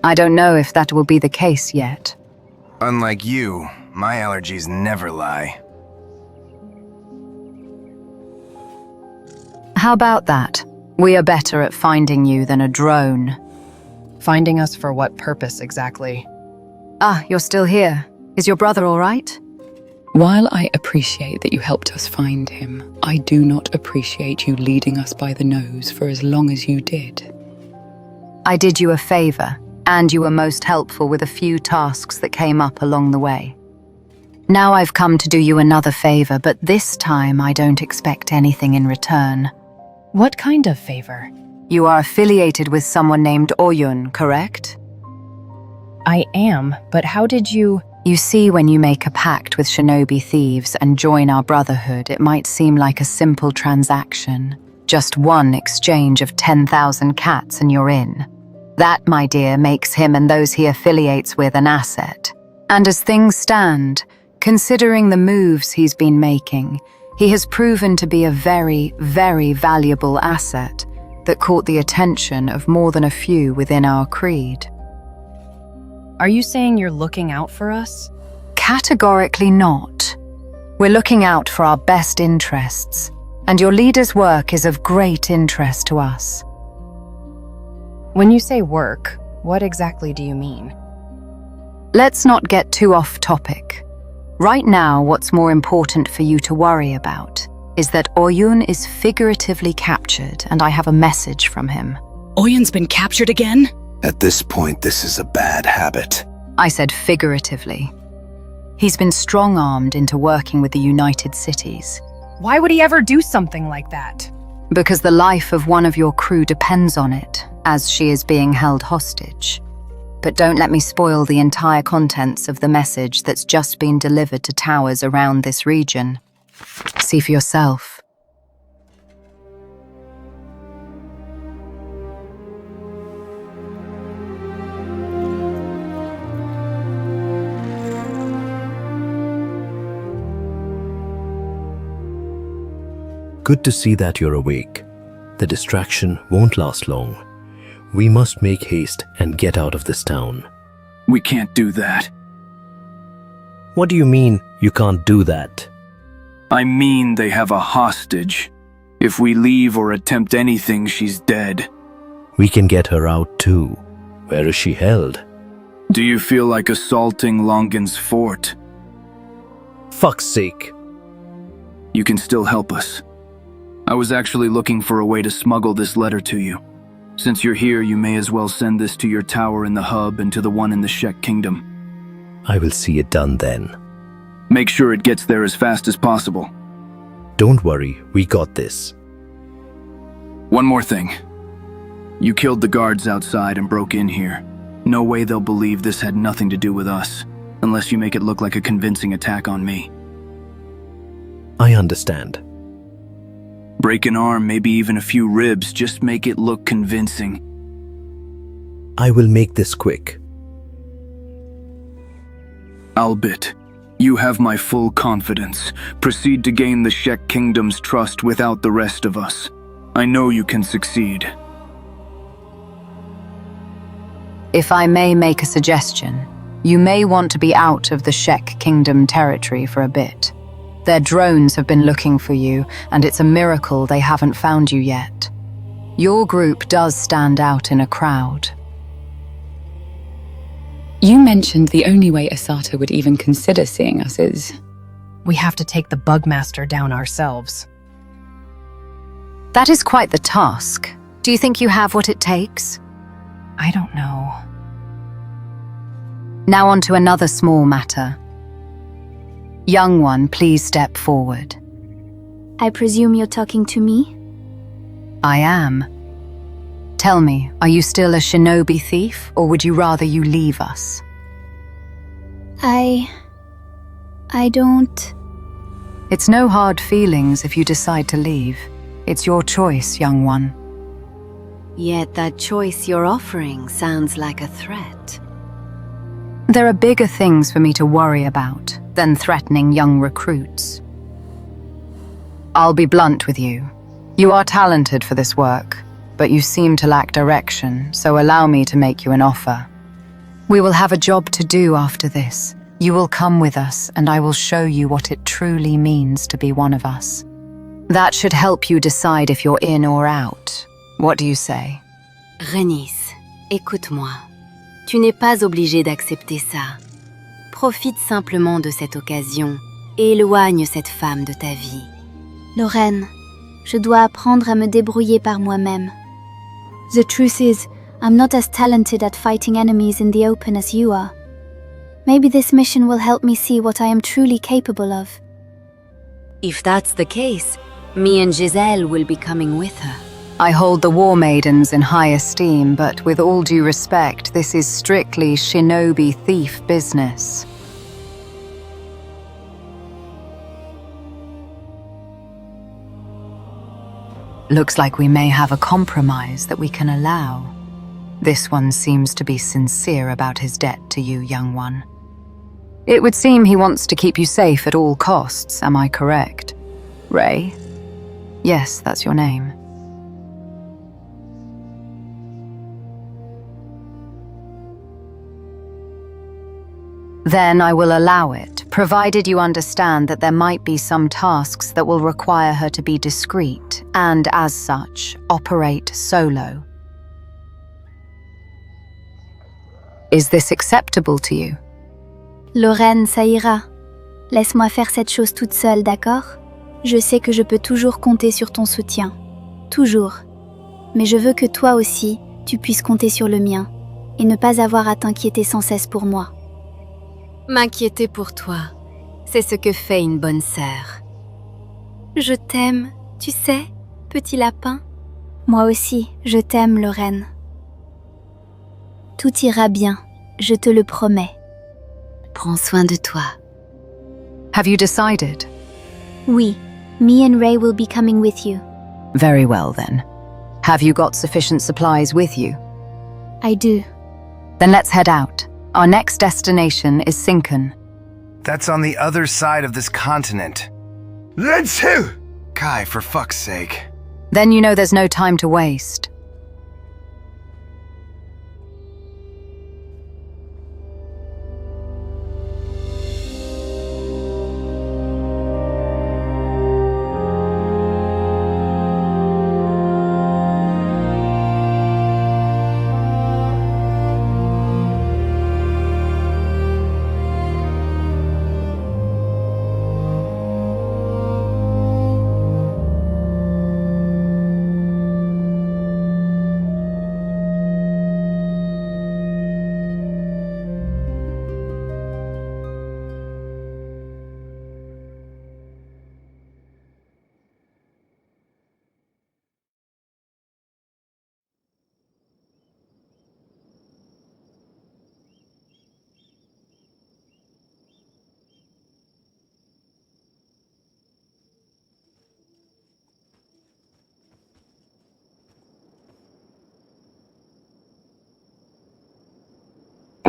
I don't know if that will be the case yet. Unlike you, my allergies never lie. How about that? We are better at finding you than a drone. Finding us for what purpose exactly? Ah, you're still here. Is your brother all right? While I appreciate that you helped us find him, I do not appreciate you leading us by the nose for as long as you did. I did you a favor, and you were most helpful with a few tasks that came up along the way. Now I've come to do you another favor, but this time I don't expect anything in return. What kind of favor? You are affiliated with someone named Oyun, correct? I am, but how did you... You see, when you make a pact with shinobi thieves and join our brotherhood, it might seem like a simple transaction. Just one exchange of 10,000 cats and you're in. That, my dear, makes him and those he affiliates with an asset. And as things stand, considering the moves he's been making, he has proven to be a very, very valuable asset that caught the attention of more than a few within our creed. Are you saying you're looking out for us? Categorically not. We're looking out for our best interests, and your leader's work is of great interest to us. When you say work, what exactly do you mean? Let's not get too off topic. Right now, what's more important for you to worry about is that Oyun is figuratively captured, and I have a message from him. Oyun's been captured again? At this point, this is a bad habit. I said figuratively. He's been strong-armed into working with the United Cities. Why would he ever do something like that? Because the life of one of your crew depends on it, as she is being held hostage. But don't let me spoil the entire contents of the message that's just been delivered to towers around this region. See for yourself. Good to see that you're awake. The distraction won't last long. We must make haste and get out of this town. We can't do that. What do you mean, you can't do that? I mean they have a hostage. If we leave or attempt anything, she's dead. We can get her out too. Where is she held? Do you feel like assaulting Longin's fort? Fuck's sake. You can still help us. I was actually looking for a way to smuggle this letter to you. Since you're here, you may as well send this to your tower in the hub and to the one in the Shek Kingdom. I will see it done then. Make sure it gets there as fast as possible. Don't worry, we got this. One more thing. You killed the guards outside and broke in here. No way they'll believe this had nothing to do with us, unless you make it look like a convincing attack on me. I understand. Break an arm, maybe even a few ribs, just make it look convincing. I will make this quick. Albitte, you have my full confidence. Proceed to gain the Shek Kingdom's trust without the rest of us. I know you can succeed. If I may make a suggestion, you may want to be out of the Shek Kingdom territory for a bit. Their drones have been looking for you, and it's a miracle they haven't found you yet. Your group does stand out in a crowd. You mentioned the only way Asata would even consider seeing us is... We have to take the Bugmaster down ourselves. That is quite the task. Do you think you have what it takes? I don't know. Now on to another small matter. Young one, please step forward. I presume you're talking to me? I am. Tell me, are you still a shinobi thief, or would you rather you leave us? I don't... It's no hard feelings if you decide to leave. It's your choice, young one. Yet that choice you're offering sounds like a threat. There are bigger things for me to worry about than threatening young recruits. I'll be blunt with you. You are talented for this work, but you seem to lack direction, so allow me to make you an offer. We will have a job to do after this. You will come with us, and I will show you what it truly means to be one of us. That should help you decide if you're in or out. What do you say? Renice, écoute-moi. Tu n'es pas obligé d'accepter ça. Profite simplement de cette occasion et éloigne cette femme de ta vie. Lorraine, je dois apprendre à me débrouiller par moi-même. The truth is, I'm not as talented at fighting enemies in the open as you are. Maybe this mission will help me see what I am truly capable of. If that's the case, Me and Giselle will be coming with her. I hold the War Maidens in high esteem, but with all due respect, this is strictly shinobi thief business. Looks like we may have a compromise that we can allow. This one seems to be sincere about his debt to you, young one. It would seem he wants to keep you safe at all costs, am I correct? Ray? Yes, that's your name. Then I will allow it, provided you understand that there might be some tasks that will require her to be discreet, and as such, operate solo. Is this acceptable to you? Lorraine, ça ira. Laisse-moi faire cette chose toute seule, d'accord? Je sais que je peux toujours compter sur ton soutien. Toujours. Mais je veux que toi aussi, tu puisses compter sur le mien, et ne pas avoir à t'inquiéter sans cesse pour moi. M'inquiéter pour toi, c'est ce que fait une bonne sœur. Je t'aime, tu sais, petit lapin. Moi aussi, je t'aime, Lorraine. Tout ira bien, je te le promets. Prends soin de toi. Have you decided? Oui, me and Ray will be coming with you. Very well then. Have you got sufficient supplies with you? I do. Then let's head out. Our next destination is Sinken. That's on the other side of this continent. Let's go! Kai, for fuck's sake. Then you know there's no time to waste.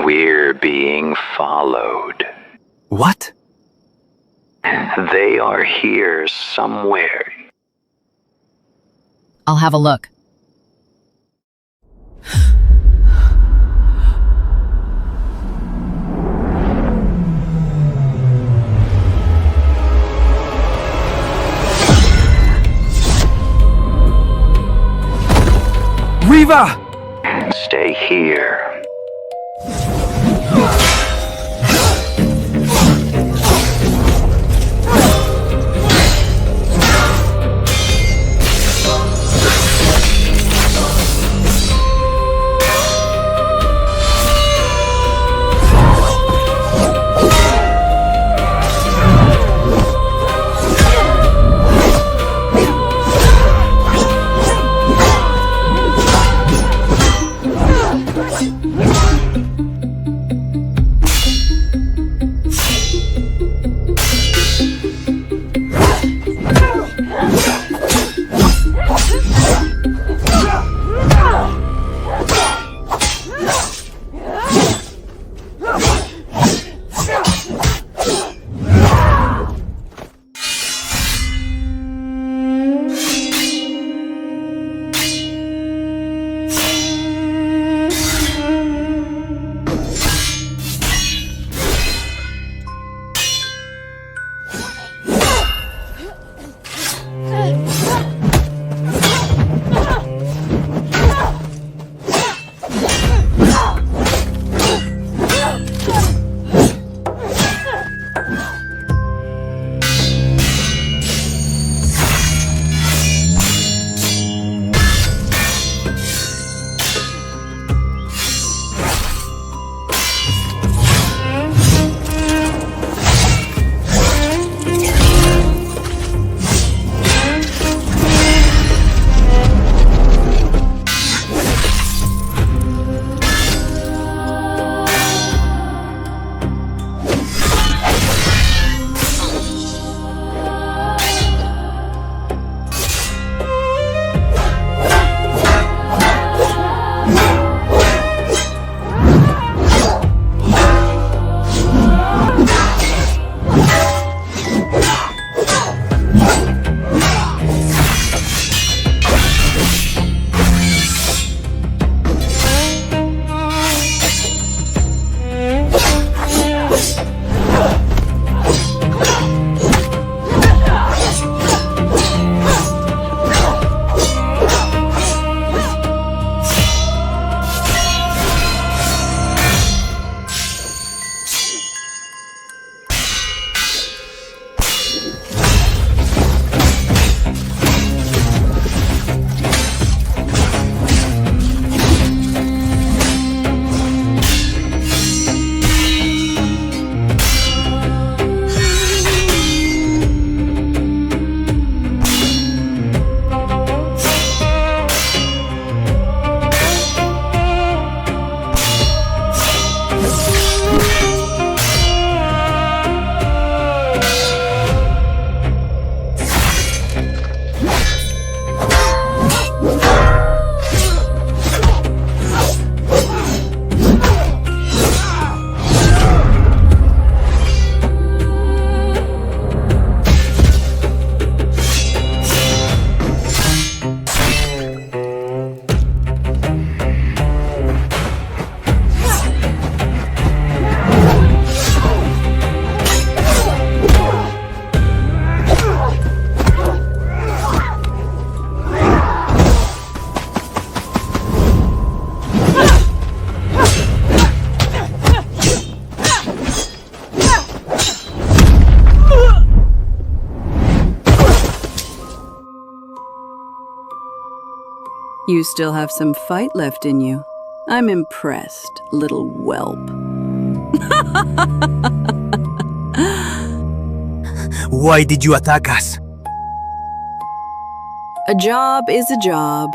We're being followed. What? They are here somewhere. I'll have a look. Riva! Stay here. You still have some fight left in you. I'm impressed, little whelp. Why did you attack us? A job is a job.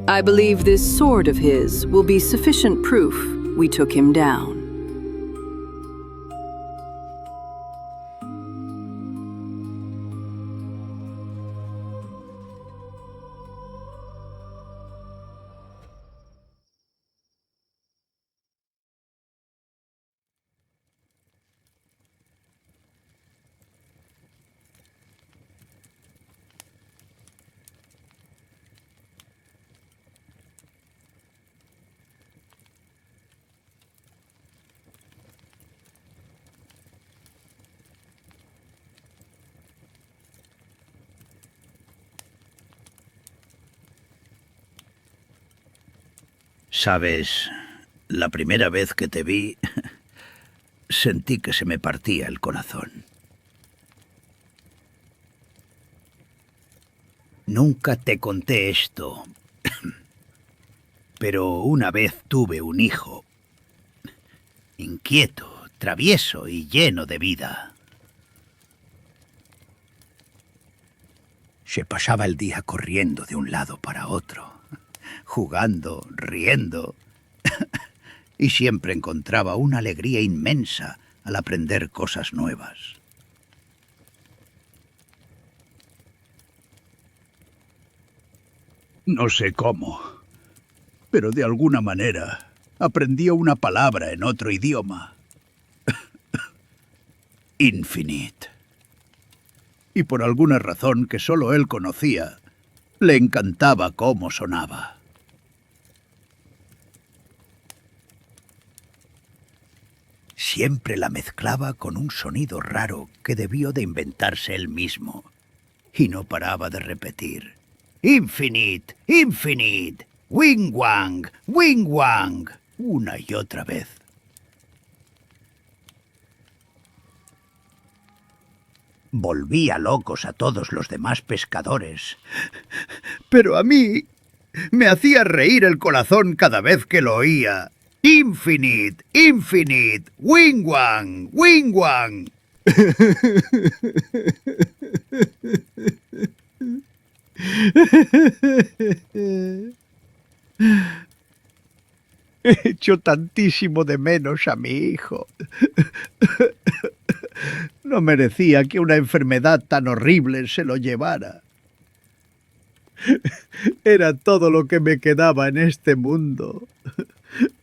I believe this sword of his will be sufficient proof we took him down. Sabes, la primera vez que te vi, sentí que se me partía el corazón. Nunca te conté esto, pero una vez tuve un hijo, inquieto, travieso y lleno de vida. Se pasaba el día corriendo de un lado para otro, jugando, riendo, y siempre encontraba una alegría inmensa al aprender cosas nuevas. No sé cómo, pero de alguna manera aprendía una palabra en otro idioma. Infinite. Y por alguna razón que solo él conocía, le encantaba cómo sonaba. Siempre la mezclaba con un sonido raro que debió de inventarse él mismo. Y no paraba de repetir: Infinite, Infinite, Wing Wang, Wing Wang, una y otra vez. Volvía locos a todos los demás pescadores. Pero a mí me hacía reír el corazón cada vez que lo oía. Infinite, Infinite, Wing Wang, Wing Wang. He hecho tantísimo de menos a mi hijo. No merecía que una enfermedad tan horrible se lo llevara. Era todo lo que me quedaba en este mundo.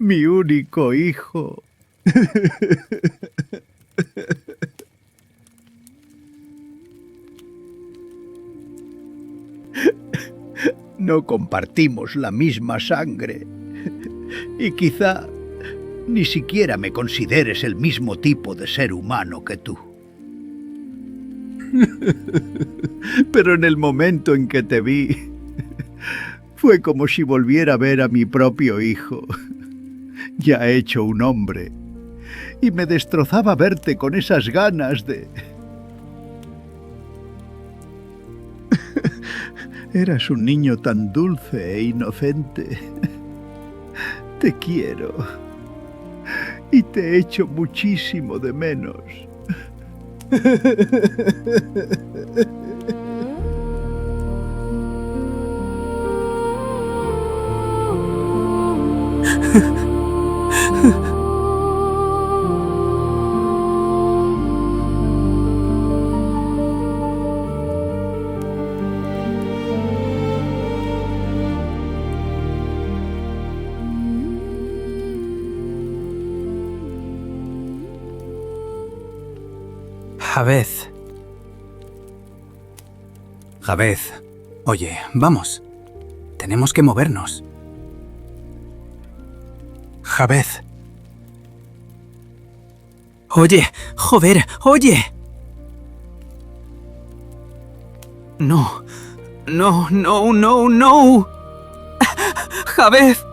Mi único hijo. No compartimos la misma sangre. Y quizá ni siquiera me consideres el mismo tipo de ser humano que tú. Pero en el momento en que te vi, fue como si volviera a ver a mi propio hijo, ya hecho un hombre, y me destrozaba verte con esas ganas de... Eras un niño tan dulce e inocente. Te quiero. Y te echo muchísimo de menos. Javez, oye, vamos. Tenemos que movernos. Javez. Oye, joder, oye. No, no, no, no, no. Javez,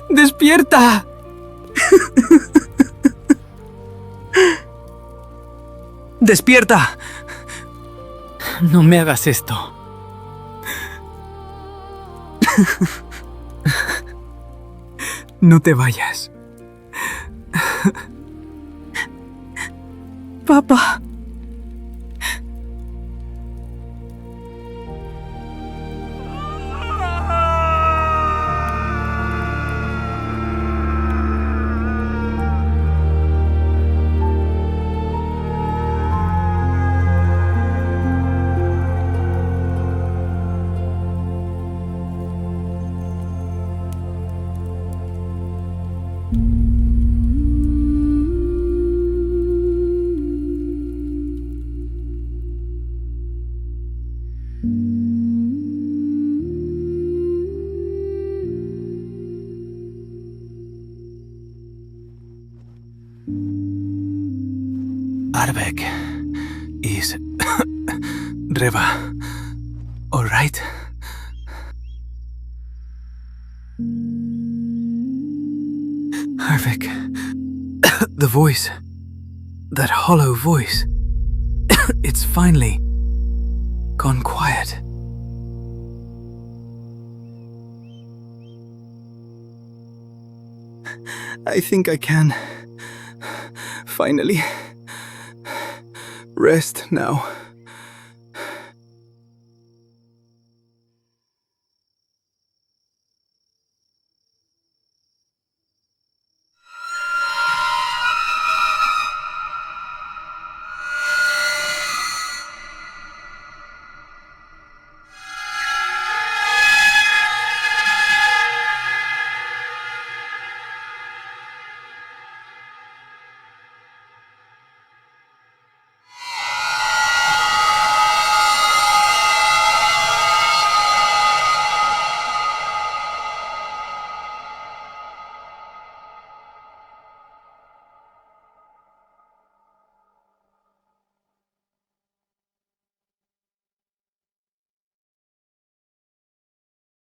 despierta. Despierta. No me hagas esto. No te vayas. Papá. Arbeck is Reva. All right? Arbeck. The voice. That hollow voice. It's finally gone quiet. I think I can finally rest now.